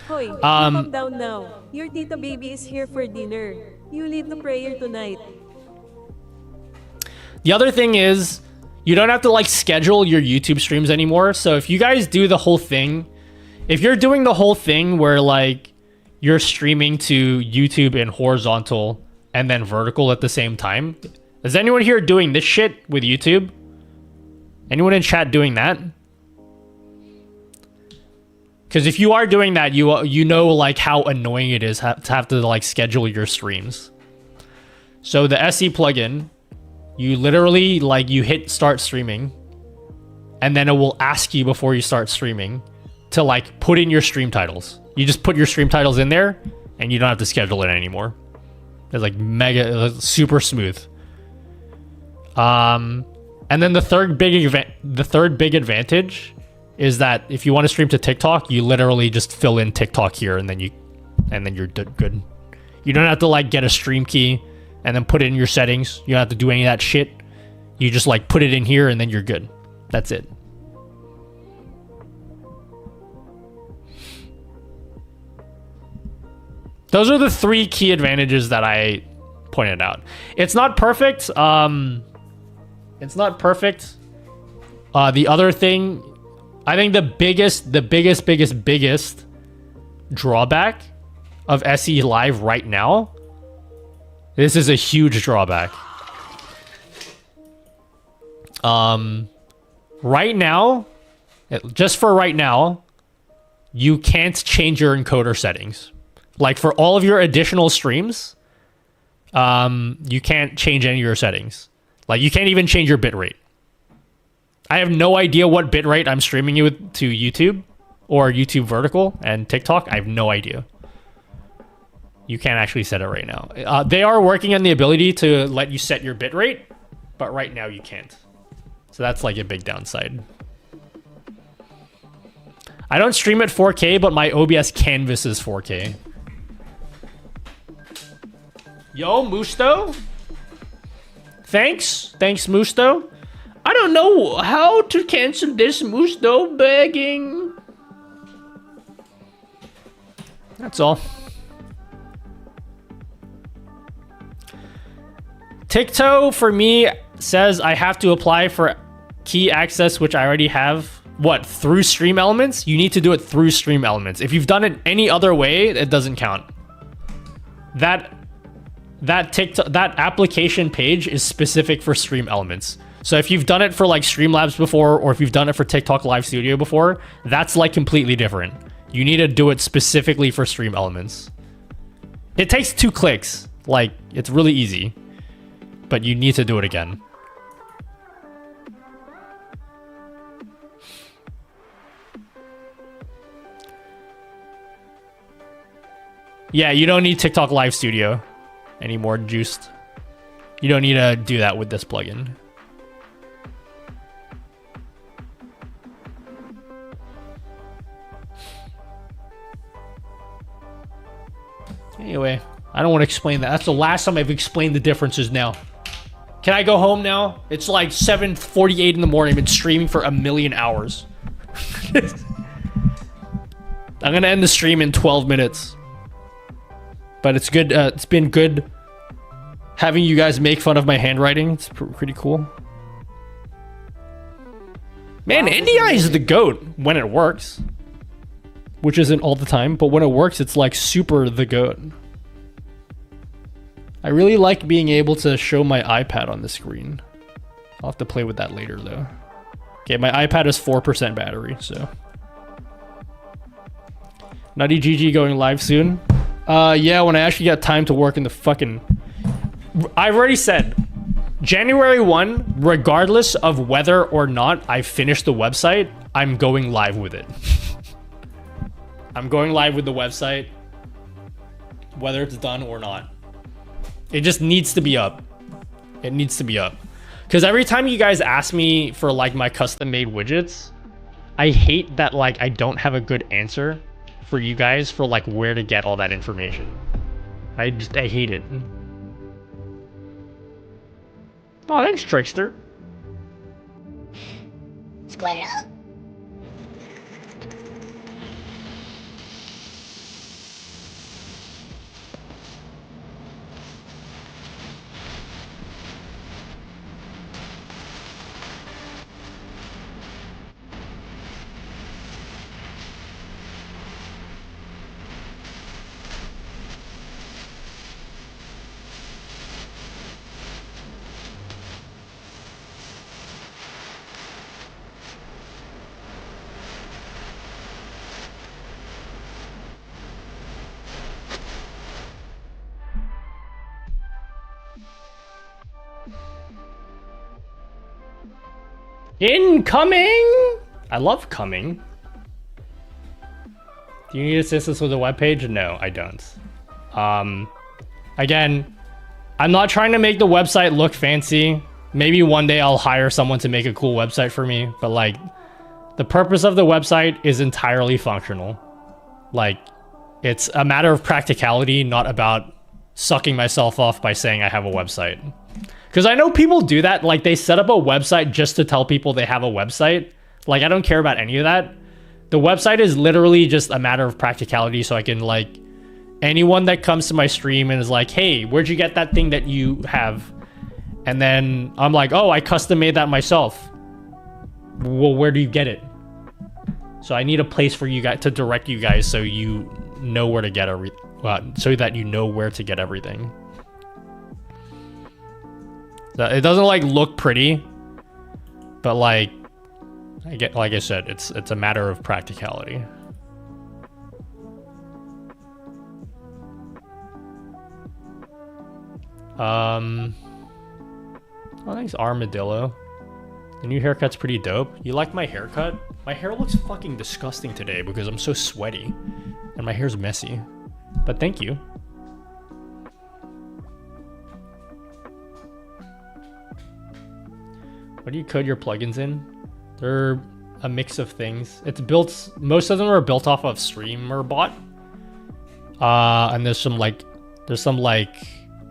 Hoy, calm down now. Your tita baby is here for dinner. You lead the prayer tonight. The other thing is, you don't have to like schedule your YouTube streams anymore. So if you guys do the whole thing, if you're doing the whole thing where like you're streaming to YouTube in horizontal and then vertical at the same time, is anyone here doing this shit with YouTube? Anyone in chat doing that? Because if you are doing that, you know like how annoying it is to have to like schedule your streams. So the SE plugin, you literally like you hit start streaming, and then it will ask you before you start streaming to like put in your stream titles. You just put your stream titles in there, and you don't have to schedule it anymore. It's like super smooth. And then the third big advantage is that if you want to stream to TikTok, you literally just fill in TikTok here, and then you're good. You don't have to like get a stream key and then put it in your settings. You don't have to do any of that shit. You just like put it in here, and then you're good. That's it. Those are the three key advantages that I pointed out. It's not perfect. It's not perfect. The other thing, I think the biggest drawback of SE Live right now, this is a huge drawback. Right now, just for right now, you can't change your encoder settings. Like for all of your additional streams, you can't change any of your settings. Like you can't even change your bitrate. I have no idea what bitrate I'm streaming you with to YouTube or YouTube vertical and TikTok. I have no idea. You can't actually set it right now. They are working on the ability to let you set your bitrate, but right now you can't. So that's like a big downside. I don't stream at 4K, but my OBS canvas is 4K. Yo, Musto? Thanks, Musto. I don't know how to cancel this, Musto, begging. That's all. TikTok for me says I have to apply for key access, which I already have. What, through StreamElements? You need to do it through StreamElements. If you've done it any other way, it doesn't count. That application page is specific for StreamElements. So if you've done it for like Streamlabs before, or if you've done it for TikTok Live Studio before, that's like completely different. You need to do it specifically for StreamElements. It takes 2 clicks. Like, it's really easy. But you need to do it again. Yeah, you don't need TikTok Live Studio anymore, Juiced. You don't need to do that with this plugin. Anyway, I don't want to explain that. That's the last time I've explained the differences now. Can I go home now? It's like 7:48 in the morning. I've been streaming for 1,000,000 hours. I'm gonna end the stream in 12 minutes. But it's good. It's been good having you guys make fun of my handwriting. It's pretty cool. Man, NDI is the GOAT when it works. Which isn't all the time, but when it works, it's like super the GOAT. I really like being able to show my iPad on the screen. I'll have to play with that later though. Okay, my iPad is 4% battery, so. Nutty GG going live soon. Yeah, when I actually got time to work in the fucking... I've already said, January 1, regardless of whether or not I finish the website, I'm going live with it. I'm going live with the website, whether it's done or not. It just needs to be up. It needs to be up. Because every time you guys ask me for like my custom made widgets, I hate that like I don't have a good answer for you guys for like where to get all that information. I hate it. Oh, thanks, Trickster. Split it up. Incoming! I love coming. Do you need assistance with a web page? No, I don't. Again, I'm not trying to make the website look fancy. Maybe one day I'll hire someone to make a cool website for me, but like, the purpose of the website is entirely functional. Like, it's a matter of practicality, not about sucking myself off by saying I have a website. Because I know people do that, like they set up a website just to tell people they have a website. Like, I don't care about any of that. The website is literally just a matter of practicality, so I can like, anyone that comes to my stream and is like, hey, where'd you get that thing that you have? And then I'm like, oh, I custom made that myself. Well, where do you get it? So I need a place for you guys to direct you guys so you know where to get so that you know where to get everything. It doesn't like look pretty, but like I said, it's a matter of practicality. Oh, thanks, Armadillo. The new haircut's pretty dope. You like my haircut? My hair looks fucking disgusting today because I'm so sweaty and my hair's messy. But thank you. What do you code your plugins in? They're a mix of things. It's built, most of them are built off of StreamerBot. And there's some like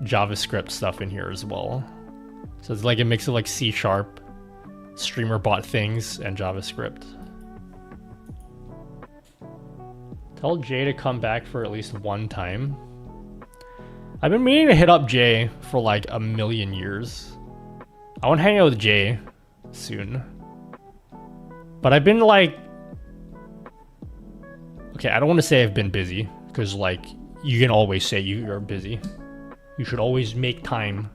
JavaScript stuff in here as well. So it's like a mix of like C#, StreamerBot things, and JavaScript. Tell Jay to come back for at least one time. I've been meaning to hit up Jay for like a million years. I want to hang out with Jay soon. But I've been like... Okay, I don't want to say I've been busy, because like, you can always say you're busy. You should always make time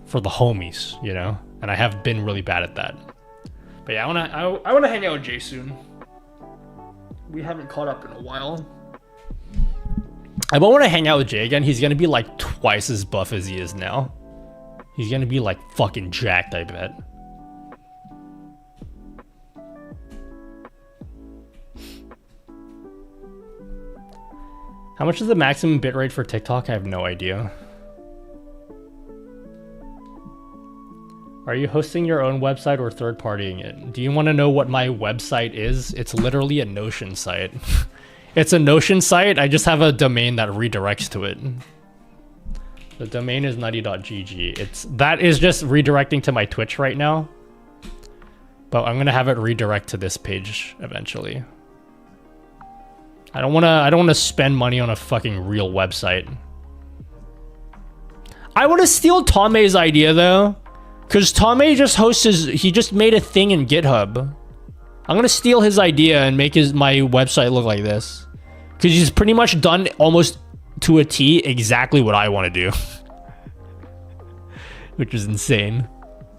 for the homies, you know? And I have been really bad at that. But yeah, I wanna hang out with Jay soon. We haven't caught up in a while. I won't want to hang out with Jay again. He's gonna be like twice as buff as he is now. He's gonna be like fucking jacked, I bet. How much is the maximum bitrate for TikTok? I have no idea. Are you hosting your own website or third-partying it? Do you want to know what my website is? It's literally a Notion site. It's a Notion site. I just have a domain that redirects to it. The domain is nutty.gg. That is just redirecting to my Twitch right now. But I'm gonna have it redirect to this page eventually. I don't wanna spend money on a fucking real website. I want to steal Tome's idea though, because Tome just hosts he just made a thing in GitHub. I'm gonna steal his idea and make my website look like this, because he's pretty much done almost to a T exactly what I want to do, which is insane.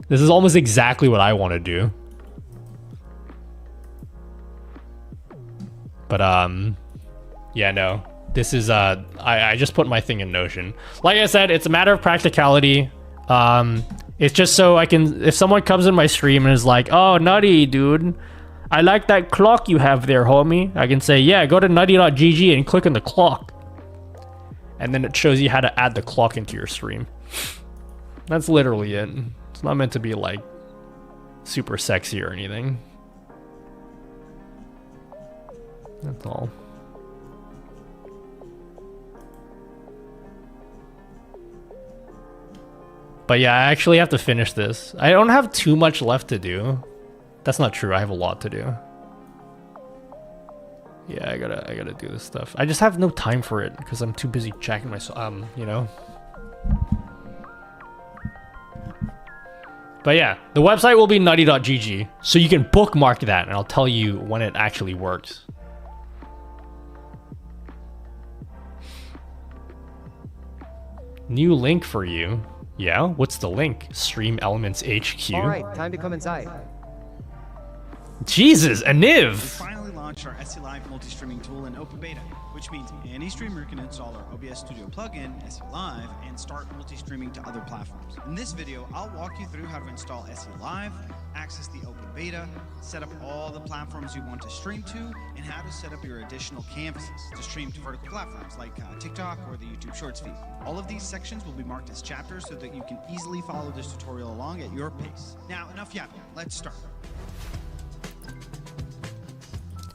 This is almost exactly what I want to do. But yeah, no. This is I just put my thing in Notion. Like I said, it's a matter of practicality. It's just so I can, if someone comes in my stream and is like, "Oh, Nutty, dude, I like that clock you have there, homie," I can say, "Yeah, go to nutty.gg and click on the clock." And then it shows you how to add the clock into your stream. That's literally it. It's not meant to be like super sexy or anything. That's all. But yeah, I actually have to finish this. I don't have too much left to do. That's not true. I have a lot to do. Yeah, I gotta do this stuff. I just have no time for it because I'm too busy checking myself. You know. But yeah, the website will be nutty.gg, so you can bookmark that, and I'll tell you when it actually works. New link for you. Yeah, what's the link? StreamElements HQ. Alright, time to come inside. Jesus, Aniv! We finally launched our SE Live multi-streaming tool in open beta, which means any streamer can install our OBS Studio plugin, SE Live, and start multi-streaming to other platforms. In this video, I'll walk you through how to install SE Live, access the open beta, set up all the platforms you want to stream to, and how to set up your additional canvases to stream to vertical platforms like TikTok or the YouTube Shorts feed. All of these sections will be marked as chapters so that you can easily follow this tutorial along at your pace. Now, enough yapping, let's start.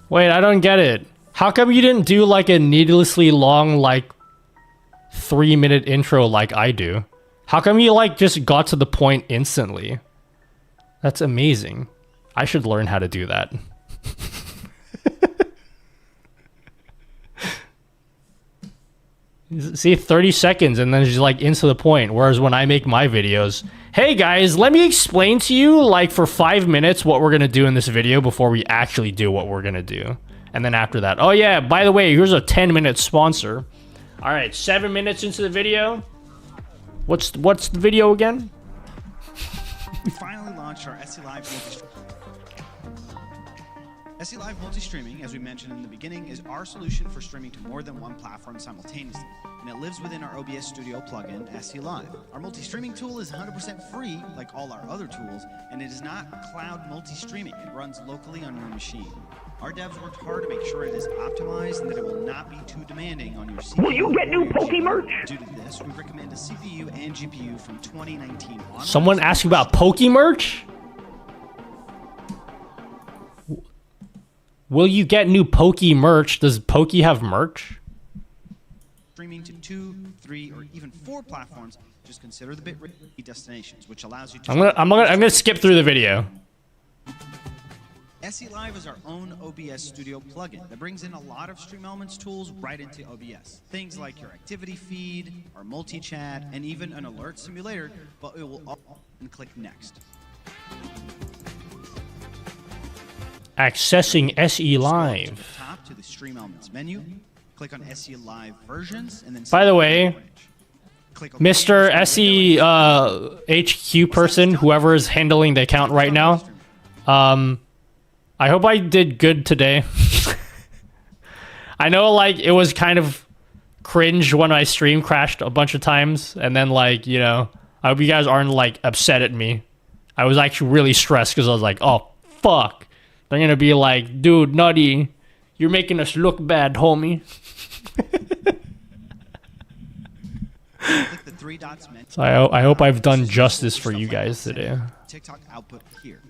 Wait, I don't get it. How come you didn't do like a needlessly long, like 3-minute intro like I do? How come you like just got to the point instantly? That's amazing. I should learn how to do that. See, 30 seconds and then just like into the point. Whereas when I make my videos, hey guys, let me explain to you like for 5 minutes what we're gonna do in this video before we actually do what we're gonna do. And then after that, oh yeah, by the way, here's a 10-minute sponsor. All right, 7 minutes into the video. What's the video again? We finally launched our SE Live multi-streaming. SE Live multi-streaming, as we mentioned in the beginning, is our solution for streaming to more than one platform simultaneously, and it lives within our OBS Studio plugin, SE Live. Our multi-streaming tool is 100% free, like all our other tools, and it is not cloud multi-streaming. It runs locally on your machine. Our devs worked hard to make sure it is optimized and that it will not be too demanding on your CPU. Will you get new Poke merch? Due to this, we recommend a CPU and GPU from 2019 on. Someone asked you about Poke merch? Will you get new Poke merch? Does Poke have merch? Streaming to 2, 3, or even 4 platforms, just consider the bitrate destinations, which allows you to. I'm gonna skip through the video. SE Live is our own OBS Studio plugin that brings in a lot of StreamElements tools right into OBS. Things like your activity feed, our multi-chat, and even an alert simulator, but it will all and click next. Accessing SE Live. Top to the StreamElements menu, click on SE Live versions, and then. By the way, Mr. SE HQ person, whoever is handling the account right now, I hope I did good today. I know like it was kind of cringe when my stream crashed a bunch of times, and then like, you know, I hope you guys aren't like upset at me. I was actually really stressed because I was like, oh fuck, they're gonna be like, dude, Nutty, you're making us look bad, homie. Click the 3 dots menu. So I hope I've done justice for you guys today. TikTok output here.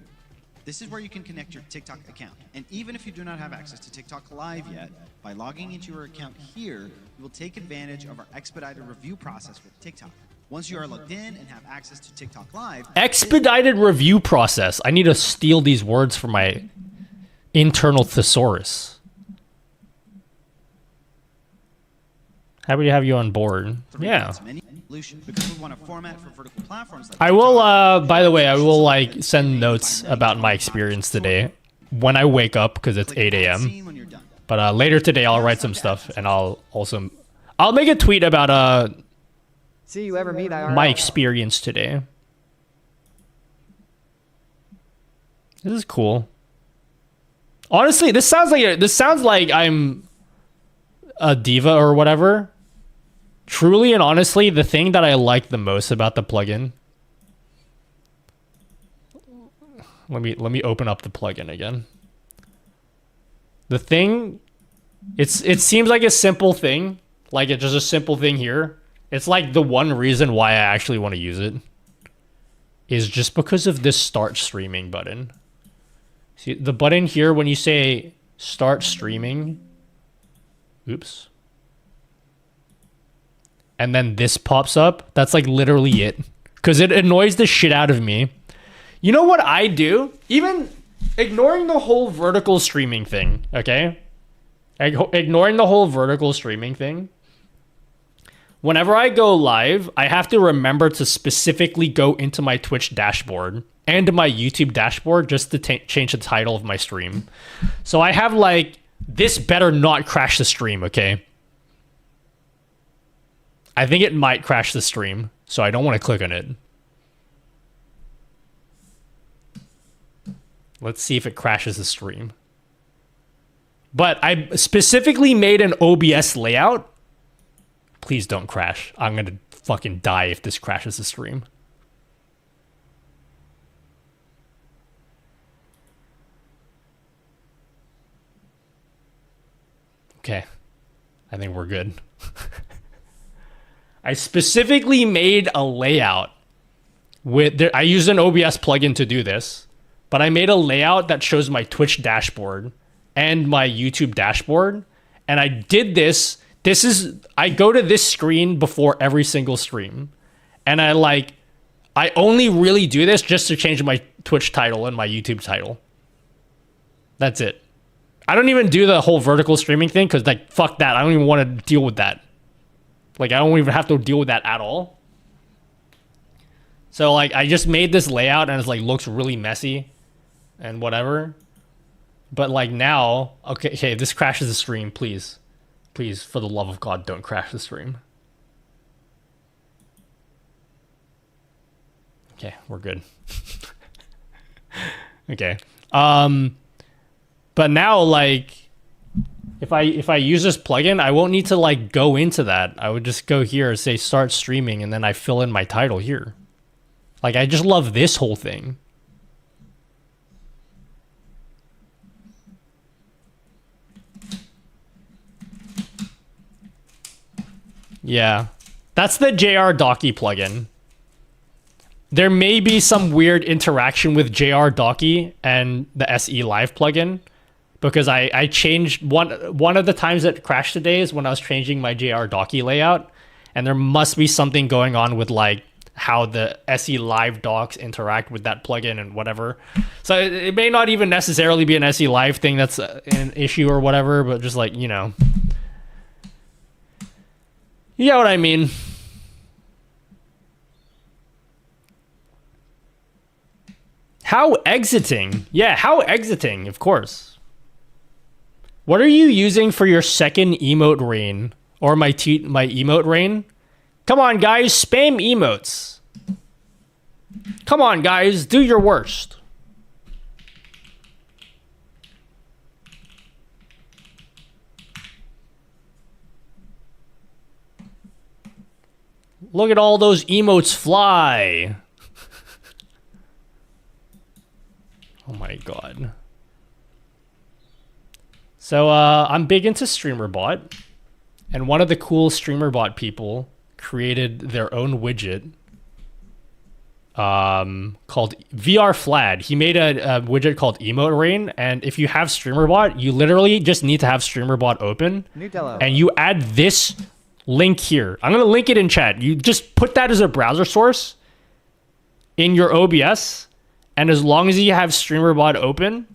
This is where you can connect your TikTok account. And even if you do not have access to TikTok Live yet, by logging into your account here, you will take advantage of our expedited review process with TikTok. Once you are logged in and have access to TikTok Live... Expedited review process. I need to steal these words from my internal thesaurus. Happy to have you on board. Yeah. Lucian, because we want a format for vertical platforms like I will, by the way, I will like send notes about my experience today when I wake up because it's 8 a.m. But later today I'll write some stuff and I'll make a tweet about See you ever meet IRL. my experience today. This is cool. Honestly, this sounds like I'm a diva or whatever. Truly and honestly, the thing that I like the most about the plugin. Let me open up the plugin again. The thing, it seems like a simple thing, like it's just a simple thing here. It's like the one reason why I actually want to use it is just because of this start streaming button. See the button here when you say start streaming. Oops. And then this pops up. That's like literally it. Because it annoys the shit out of me. You know what I do? Even ignoring the whole vertical streaming thing, okay? Ignoring the whole vertical streaming thing. Whenever I go live, I have to remember to specifically go into my Twitch dashboard and my YouTube dashboard just to change the title of my stream. So I have like, this better not crash the stream, okay? I think it might crash the stream, so I don't want to click on it. Let's see if it crashes the stream. But I specifically made an OBS layout. Please don't crash. I'm going to fucking die if this crashes the stream. Okay. I think we're good. I specifically made a layout with I used an OBS plugin to do this, but I made a layout that shows my Twitch dashboard and my YouTube dashboard. And I did this. I go to this screen before every single stream. And I only really do this just to change my Twitch title and my YouTube title. That's it. I don't even do the whole vertical streaming thing because like, fuck that. I don't even want to deal with that. Like, I don't even have to deal with that at all. So, like, I just made this layout and it's, like, looks really messy and whatever. But, like, now... Okay, this crashes the stream, please. Please, for the love of God, don't crash the stream. Okay, we're good. Okay. But now, like... If I use this plugin, I won't need to like go into that. I would just go here and say start streaming and then I fill in my title here. Like I just love this whole thing. Yeah. That's the JR Docky plugin. There may be some weird interaction with JR Docky and the SE Live plugin. Because I changed one of the times that crashed today is when I was changing my JR Docky layout, and there must be something going on with like how the SE Live docs interact with that plugin and whatever. So it may not even necessarily be an SE Live thing that's an issue or whatever, but just like, you know, you get what I mean. How exiting? Yeah, how exiting, of course. What are you using for your second emote rain? Or my emote rain? Come on, guys, spam emotes. Come on, guys, do your worst. Look at all those emotes fly. Oh my god. So I'm big into StreamerBot, and one of the cool StreamerBot people created their own widget called VR Flad. He made a widget called Emote Rain, and if you have StreamerBot, you literally just need to have StreamerBot open, and you add this link here. I'm going to link it in chat. You just put that as a browser source in your OBS, and as long as you have StreamerBot open,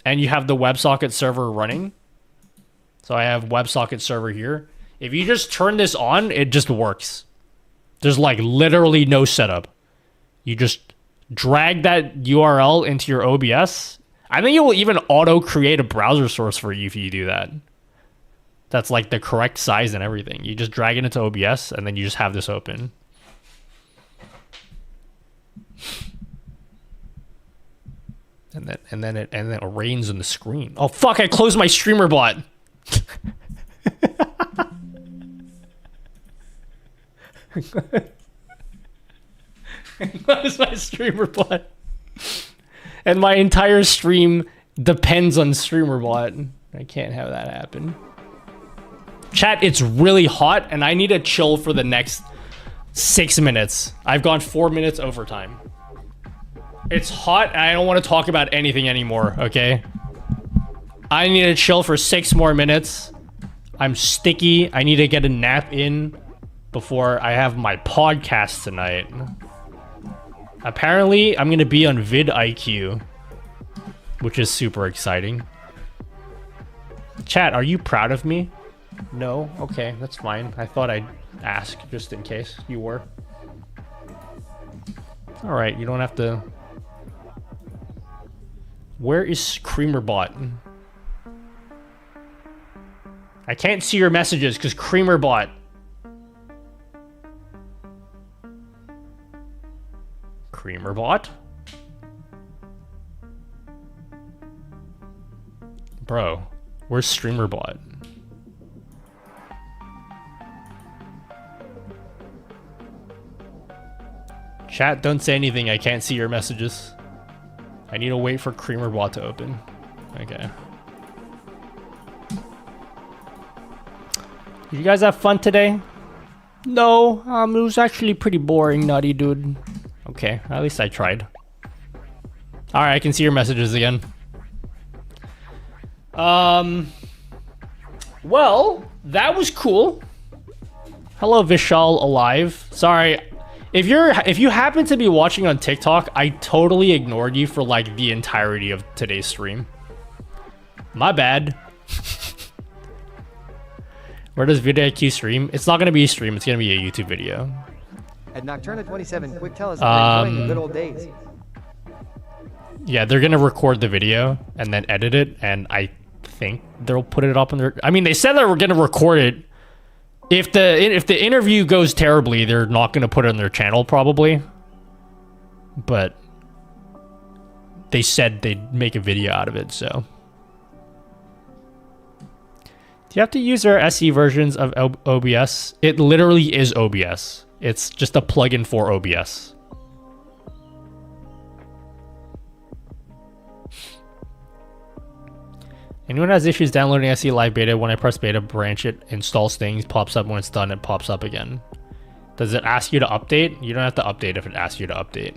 and you have the WebSocket server running. So I have WebSocket server here. If you just turn this on, it just works. There's like literally no setup. You just drag that URL into your OBS. I think it will even auto create a browser source for you if you do that. That's like the correct size and everything. You just drag it into OBS and then you just have this open. And then it rains on the screen. Oh fuck, I closed my streamer bot. That is my streamer bot. And my entire stream depends on streamer bot. I can't have that happen. Chat, it's really hot and I need to chill for the next 6 minutes. I've gone 4 minutes overtime. It's hot and I don't want to talk about anything anymore, okay? I need to chill for 6 more minutes. I'm sticky. I need to get a nap in before I have my podcast tonight. Apparently, I'm going to be on vidIQ, which is super exciting. Chat, are you proud of me? No? Okay, that's fine. I thought I'd ask just in case you were. Alright, you don't have to... Where is CreamerBot? I can't see your messages because CreamerBot. CreamerBot? Bro, where's StreamerBot? Chat, don't say anything. I can't see your messages. I need to wait for CreamerBot to open. Okay. Did you guys have fun today? No, it was actually pretty boring, Naughty Dude. Okay, at least I tried. Alright, I can see your messages again. Well, that was cool. Hello, Vishal Alive. Sorry. If you happen to be watching on TikTok, I totally ignored you for like the entirety of today's stream. My bad. Where does vidIQ stream? It's not gonna be a stream, it's gonna be a YouTube video. At Nocturna27, quick tell us how you're enjoying the good old days. Yeah, they're gonna record the video and then edit it, and I think they'll put it up on their... I mean, they said they were gonna record it. If the interview goes terribly, they're not gonna put it on their channel probably. But they said they'd make a video out of it, so. Do you have to use our SE versions of OBS? It literally is OBS. It's just a plugin for OBS. Anyone has issues downloading SE Live Beta? When I press beta, branch it, installs things, pops up. When it's done, it pops up again. Does it ask you to update? You don't have to update if it asks you to update.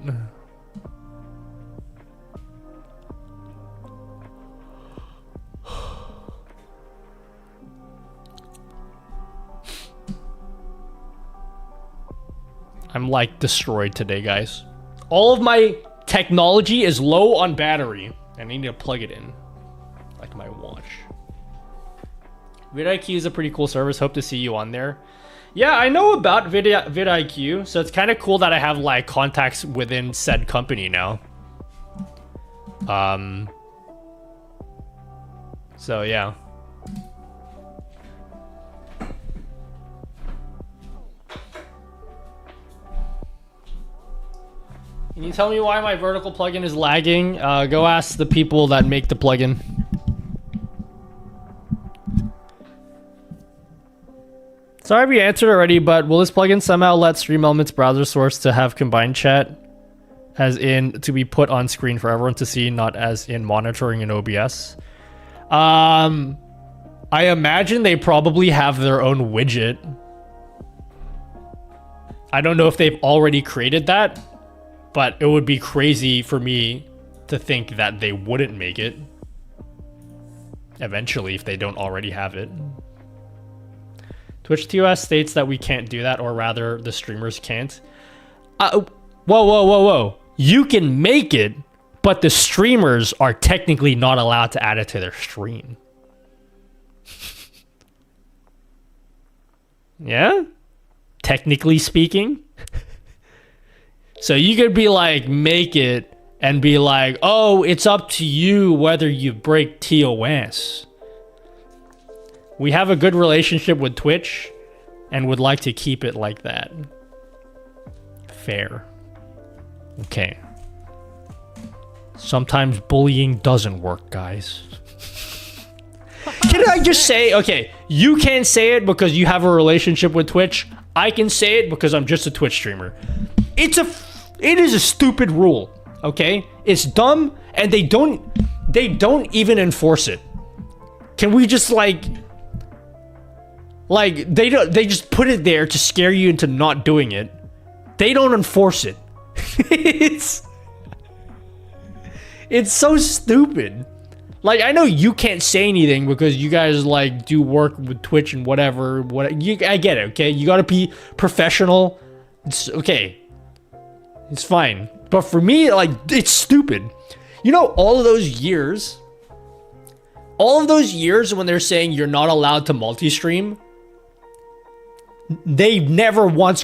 I'm like destroyed today, guys. All of my technology is low on battery and I need to plug it in. Like my watch. vidIQ is a pretty cool service. Hope to see you on there. Yeah, I know about vidIQ, so it's kind of cool that I have like contacts within said company now. So yeah. Can you tell me why my vertical plugin is lagging? Go ask the people that make the plugin. Sorry if you answered already, but will this plugin somehow let StreamElements browser source to have combined chat? As in, to be put on screen for everyone to see, not as in monitoring in OBS? I imagine they probably have their own widget. I don't know if they've already created that, but it would be crazy for me to think that they wouldn't make it eventually if they don't already have it. Twitch TOS states that we can't do that, or rather the streamers can't. Whoa. You can make it, but the streamers are technically not allowed to add it to their stream. Yeah? Technically speaking. So you could be like, make it and be like, oh, it's up to you whether you break TOS. We have a good relationship with Twitch and would like to keep it like that. Fair. Okay. Sometimes bullying doesn't work, guys. Can I just say, okay, you can't say it because you have a relationship with Twitch. I can say it because I'm just a Twitch streamer. It is a stupid rule, okay? It's dumb and they don't even enforce it. Can we just like they just put it there to scare you into not doing it. They don't enforce it. It's so stupid. Like, I know you can't say anything because you guys like do work with Twitch and whatever. I get it, okay? You gotta be professional. It's okay. It's fine. But for me, like, it's stupid. You know, all of those years when they're saying you're not allowed to multi-stream, they never once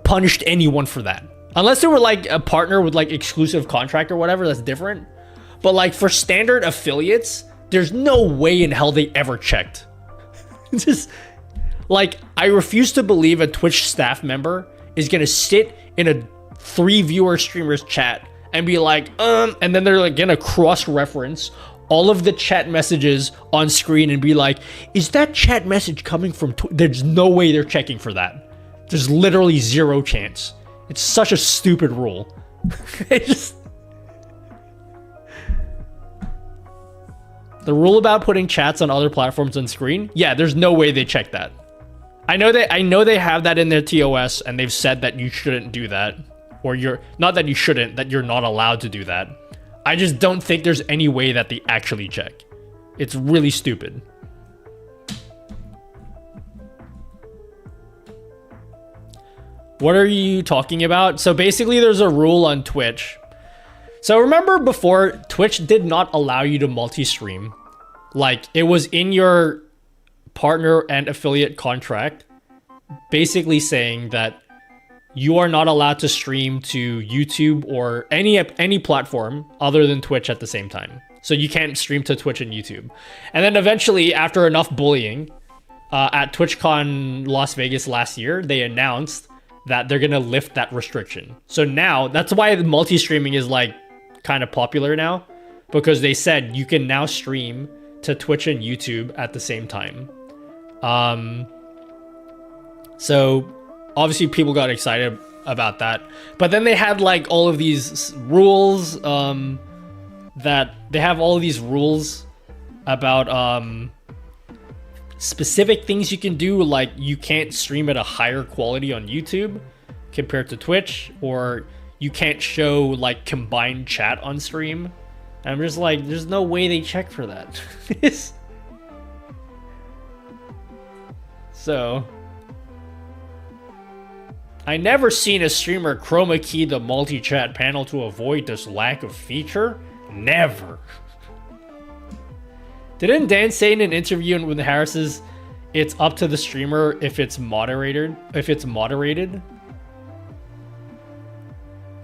punished anyone for that. Unless they were like a partner with like exclusive contract or whatever, that's different. But like for standard affiliates, there's no way in hell they ever checked. Just like, I refuse to believe a Twitch staff member is gonna sit in a 3-viewer streamer's chat and be like, and then they're like gonna cross-reference all of the chat messages on screen and be like, is that chat message coming from There's no way they're checking for that. There's literally zero chance. It's such a stupid rule. The rule about putting chats on other platforms on screen, yeah, there's no way they check that. I know they have that in their TOS and they've said that you shouldn't do that. Or not that you shouldn't, that you're not allowed to do that. I just don't think there's any way that they actually check. It's really stupid. What are you talking about? So basically there's a rule on Twitch. So remember before, Twitch did not allow you to multi-stream. Like, it was in your partner and affiliate contract, basically saying that you are not allowed to stream to YouTube or any platform other than Twitch at the same time. So you can't stream to Twitch and YouTube. And then eventually, after enough bullying, at TwitchCon Las Vegas last year, they announced that they're gonna lift that restriction. So now, that's why multi-streaming is like kind of popular now, because they said you can now stream to Twitch and YouTube at the same time. So obviously people got excited about that, but then they had like all of these rules about specific things you can do, like you can't stream at a higher quality on YouTube compared to Twitch, or you can't show like combined chat on stream. And I'm just like, there's no way they check for that. So I never seen a streamer chroma key the multi-chat panel to avoid this lack of feature. Never. Didn't Dan say in an interview with Harris's, it's up to the streamer if it's moderated?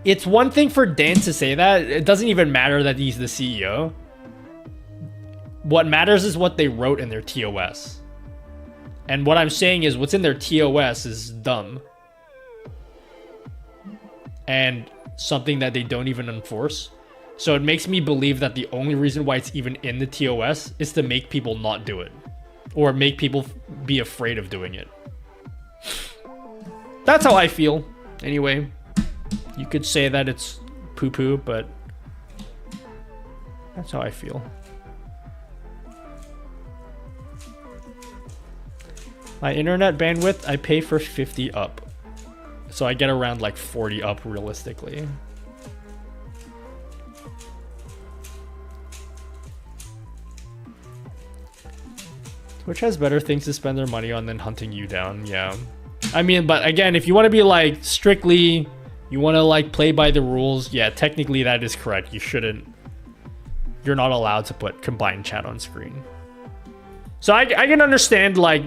It's one thing for Dan to say that. It doesn't even matter that he's the CEO. What matters is what they wrote in their TOS. And what I'm saying is what's in their TOS is dumb. And something that they don't even enforce. So it makes me believe that the only reason why it's even in the TOS is to make people not do it. Or make people be afraid of doing it. That's how I feel. Anyway, you could say that it's poo-poo, but that's how I feel. My internet bandwidth, I pay for 50 up. So I get around like 40 up realistically. Twitch has better things to spend their money on than hunting you down, yeah. I mean, but again, if you want to be like strictly, you want to like play by the rules, yeah, technically that is correct. You shouldn't, you're not allowed to put combined chat on screen. So I can understand like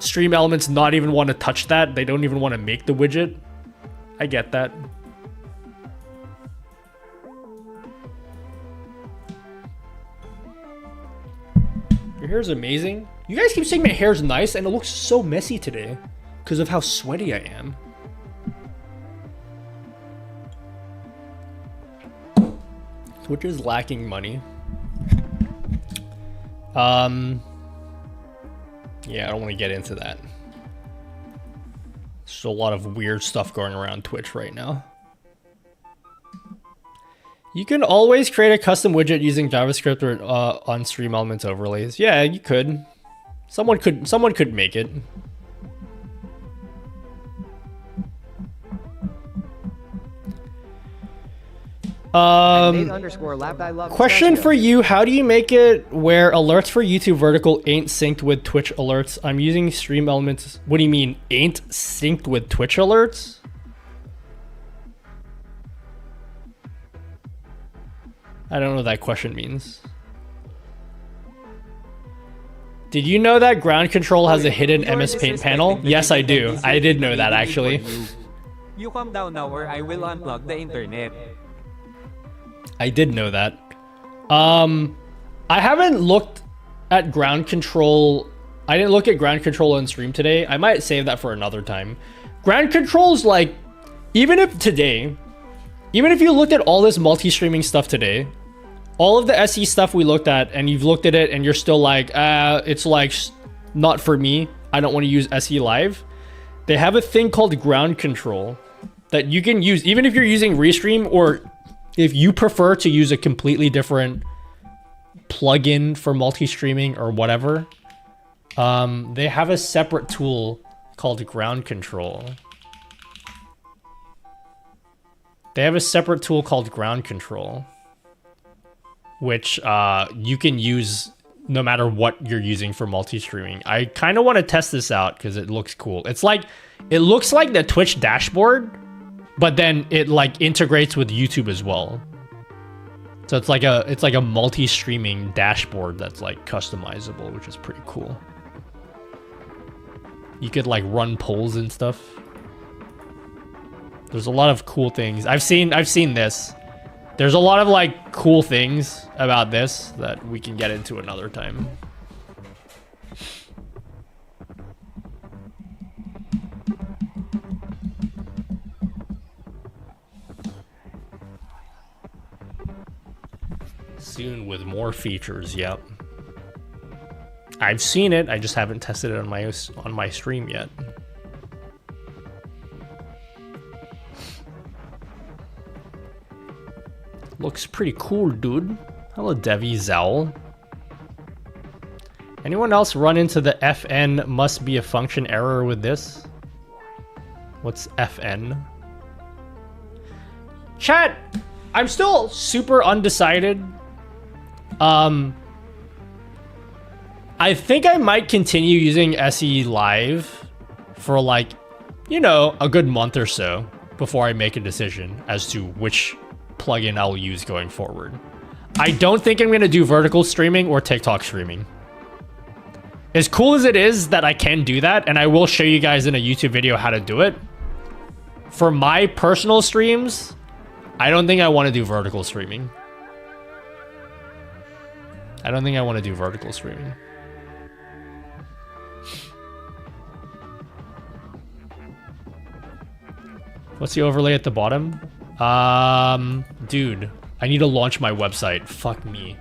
StreamElements not even want to touch that. They don't even want to make the widget. I get that. Your hair is amazing. You guys keep saying my hair is nice, and it looks so messy today because of how sweaty I am. Twitch is lacking money. Yeah, I don't want to get into that. There's a lot of weird stuff going around Twitch right now. You can always create a custom widget using JavaScript or on StreamElements overlays. Yeah, you could. Someone could make it. Question for you, how do you make it where alerts for YouTube vertical ain't synced with Twitch alerts? I'm using StreamElements. What do you mean, ain't synced with Twitch alerts? I don't know what that question means. Did you know that ground control has a hidden MS Paint panel? Yes, I do. I did know that, actually. You calm down now or I will unplug the internet. I did know that. I haven't looked at ground control. I didn't look at ground control on stream today. I might save that for another time. Ground control's like, even if you looked at all this multi-streaming stuff today, all of the SE stuff we looked at, and you've looked at it and you're still like, it's like not for me. I don't want to use SE Live. They have a thing called ground control that you can use even if you're using Restream, or if you prefer to use a completely different plugin for multi-streaming or whatever. They have a separate tool called ground control. They have a separate tool called ground control, which you can use no matter what you're using for multi-streaming. I kind of want to test this out because it looks cool. It looks like the Twitch dashboard, but then it like integrates with YouTube as well. So it's like a multi-streaming dashboard that's like customizable, which is pretty cool. You could like run polls and stuff. There's a lot of cool things. I've seen this. There's a lot of like cool things about this that we can get into another time. Soon with more features, yep. I've seen it, I just haven't tested it on my stream yet. Looks pretty cool, dude. Hello, Devi Zowl. Anyone else run into the FN must be a function error with this? What's FN? Chat, I'm still super undecided. I think I might continue using SE Live for like, you know, a good month or so before I make a decision as to which plugin I'll use going forward. I don't think I'm going to do vertical streaming or TikTok streaming. As cool as it is that I can do that, and I will show you guys in a YouTube video how to do it, for my personal streams, I don't think I want to do vertical streaming. I don't think I want to do vertical streaming. What's the overlay at the bottom? Dude, I need to launch my website. Fuck me.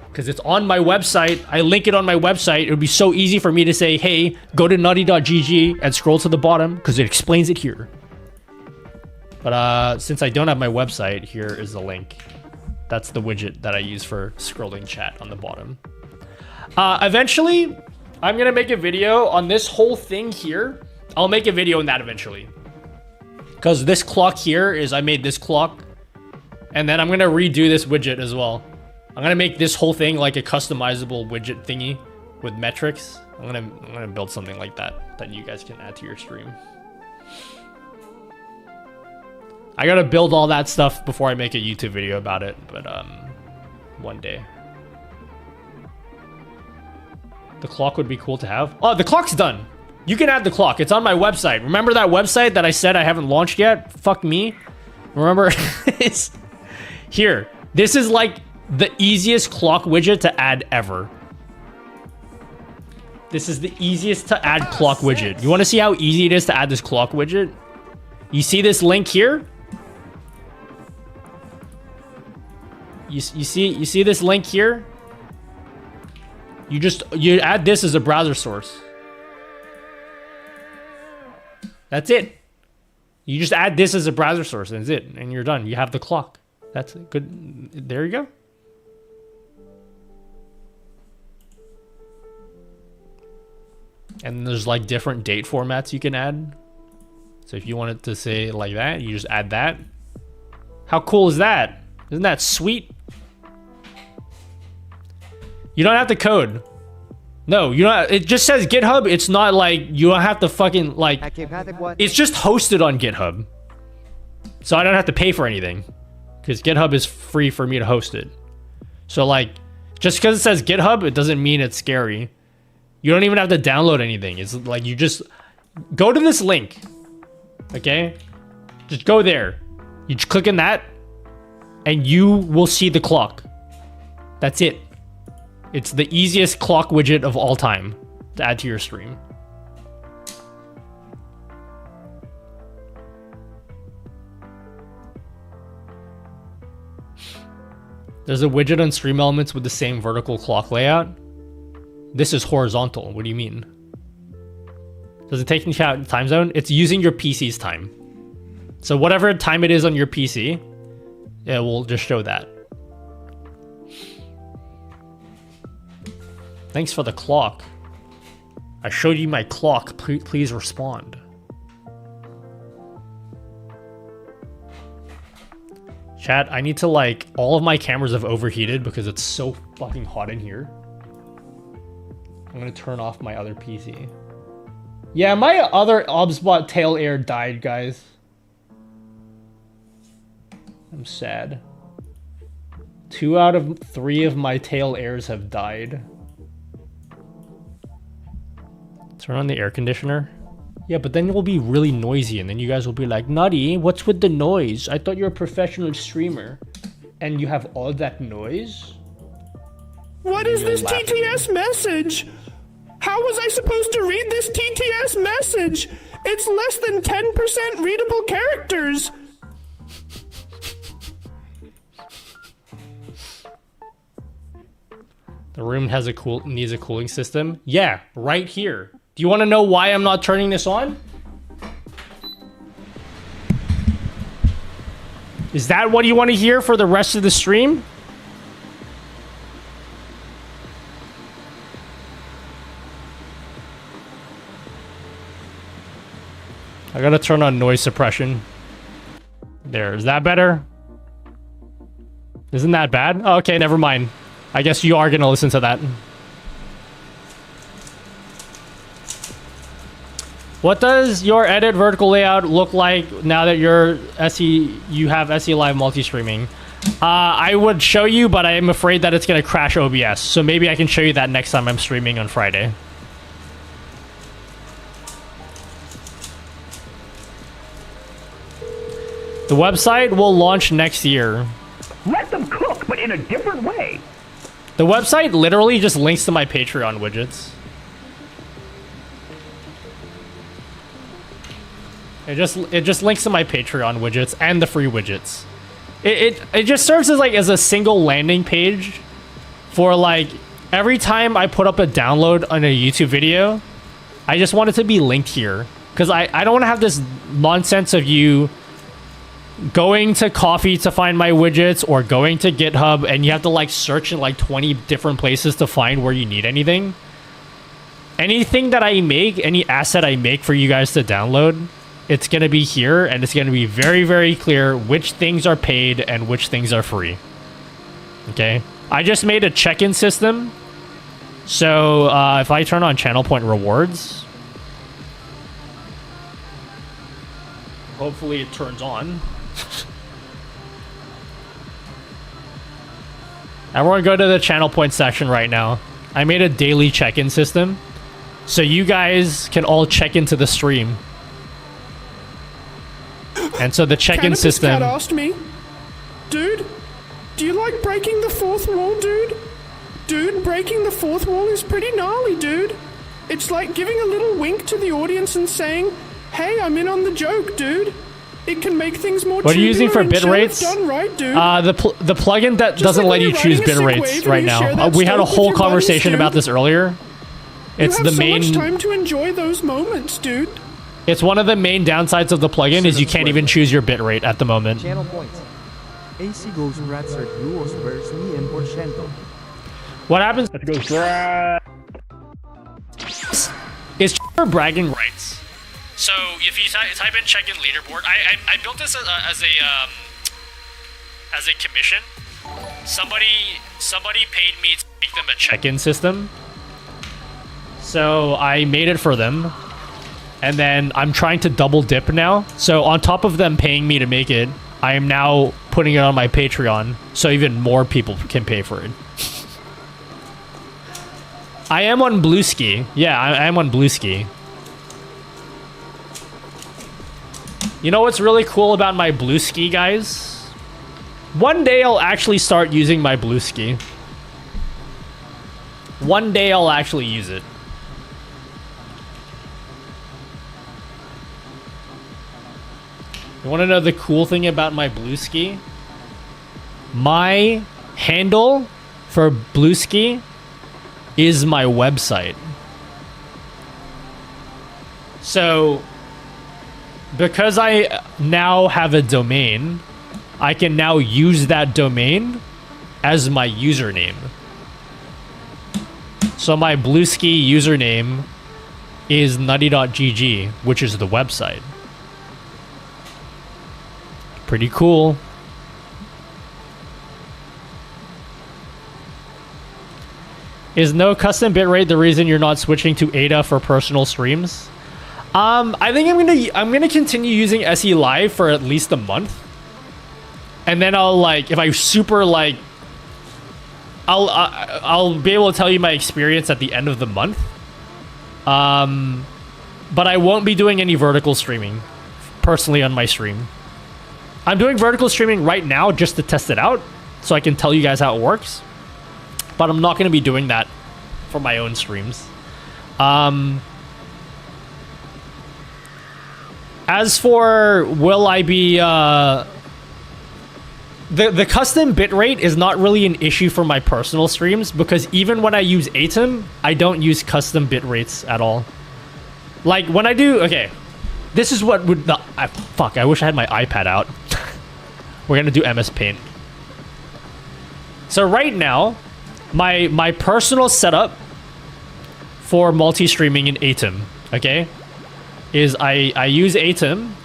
Because it's on my website. I link it on my website. It would be so easy for me to say, hey, go to nutty.gg and scroll to the bottom because it explains it here. But since I don't have my website, here is the link. That's the widget that I use for scrolling chat on the bottom. Eventually, I'm going to make a video on this whole thing here. I'll make a video on that eventually. Because this clock here is, I made this clock. And then I'm going to redo this widget as well. I'm going to make this whole thing like a customizable widget thingy with metrics. I'm going to build something like that you guys can add to your stream. I got to build all that stuff before I make a YouTube video about it, but one day. The clock would be cool to have. Oh, the clock's done. You can add the clock. It's on my website. Remember that website that I said I haven't launched yet? Fuck me. Remember? It's here. This is like the easiest clock widget to add ever. This is the easiest to add clock widget. You want to see how easy it is to add this clock widget? You see this link here? You see this link here? You add this as a browser source. That's it. You just add this as a browser source and that's it. And you're done. You have the clock. That's good. There you go. And there's like different date formats you can add. So if you want it to say like that, you just add that. How cool is that? Isn't that sweet? You don't have to code. No, you don't. It just says GitHub. It's not like you don't have to fucking like. It's just hosted on GitHub, so I don't have to pay for anything because GitHub is free for me to host it. So like, just because it says GitHub, it doesn't mean it's scary. You don't even have to download anything. It's like you just go to this link. Okay, just go there. You just click on that, and you will see the clock. That's it. It's the easiest clock widget of all time to add to your stream. There's a widget on StreamElements with the same vertical clock layout. This is horizontal. What do you mean? Does it take into account time zone? It's using your PC's time. So whatever time it is on your PC, it will just show that. Thanks for the clock. I showed you my clock. Please respond. Chat, I need to like... All of my cameras have overheated because it's so fucking hot in here. I'm gonna turn off my other PC. Yeah, my other OBSBot tail air died, guys. I'm sad. 2 out of 3 of my tail airs have died. Turn on the air conditioner. Yeah, but then it will be really noisy and then you guys will be like, Nutty, what's with the noise? I thought you're a professional streamer. And you have all that noise? What is this TTS message? How was I supposed to read this TTS message? It's less than 10% readable characters. The room has needs a cooling system. Yeah, right here. Do you want to know why I'm not turning this on? Is that what you want to hear for the rest of the stream? I gotta turn on noise suppression. There, is that better? Isn't that bad? Oh, okay, never mind. I guess you are gonna listen to that. What does your edit vertical layout look like now that you have SE Live multi-streaming? I would show you, but I am afraid that it's gonna crash OBS. So maybe I can show you that next time I'm streaming on Friday. The website will launch next year. Let them cook, but in a different way. The website literally just links to my Patreon widgets. It just links to my Patreon widgets and the free widgets. It just serves as a single landing page for like every time I put up a download on a YouTube video. I just want it to be linked here because I don't want to have this nonsense of you going to Coffee to find my widgets or going to GitHub and you have to like search in like 20 different places to find where you need anything. Anything that I make, any asset I make for you guys to download, it's going to be here and it's going to be very, very clear which things are paid and which things are free. Okay. I just made a check-in system. So if I turn on channel point rewards, hopefully it turns on. Everyone go to the channel point section right now. I made a daily check-in system. So you guys can all check into the stream. And so the check-in Cannabis system... Cat asked me, dude, do you like breaking the fourth wall, dude? Dude, breaking the fourth wall is pretty gnarly, dude. It's like giving a little wink to the audience and saying, hey, I'm in on the joke, dude. It can make things more. What are you using for bit rates? Done right, dude. The plugin that Just doesn't like let you when choose you're bit riding a rates Segway right and you share now. that We had a stove with whole your buddies, conversation dude. about this earlier. It's you the have main. so much time to enjoy those moments, dude. It's one of the main downsides of the plugin is you can't even choose your bit rate at the moment. Channel points. AC goes rats or duos where's me and porcento. What happens? Let's go grab. Is for bragging rights. So if you type in check-in leaderboard, I built this as a commission. Somebody paid me to make them a check-in system. So I made it for them. And then I'm trying to double dip now. So on top of them paying me to make it, I am now putting it on my Patreon so even more people can pay for it. I am on Blueski. Yeah, I am on Blueski. You know what's really cool about my Blueski, guys? One day I'll actually start using my Blueski. One day I'll actually use it. You want to know the cool thing about my Blueski? My handle for Blueski is my website. So, because I now have a domain, I can now use that domain as my username. So my Blueski username is nutty.gg, which is the website. Pretty cool. Is no custom bitrate the reason you're not switching to Ada for personal streams? I think I'm gonna continue using SE Live for at least a month, and then I'll like if I super like I'll be able to tell you my experience at the end of the month. But I won't be doing any vertical streaming personally on my stream. I'm doing vertical streaming right now just to test it out so I can tell you guys how it works. But I'm not going to be doing that for my own streams. As for will I be... The custom bitrate is not really an issue for my personal streams because even when I use Atom, I don't use custom bitrates at all. Like when I do... Okay. This is what would... fuck, I wish I had my iPad out. We're going to do MS Paint. So right now, my personal setup for multi-streaming in Atom, okay, is I use Atom.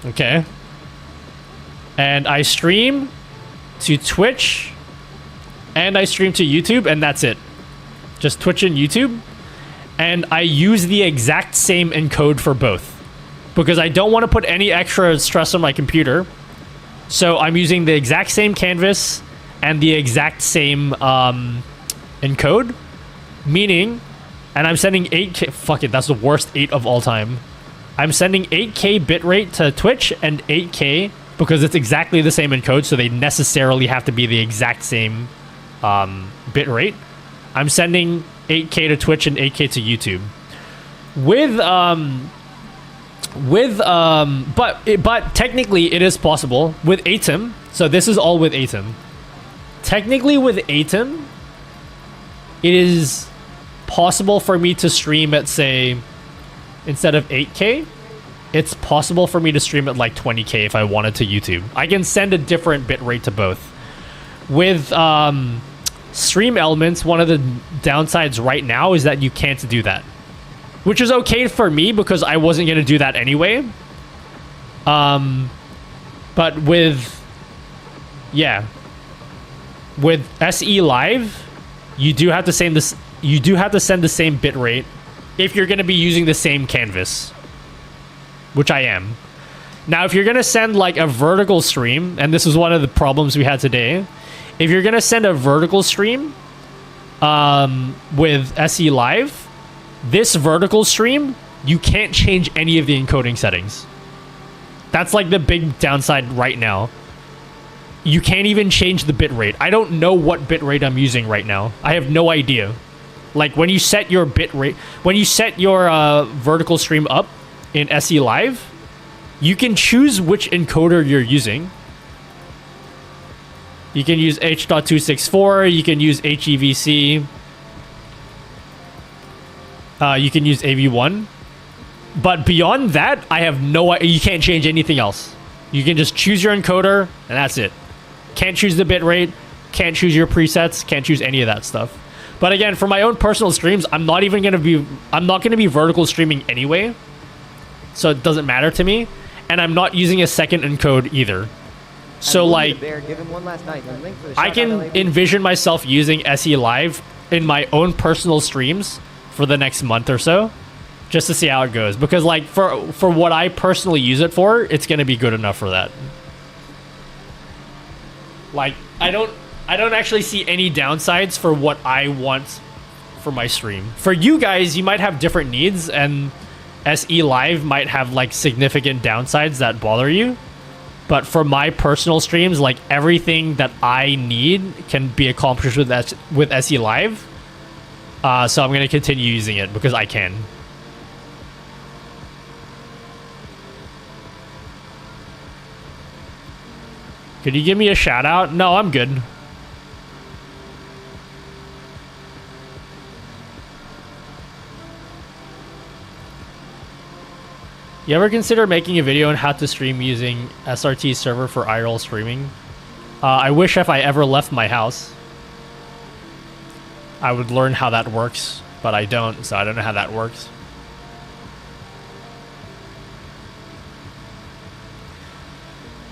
Okay. And I stream to Twitch and I stream to YouTube and that's it. Just Twitch and YouTube. And I use the exact same encode for both because I don't want to put any extra stress on my computer. So I'm using the exact same canvas and the exact same encode, meaning, and I'm sending 8K, fuck it, that's the worst 8 of all time. I'm sending 8K bitrate to Twitch and 8K because it's exactly the same encode, so they necessarily have to be the exact same bitrate. I'm sending 8K to Twitch and 8K to YouTube. But technically it is possible with Atom. So this is all with Atom. Technically with Atom, it is possible for me to stream at, say, instead of 8K, it's possible for me to stream at like 20K if I wanted to YouTube. I can send a different bitrate to both. With StreamElements, one of the downsides right now is that you can't do that. Which is okay for me because I wasn't going to do that anyway. But with... Yeah. With SE Live, you do have to send this. You do have to send the same bitrate if you're going to be using the same canvas, which I am. Now, if you're going to send like a vertical stream, and this is one of the problems we had today, if you're going to send a vertical stream, with SE Live, this vertical stream, you can't change any of the encoding settings. That's like the big downside right now. You can't even change the bitrate. I don't know what bitrate I'm using right now. I have no idea. Like when you set your bitrate, when you set your vertical stream up in SE Live, you can choose which encoder you're using. You can use H.264, you can use HEVC, you can use AV1. But beyond that, I have no idea. You can't change anything else. You can just choose your encoder, and that's it. Can't choose the bitrate, can't choose your presets, can't choose any of that stuff. But again, for my own personal streams, I'm not going to be vertical streaming anyway. So it doesn't matter to me. And I'm not using a second encode either. So like, I can envision myself using SE Live in my own personal streams for the next month or so, just to see how it goes. Because like for what I personally use it for, it's gonna be good enough for that. Like I don't actually see any downsides for what I want for my stream. For you guys, you might have different needs, and SE Live might have like significant downsides that bother you. But for my personal streams, like everything that I need can be accomplished with SE Live. So I'm going to continue using it because I can. Could you give me a shout out? No, I'm good. You ever consider making a video on how to stream using SRT server for IRL streaming? I wish if I ever left my house, I would learn how that works, but I don't, so I don't know how that works.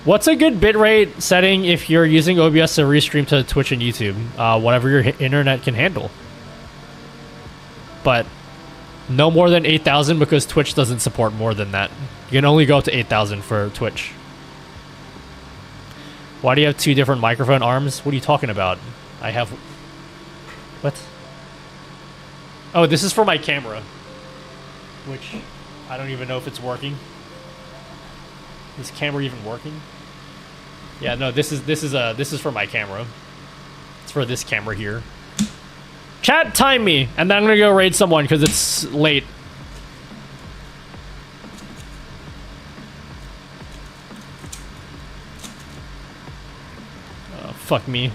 What's a good bitrate setting if you're using OBS to restream to Twitch and YouTube? Whatever your internet can handle. But no more than 8,000 because Twitch doesn't support more than that. You can only go up to 8,000 for Twitch. Why do you have two different microphone arms? What are you talking about? I have... What? Oh, this is for my camera. Which, I don't even know if it's working. Is camera even working? Yeah, no, this is for my camera. It's for this camera here. Chat, time me, and then I'm gonna go raid someone because it's late. Oh, fuck me.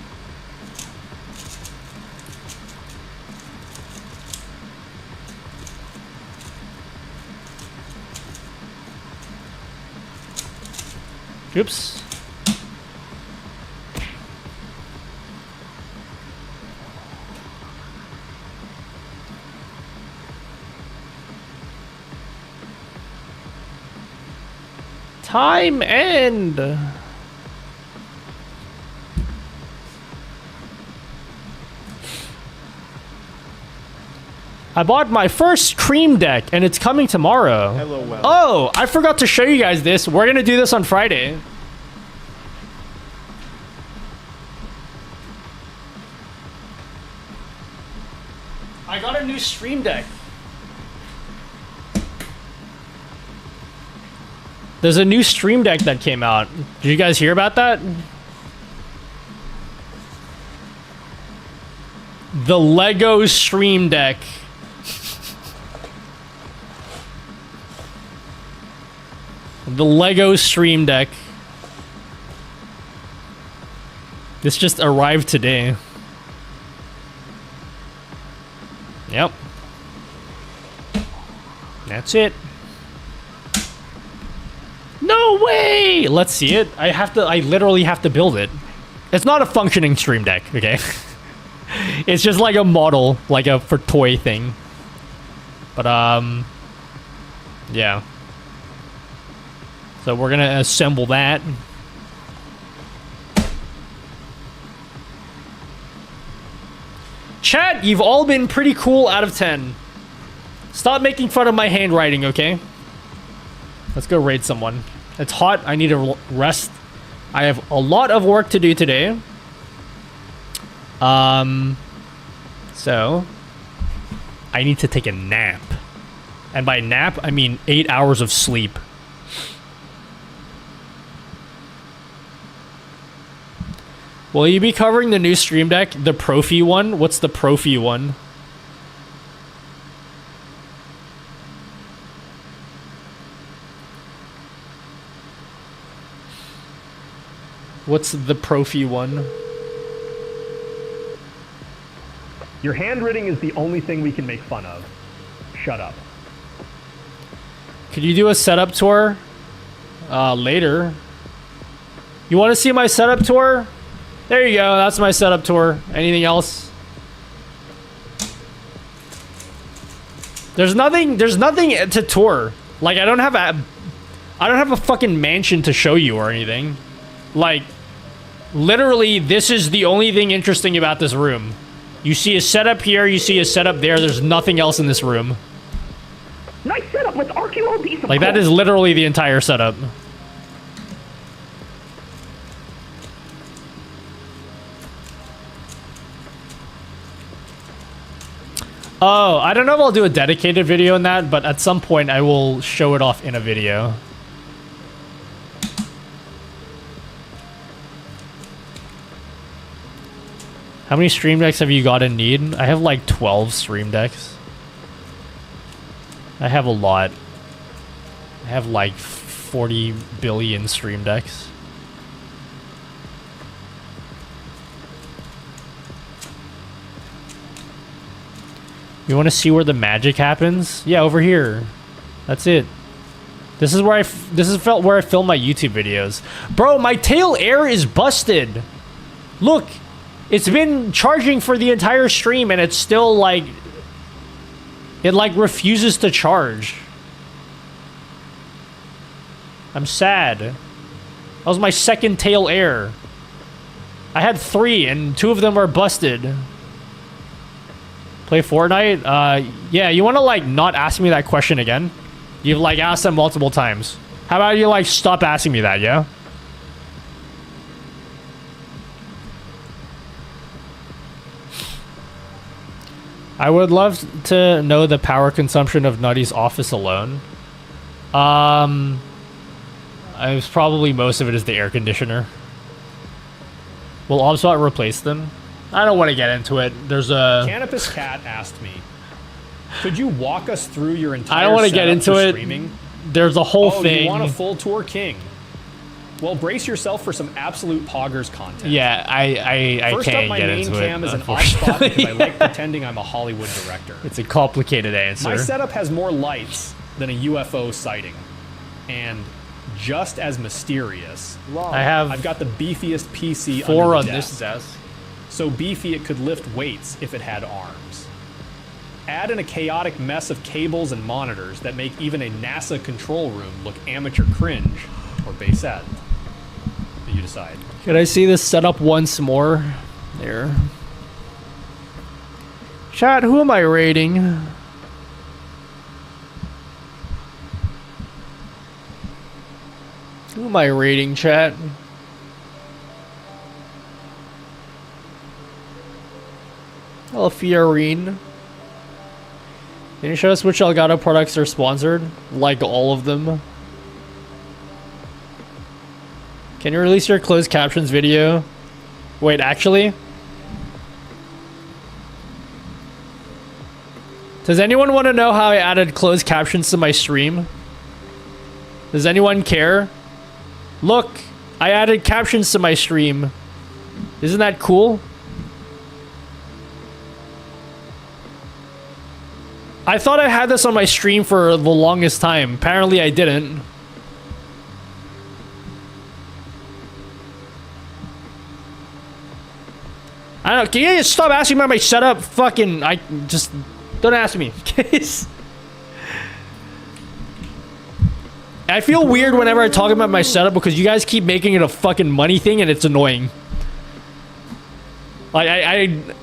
Oops. Time end. I bought my first cream deck and it's coming tomorrow. LOL. Oh, I forgot to show you guys this. We're gonna do this on Friday. I got a new stream deck. There's a new stream deck that came out. Did you guys hear about that? The Lego Stream Deck. The Lego Stream Deck. This just arrived today. Yep. That's it. No way! Let's see it. I literally have to build it. It's not a functioning stream deck, okay? It's just like a model, like a for toy thing. But yeah. So we're gonna assemble that. Chat, you've all been pretty cool out of 10. Stop making fun of my handwriting, okay? Let's go raid someone. It's hot. I need to rest. I have a lot of work to do today. So So, I need to take a nap. And by nap, I mean 8 hours of sleep. Will you be covering the new Stream Deck? The Profi one? What's the Profi one? What's the Profi one? Your handwriting is the only thing we can make fun of. Shut up. Could you do a setup tour? Later. You want to see my setup tour? There you go. That's my setup tour. Anything else? There's nothing to tour. Like, I don't have a fucking mansion to show you or anything. Like, literally, this is the only thing interesting about this room. You see a setup here, you see a setup there. There's nothing else in this room. Nice setup. Let's RQOD some. Like, that is literally the entire setup. Oh, I don't know if I'll do a dedicated video on that, but at some point I will show it off in a video. How many Stream Decks have you got in need? I have like 12 Stream Decks. I have a lot. I have like 40 billion Stream Decks. You want to see where the magic happens? Yeah, over here. That's it. This is where I film my YouTube videos. Bro, my tail air is busted. Look, it's been charging for the entire stream and it's still like, it like refuses to charge. I'm sad. That was my second tail air. I had 3 and 2 of them are busted. Play Fortnite? Yeah, you want to like not ask me that question again? You've like asked them multiple times. How about you like stop asking me that, yeah? I would love to know the power consumption of Nutty's office alone. I was probably most of it is the air conditioner. Will OBSBot replace them? I don't want to get into it. There's a... Canopus Cat asked me, could you walk us through your entire I don't want to get into it. Streaming? There's a whole thing. You want a full tour king? Well, brace yourself for some absolute poggers content. Yeah, I First can't up, my get main into cam it, is an odd spot because I like pretending I'm a Hollywood director. It's a complicated answer. My setup has more lights than a UFO sighting. And just as mysterious, I've got the beefiest PC 4 under on the this desk. So beefy it could lift weights if it had arms. Add in a chaotic mess of cables and monitors that make even a NASA control room look amateur cringe or base ad. You decide. Could I see this setup once more? There. Chat, who am I rating? Who am I rating, chat? Oh, Fiorine. Can you show us which Elgato products are sponsored? Like all of them. Can you release your closed captions video? Wait, actually? Does anyone want to know how I added closed captions to my stream? Does anyone care? Look, I added captions to my stream. Isn't that cool? I thought I had this on my stream for the longest time. Apparently I didn't. I don't know. Can you just stop asking about my setup? Fucking, I just don't ask me. I feel weird whenever I talk about my setup because you guys keep making it a fucking money thing and it's annoying. Like,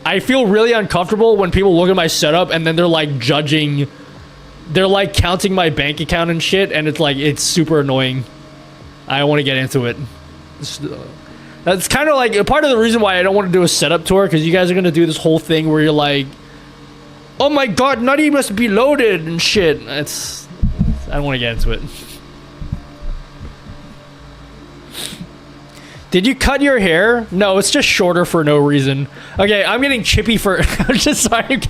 I feel really uncomfortable when people look at my setup and then they're like judging, they're like counting my bank account and shit, and it's like, it's super annoying. I don't want to get into it. That's kind of like a part of the reason why I don't want to do a setup tour, because you guys are going to do this whole thing where you're like, oh my god, Nutty must be loaded and shit. I don't want to get into it. Did you cut your hair? No, it's just shorter for no reason. Okay, I'm getting chippy for... I'm just sorry.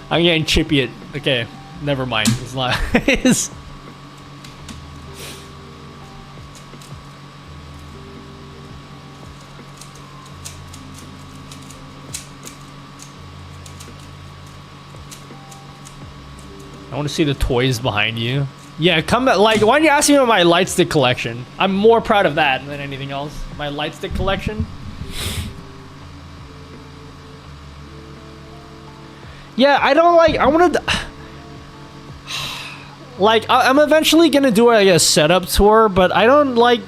I'm getting chippy. Okay, never mind. It's not... it's... I want to see the toys behind you. Yeah, come like, why don't you ask me about my light stick collection? I'm more proud of that than anything else. My light stick collection. Yeah, I don't like, I want to... Like, I'm eventually going to do a setup tour, but I don't like...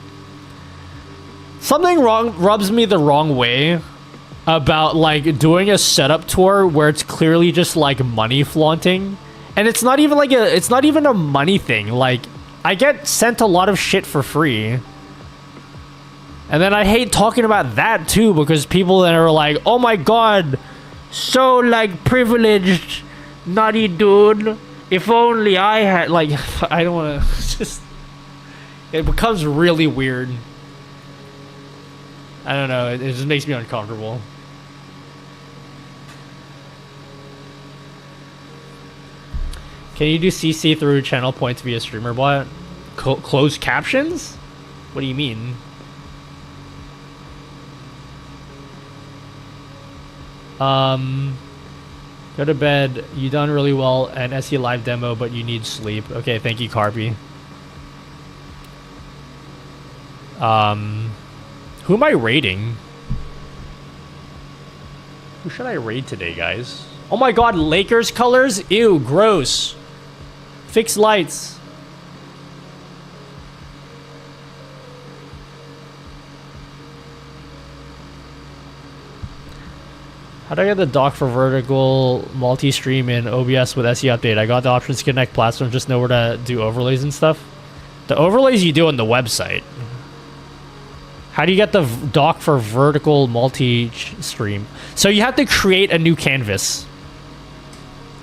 Something rubs me the wrong way about, like, doing a setup tour where it's clearly just, like, money flaunting. And it's not even like it's not even a money thing. Like, I get sent a lot of shit for free. And then I hate talking about that too, because people that are like, oh my god, so like privileged, Nutty dude. If only I had, like, I don't want to, just, it becomes really weird. I don't know, it just makes me uncomfortable. Can you do CC through channel points via streamer bot? Closed captions? What do you mean? Go to bed. You done really well and SE live demo, but you need sleep. Okay, thank you, Carpy. Who am I raiding? Who should I raid today, guys? Oh my god, Lakers colors? Ew, gross. Fix lights. How do I get the dock for vertical multi-stream in OBS with SE update? I got the options to connect platforms, just know where to do overlays and stuff. The overlays you do on the website. How do you get the dock for vertical multi-stream? So you have to create a new canvas.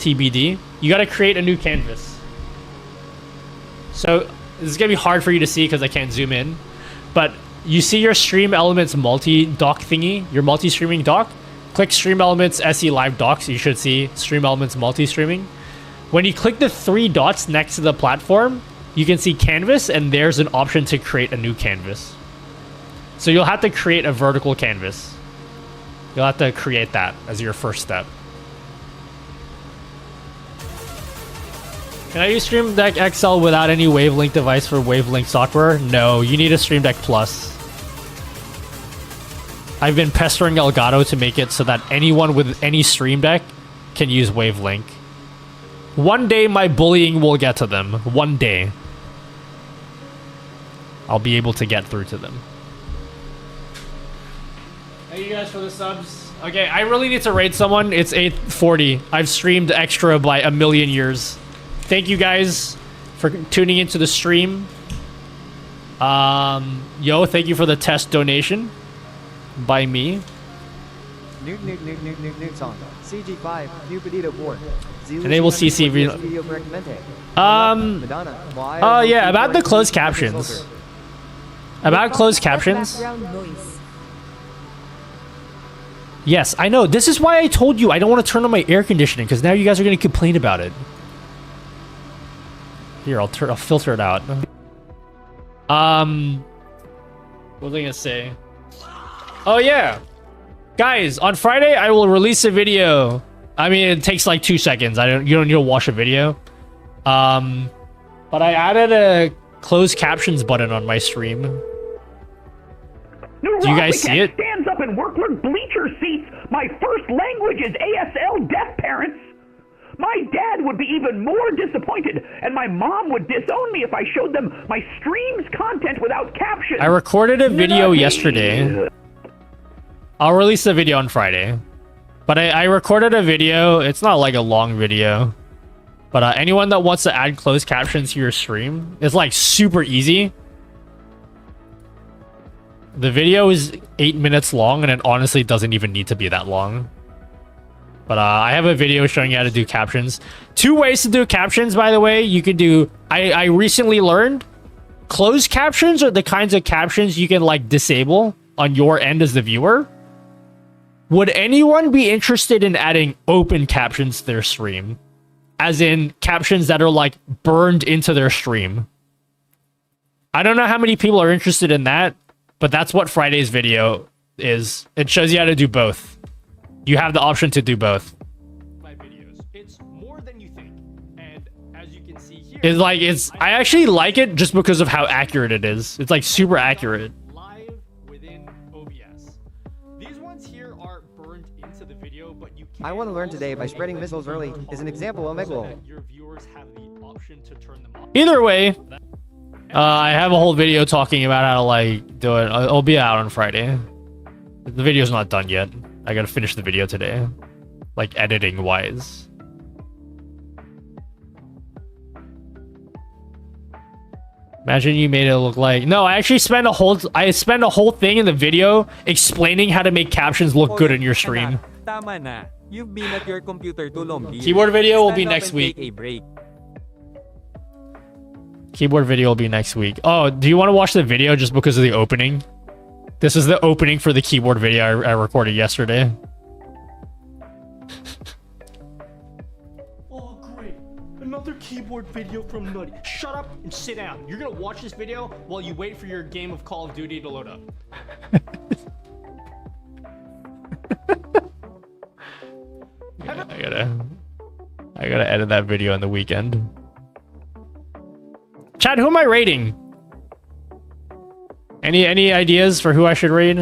TBD. You got to create a new canvas. So this is gonna be hard for you to see because I can't zoom in, but you see your StreamElements multi-dock thingy, your multi-streaming dock. Click StreamElements SE Live Docks. You should see StreamElements multi-streaming. When you click the 3 dots next to the platform, you can see canvas, and there's an option to create a new canvas. So you'll have to create a vertical canvas. You'll have to create that as your first step. Can I use Stream Deck XL without any Wavelink device for Wavelink software? No, you need a Stream Deck Plus. I've been pestering Elgato to make it so that anyone with any Stream Deck can use Wavelink. One day my bullying will get to them. One day. I'll be able to get through to them. Thank you guys for the subs. Okay, I really need to raid someone. It's 8:40. I've streamed extra by a million years. Thank you guys for tuning into the stream. Yo, thank you for the test donation by me. Song. CG5, Cupidito board. Enable CC. Oh yeah, about the closed captions. About closed captions. Yes, I know. This is why I told you I don't want to turn on my air conditioning, because now you guys are going to complain about it. Here, I'll filter it out. What was I gonna say? Oh yeah, guys! On Friday, I will release a video. I mean, it takes like 2 seconds. You don't need to watch a video. But I added a closed captions button on my stream. Do you guys see it? Stands up and workler bleacher seats. My first language is ASL, deaf parents. My dad would be even more disappointed, and my mom would disown me if I showed them my stream's content without captions. I recorded a video yesterday. I'll release the video on Friday. But I recorded a video. It's not like a long video. But anyone that wants to add closed captions to your stream, it's like super easy. The video is 8 minutes long, and it honestly doesn't even need to be that long. But I have a video showing you how to do captions. 2 ways to do captions, by the way. You could do... I recently learned closed captions are the kinds of captions you can like disable on your end as the viewer. Would anyone be interested in adding open captions to their stream? As in captions that are like burned into their stream. I don't know how many people are interested in that, but that's what Friday's video is. It shows you how to do both. You have the option to do both. My videos. It's more than you think. And as you can see here, I actually like it just because of how accurate it is. It's like super accurate. Live within OBS. These ones here are burned into the video, but you can I want to learn today by spreading missiles early is an example of my goal. Your viewers have the option to turn them off. Either way, I have a whole video talking about how to like do it. It'll be out on Friday. The video's not done yet. I gotta finish the video today, like editing wise. Imagine you made it look like... No, I actually spent a whole thing in the video explaining how to make captions look good in your stream. Tama na. You've been at your computer too long. Keyboard video will be next week. Keyboard video will be next week. Oh, do you want to watch the video just because of the opening? This is the opening for the keyboard video I recorded yesterday. Oh, great. Another keyboard video from Nutty. Shut up and sit down. You're gonna watch this video while you wait for your game of Call of Duty to load up. I gotta edit that video on the weekend. Chad, who am I rating? Any ideas for who I should rate?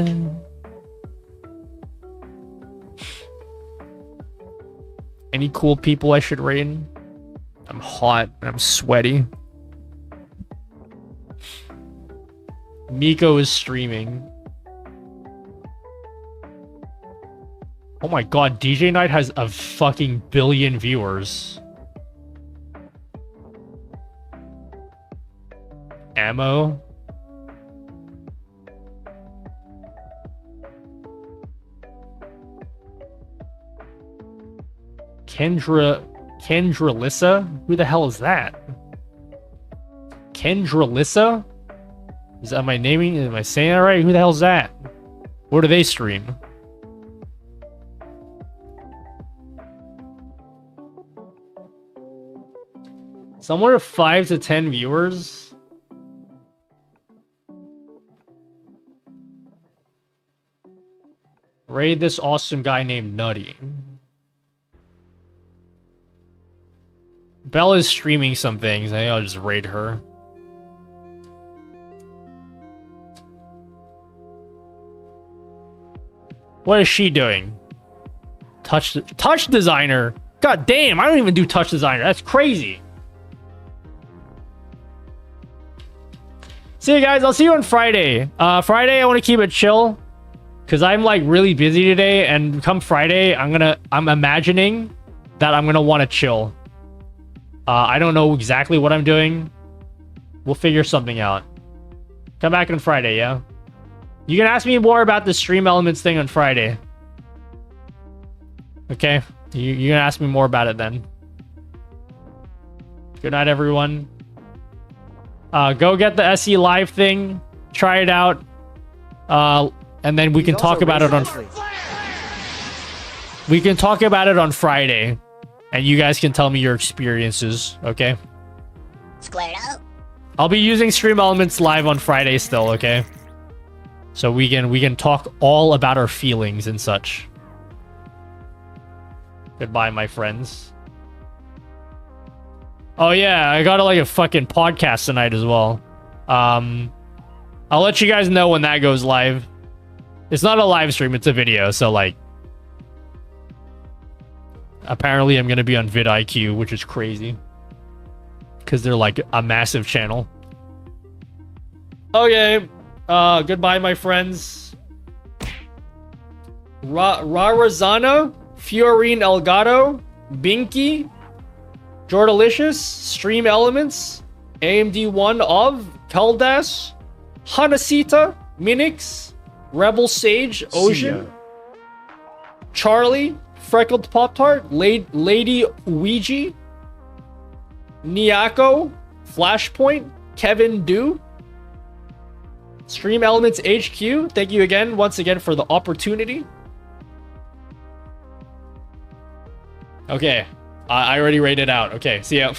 Any cool people I should rate? I'm hot. I'm sweaty. Miko is streaming. Oh my god, DJ Knight has a fucking billion viewers. Ammo. Kendra Lissa? Who the hell is that? Kendra Lissa? Is that my naming? Am I saying that right? Who the hell is that? Where do they stream? Somewhere 5 to 10 viewers. Raid this awesome guy named Nutty. Bella's streaming some things. I think I'll just raid her. What is she doing? Touch designer. God damn, I don't even do touch designer. That's crazy. See you guys. I'll see you on Friday. Friday, I want to keep it chill because I'm like really busy today. And come Friday, I'm imagining that I'm gonna want to chill. I don't know exactly what I'm doing. We'll figure something out. Come back on Friday, yeah? You can ask me more about the StreamElements thing on Friday. Okay? You can ask me more about it then. Good night, everyone. Go get the SE Live thing. Try it out. And then we can talk about it on... We can talk about it on Friday. And you guys can tell me your experiences, okay? Squared out. I'll be using StreamElements Live on Friday still, okay? So we can talk all about our feelings and such. Goodbye, my friends. Oh yeah, I got like a fucking podcast tonight as well. I'll let you guys know when that goes live. It's not a live stream, it's a video, so like... Apparently I'm gonna be on vidIQ, which is crazy. Because they're like a massive channel. Okay. Goodbye, my friends. Rarazana, Fiorine Elgato, Binky, Jordalicious, StreamElements, AMD1 of, Keldas, Hanasita, Minix, Rebel Sage, Ocean, Charlie, Freckled Pop-Tart, Lady Ouija, Niako, Flashpoint, Kevin Do, StreamElements HQ. Thank you again, once again, for the opportunity. Okay, I already rated out. Okay, see ya.